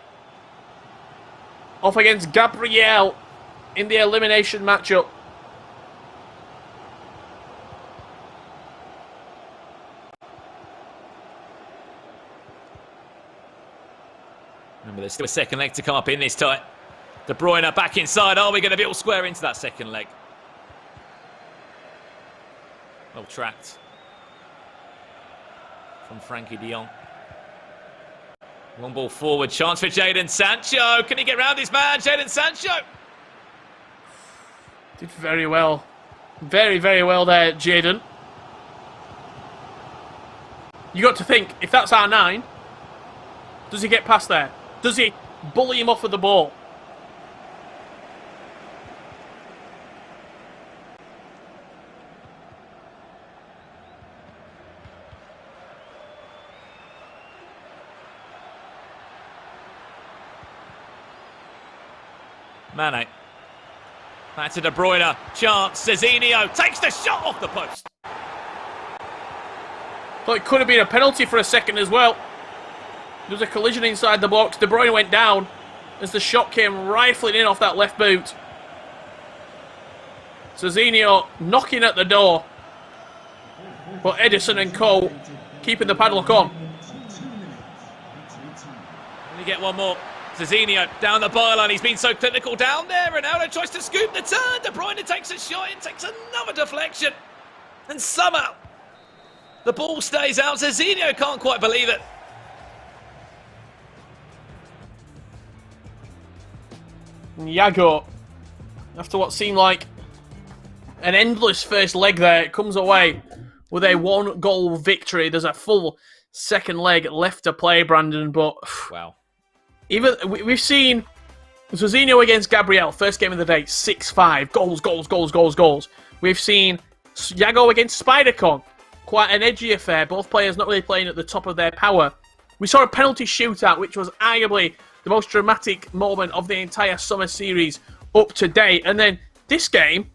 off against Gabriel in the elimination matchup? Remember, there's still a second leg to come up in this tie. De Bruyne back inside. Are we going to be all square into that second leg? Well tracked from Frankie de Jong. Long ball forward. Chance for Jadon Sancho. Can he get round his man? Jadon Sancho. Did very well. Very, very well there, Jadon. You got to think, if that's R9, does he get past there? Does he bully him off with the ball? Mane. Back to De Bruyne. Chance. Zezinio takes the shot off the post. Thought it could have been a penalty for a second as well. There was a collision inside the box. De Bruyne went down as the shot came rifling in off that left boot. Zezinio knocking at the door. But Edison and co keeping the padlock on. We get one more. Zezinio down the byline. He's been so clinical down there. Ronaldo tries to scoop the turn. De Bruyne takes a shot and takes another deflection. And somehow the ball stays out. Zezinio can't quite believe it. Yago, after what seemed like an endless first leg there, comes away with a 1-goal victory. There's a full second leg left to play, Brandon, but wow. Even we've seen Zezinio against Gabriel, first game of the day, 6-5. Goals, goals, goals, goals, goals. We've seen Yago against Spider-Con, quite an edgy affair. Both players not really playing at the top of their power. We saw a penalty shootout, which was arguably the most dramatic moment of the entire summer series up to date. And then this game,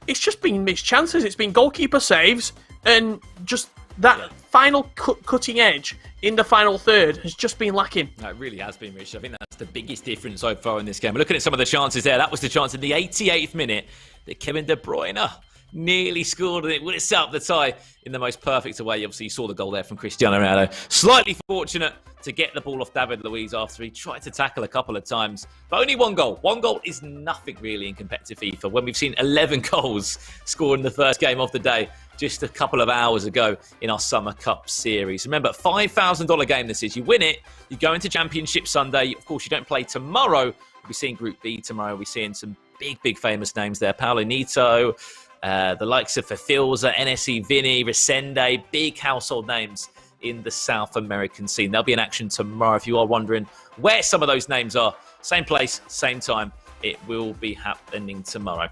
it's just been missed chances. It's been goalkeeper saves, and just that final cutting edge in the final third has just been lacking. No, it really has been, Rich. I think that's the biggest difference so far in this game. Looking at some of the chances there, that was the chance in the 88th minute that Kevin De Bruyne nearly scored, and it would have set up the tie in the most perfect way. Obviously, you saw the goal there from Cristiano Ronaldo. Slightly fortunate to get the ball off David Luiz after he tried to tackle a couple of times. But only one goal. One goal is nothing really in competitive FIFA when we've seen 11 goals scored in the first game of the day just a couple of hours ago in our Summer Cup series. Remember, $5,000 game this is. You win it, you go into Championship Sunday. Of course, you don't play tomorrow. We'll be seeing Group B tomorrow. We're seeing some big famous names there. Paulo Nito, the likes of Fafilza, NSE Vinny, Resende, big household names in the South American scene. They'll be in action tomorrow. If you are wondering where some of those names are, same place, same time, it will be happening tomorrow.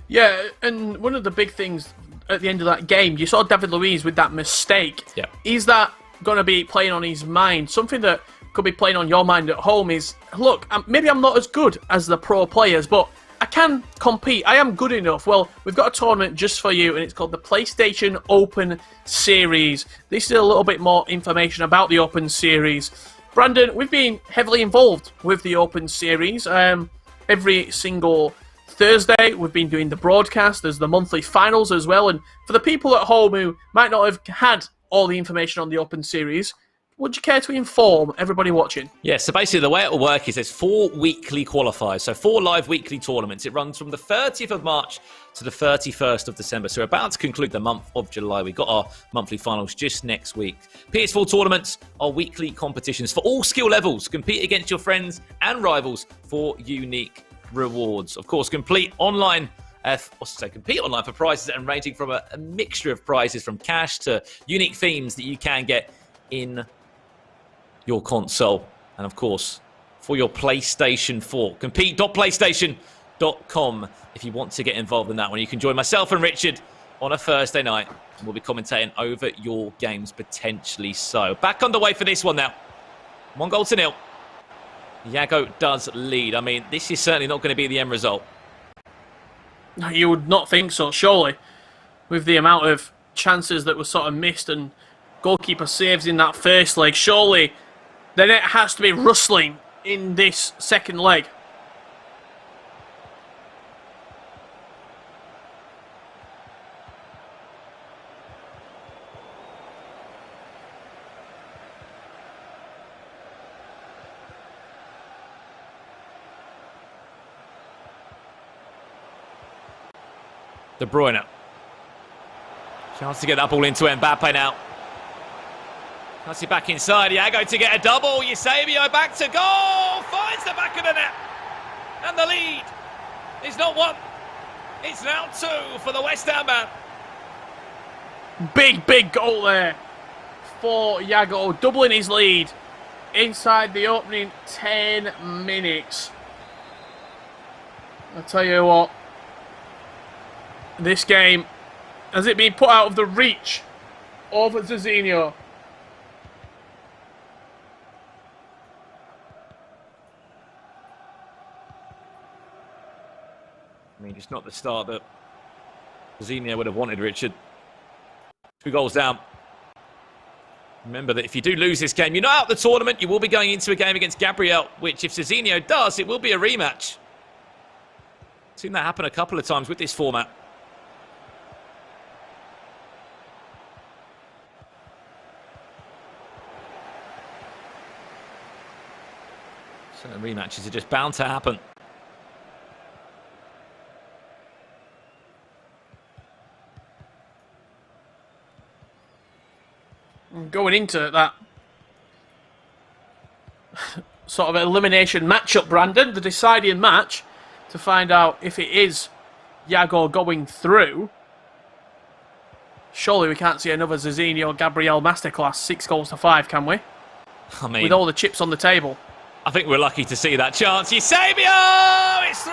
Yeah, and one of the big things at the end of that game, you saw David Luiz with that mistake. Yeah. Is that going to be playing on his mind? Something that could be playing on your mind at home is, look, maybe I'm not as good as the pro players, but I can compete. I am good enough. Well, we've got a tournament just for you, and it's called the PlayStation Open Series. This is a little bit more information about the Open Series. Brandon, we've been heavily involved with the Open Series. Every single Thursday, we've been doing the broadcast. There's the monthly finals as well. And for the people at home who might not have had all the information on the Open Series, would you care to inform everybody watching? Yeah, so basically the way it will work is there's 4 weekly qualifiers, so 4 live weekly tournaments. It runs from the 30th of March to the 31st of December. So we're about to conclude the month of July. We've got our monthly finals just next week. PS4 tournaments are weekly competitions for all skill levels. Compete against your friends and rivals for unique rewards. Of course, compete online for prizes and ranging from a mixture of prizes from cash to unique themes that you can get in your console. And of course, for your PlayStation 4, compete.playstation.com if you want to get involved in that one. You can join myself and Richard on a Thursday night, and we'll be commentating over your games potentially. So back underway for this one now. 1-0. Yago does lead. I mean, this is certainly not going to be the end result. You would not think so, surely, with the amount of chances that were sort of missed and goalkeeper saves in that first leg. Surely the net has to be rustling in this second leg. De Bruyne. Chance to get that ball into Mbappe now. That's it back inside. Yago to get a double. Eusebio back to goal. Finds the back of the net. And the lead is not 1. It's now 2 for the West Ham man. Big goal there for Yago, doubling his lead inside the opening 10 minutes. I'll tell you what, this game, has it been put out of the reach of Zezinio? I mean, it's not the start that Zezinio would have wanted, Richard. 2 goals down. Remember that if you do lose this game, you're not out of the tournament. You will be going into a game against Gabriel, which if Zezinio does, it will be a rematch. Seen that happen a couple of times with this format. Certain rematches are just bound to happen. Going into that sort of elimination matchup, Brandon, the deciding match to find out if it is Yago going through. Surely we can't see another Zezinio Gabriel masterclass, 6 goals to 5, can we? I mean, with all the chips on the table. I think we're lucky to see that chance. Eusebio! It's 3.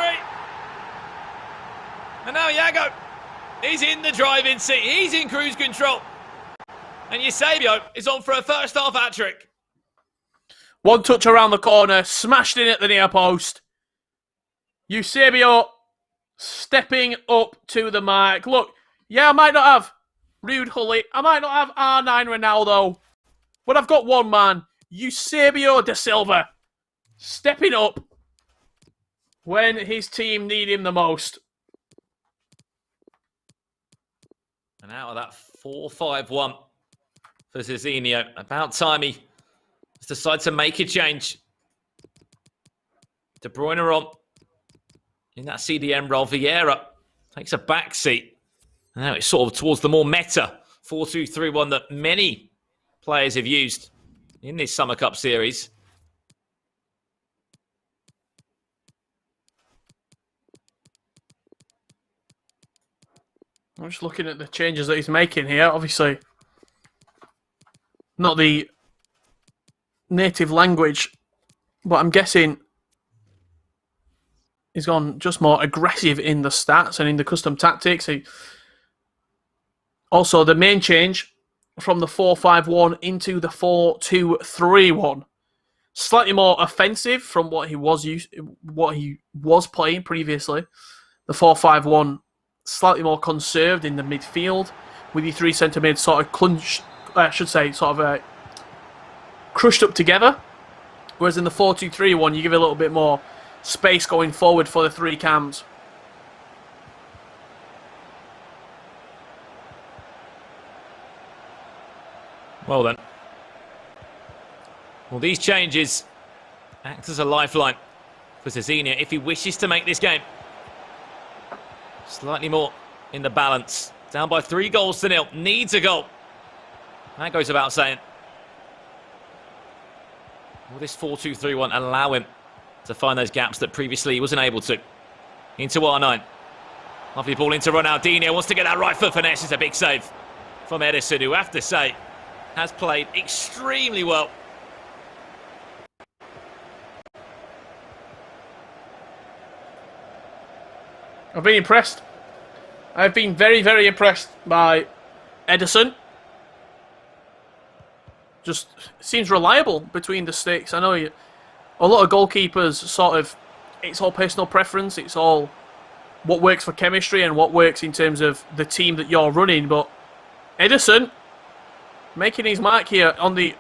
And now Yago, he's in the driving seat. He's in cruise control. And Eusebio is on for a first half hat-trick. 1 touch around the corner, smashed in at the near post. Eusebio stepping up to the mark. Look, yeah, I might not have Rude Hully. I might not have R9 Ronaldo. But I've got one man, Eusebio da Silva, stepping up when his team need him the most. And out of that 4-5-1 for Zezinio. About time he decided to make a change. De Bruyne on in that CDM role. Vieira takes a back seat. Now it's sort of towards the more meta 4-2-3-1 that many players have used in this Summer Cup series. I'm just looking at the changes that he's making here. Obviously, not the native language, but I'm guessing he's gone just more aggressive in the stats and in the custom tactics. Also, the main change from the 4-5-1 into the 4-2-3-1. Slightly more offensive from what he was playing previously. The 4-5-1 slightly more conserved in the midfield, with your 3 centre mids sort of crushed up together. Whereas in the 4-2-3-1, you give a little bit more space going forward for the 3 cams. Well then. Well, these changes act as a lifeline for Zezinio if he wishes to make this game slightly more in the balance. Down by 3 goals to 0. Needs a goal. That goes without saying. Will this 4-2-3-1 allow him to find those gaps that previously he wasn't able to? Into R9. Lovely ball into Ronaldinho. Wants to get that right foot finesse. It's a big save from Edison, who I have to say has played extremely well. I've been impressed. I've been very, very impressed by Edison. Just seems reliable between the sticks. I know a lot of goalkeepers sort of, it's all personal preference. It's all what works for chemistry and what works in terms of the team that you're running. But Edison making his mark here on the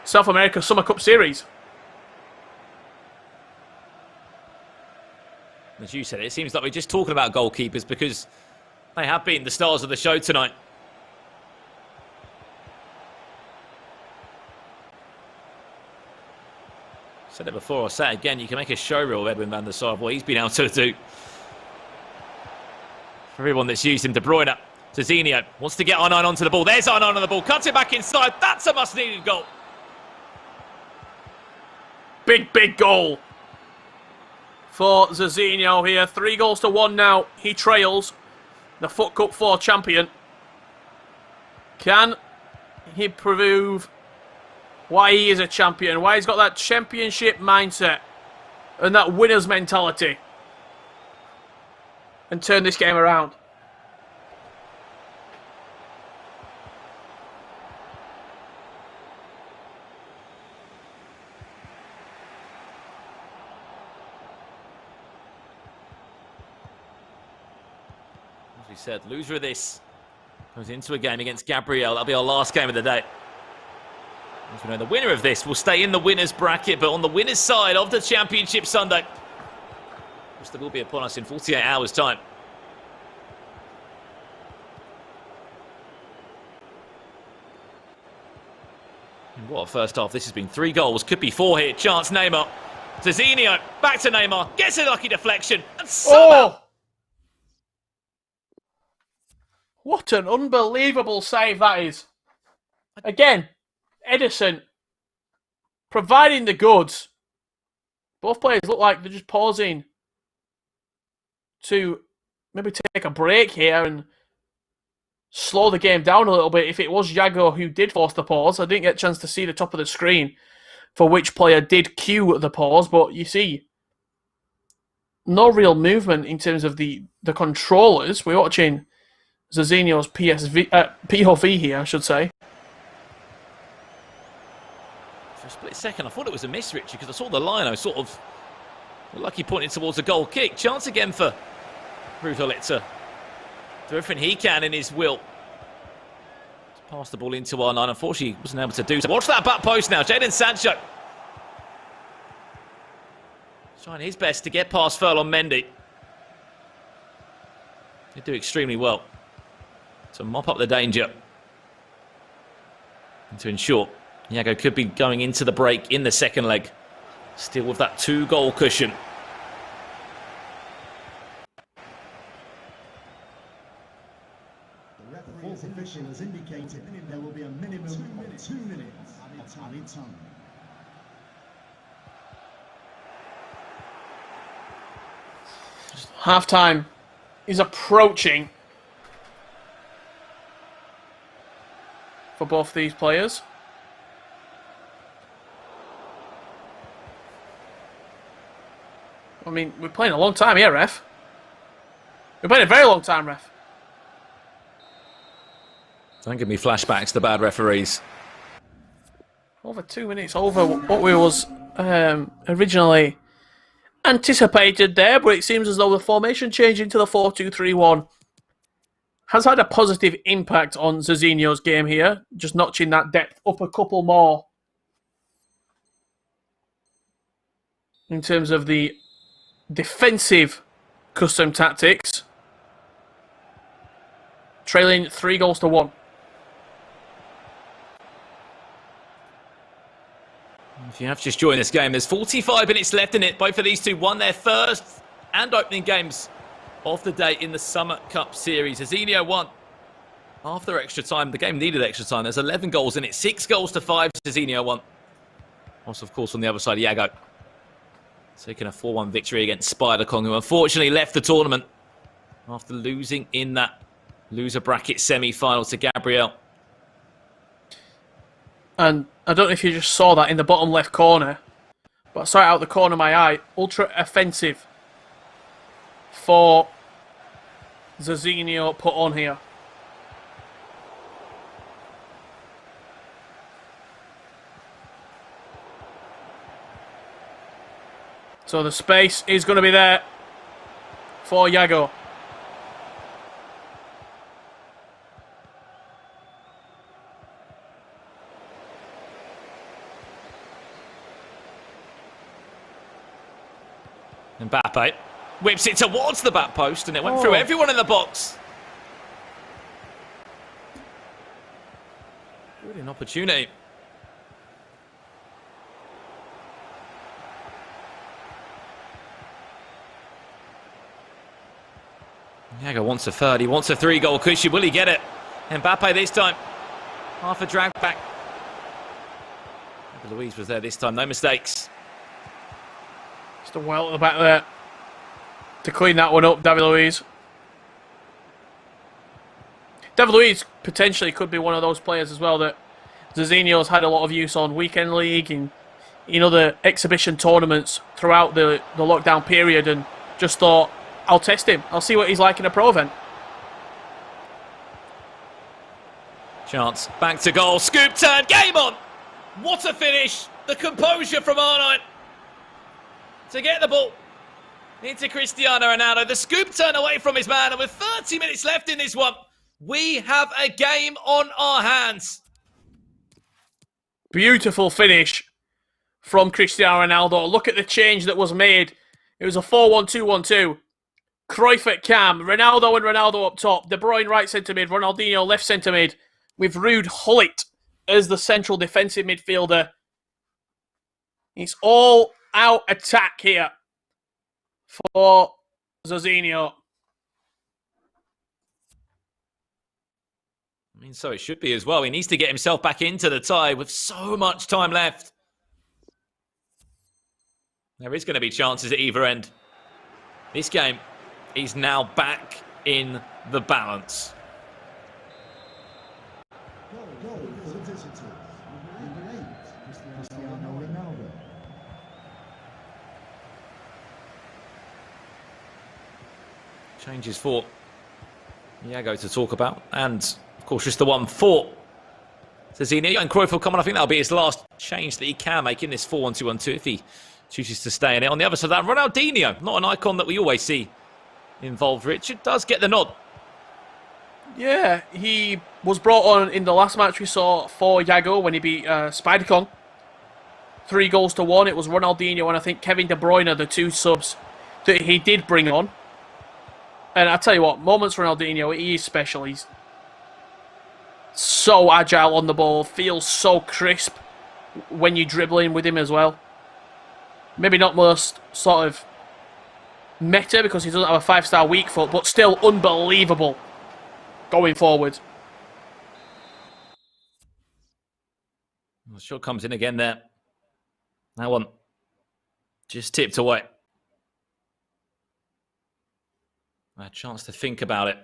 South America Summer Cup Series. As you said, it seems like we're just talking about goalkeepers because they have been the stars of the show tonight. Said it before, I'll say it again, you can make a show reel of Edwin van der Sar, what he's been able to do For everyone that's used him, De Bruyne. Zezinio wants to get R9 onto the ball. There's R9 on the ball. Cuts it back inside. That's a must-needed goal. Big goal for Zezinio here. 3-1 now. He trails the FUT Cup 4 champion. Can he prove why he is a champion? Why he's got that championship mindset and that winner's mentality? And turn this game around. As we said, loser of this goes into a game against Gabriel. That'll be our last game of the day. As we know, the winner of this will stay in the winner's bracket, but on the winner's side of the Championship Sunday, which there will be upon us in 48 hours' time. And what a first half this has been. 3 goals, could be 4 here. Chance, Neymar. Zezinio, back to Neymar. Gets a lucky deflection. And somehow... Oh! What an unbelievable save that is. Again, Edison providing the goods. Both players look like they're just pausing to maybe take a break here and slow the game down a little bit. If it was Yago who did force the pause, I didn't get a chance to see the top of the screen for which player did cue the pause, but you see no real movement in terms of the controllers. We're watching Zezinio's POV here, I should say. For a split second, I thought it was a miss, Richie, because I saw the line. I sort of looked like he pointed towards a goal kick. Chance again for Rudolitzer. Do everything he can in his will to pass the ball into R9. Unfortunately, he wasn't able to do so. Watch that back post now. Jadon Sancho trying his best to get past Ferland Mendy. They do extremely well to mop up the danger and to ensure Yago could be going into the break in the second leg, still with that 2-goal cushion. The referee's official has indicated there will be a minimum of 2 minutes of added time. Half-time is approaching for both these players. I mean, we're playing a long time here, ref. We're playing a very long time, ref. Don't give me flashbacks to bad referees. Over 2 minutes over what we was originally anticipated there, but it seems as though the formation change into the 4-2-3-1 has had a positive impact on Zezinio's game here, just notching that depth up a couple more in terms of the defensive custom tactics. Trailing 3-1. If you have just joined this game, there's 45 minutes left in it. Both of these two won their first and opening games of the day in the Summer Cup Series. Zezinio won after extra time. The game needed extra time. There's 11 goals in it. 6-5. Zezinio won. Also, of course, on the other side, Yago taking a 4-1 victory against Spider Kong, who unfortunately left the tournament after losing in that loser bracket semi-final to Gabriel. And I don't know if you just saw that in the bottom left corner, but I saw it out the corner of my eye. Ultra offensive for Zezinio put on here. So the space is going to be there for Yago. Mbappe whips it towards the back post, and it went through everyone in the box. Really an opportunity. Yago wants a third. He wants a 3-goal cushion. Will he get it? Mbappe this time. Half a drag back. Louise was there this time. No mistakes. Just a well at the back there to clean that one up, David Luiz. David Luiz potentially could be one of those players as well that Zezinio's had a lot of use on Weekend League and in other exhibition tournaments throughout the lockdown period, and just thought, I'll test him. I'll see what he's like in a pro event. Chance. Back to goal. Scoop turn. Game on. What a finish. The composure from R9 to get the ball into Cristiano Ronaldo. The scoop turn away from his man, and with 30 minutes left in this one, we have a game on our hands. Beautiful finish from Cristiano Ronaldo. Look at the change that was made. It was a 4-1-2-1-2. Cruyff at cam, Ronaldo and Ronaldo up top, De Bruyne right centre mid, Ronaldinho left centre mid, with Ruud Gullit as the central defensive midfielder. It's all out attack here for Zezinio. I mean, so it should be as well. He needs to get himself back into the tie with so much time left. There is going to be chances at either end. This game is now back in the balance. Changes for Yago to talk about, and of course just the one for Zezinio. And Cruyff will come on. I think that'll be his last change that he can make in this 4-1-2-1-2 if he chooses to stay in it. On the other side of that, Ronaldinho, not an icon that we always see involved. Richard does get the nod. Yeah, he was brought on in the last match we saw for Yago when he beat Spider-Con. 3-1. It was Ronaldinho and I think Kevin De Bruyne, the two subs that he did bring on. And I tell you what, moments Ronaldinho, he is special. He's so agile on the ball, feels so crisp when you dribble in with him as well. Maybe not most sort of meta because he doesn't have a 5-star weak foot, but still unbelievable going forward. The shot comes in again there. That one just tipped away. A chance to think about it.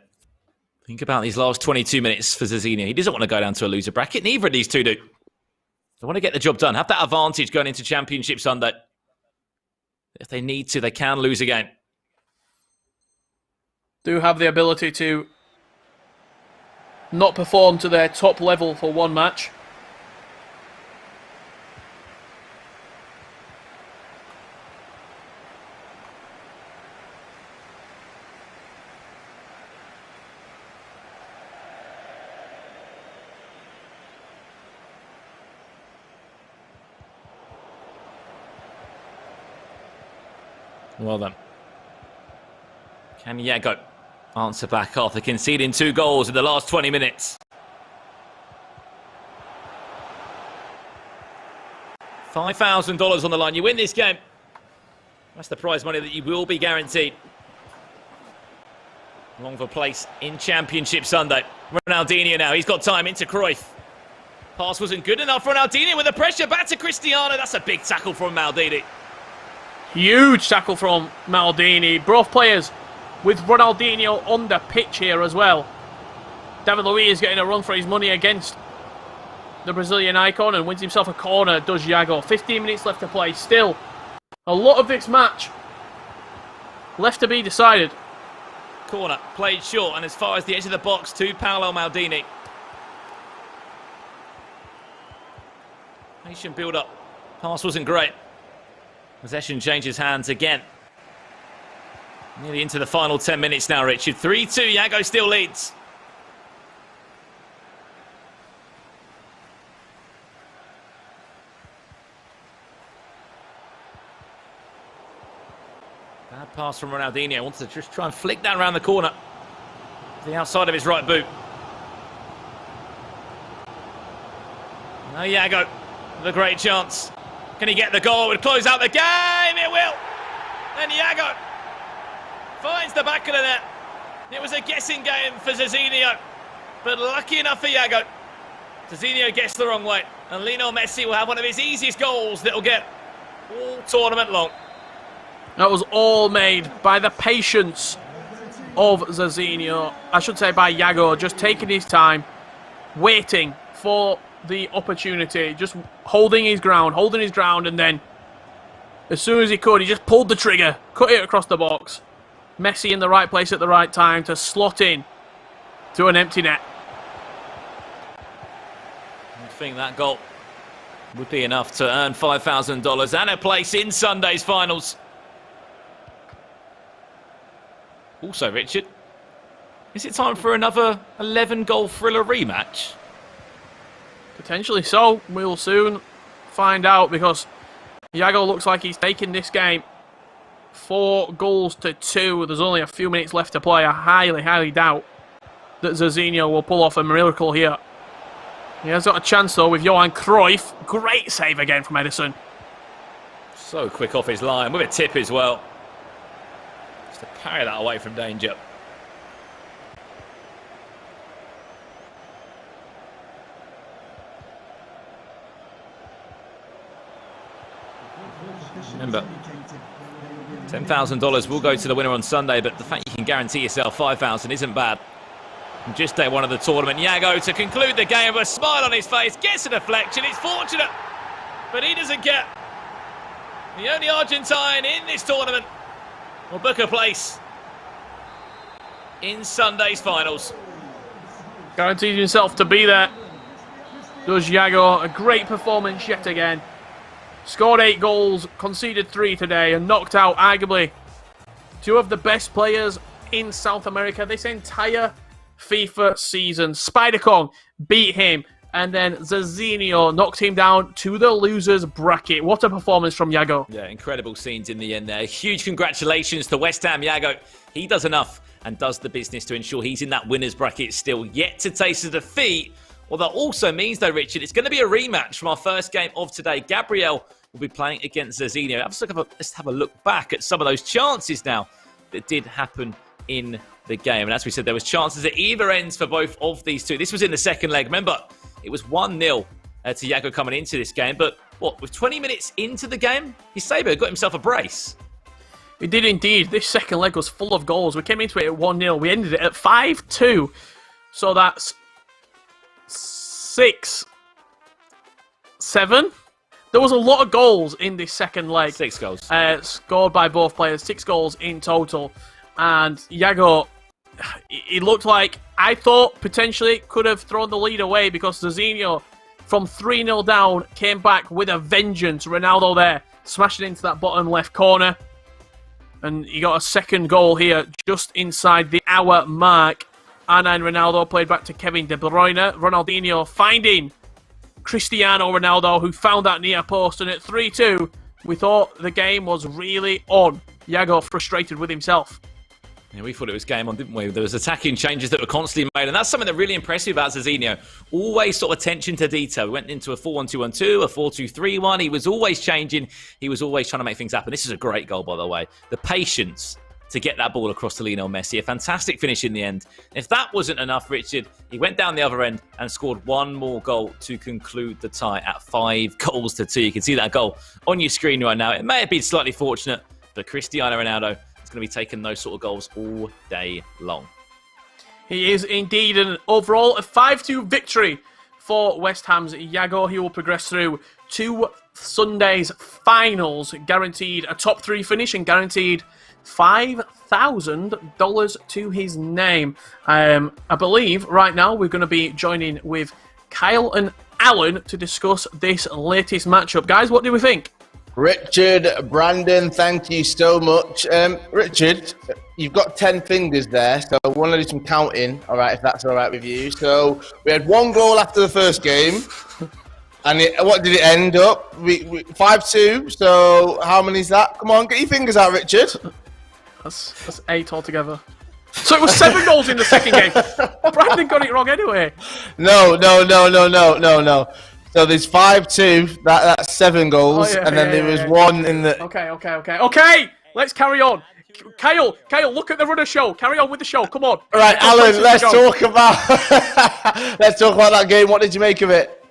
Think about these last 22 minutes for Zezinio. He doesn't want to go down to a loser bracket. Neither of these two do. They want to get the job done. Have that advantage going into Championship Sunday. If they need to, they can lose again. Do have the ability to not perform to their top level for one match. Well done. Can Yago answer back after conceding 2 goals in the last 20 minutes? $5,000 on the line. You win this game. That's the prize money that you will be guaranteed. Long for place in Championship Sunday. Ronaldinho now. He's got time into Cruyff. Pass wasn't good enough. Ronaldinho with the pressure. Back to Cristiano. That's a big tackle from Maldini. Huge tackle from Maldini. Both players with Ronaldinho on the pitch here as well. David Luiz is getting a run for his money against the Brazilian icon and wins himself a corner, does Yago. 15 minutes left to play. Still, a lot of this match left to be decided. Corner, played short and as far as the edge of the box to Paolo Maldini. Patient build-up. Pass wasn't great. Possession changes hands again. Nearly into the final 10 minutes now, Richard. 3-2, Yago still leads. Bad pass from Ronaldinho. Wants to just try and flick that around the corner. The outside of his right boot. Now Yago with a great chance. Can he get the goal? It would close out the game. It will. And Yago finds the back of the net. It was a guessing game for Zezinio, but lucky enough for Yago, Zezinio gets the wrong way, and Lionel Messi will have one of his easiest goals that will get all tournament long. That was all made by the patience of Zezinio. I should say by Yago, just taking his time, waiting for the opportunity, just holding his ground, and then as soon as he could, he just pulled the trigger, cut it across the box. Messi in the right place at the right time to slot in to an empty net. I think that goal would be enough to earn $5,000 and a place in Sunday's finals. Also, Richard, is it time for another 11-goal thriller rematch? Potentially so. We'll soon find out, because Yago looks like he's taking this game 4-2. There's only a few minutes left to play. I highly doubt that Zezinio will pull off a miracle here. He has got a chance, though, with Johan Cruyff. Great save again from Edison. So quick off his line, with a tip as well. Just to parry that away from danger. Remember, $10,000 will go to the winner on Sunday, but the fact you can guarantee yourself $5,000 isn't bad. And just day one of the tournament, Yago to conclude the game with a smile on his face, gets a deflection. It's fortunate, but he doesn't get the only Argentine in this tournament will book a place in Sunday's finals. Guarantees himself to be there. Does Yago. A great performance yet again. Scored 8 goals, conceded 3 today, and knocked out arguably 2 of the best players in South America this entire FIFA season. Spider Kong beat him, and then Zezinio knocked him down to the losers bracket. What a performance from Yago. Yeah, incredible scenes in the end there. Huge congratulations to West Ham Yago. He does enough and does the business to ensure he's in that winners bracket still, yet to taste a defeat. Well, that also means, though, Richard, it's going to be a rematch from our first game of today. Gabriel will be playing against Zezinio. Let's have a look back at some of those chances now that did happen in the game. And as we said, there was chances at either ends for both of these two. This was in the second leg. Remember, it was 1-0 to Yago coming into this game. But, with 20 minutes into the game, Saber got himself a brace. He did indeed. This second leg was full of goals. We came into it at 1-0. We ended it at 5-2. So that's 6, 7. There was a lot of goals in this second leg. 6 goals. Scored by both players. 6 goals in total. And Yago, it looked like, I thought, potentially could have thrown the lead away, because Zezinio, from 3-0 down, came back with a vengeance. Ronaldo there, smashing into that bottom left corner. And he got a second goal here, just inside the hour mark. And then Ronaldo played back to Kevin De Bruyne. Ronaldinho finding Cristiano Ronaldo, who found that near post. And at 3-2, we thought the game was really on. Yago frustrated with himself. Yeah, we thought it was game on, didn't we? There was attacking changes that were constantly made, and that's something that really impressed me about Zezinio. Always sort of attention to detail. We went into a 4-1-2-1-2, a 4-2-3-1. He was always changing. He was always trying to make things happen. This is a great goal, by the way. The patience to get that ball across to Lionel Messi. A fantastic finish in the end. If that wasn't enough, Richard, he went down the other end and scored one more goal to conclude the tie at 5-2. You can see that goal on your screen right now. It may have been slightly fortunate, but Cristiano Ronaldo is going to be taking those sort of goals all day long. He is indeed, an overall a 5-2 victory for West Ham's Yago. He will progress through to Sunday's finals, guaranteed a top 3 finish and guaranteed $5,000 to his name. I believe right now we're going to be joining with Kyle and Alan to discuss this latest matchup. Guys, what do we think? Richard, Brandon, thank you so much. Richard, you've got 10 fingers there, so I want to do some counting, all right, if that's all right with you. So we had 1 goal after the first game, and what did it end up? 5-2, so how many is that? Come on, get your fingers out, Richard. That's 8 altogether. So it was 7 goals in the second game. Brandon got it wrong anyway. No. So there's 5-2. That's 7 goals, and then there was 1 in the. Okay. Let's carry on. Kyle, look at the runner show. Carry on with the show. Come on. All right, Alan, let's talk about that game. What did you make of it?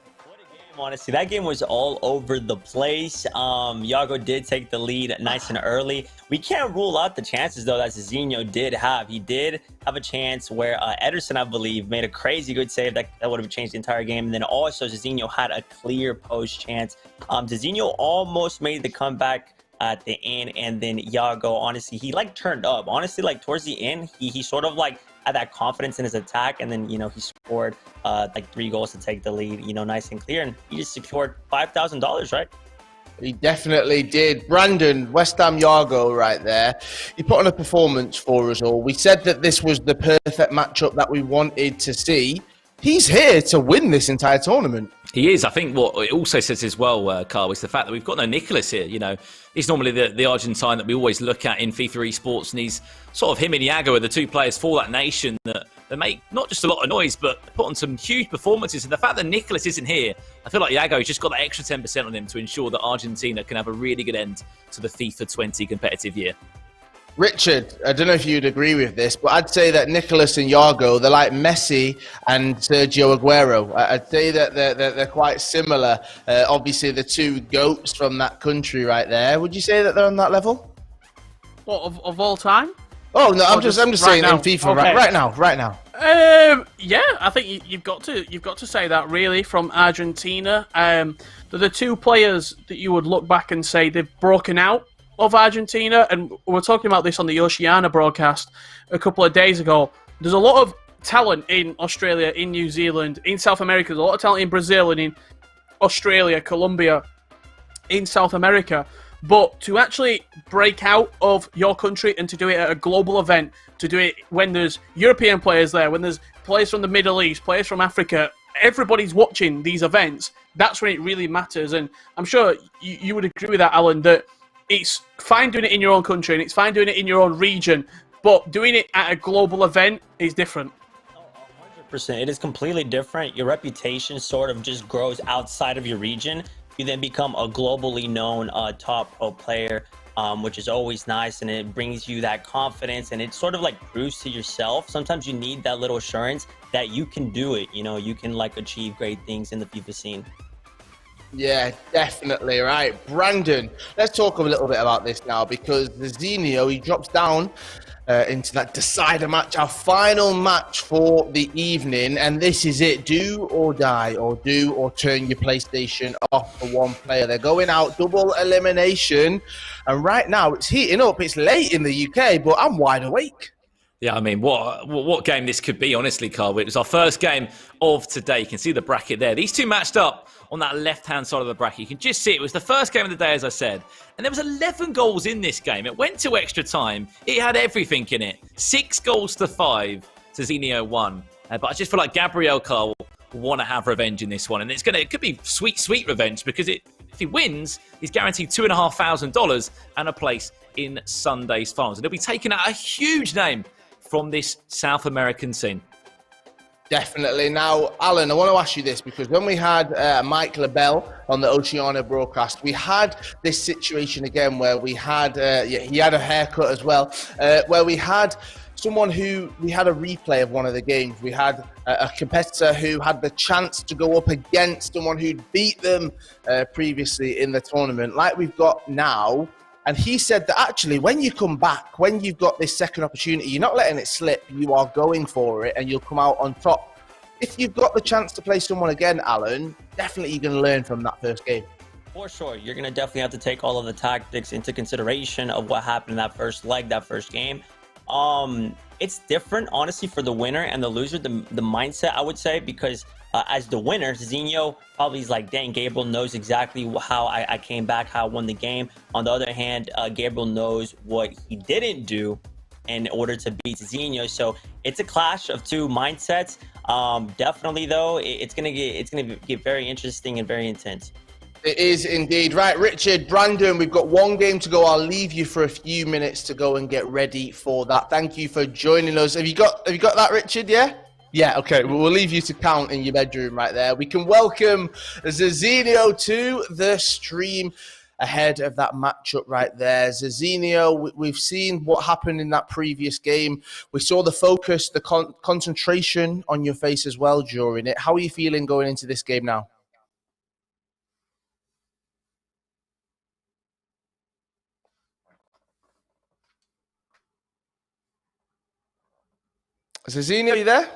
Honestly, that game was all over the place. Yago did take the lead nice and early. We can't rule out the chances, though, that Zezinio did have. He did have a chance where Ederson, I believe, made a crazy good save that would have changed the entire game. And then also Zezinio had a clear post chance. Zezinio almost made the comeback at the end, and then Yago, honestly, he like turned up. Honestly, like towards the end, he sort of like had that confidence in his attack, and then, you know, he scored like 3 goals to take the lead, you know, nice and clear, and he just secured $5,000, right? He definitely did. Brandon, West Ham Yago right there. He put on a performance for us all. We said that this was the perfect matchup that we wanted to see. He's here to win this entire tournament. He is. I think what it also says as well, Carl, is the fact that we've got no Nicholas here. You know, he's normally the Argentine that we always look at in FIFA esports, and he's sort of him and Yago are the 2 players for that nation that make not just a lot of noise, but put on some huge performances. And the fact that Nicholas isn't here, I feel like Yago's just got that extra 10% on him to ensure that Argentina can have a really good end to the FIFA 20 competitive year. Richard, I don't know if you'd agree with this, but I'd say that Nicholas and Yago, they're like Messi and Sergio Aguero. I'd say that they're quite similar. Obviously, the 2 GOATs from that country right there. Would you say that they're on that level? What, of all time? Oh, no, I'm just saying now. in FIFA, Okay. right now. Yeah, I think you've got to say that, really, from Argentina. They're the 2 players that you would look back and say they've broken out of Argentina, and we're talking about this on the Oceania broadcast a couple of days ago. There's a lot of talent in Australia, in New Zealand, in South America. There's a lot of talent in Brazil and in Australia, Colombia, in South America. But to actually break out of your country and to do it at a global event, to do it when there's European players there, when there's players from the Middle East, players from Africa, everybody's watching these events, that's when it really matters. And I'm sure you would agree with that, Alan, that it's fine doing it in your own country and it's fine doing it in your own region, but doing it at a global event is different. 100%. It is completely different. Your reputation sort of just grows outside of your region. You then become a globally known top pro player, which is always nice, and it brings you that confidence, and it sort of like proves to yourself. Sometimes you need that little assurance that you can do it. You know, you can like achieve great things in the FIFA scene. Yeah, definitely, right. Brandon, let's talk a little bit about this now, because Zezinio, he drops down into that decider match, our final match for the evening, and this is it. Do or die, or do or turn your PlayStation off for one player. They're going out double elimination, and right now it's heating up. It's late in the UK, but I'm wide awake. Yeah, I mean, what game this could be, honestly, Carl. It was our first game of today. You can see the bracket there. These 2 matched up on that left-hand side of the bracket. You can just see it was the first game of the day, as I said. And there was 11 goals in this game. It went to extra time. It had everything in it. 6 goals to 5. Zezinio won. But I just feel like Gabriel, Carl, will want to have revenge in this one. And it could be sweet, sweet revenge, because if he wins, he's guaranteed $2,500 and a place in Sunday's finals. And he'll be taking out a huge name from this South American scene. Definitely. Now, Alan, I want to ask you this, because when we had Mike LaBelle on the Oceania broadcast, we had this situation again where we had, he had a haircut as well, where we had someone we had a replay of one of the games. We had a competitor who had the chance to go up against someone who'd beat them previously in the tournament, like we've got now. And he said that actually, when you come back, when you've got this second opportunity, you're not letting it slip. You are going for it, and you'll come out on top. If you've got the chance to play someone again, Alan, definitely you're going to learn from that first game. For sure. You're going to definitely have to take all of the tactics into consideration of what happened in that first leg, that first game. It's different, honestly, for the winner and the loser, the mindset, I would say, because as the winner, Zezinio probably is like, dang, Gabriel knows exactly how I came back, how I won the game. On the other hand, Gabriel knows what he didn't do in order to beat Zezinio. So it's a clash of 2 mindsets. Definitely, though, it's gonna get very interesting and very intense. It is indeed. Right, Richard, Brandon, we've got 1 game to go. I'll leave you for a few minutes to go and get ready for that. Thank you for joining us. Have you got that, Richard? Yeah? Yeah, okay. We'll leave you to count in your bedroom right there. We can welcome Zezinio to the stream. ahead of that matchup right there. Zezinio, we've seen what happened in that previous game. We saw the focus, the concentration on your face as well during it. How are you feeling going into this game now? Zezinio, are you there?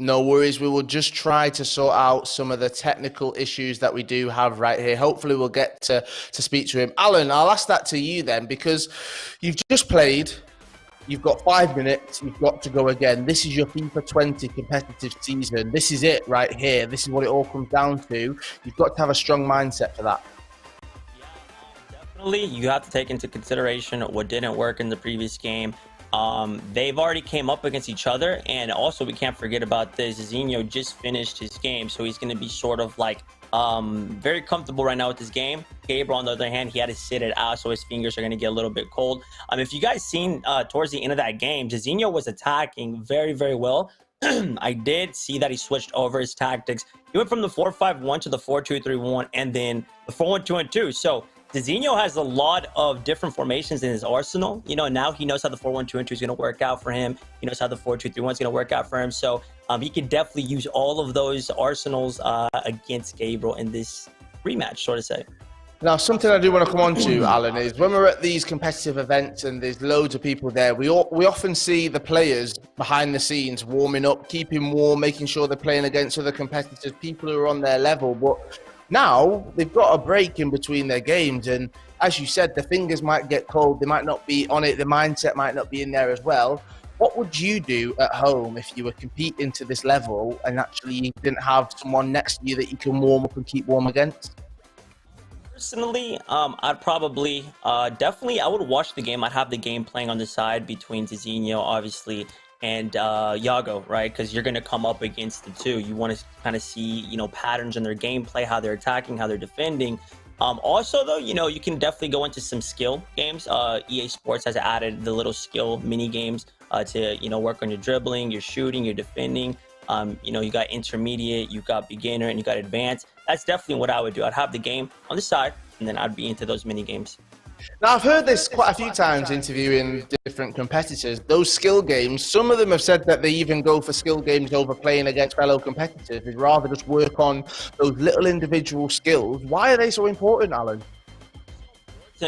No worries. We will just try to sort out some of the technical issues that we do have right here. Hopefully we'll get to speak to him. Alan, I'll ask that to you then, because you've just played. You've got 5 minutes. You've got to go again. This is your FIFA 20 competitive season. This is it right here. This is what it all comes down to. You've got to have a strong mindset for that. Definitely, you have to take into consideration what didn't work in the previous game. They've already came up against each other, and also we can't forget about this. Zezinio just finished his game, so he's going to be sort of like very comfortable right now with this game. Gabriel, on the other hand, he had to sit it out, so his fingers are going to get a little bit cold. If you guys seen towards the end of that game, Zezinio was attacking very, very well. I did see that he switched over his tactics. He went from the 4-5-1 to the 4-2-3-1, and then the 4-1-2-2. So Zezinio has a lot of different formations in his arsenal. You know, now he knows how the 4-1-2-2 is going to work out for him. He knows how the 4-2-3-1 is going to work out for him. So he can definitely use all of those arsenals against Gabriel in this rematch, so to say. Now, something I do want to come on to, Alan, is when we're at these competitive events and there's loads of people there, we often see the players behind the scenes warming up, keeping warm, making sure they're playing against other competitors, people who are on their level. But now they've got a break in between their games, and as you said, the fingers might get cold, they might not be on it, the mindset might not be in there as well. What would you do at home if you were competing to this level and actually you didn't have someone next to you that you can warm up and keep warm against? Personally, I'd probably definitely I would watch the game. I'd have the game playing on the side between Zezinio, obviously, and Yago, right? Because you're going to come up against the two. You want to kind of see, you know, patterns in their gameplay, how they're attacking, how they're defending. Also, though, you know, you can definitely go into some skill games. EA Sports has added the little skill mini games to, you know, work on your dribbling, your shooting, your defending. You know, you got intermediate, you got beginner, and you got advanced. That's definitely what I would do. I'd have the game on the side, and then I'd be into those mini games. Now, I've heard this quite a few times interviewing different competitors. Those skill games, some of them have said that they even go for skill games over playing against fellow competitors. They'd rather just work on those little individual skills. Why are they so important, Alan?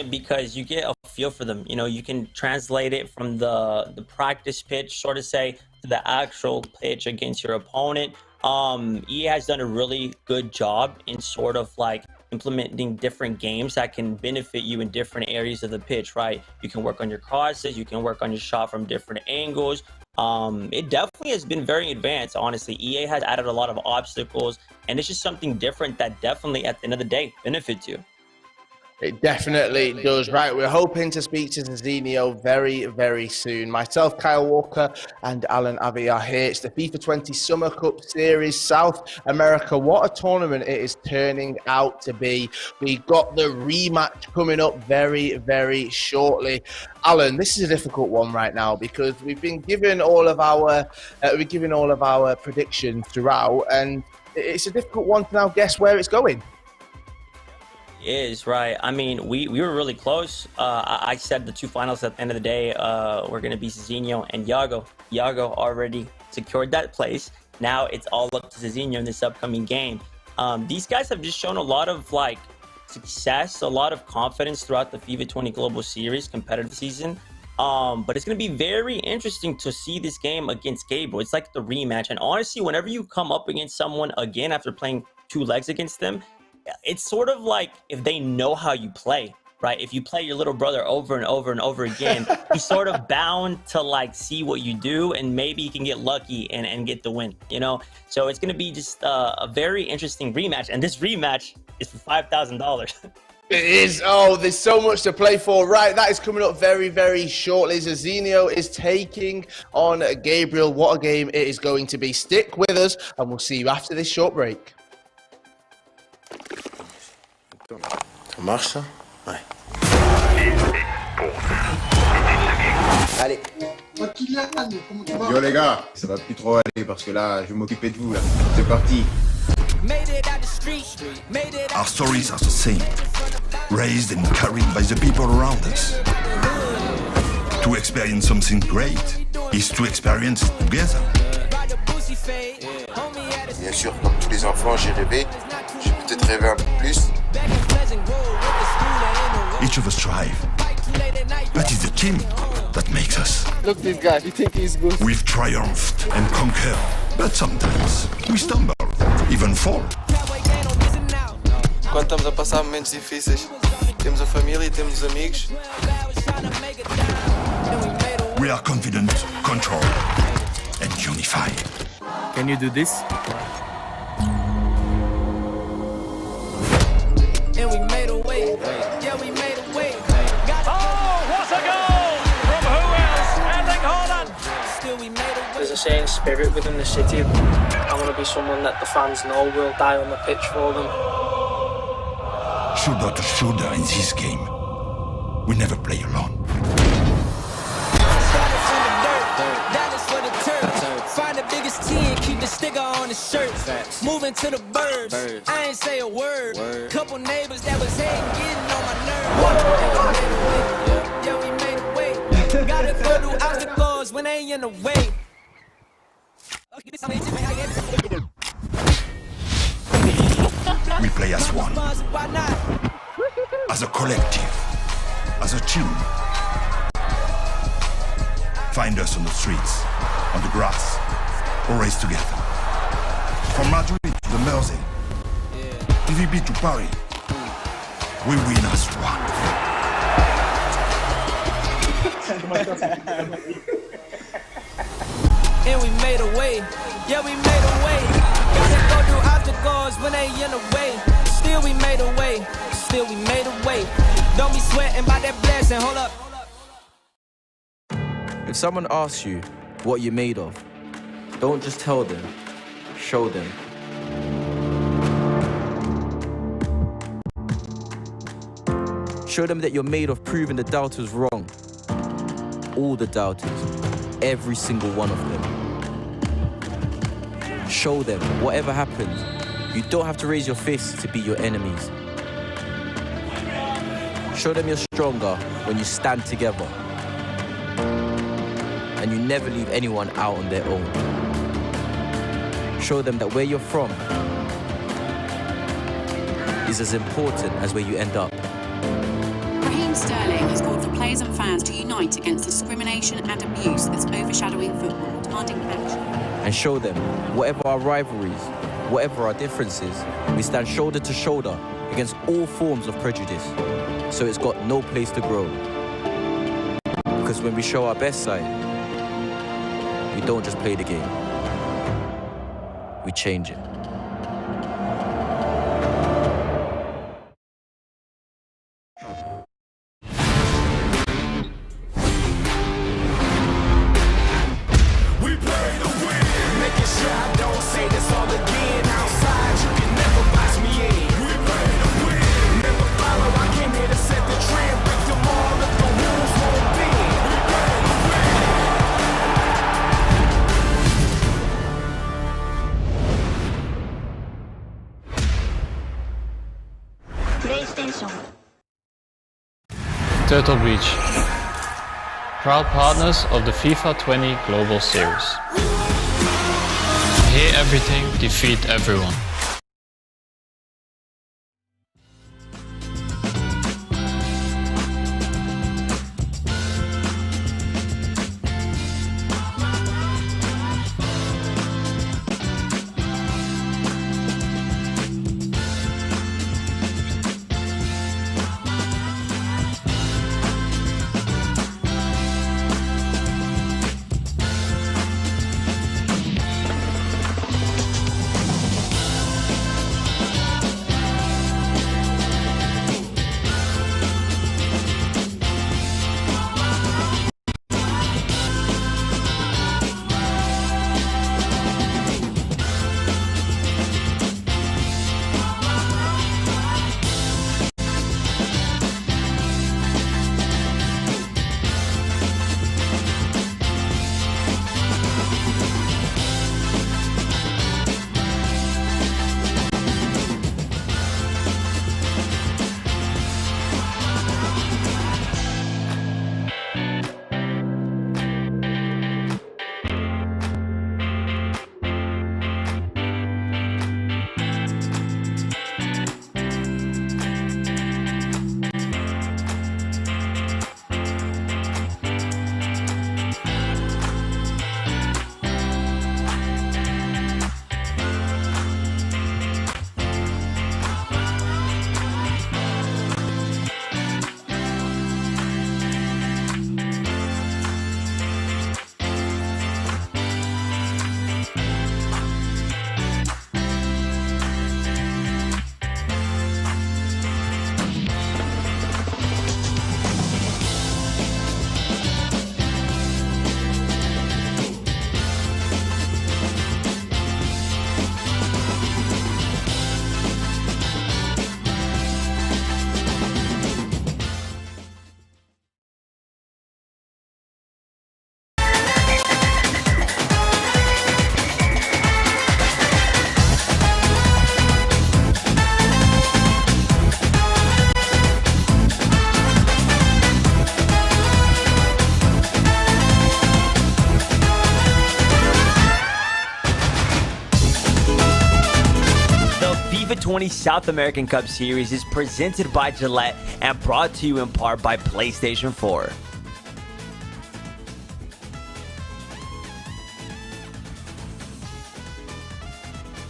Because you get a feel for them. You know, you can translate it from the practice pitch, sort of say, to the actual pitch against your opponent. EA has done a really good job in sort of like implementing different games that can benefit you in different areas of the pitch, right? You can work on your crosses, you can work on your shot from different angles. It definitely has been very advanced, honestly. EA has added a lot of obstacles, and it's just something different that definitely, at the end of the day, benefits you. It definitely does. Right, we're hoping to speak to Zezinio very, very soon. Myself, Kyle Walker, and Alan Abbey are here. It's the FIFA 20 Summer Cup Series, South America. What a tournament it is turning out to be. We got the rematch coming up very, very shortly. Alan, this is a difficult one right now because we've been given all of our predictions throughout, and it's a difficult one to now guess where it's going. Is right. I mean, we were really close. I said the two finals at the end of the day were going to be Zezinio and Yago. Yago already secured that place. Now it's all up to Zezinio in this upcoming game. These guys have just shown a lot of like success, a lot of confidence throughout the FIFA 20 Global Series competitive season. But it's going to be very interesting to see this game against Gabriel. It's like the rematch. And honestly, whenever you come up against someone again after playing 2 legs against them, it's sort of like if they know how you play, right? If you play your little brother over and over and over again, he's sort of bound to like see what you do, and maybe he can get lucky and get the win, you know? So it's going to be just a very interesting rematch. And this rematch is for $5,000. It is. Oh, there's so much to play for. Right, that is coming up very, very shortly. Zezinio is taking on Gabriel. What a game it is going to be. Stick with us, and we'll see you after this short break. Ça marche ça? Ouais. Allez. Yo les gars, ça va plus trop aller parce que là, je vais m'occuper de vous là. C'est parti. Our stories are the same, raised and carried by the people around us. To experience something great is to experience it together. Bien sûr, comme tous les enfants, j'ai rêvé. J'ai peut-être rêvé un peu plus. Each of us strive, but it's the team that makes us. Look this guy, you think he's good? We've triumphed and conquered, but sometimes we stumble, even fall. Quando estamos a passar momentos difíceis, temos a família e temos amigos. We are confident, controlled, and unified. Can you do this? And we made a way. Yeah, we made a way. Oh, what a goal! From who else? Erling Haaland! Still we made a way. There's a certain spirit within the city. I want to be someone that the fans know will die on the pitch for them. Shoulder to shoulder in this game. We never play alone. Find the biggest T and keep the sticker on the shirt. Moving to the birds. I ain't say a word. Couple neighbors that was hating, getting on my nerves. Yeah, we made a way. Gotta go through obstacles when they ain't in the way. We play as one, as a collective, as a team. Find us on the streets, on the grass, or race together. From Madrid to the Mersey, VB to Paris, we win as one. And we made a way. Yeah, we made a way. Gotta go through obstacles when they in the way. Still we made a way. Still we made a way. Don't be sweating by that blessing. Hold up. If someone asks you what you're made of, don't just tell them, show them. Show them that you're made of proving the doubters wrong. All the doubters, every single one of them. Show them, whatever happens, you don't have to raise your fists to beat your enemies. Show them you're stronger when you stand together. And you never leave anyone out on their own. Show them that where you're from is as important as where you end up. Raheem Sterling has called for players and fans to unite against discrimination and abuse that's overshadowing football, demanding action. And show them, whatever our rivalries, whatever our differences, we stand shoulder to shoulder against all forms of prejudice, so it's got no place to grow. Because when we show our best side, we don't just play the game, we change it. Turtle Beach, proud partners of the FIFA 20 Global Series. Hear everything, defeat everyone. 20 South American Cup Series is presented by Gillette and brought to you in part by PlayStation 4.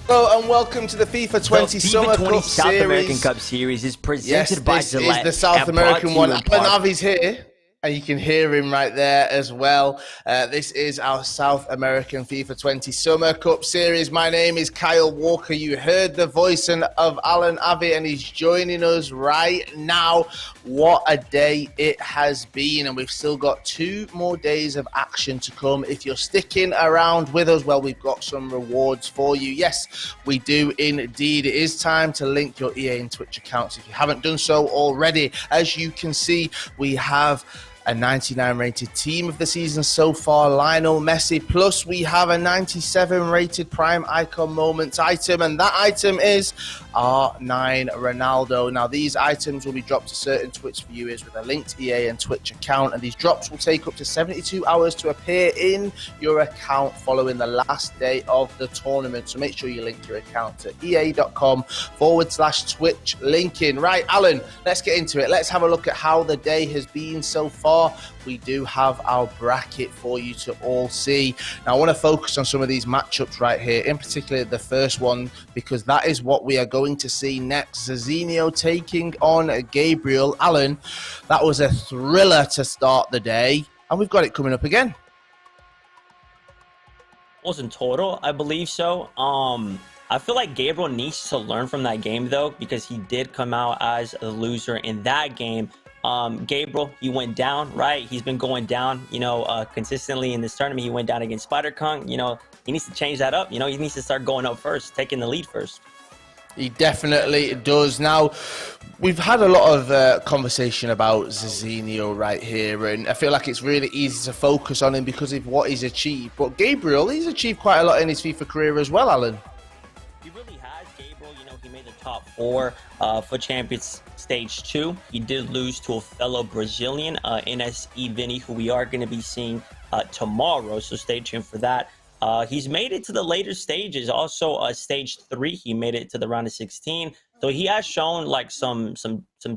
Hello and welcome to the FIFA 20 Summer Cup South Series. American Cup Series is presented by Gillette. Yes, this is the South American one. And Avi's here, and you can hear him right there as well. This is our South American FIFA 20 Summer Cup Series. My name is Kyle Walker. You heard the voice of Alan Avi, and he's joining us right now. What a day it has been, and we've still got 2 more days of action to come. If you're sticking around with us, well, we've got some rewards for you. Yes, we do indeed. It is time to link your EA and Twitch accounts if you haven't done so already. As you can see, we have a 99 rated team of the season so far, Lionel Messi, plus we have a 97 rated Prime Icon Moments item, and that item is R9 Ronaldo. Now, these items will be dropped to certain Twitch viewers with a linked EA and Twitch account, and these drops will take up to 72 hours to appear in your account following the last day of the tournament. So make sure you link your account to ea.com/Twitch linking. Right, Alan, let's get into it. Let's have a look at how the day has been so far. We do have our bracket for you to all see. Now, I want to focus on some of these matchups right here, in particular the first one, because that is what we are going to see next. Zezinio taking on Gabriel. Alan, that was a thriller to start the day, and we've got it coming up again. In total, I believe so. I feel like Gabriel needs to learn from that game, though, because he did come out as a loser in that game. Gabriel, he went down, right? He's been going down, consistently in this tournament. He went down against Spider-Kong. He needs to change that up. He needs to start going up first, taking the lead first. He definitely does. Now, we've had a lot of conversation about Zezinio right here, and I feel like it's really easy to focus on him because of what he's achieved. But Gabriel, he's achieved quite a lot in his FIFA career as well, Alan. He really has. Gabriel, he made the top 4 for Champions Stage 2. He did lose to a fellow Brazilian, NSE Vinny, who we are going to be seeing tomorrow, so stay tuned for that. He's made it to the later stages. Also, Stage 3, he made it to the round of 16. So he has shown like some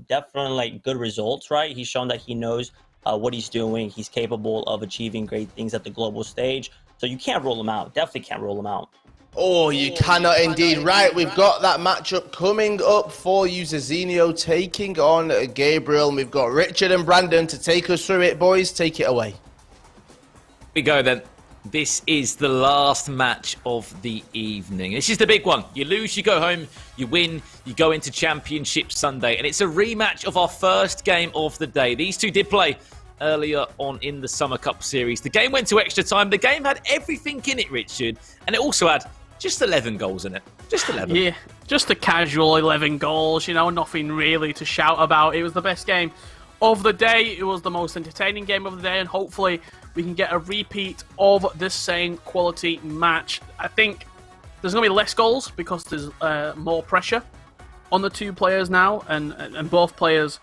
definitely like good results, right? He's shown that he knows what he's doing. He's capable of achieving great things at the global stage. So you can't rule him out. Definitely can't rule him out. Oh, you cannot indeed. Right, we've got that matchup coming up for you. Zezinio taking on Gabriel. We've got Richard and Brandon to take us through it. Boys, take it away. Here we go then. This is the last match of the evening. This is the big one. You lose, you go home. You win, you go into Championship Sunday. And it's a rematch of our first game of the day. These two did play earlier on in the Summer Cup Series. The game went to extra time. The game had everything in it, Richard. And it also had just 11 goals in it. Just 11. Yeah, just a casual 11 goals. Nothing really to shout about. It was the best game of the day. It was the most entertaining game of the day. And hopefully we can get a repeat of the same quality match. I think there's going to be less goals because there's more pressure on the two players now. And both players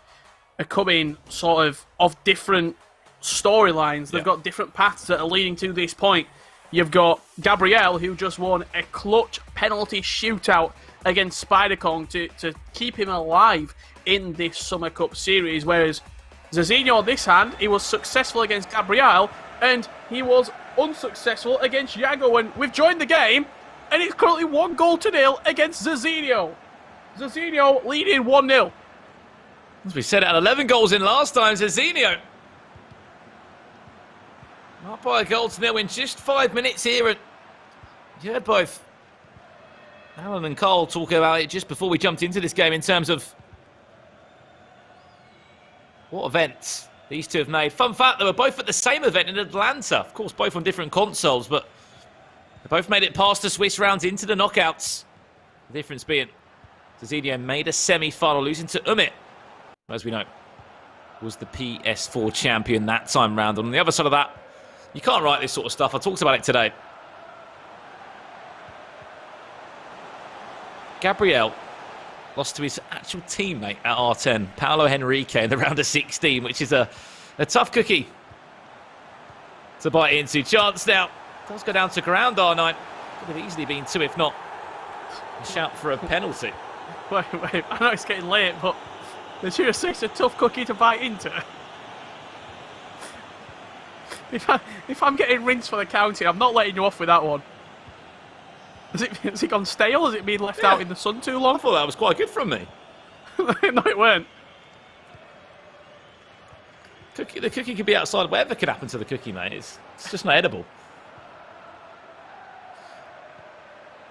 are coming sort of different storylines. They've got different paths that are leading to this point. You've got Gabriel, who just won a clutch penalty shootout against Spider-Kong to keep him alive in this Summer Cup Series, whereas Zezinio, on this hand, he was successful against Gabriel, and he was unsuccessful against Yago, and we've joined the game, and it's currently 1-0 against Zezinio. Zezinio leading 1-0. As we said, it had 11 goals in last time, Zezinio. Up by a goal to nil in just 5 minutes here. And you heard both Alan and Cole talk about it just before we jumped into this game in terms of what events these two have made. Fun fact, they were both at the same event in Atlanta. Of course, both on different consoles, but they both made it past the Swiss rounds into the knockouts. The difference being Zezinio made a semi-final, losing to Umit, as we know, was the PS4 champion that time round. On the other side of that, you can't write this sort of stuff. I talked about it today. Gabriel lost to his actual teammate at R10, Paulo Henrique, in the round of 16, which is a tough cookie to bite into. Chance now does go down to ground, R9. Could have easily been 2, if not a shout for a penalty. Wait. I know it's getting late, but the 2 assists a tough cookie to bite into. If I'm getting rinsed for the county, I'm not letting you off with that one. Has it gone stale? Has it been left out in the sun too long? I thought that was quite good from me. No, it weren't. The cookie could be outside. Whatever could happen to the cookie, mate. It's just not edible.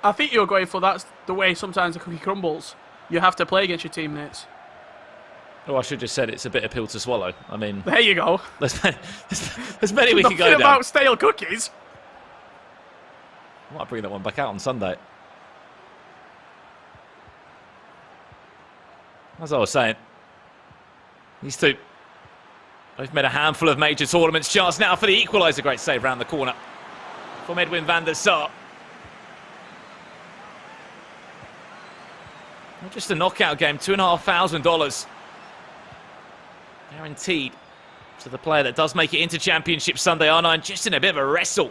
I think you're going for that's the way sometimes the cookie crumbles. You have to play against your teammates. Oh, I should have just said it's a bitter pill to swallow. I mean... There you go. There's many we can go down. Nothing about stale cookies. I might bring that one back out on Sunday. As I was saying, these two, they've made a handful of major tournaments. Chance now for the equaliser. Great save round the corner from Edwin van der Sar. Just a knockout game, $2,500. Guaranteed to the player that does make it into Championship Sunday. R9 just in a bit of a wrestle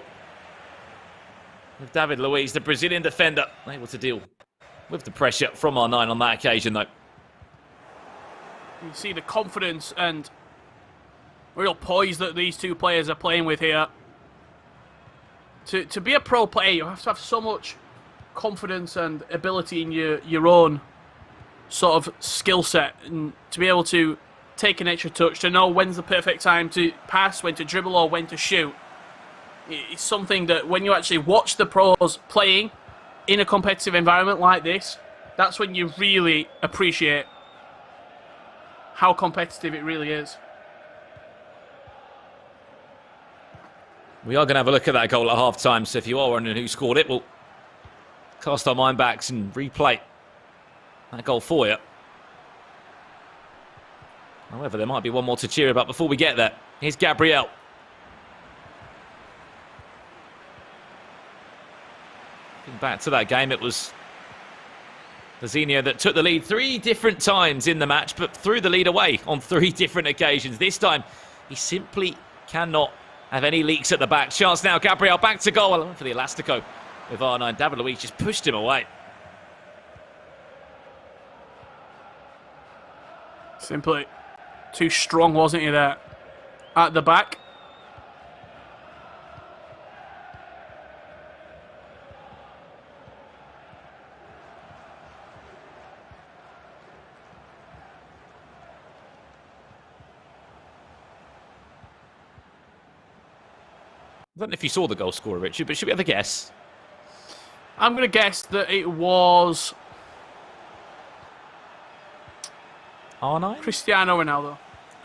with David Luiz, the Brazilian defender, able to deal with the pressure from R9 on that occasion, though. You see the confidence and real poise that these two players are playing with here. To be a pro player, you have to have so much confidence and ability in your own sort of skill set, and to be able to take an extra touch, to know when's the perfect time to pass, when to dribble or when to shoot. It's something that when you actually watch the pros playing in a competitive environment like this, that's when you really appreciate how competitive it really is. We are going to have a look at that goal at half-time, so if you are wondering who scored it, we'll cast our mind backs and replay that goal for you. However, there might be one more to cheer about before we get there. Here's Gabriel. Back to that game, it was Zezinio that took the lead 3 different times in the match, but threw the lead away on 3 different occasions. This time, he simply cannot have any leaks at the back. Chance now, Gabriel back to goal for the Elastico with R9. David Luiz just pushed him away. Simply too strong, wasn't he, there at the back? I don't know if you saw the goal scorer, Richard, but should we have a guess? I'm going to guess that it was R9? Cristiano Ronaldo.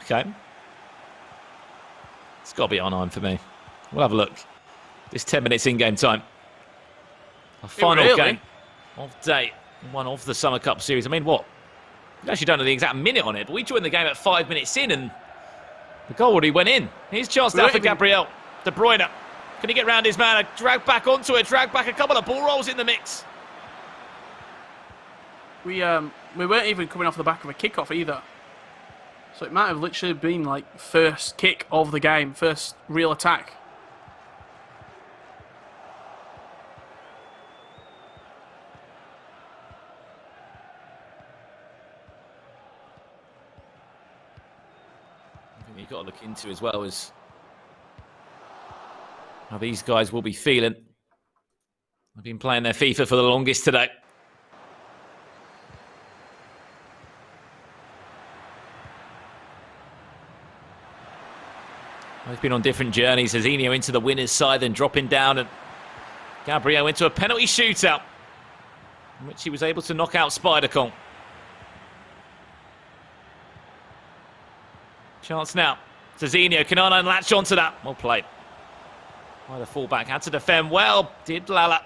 Okay. It's got to be R9 for me. We'll have a look. This 10 minutes in-game time. Our final game of day 1 of the Summer Cup Series. I mean, what? We actually don't know the exact minute on it, but we joined the game at 5 minutes in, and the goal already went in. Here's chance now for Gabriel. De Bruyne. Can he get round his man? A drag back onto it. Drag back a couple of ball rolls in the mix. We weren't even coming off the back of a kickoff either. So it might have literally been like first kick of the game, first real attack. I think you've got to look into as well as how these guys will be feeling. They've been playing their FIFA for the longest today. They've been on different journeys. Zezinio into the winner's side, then dropping down, and Gabriel into a penalty shootout, in which he was able to knock out Spider-Con. Chance now. Zezinio, can R9 latch onto that? Well played. By the fullback, had to defend well, did Lala.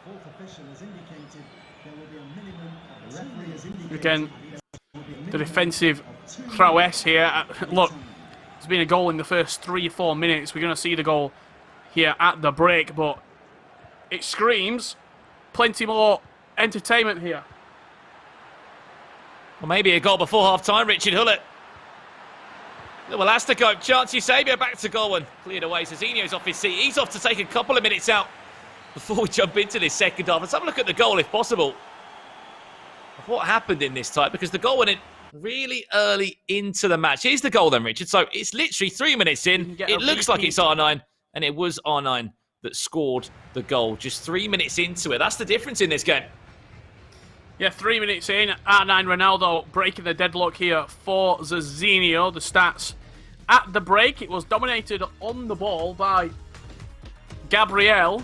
The fourth official has indicated there will be a minimum. The referee has indicated Again, the defensive prowess here. Look, there's been a goal in the first 3 or 4 minutes. We're going to see the goal here at the break, but it screams plenty more entertainment here. Well, maybe a goal before half-time, Richard Hullett. Little Elastico, chance Eusebio back to goal and cleared away. Zezinio's off his seat. He's off to take a couple of minutes out before we jump into this second half, let's have a look at the goal, if possible, of what happened in this tie, because the goal went in really early into the match. Here's the goal then, Richard. So it's literally 3 minutes in. It looks like it's R9, and it was R9 that scored the goal just 3 minutes into it. That's the difference in this game. Yeah, 3 minutes in, R9 Ronaldo breaking the deadlock here for Zezinio. The stats at the break, it was dominated on the ball by Gabriel,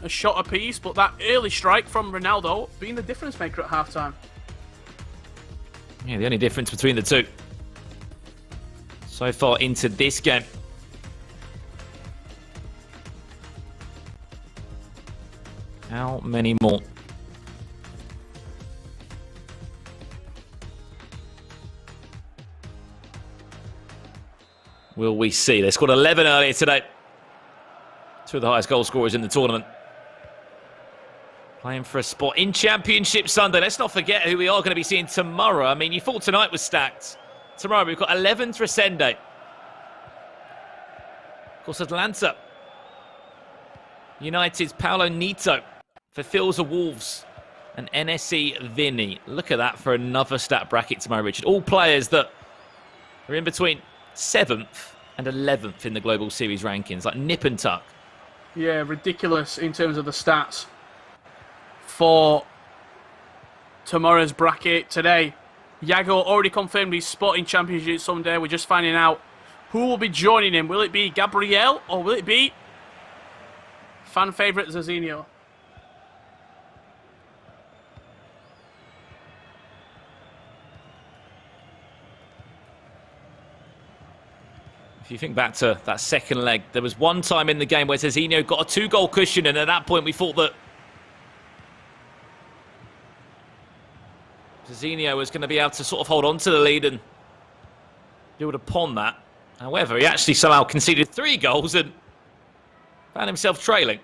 a shot apiece, but that early strike from Ronaldo being the difference maker at halftime. Yeah, the only difference between the two so far into this game. How many more? Will we see? They scored 11 earlier today. Two of the highest goal scorers in the tournament. Playing for a spot in Championship Sunday. Let's not forget who we are going to be seeing tomorrow. I mean, you thought tonight was stacked. Tomorrow we've got 11 Tresende. Of course, Atlanta United's Paulo Neto fulfills the Wolves and NSC Vinny. Look at that for another stat bracket tomorrow, Richard. All players that are in between 7th and 11th in the Global Series rankings, like nip and tuck. Yeah, ridiculous in terms of the stats for tomorrow's bracket. Today, Yago already confirmed his spot in Championship Sunday. We're just finding out who will be joining him. Will it be Gabriel or will it be fan favourite Zezinio? If you think back to that second leg, there was one time in the game where Zezinio got a 2-goal cushion, and at that point we thought that Zezinio was going to be able to sort of hold on to the lead and build upon that. However, he actually somehow conceded 3 goals and found himself trailing.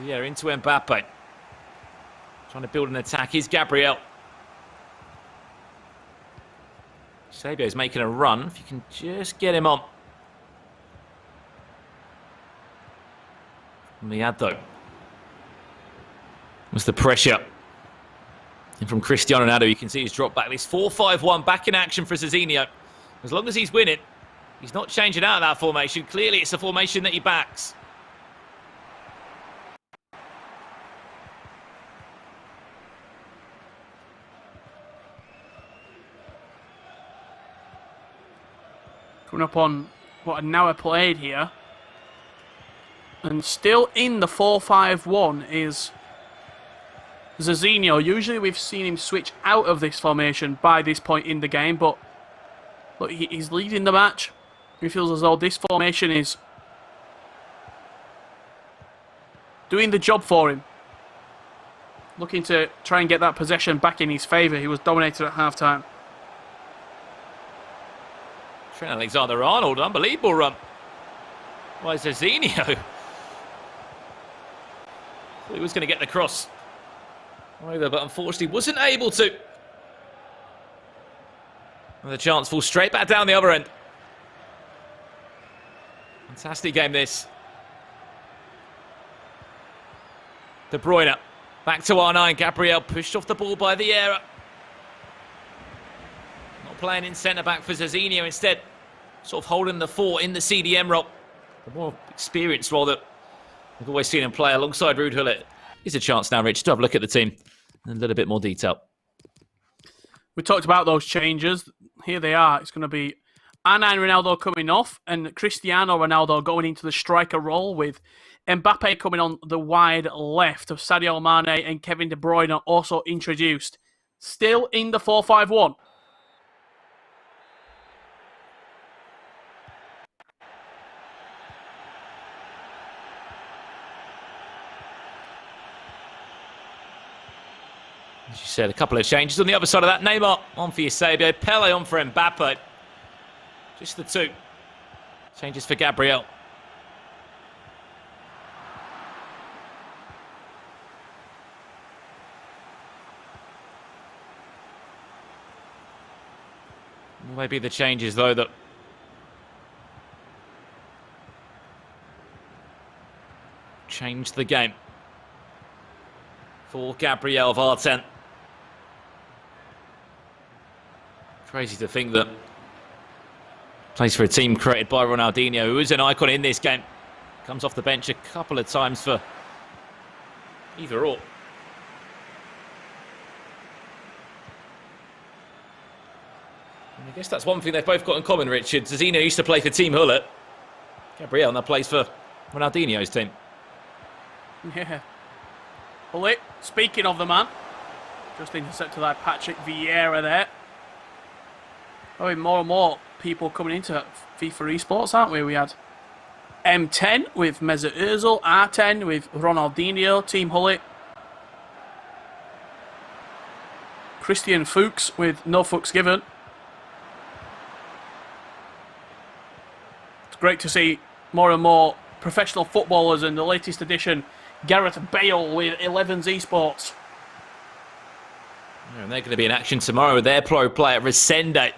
Yeah, into Mbappe. Trying to build an attack. Here's Gabriel. Sabio's making a run. If you can just get him on. Miado. Was the pressure. And from Cristiano Ronaldo, you can see he's dropped back. This 4-5-1 back in action for Zezinio. As long as he's winning, he's not changing out of that formation. Clearly, it's a formation that he backs. Coming up on what an hour played here. And still in the 4-5-1 is Zezinio. Usually we've seen him switch out of this formation by this point in the game, but look, he's leading the match. He feels as though this formation is doing the job for him. Looking to try and get that possession back in his favour. He was dominated at half-time. Trent Alexander-Arnold, unbelievable run by Zezinio. He was going to get the cross over, but unfortunately wasn't able to. And the chance falls straight back down the other end. Fantastic game this. De Bruyne back to R9. Gabriel pushed off the ball by Vieira. Not playing in centre-back for Zezinio, instead sort of holding the fort in the CDM role. The more experienced role that we've always seen him play alongside Ruud Gullit. Here's a chance now, Rich, to have a look at the team in a little bit more detail. We talked about those changes. Here they are. It's going to be R9 Ronaldo coming off and Cristiano Ronaldo going into the striker role, with Mbappe coming on the wide left of Sadio Mane, and Kevin De Bruyne also introduced. Still in the 4-5-1. As you said, a couple of changes on the other side of that. Neymar on for Eusebio, Pele on for Mbappe. Just the two. Changes for Gabriel. Maybe the changes, though, that changed the game for Gabriel Vartan. Crazy to think that plays for a team created by Ronaldinho, who is an icon in this game. Comes off the bench a couple of times for either or. And I guess that's one thing they've both got in common, Richard. Zezinio used to play for Team Hullet. Gabriel now plays for Ronaldinho's team. Yeah. Hullet, speaking of the man, just intercepted that Patrick Vieira there. Oh, more and more people coming into FIFA esports, aren't we? We had M10 with Mesut Ozil, R10 with Ronaldinho, Team Hullet. Christian Fuchs with no fucks given. It's great to see more and more professional footballers in the latest edition. Gareth Bale with 11's esports. Yeah, and they're going to be in action tomorrow with their pro player, Resende.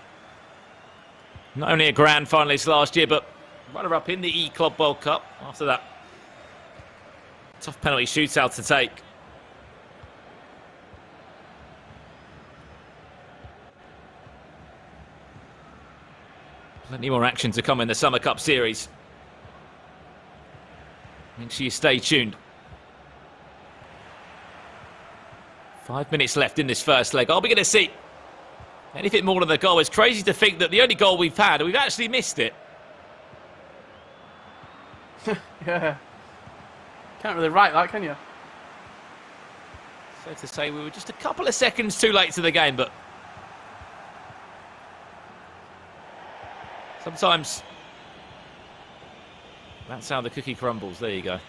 Not only a grand finalist last year, but runner-up in the E-Club World Cup after that tough penalty shootout to take. Plenty more action to come in the Summer Cup series. Make sure you stay tuned. 5 minutes left in this first leg. Are we going to see anything more than the goal? It's crazy to think that the only goal we've had, we've actually missed it. Yeah. Can't really write that, can you? Safe to say we were just a couple of seconds too late to the game, but sometimes that's how the cookie crumbles. There you go.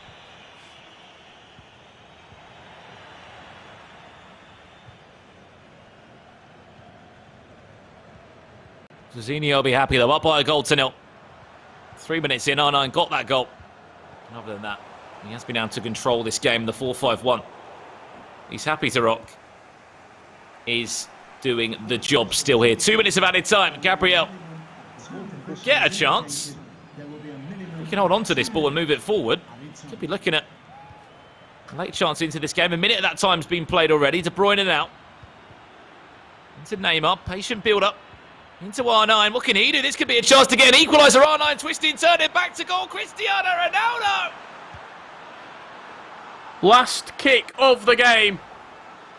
Zezinio will be happy though, up by a goal to 0. 3 minutes in, R9 got that goal. And other than that, he has been able to control this game, the 4-5-1. He's happy to rock. Is doing the job still here. 2 minutes of added time. Gabriel will get a chance. He can hold on to this ball and move it forward. Could be looking at a late chance into this game. A minute of that time's been played already. De Bruyne now. Into Neymar. Patient build-up. Into R9. What can he do? This could be a chance to get an equaliser. R9 twisting, turning back to goal. Cristiano Ronaldo. Last kick of the game.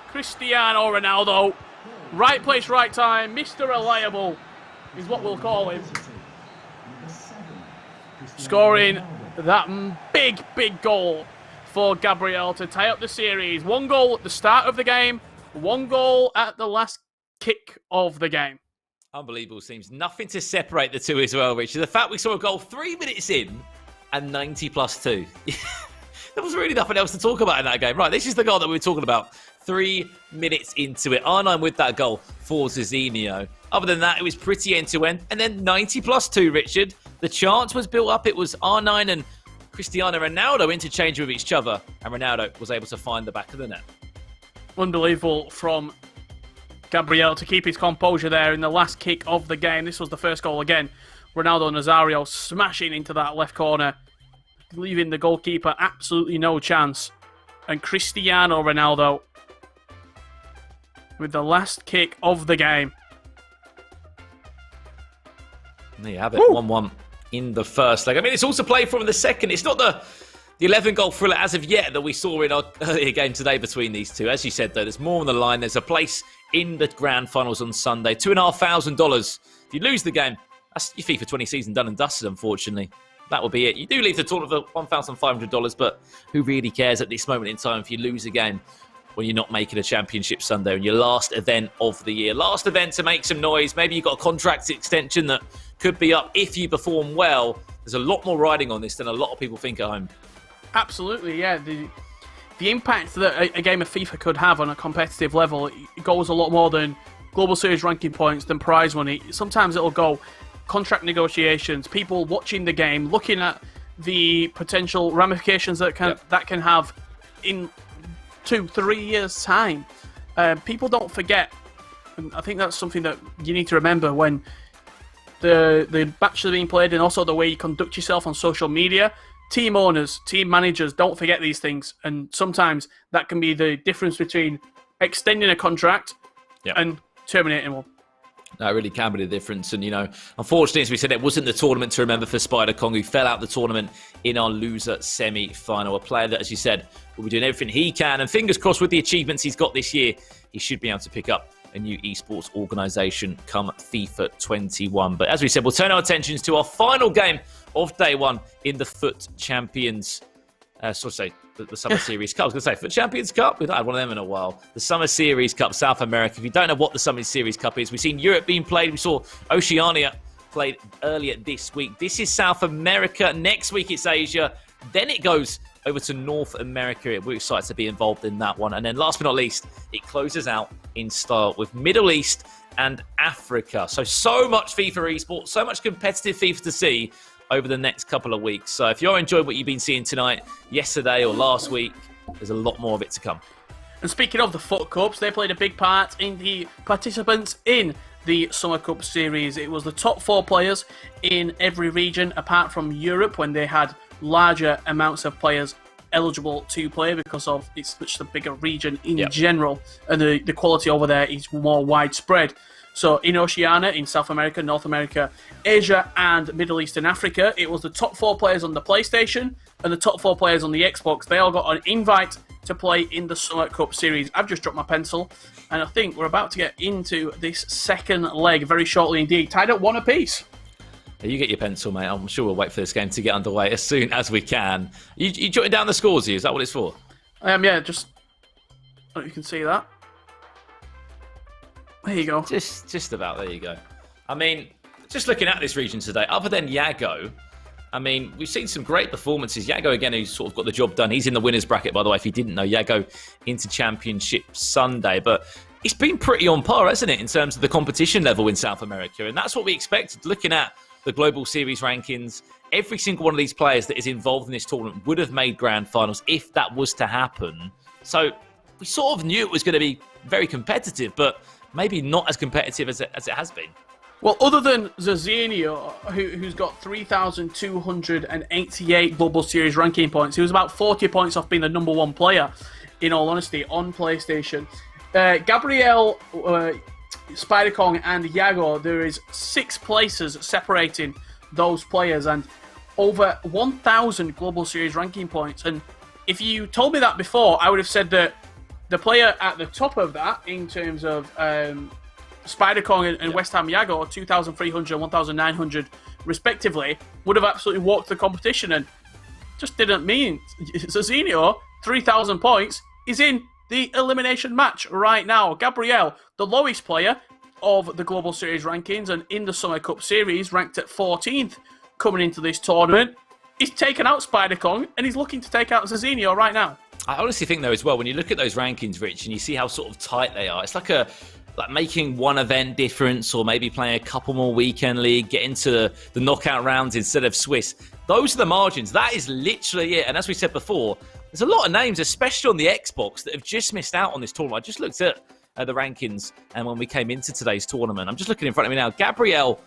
Cristiano Ronaldo. Right place, right time. Mr. Reliable is what we'll call him. Scoring that big, big goal for Gabriel to tie up the series. 1 goal at the start of the game. 1 goal at the last kick of the game. Unbelievable. Seems nothing to separate the two as well, Richard. The fact we saw a goal 3 minutes in and 90+2. There was really nothing else to talk about in that game. Right, this is the goal that we were talking about. 3 minutes into it. R9 with that goal for Zezinio. Other than that, it was pretty end-to-end. And then 90+2, Richard. The chance was built up. It was R9 and Cristiano Ronaldo interchanging with each other. And Ronaldo was able to find the back of the net. Unbelievable from Gabriel to keep his composure there in the last kick of the game. This was the first goal again. Ronaldo Nazario smashing into that left corner, leaving the goalkeeper absolutely no chance. And Cristiano Ronaldo with the last kick of the game. There you have it, 1-1 in the first leg. I mean, it's also played from the second. It's not the 11-goal thriller as of yet that we saw in our earlier game today between these two. As you said, though, there's more on the line. There's a place in the grand finals on Sunday. $2,500. If you lose the game, that's your FIFA 20 season done and dusted, unfortunately. That will be it. You do leave the tournament for $1,500, but who really cares at this moment in time if you lose a game when you're not making a championship Sunday and your last event of the year? Last event to make some noise. Maybe you've got a contract extension that could be up if you perform well. There's a lot more riding on this than a lot of people think at home. Absolutely, yeah. The impact that a game of FIFA could have on a competitive level, it goes a lot more than Global Series ranking points, than prize money. Sometimes it'll go contract negotiations, people watching the game, looking at the potential ramifications that can have in 2-3 years' time. People don't forget, and I think that's something that you need to remember when the matches being played and also the way you conduct yourself on social media. Team owners, team managers, don't forget these things. And sometimes that can be the difference between extending a contract and terminating one. That really can be the difference. And, unfortunately, as we said, it wasn't the tournament to remember for Spider Kong, who fell out the tournament in our loser semi-final. A player that, as you said, will be doing everything he can. And fingers crossed with the achievements he's got this year, he should be able to pick up a new esports organisation come FIFA 21. But as we said, we'll turn our attentions to our final game of day one in the FUT Champions, the Summer Series Cup. I was going to say FUT Champions Cup. We've not had one of them in a while. The Summer Series Cup, South America. If you don't know what the Summer Series Cup is, we've seen Europe being played. We saw Oceania played earlier this week. This is South America. Next week it's Asia. Then it goes over to North America. We're excited to be involved in that one. And then last but not least, it closes out in style with Middle East and Africa. So much FIFA esports, so much competitive FIFA to see over the next couple of weeks. So if you enjoyed what you've been seeing tonight, yesterday or last week, there's a lot more of it to come. And speaking of the FUT Cups, they played a big part in the participants in the Summer Cup Series. It was the top 4 players in every region, apart from Europe, when they had larger amounts of players eligible to play because of it's such a bigger region in general, and the quality over there is more widespread. So in Oceania, in South America, North America, Asia, and Middle East and Africa, it was the top 4 players on the PlayStation and the top 4 players on the Xbox. They all got an invite to play in the Summer Cup Series. I've just dropped my pencil, and I think we're about to get into this second leg very shortly indeed. Tied up 1 apiece. You get your pencil, mate. I'm sure we'll wait for this game to get underway as soon as we can. You jotting down the scores here? Is that what it's for? Yeah, just... Oh, you can see that. There you go. Just about, there you go. I mean, just looking at this region today, other than Yago, I mean, we've seen some great performances. Yago, again, who's sort of got the job done. He's in the winners bracket, by the way, if you didn't know. Yago into Championship Sunday. But it's been pretty on par, hasn't it, in terms of the competition level in South America? And that's what we expected. Looking at the Global Series rankings, every single one of these players that is involved in this tournament would have made grand finals if that was to happen. So we sort of knew it was going to be very competitive, but maybe not as competitive as it has been. Well, other than Zezinio, who's got 3,288 Global Series ranking points, he was about 40 points off being the number 1 player, in all honesty, on PlayStation. Gabriel, Spider Kong, and Yago, there is 6 places separating those players and over 1,000 Global Series ranking points. And if you told me that before, I would have said that the player at the top of that, in terms of Spider Kong and West Ham Yago, 2,300 and 1,900 respectively, would have absolutely walked the competition, and just didn't mean. Zezinio, 3,000 points, is in the elimination match right now. Gabriel, the lowest player of the Global Series rankings and in the Summer Cup Series, ranked at 14th coming into this tournament, he's taken out Spider Kong and he's looking to take out Zezinio right now. I honestly think, though, as well, when you look at those rankings, Rich, and you see how sort of tight they are, it's like making one event difference, or maybe playing a couple more weekend league, get into the knockout rounds instead of Swiss. Those are the margins. That is literally it. And as we said before, there's a lot of names, especially on the Xbox, that have just missed out on this tournament. I just looked at the rankings, and when we came into today's tournament, I'm just looking in front of me now. Gabriel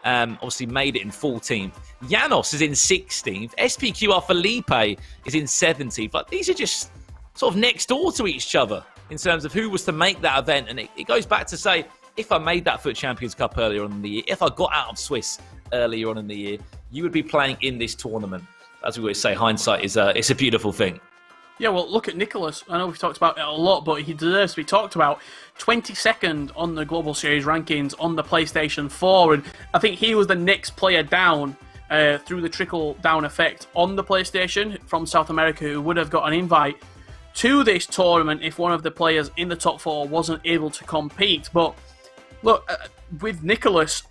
obviously made it in 14th. Janos is in 16th. SPQR Felipe is in 17th. Like, these are just sort of next door to each other in terms of who was to make that event. And it goes back to say, if I made that FUT Champions Cup earlier on in the year, if I got out of Swiss earlier on in the year, you would be playing in this tournament. As we always say, hindsight is it's a beautiful thing. Yeah, well, look at Nicholas. I know we've talked about it a lot, but he deserves to be talked about. 22nd on the Global Series rankings on the PlayStation 4, and I think he was the next player down through the trickle-down effect on the PlayStation from South America, who would have got an invite to this tournament if one of the players in the top 4 wasn't able to compete. But look, with Nicholas,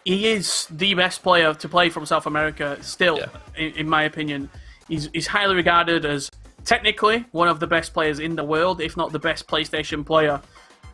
he is the best player to play from South America still, in my opinion. He's highly regarded as technically one of the best players in the world, if not the best PlayStation player.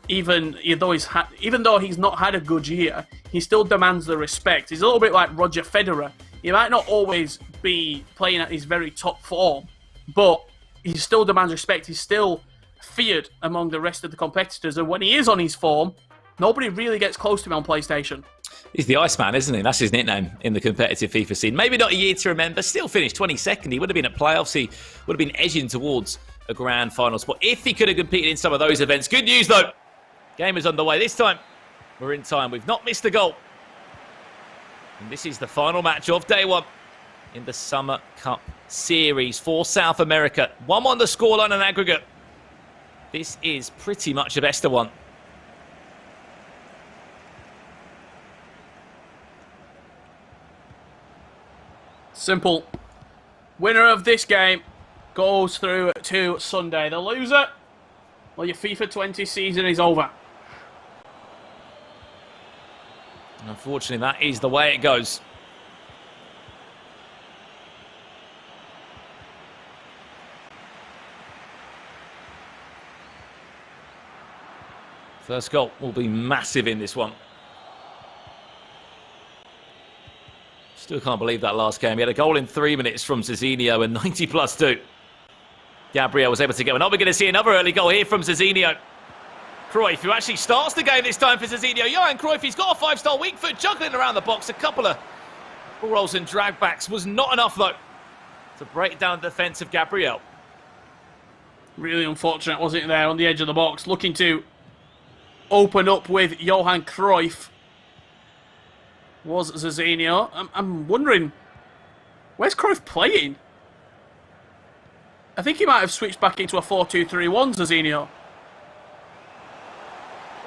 Even though he's not had a good year, he still demands the respect. He's a little bit like Roger Federer. He might not always be playing at his very top form, but he still demands respect. He's still feared among the rest of the competitors, and when he is on his form, nobody really gets close to him on PlayStation. He's the Iceman, isn't he? That's his nickname in the competitive FIFA scene. Maybe not a year to remember. Still finished 22nd. He would have been at playoffs. He would have been edging towards a grand final spot if he could have competed in some of those events. Good news, though. Game is underway. This time, we're in time. We've not missed a goal. And this is the final match of day one in the Summer Cup Series for South America. 1-1 the scoreline and aggregate. This is pretty much a best of one. Simple. Winner of this game goes through to Sunday. The loser, well, your FIFA 20 season is over. Unfortunately, that is the way it goes. First goal will be massive in this one. Still can't believe that last game. He had a goal in 3 minutes from Zezinio and 90+2. Gabriel was able to get one. Are we going to see another early goal here from Zezinio? Cruyff, who actually starts the game this time for Zezinio. Johan Cruyff, he's got a 5-star weak foot, juggling around the box. A couple of ball rolls and drag backs was not enough, though, to break down the defence of Gabriel. Really unfortunate, wasn't it, there on the edge of the box, looking to open up with Johan Cruyff. Was Zezinio. I'm wondering, where's Cruyff playing? I think he might have switched back into a 4-2-3-1, Zezinio.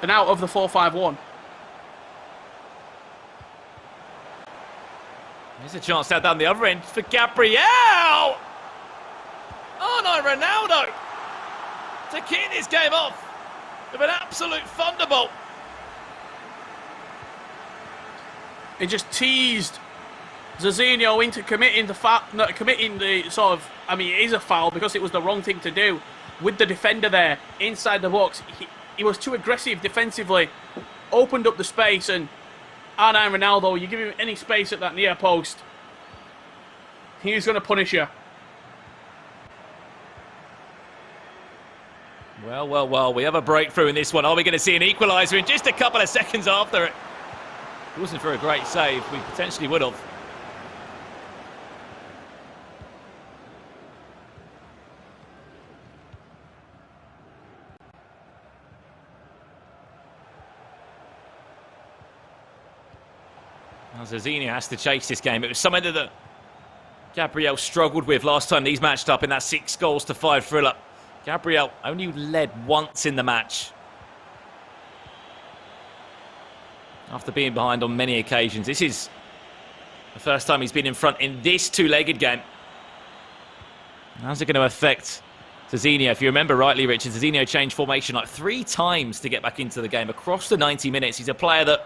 And out of the 4-5-1. There's a chance out down the other end for Gabriel! Oh no, Ronaldo! To kick this game off with an absolute thunderbolt. He just teased Zezinio into committing the sort of, I mean, it is a foul because it was the wrong thing to do with the defender there inside the box. He was too aggressive defensively, opened up the space, and R9 Ronaldo, you give him any space at that near post, he's going to punish you. Well, we have a breakthrough in this one. Are we going to see an equaliser in just a couple of seconds after it? If it wasn't for a great save, we potentially would have. Now Zezinio has to chase this game. It was something that Gabriel struggled with last time these matched up in that 6-5 thriller. Gabriel only led once in the match, after being behind on many occasions. This is the first time he's been in front in this two-legged game. How's it going to affect Zezinio? If you remember rightly, Richard, Zezinio changed formation like 3 times to get back into the game across the 90 minutes. He's a player that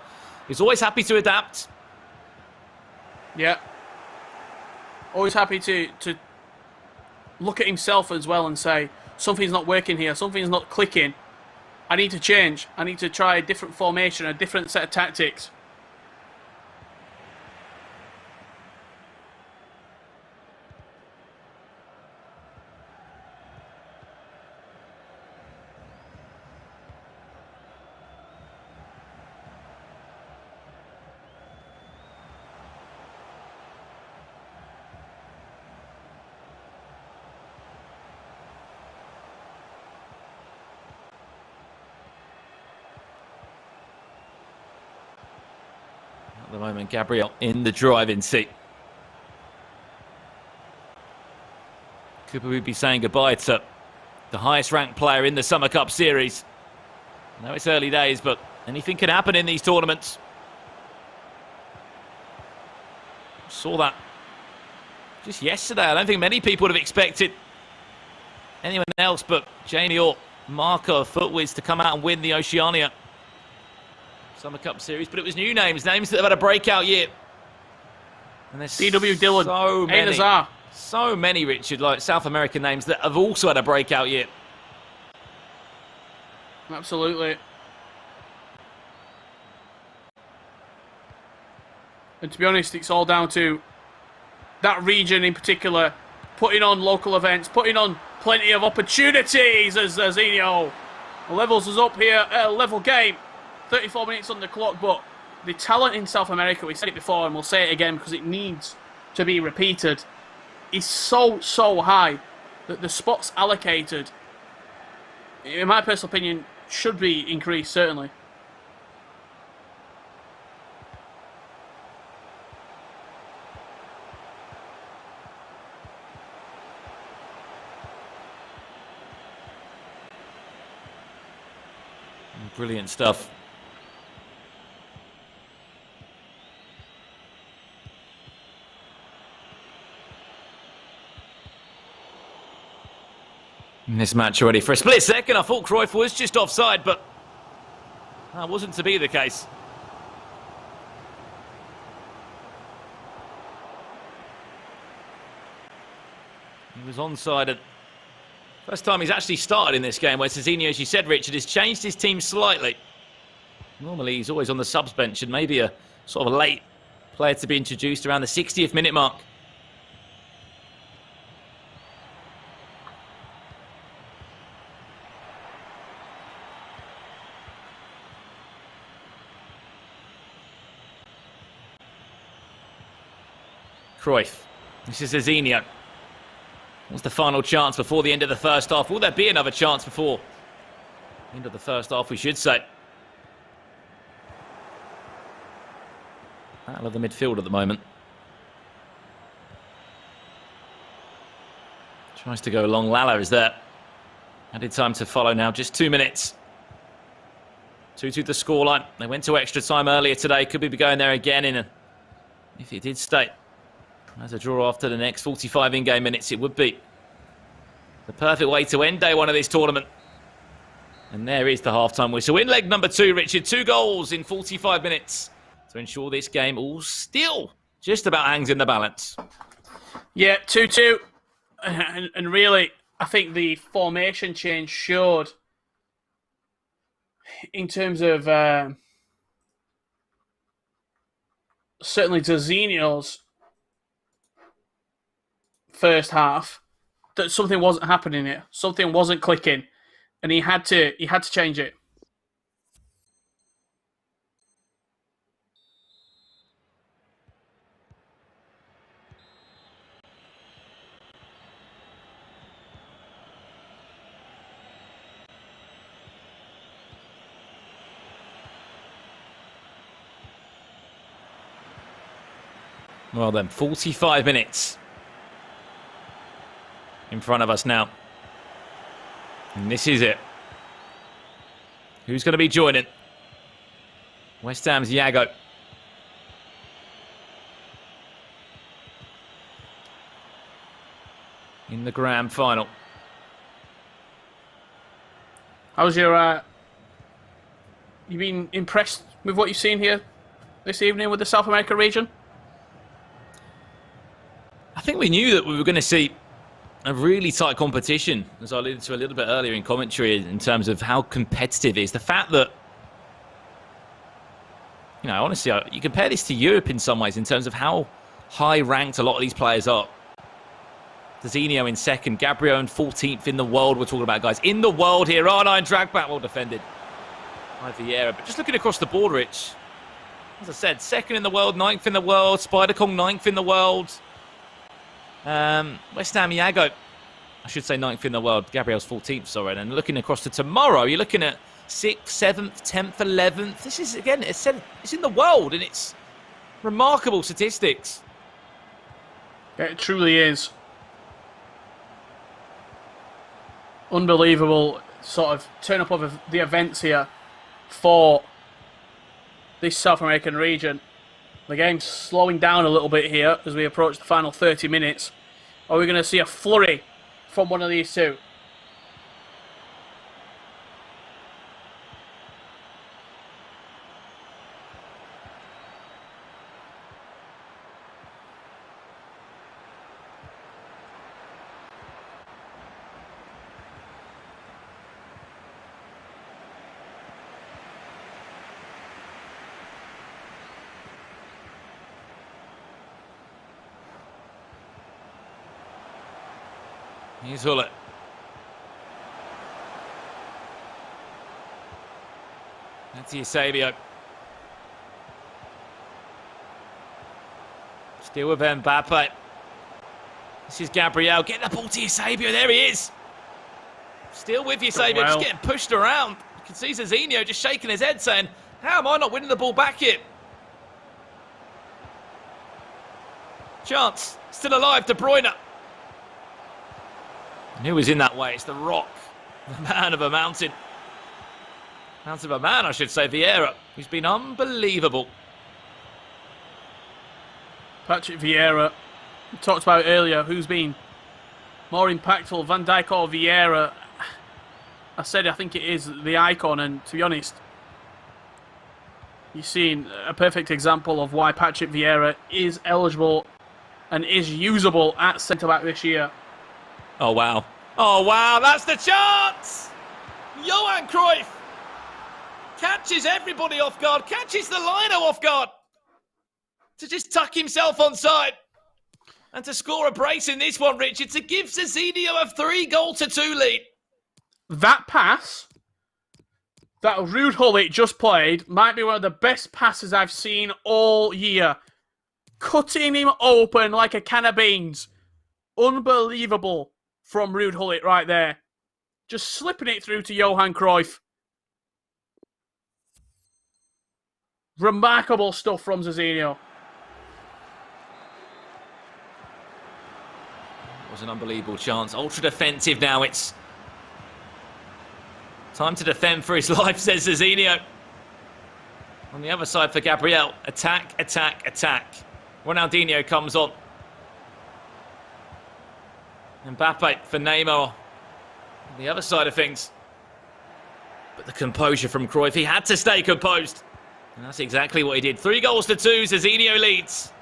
is always happy to adapt. Yeah. Always happy to look at himself as well and say, something's not working here, something's not clicking. I need to change. I need to try a different formation, a different set of tactics. At the moment, Gabriel in the driving seat. Could we be saying goodbye to the highest ranked player in the Summer Cup Series? I know it's early days, but anything can happen in these tournaments. Saw that just yesterday. I don't think many people would have expected anyone else but Jamie or Marco Footwiz to come out and win the Oceania Summer Cup Series, but it was new names that have had a breakout year. And there's DW Dillon, so many, Richard, like South American names that have also had a breakout year. Absolutely. And to be honest, it's all down to that region in particular, putting on local events, putting on plenty of opportunities as Zezinio levels us up here at a level game. 34 minutes on the clock, but the talent in South America, we said it before and we'll say it again because it needs to be repeated, is so high that the spots allocated, in my personal opinion, should be increased, certainly. Brilliant stuff. In this match already, for a split second, I thought Cruyff was just offside, but that wasn't to be the case. He was onside at first time he's actually started in this game, where Zezinio, as you said, Richard, has changed his team slightly. Normally he's always on the subs bench and maybe a sort of a late player to be introduced around the 60th minute mark. Cruyff. This is Zezinio. What's the final chance before the end of the first half? Will there be another chance before the end of the first half, we should say? Battle of the midfield at the moment. Tries to go long. Lala is there. Added time to follow now. Just 2 minutes. 2-2 the scoreline. They went to extra time earlier today. Could we be going there again if it did stay as a draw after the next 45 in-game minutes? It would be the perfect way to end day one of this tournament. And there is the half-time whistle. In leg number 2, Richard, 2 goals in 45 minutes to ensure this game all still just about hangs in the balance. Yeah, 2-2. And really, I think the formation change showed in terms of certainly Zezinio's first half, that something wasn't happening here. Something wasn't clicking, and he had to change it. Well then, 45 minutes in front of us now. And this is it. Who's going to be joining? West Ham's Yago. In the grand final. How's your... you been impressed with what you've seen here this evening with the South America region? I think we knew that we were going to see a really tight competition, as I alluded to a little bit earlier in commentary, in terms of how competitive it is. The fact that, you know, honestly, you compare this to Europe in some ways in terms of how high ranked a lot of these players are. Zezinio in second, Gabriel in 14th in the world. We're talking about guys in the world here. R9 drag back, well defended by Vieira. But just looking across the board, Rich, as I said, second in the world, 9th in the world, Spider Kong 9th in the world. West Ham Yago, I should say 9th in the world. Gabriel's 14th, sorry. And looking across to tomorrow, you're looking at 6th, 7th, 10th, 11th. This is, again, it's in the world, and it's remarkable statistics. Yeah, it truly is. Unbelievable sort of turn up of the events here for this South American region. The game's slowing down a little bit here as we approach the final 30 minutes. Are we going to see a flurry from one of these two? Here's Hullet. That's Eusebio. Still with Mbappe. This is Gabriel. Get the ball to Eusebio. There he is. Still with Eusebio, just getting pushed around. You can see Zezinio just shaking his head saying, how am I not winning the ball back here? Chance. Still alive, De Bruyne. And who was in that way? It's the Rock. The man of a mountain. Mountain of a man, I should say, Vieira, who's been unbelievable. Patrick Vieira, we talked about earlier, who's been more impactful, Van Dijk or Vieira? I said I think it is the icon, and to be honest, you've seen a perfect example of why Patrick Vieira is eligible and is usable at centre-back this year. Oh, wow. Oh, wow, that's the chance! Johan Cruyff catches everybody off guard, catches the lino off guard to just tuck himself onside and to score a brace in this one, Richard, to give Zezinio a 3-goal-2 lead. That pass that Ruud Gullit just played might be one of the best passes I've seen all year. Cutting him open like a can of beans. Unbelievable from Ruud Gullit right there. Just slipping it through to Johan Cruyff. Remarkable stuff from Zezinio. It was an unbelievable chance. Ultra defensive now. It's time to defend for his life, says Zezinio. On the other side for Gabriel. Attack, attack, attack. Ronaldinho comes on. Mbappe for Neymar. On the other side of things. But the composure from Cruyff. He had to stay composed. And that's exactly what he did. 3-2. Zezinio leads.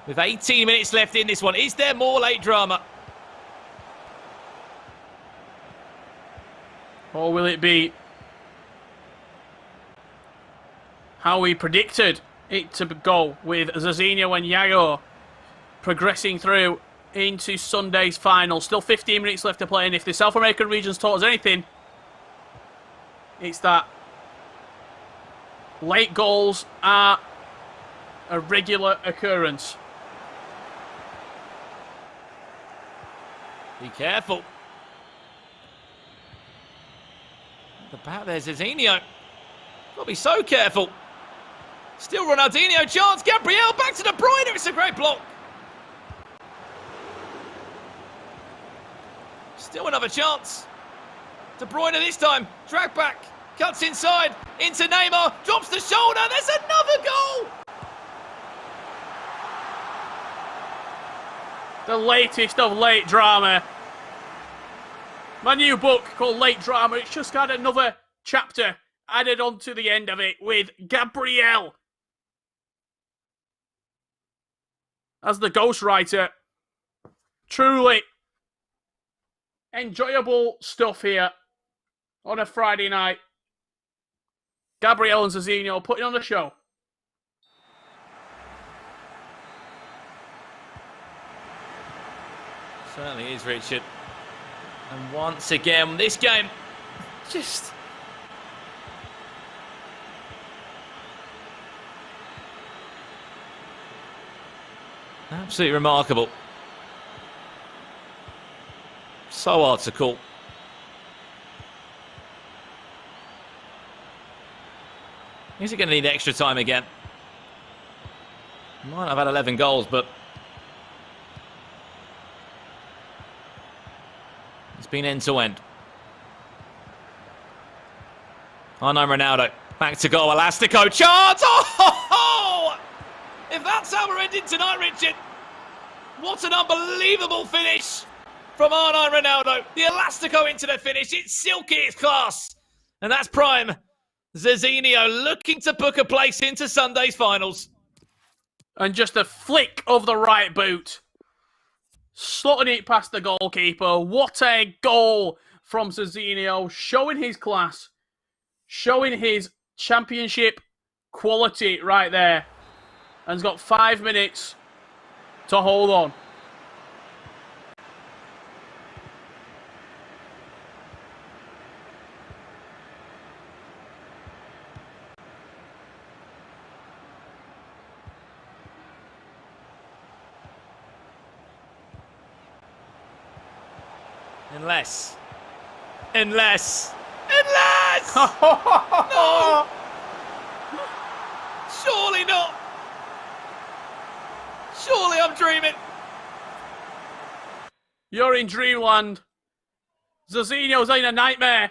With 18 minutes left in this one. Is there more late drama? Or will it be how we predicted it to go, with Zezinio and Yago progressing through into Sunday's final? Still 15 minutes left to play, and if the South American region's taught us anything, it's that late goals are a regular occurrence. Be careful. The back there, Zezinio. Got to be so careful. Still Ronaldinho, chance. Gabriel back to De Bruyne. It's a great block. Still another chance. De Bruyne this time. Drag back. Cuts inside. Into Neymar. Drops the shoulder. There's another goal. The latest of late drama. My new book called Late Drama, it's just got another chapter added onto the end of it with Gabriel as the ghostwriter. Truly enjoyable stuff here on a Friday night. Gabriel and Zezinio putting on the show. Certainly is, Richard. And once again, this game just absolutely remarkable. So hard to call. Is it going to need extra time again? Might have had 11 goals, but it's been end to end. Oh no, Ronaldo. Back to goal. Elastico. Chance! Oh! If that's how we're ending tonight, Richard, what an unbelievable finish from R9 Ronaldo. The Elastico into the finish. It's silky, it's class. And that's prime Zezinio looking to book a place into Sunday's finals. And just a flick of the right boot, slotting it past the goalkeeper. What a goal from Zezinio, showing his class, showing his championship quality right there. And he's got 5 minutes to hold on. Unless. No! Surely not. Surely I'm dreaming. You're in dreamland. Zezinio's in a nightmare.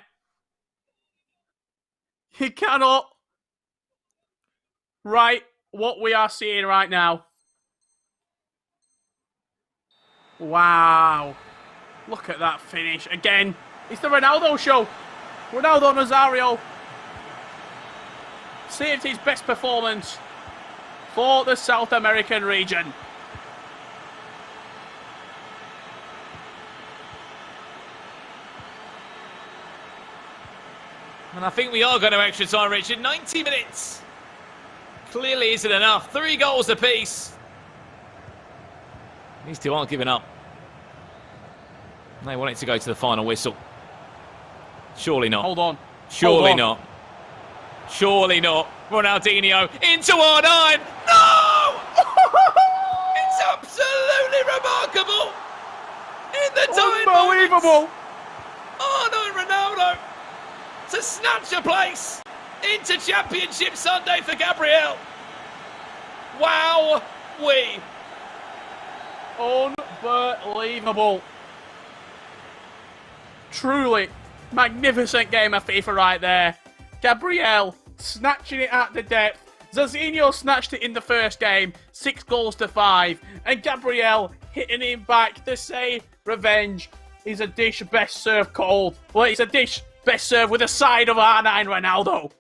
He cannot write what we are seeing right now. Wow. Look at that finish. Again, it's the Ronaldo show. Ronaldo Nazario saved his best performance for the South American region. And I think we are going to extra time, Richard. 90 minutes. Clearly isn't enough. 3 goals apiece. These two aren't giving up. They want it to go to the final whistle. Surely not. Hold on. Surely not. Surely not. Ronaldinho into R9. No! It's absolutely remarkable. In the time. Unbelievable. R9 Ronaldo to snatch a place into Championship Sunday for Gabriel. Wow. Unbelievable. Truly magnificent game of FIFA right there. Gabriel snatching it at the depth. Zezinio snatched it in the first game, 6 goals to 5. And Gabriel hitting him back to say revenge is a dish best served cold. Well, it's a dish best served with a side of R9 Ronaldo.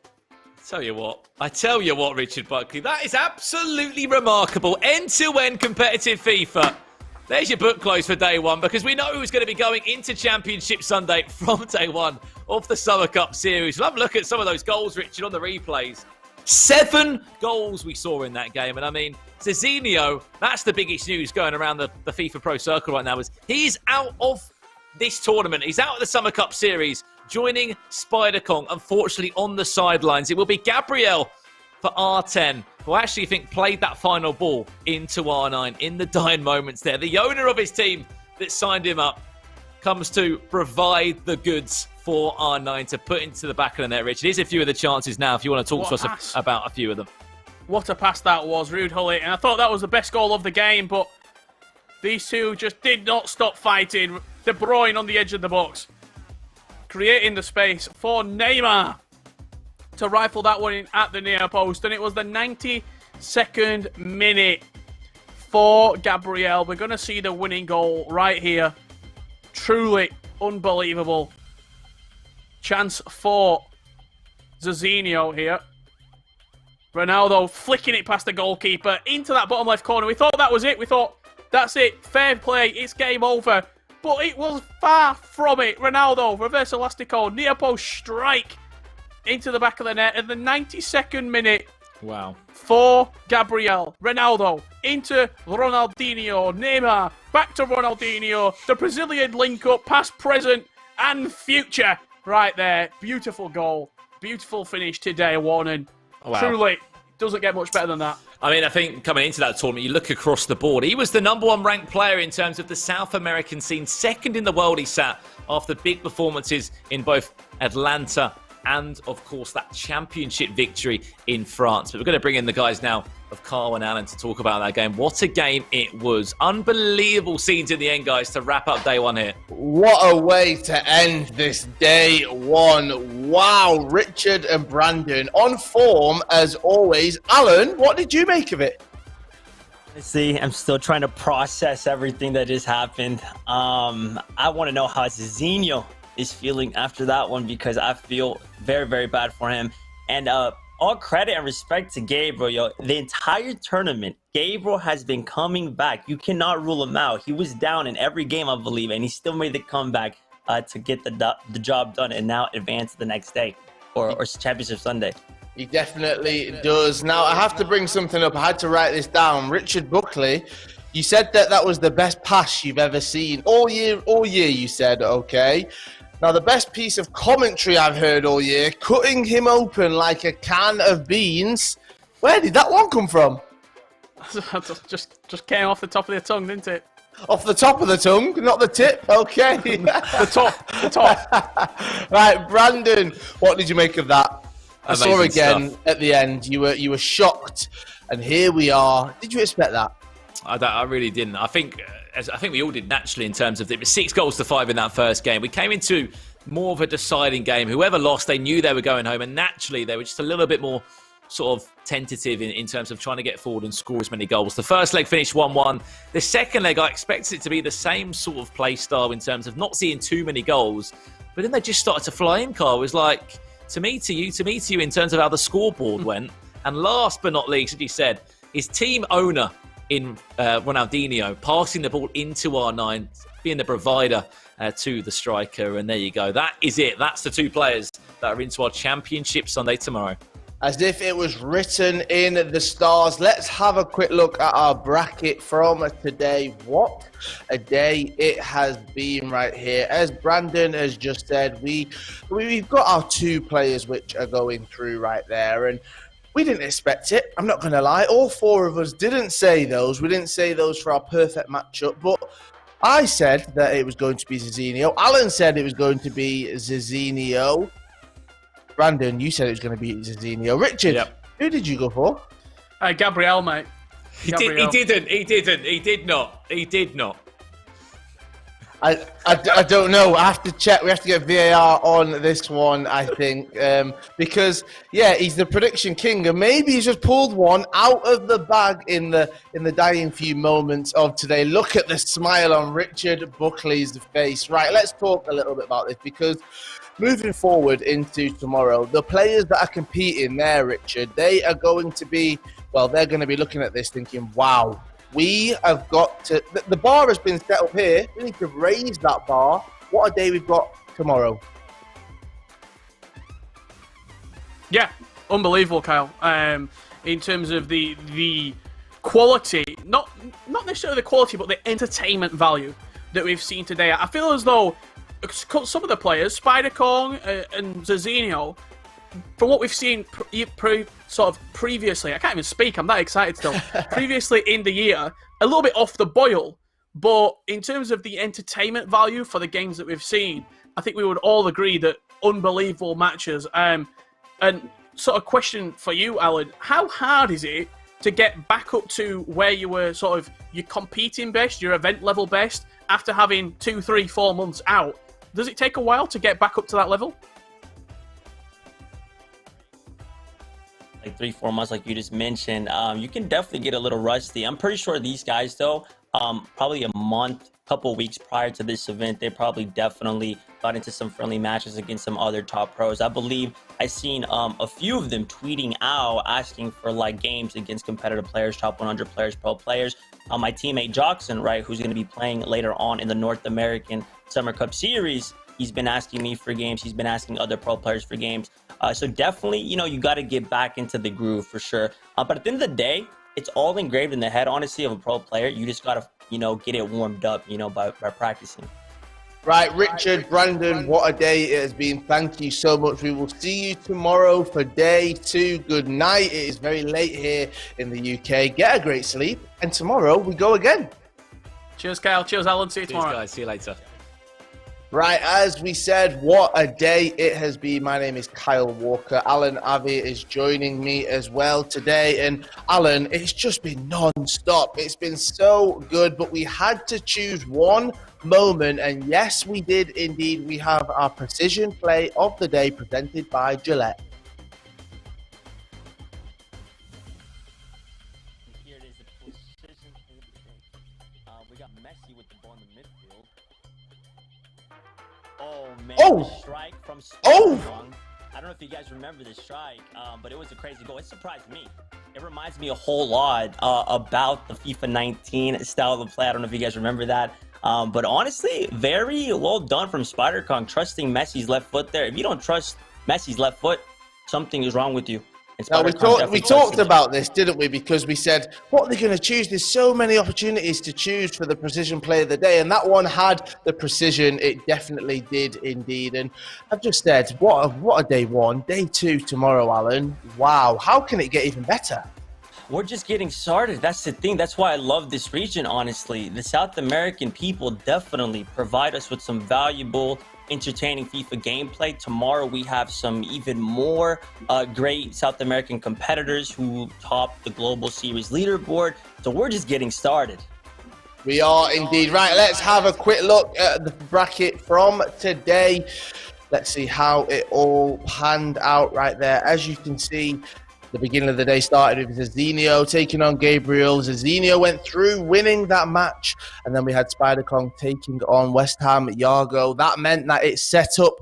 I tell you what, Richard Buckley, that is absolutely remarkable. End-to-end competitive FIFA. There's your book close for day one, because we know who's going to be going into Championship Sunday from day one of the Summer Cup Series. We'll have a look at some of those goals, Richard, on the replays. 7 goals we saw in that game. And I mean, Zezinio, that's the biggest news going around the FIFA Pro Circle right now, is he's out of this tournament. He's out of the Summer Cup Series, joining Spider Kong, unfortunately, on the sidelines. It will be Gabriel for R10, who I actually think played that final ball into R9 in the dying moments there. The owner of his team that signed him up comes to provide the goods for R9 to put into the back of the net, Richard. Here's a few of the chances now if you want to talk to us about a few of them. What a pass that was, Ruud Gullit. And I thought that was the best goal of the game, but these two just did not stop fighting. De Bruyne on the edge of the box, creating the space for Neymar to rifle that one in at the near post. And it was the 92nd minute for Gabriel. We're going to see the winning goal right here. Truly unbelievable. Chance for Zezinio here. Ronaldo flicking it past the goalkeeper into that bottom left corner. We thought that was it. We thought, that's it. Fair play. It's game over. But it was far from it. Ronaldo, reverse elastico, near post strike into the back of the net in the 92nd minute. Wow. For Gabriel. Ronaldo into Ronaldinho. Neymar back to Ronaldinho. The Brazilian link-up, past, present, and future. Right there. Beautiful goal. Beautiful finish to day one. And truly, doesn't get much better than that. I mean, I think coming into that tournament, you look across the board. He was the #1 ranked player in terms of the South American scene. 2nd in the world he sat after big performances in both Atlanta and, of course, that championship victory in France. But we're going to bring in the guys now of Carl and Alan to talk about that game. What a game it was. Unbelievable scenes in the end, guys, to wrap up day one here. What a way to end this day one. Wow, Richard and Brandon on form as always. Alan, what did you make of it? See, I'm still trying to process everything that just happened. I want to know how Zezinio is feeling after that one, because I feel very, very bad for him. And all credit and respect to Gabriel, yo. The entire tournament, Gabriel has been coming back. You cannot rule him out. He was down in every game, I believe, and he still made the comeback to get the job done and now advance the next day or Championship Sunday. He definitely does. Now, I have to bring something up. I had to write this down. Richard Buckley, you said that was the best pass you've ever seen. All year, you said, okay. Now, the best piece of commentary I've heard all year, cutting him open like a can of beans. Where did that one come from? just came off the top of their tongue, didn't it? Off the top of the tongue, not the tip. Okay. The top. Right, Brandon, what did you make of that? I saw Amazing again stuff. at the end. You were shocked, and here we are. Did you expect that? I really didn't. I think we all did naturally in terms of it was 6-5 in that first game. We came into more of a deciding game. Whoever lost, they knew they were going home, and naturally they were just a little bit more sort of tentative in terms of trying to get forward and score as many goals. The first leg finished 1-1. The second leg, I expected it to be the same sort of play style in terms of not seeing too many goals, but then they just started to fly in, Carl. It was like, to me, to you, in terms of how the scoreboard went. And last but not least, as you said, his team owner in Ronaldinho passing the ball into R9, being the provider to the striker. And there you go. That is it. That's the two players that are into our Championship Sunday tomorrow. As if it was written in the stars. Let's have a quick look at our bracket from today. What a day it has been right here. As Brandon has just said, we've got our two players which are going through right there. And we didn't expect it. I'm not going to lie. All four of us didn't say those. We didn't say those for our perfect matchup. But I said that it was going to be Zezinio. Alan said it was going to be Zezinio. Brandon, you said it was going to be Zezinho. Richard, who did you go for? Gabriel, mate. He did not. I don't know. I have to check. We have to get VAR on this one, I think, because he's the prediction king, and maybe he's just pulled one out of the bag in the dying few moments of today. Look at the smile on Richard Buckley's face. Right, let's talk a little bit about this, because moving forward into tomorrow, the players that are competing there, Richard, they are going to be, they're going to be looking at this thinking, wow, we have got to, the bar has been set up here. We need to raise that bar. What a day we've got tomorrow. Yeah, unbelievable, Kyle. In terms of the quality, not necessarily the quality, but the entertainment value that we've seen today. I feel as though some of the players, Spider-Kong and Zezinio, from what we've seen previously, I can't even speak, I'm that excited still, previously in the year, a little bit off the boil, but in terms of the entertainment value for the games that we've seen, I think we would all agree that unbelievable matches. And sort of question for you, Alan, how hard is it to get back up to where you were sort of your competing best, your event level best, after having 2, 3, 4 months out? Does it take a while to get back up to that level? Like 3-4 months, like you just mentioned, you can definitely get a little rusty. I'm pretty sure these guys, though, probably a month, couple weeks prior to this event, they probably definitely got into some friendly matches against some other top pros. I believe I seen a few of them tweeting out, asking for like games against competitive players, top 100 players, pro players. My teammate Jockson, right, who's going to be playing later on in the North American Summer Cup Series, he's been asking me for games. He's been asking other pro players for games. So definitely, you got to get back into the groove for sure. But at the end of the day, it's all engraved in the head, honestly, of a pro player. You just got to, get it warmed up, by practicing. Right, Richard, Brandon, what a day it has been. Thank you so much. We will see you tomorrow for day 2. Good night. It is very late here in the UK. Get a great sleep. And tomorrow we go again. Cheers, Kyle. Cheers, Alan. See you tomorrow. Cheers, guys. See you later. Right, as we said, what a day it has been. My name is Kyle Walker. Alan Avi is joining me as well today. And Alan, it's just been non-stop. It's been so good, but we had to choose one moment. And yes, we did indeed. We have our precision play of the day presented by Gillette. Here it is, the precision of the day. We got Messi with the ball in the midfield. Oh, man. Oh! The strike from Oh! I don't know if you guys remember this strike, but it was a crazy goal. It surprised me. It reminds me a whole lot about the FIFA 19 style of play. I don't know if you guys remember that. But honestly, very well done from Spider-Kong, trusting Messi's left foot there. If you don't trust Messi's left foot, something is wrong with you. Now, we talked about this, didn't we? Because we said, what are they going to choose? There's so many opportunities to choose for the precision play of the day. And that one had the precision. It definitely did indeed. And I've just said, what a day 1. Day 2 tomorrow, Alan. Wow. How can it get even better? We're just getting started. That's the thing. That's why I love this region, honestly. The South American people definitely provide us with some valuable, entertaining FIFA gameplay. Tomorrow we have some even more great South American competitors who top the Global Series leaderboard. So we're just getting started. We are indeed. Right, let's have a quick look at the bracket from today. Let's see how it all panned out right there. As you can see, the beginning of the day started with Zezinio taking on Gabriel. Zezinio went through, winning that match. And then we had Spider Kong taking on West Ham Yago. That meant that it set up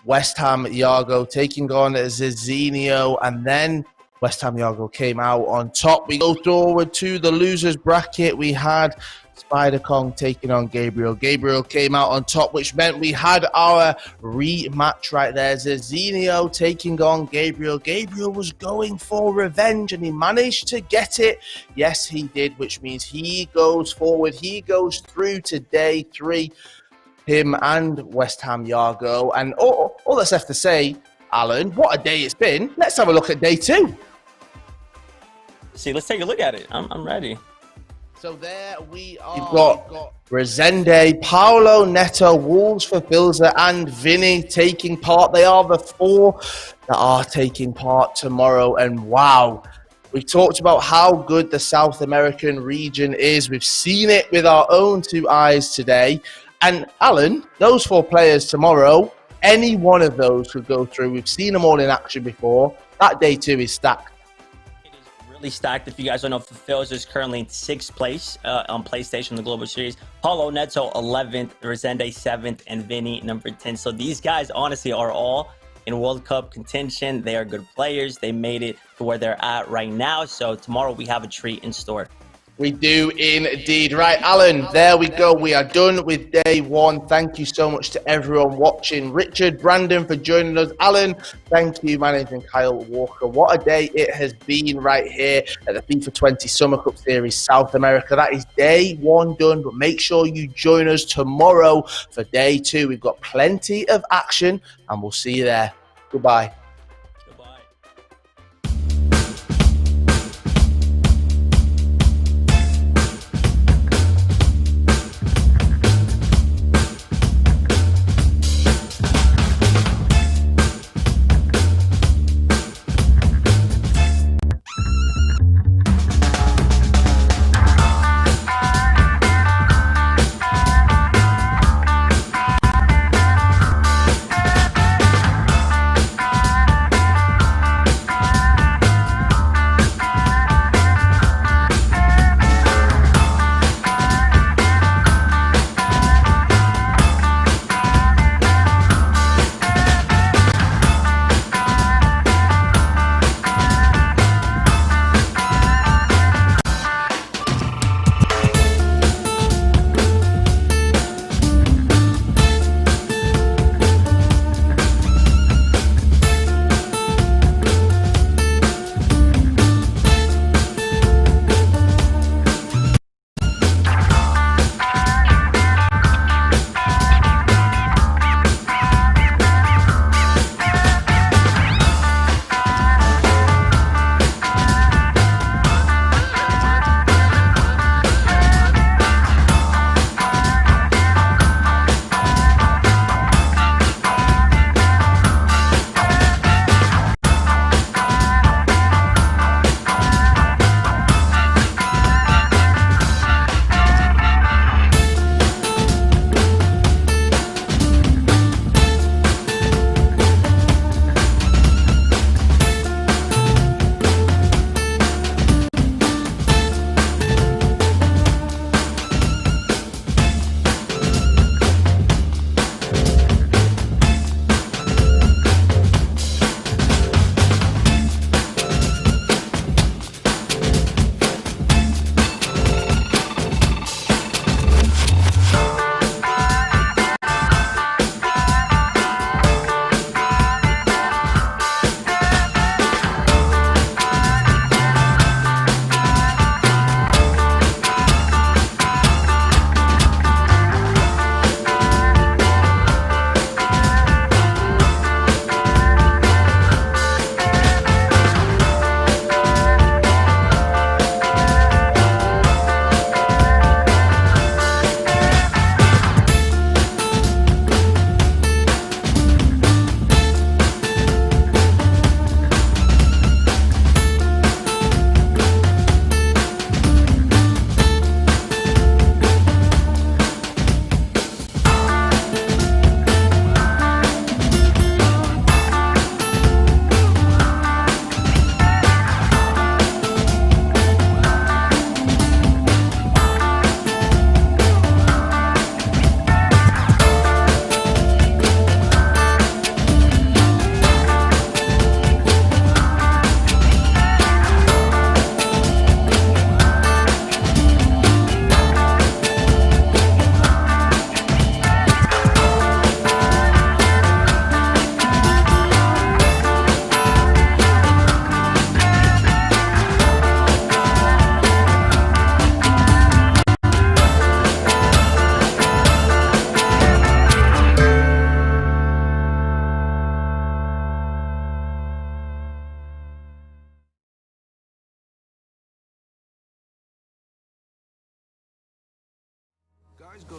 West Ham Yago taking on Zezinio. And then West Ham Yago came out on top. We go forward to the losers bracket. We had Spider Kong taking on Gabriel. Gabriel came out on top, which meant we had our rematch right there. Zezinio taking on Gabriel. Gabriel was going for revenge and he managed to get it. Yes, he did, which means he goes forward. He goes through to day 3, him and West Ham Yago. And all that's left to say, Alan, what a day it's been. Let's have a look at day 2. See, let's take a look at it. I'm ready. So there we are. We've got Resende, Paolo, Neto, Wolves for Filza, and Vinny taking part. They are the 4 that are taking part tomorrow. And wow, we've talked about how good the South American region is. We've seen it with our own 2 eyes today. And Alan, those 4 players tomorrow, any one of those could go through. We've seen them all in action before. That day 2 is stacked. Really stacked. If you guys don't know, Fulfills is currently in 6th place on PlayStation, the Global Series. Paulo Neto 11th, Resende 7th, and Vinny number 10. So these guys honestly are all in World Cup contention. They are good players. They made it to where they're at right now. So tomorrow we have a treat in store. We do indeed. Right, Alan, there we go. We are done with day 1. Thank you so much to everyone watching. Richard, Brandon for joining us. Alan, thank you. My name's Kyle Walker. What a day it has been right here at the FIFA 20 Summer Cup Series South America. That is day 1 done, but make sure you join us tomorrow for day 2. We've got plenty of action, and we'll see you there. Goodbye.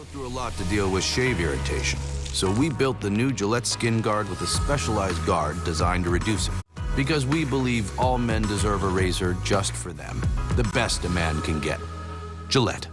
through a lot to deal with shave irritation, so we built the new Gillette Skin Guard with a specialized guard designed to reduce it. Because we believe all men deserve a razor just for them, the best a man can get. Gillette.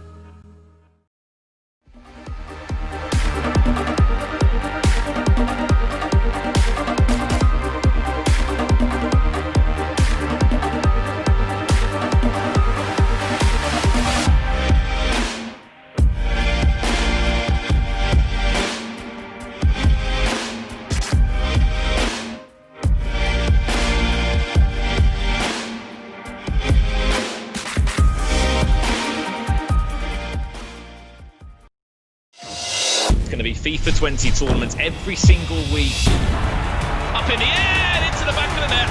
Going to be FIFA 20 tournaments every single week. Up in the air and into the back of the net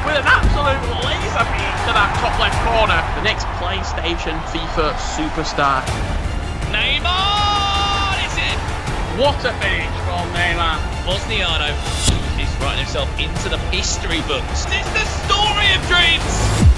with an absolute laser beam to that top left corner. The next PlayStation FIFA superstar, Neymar, is in. What a finish from Neymar. Bosniano is writing himself into the history books. It's the story of dreams.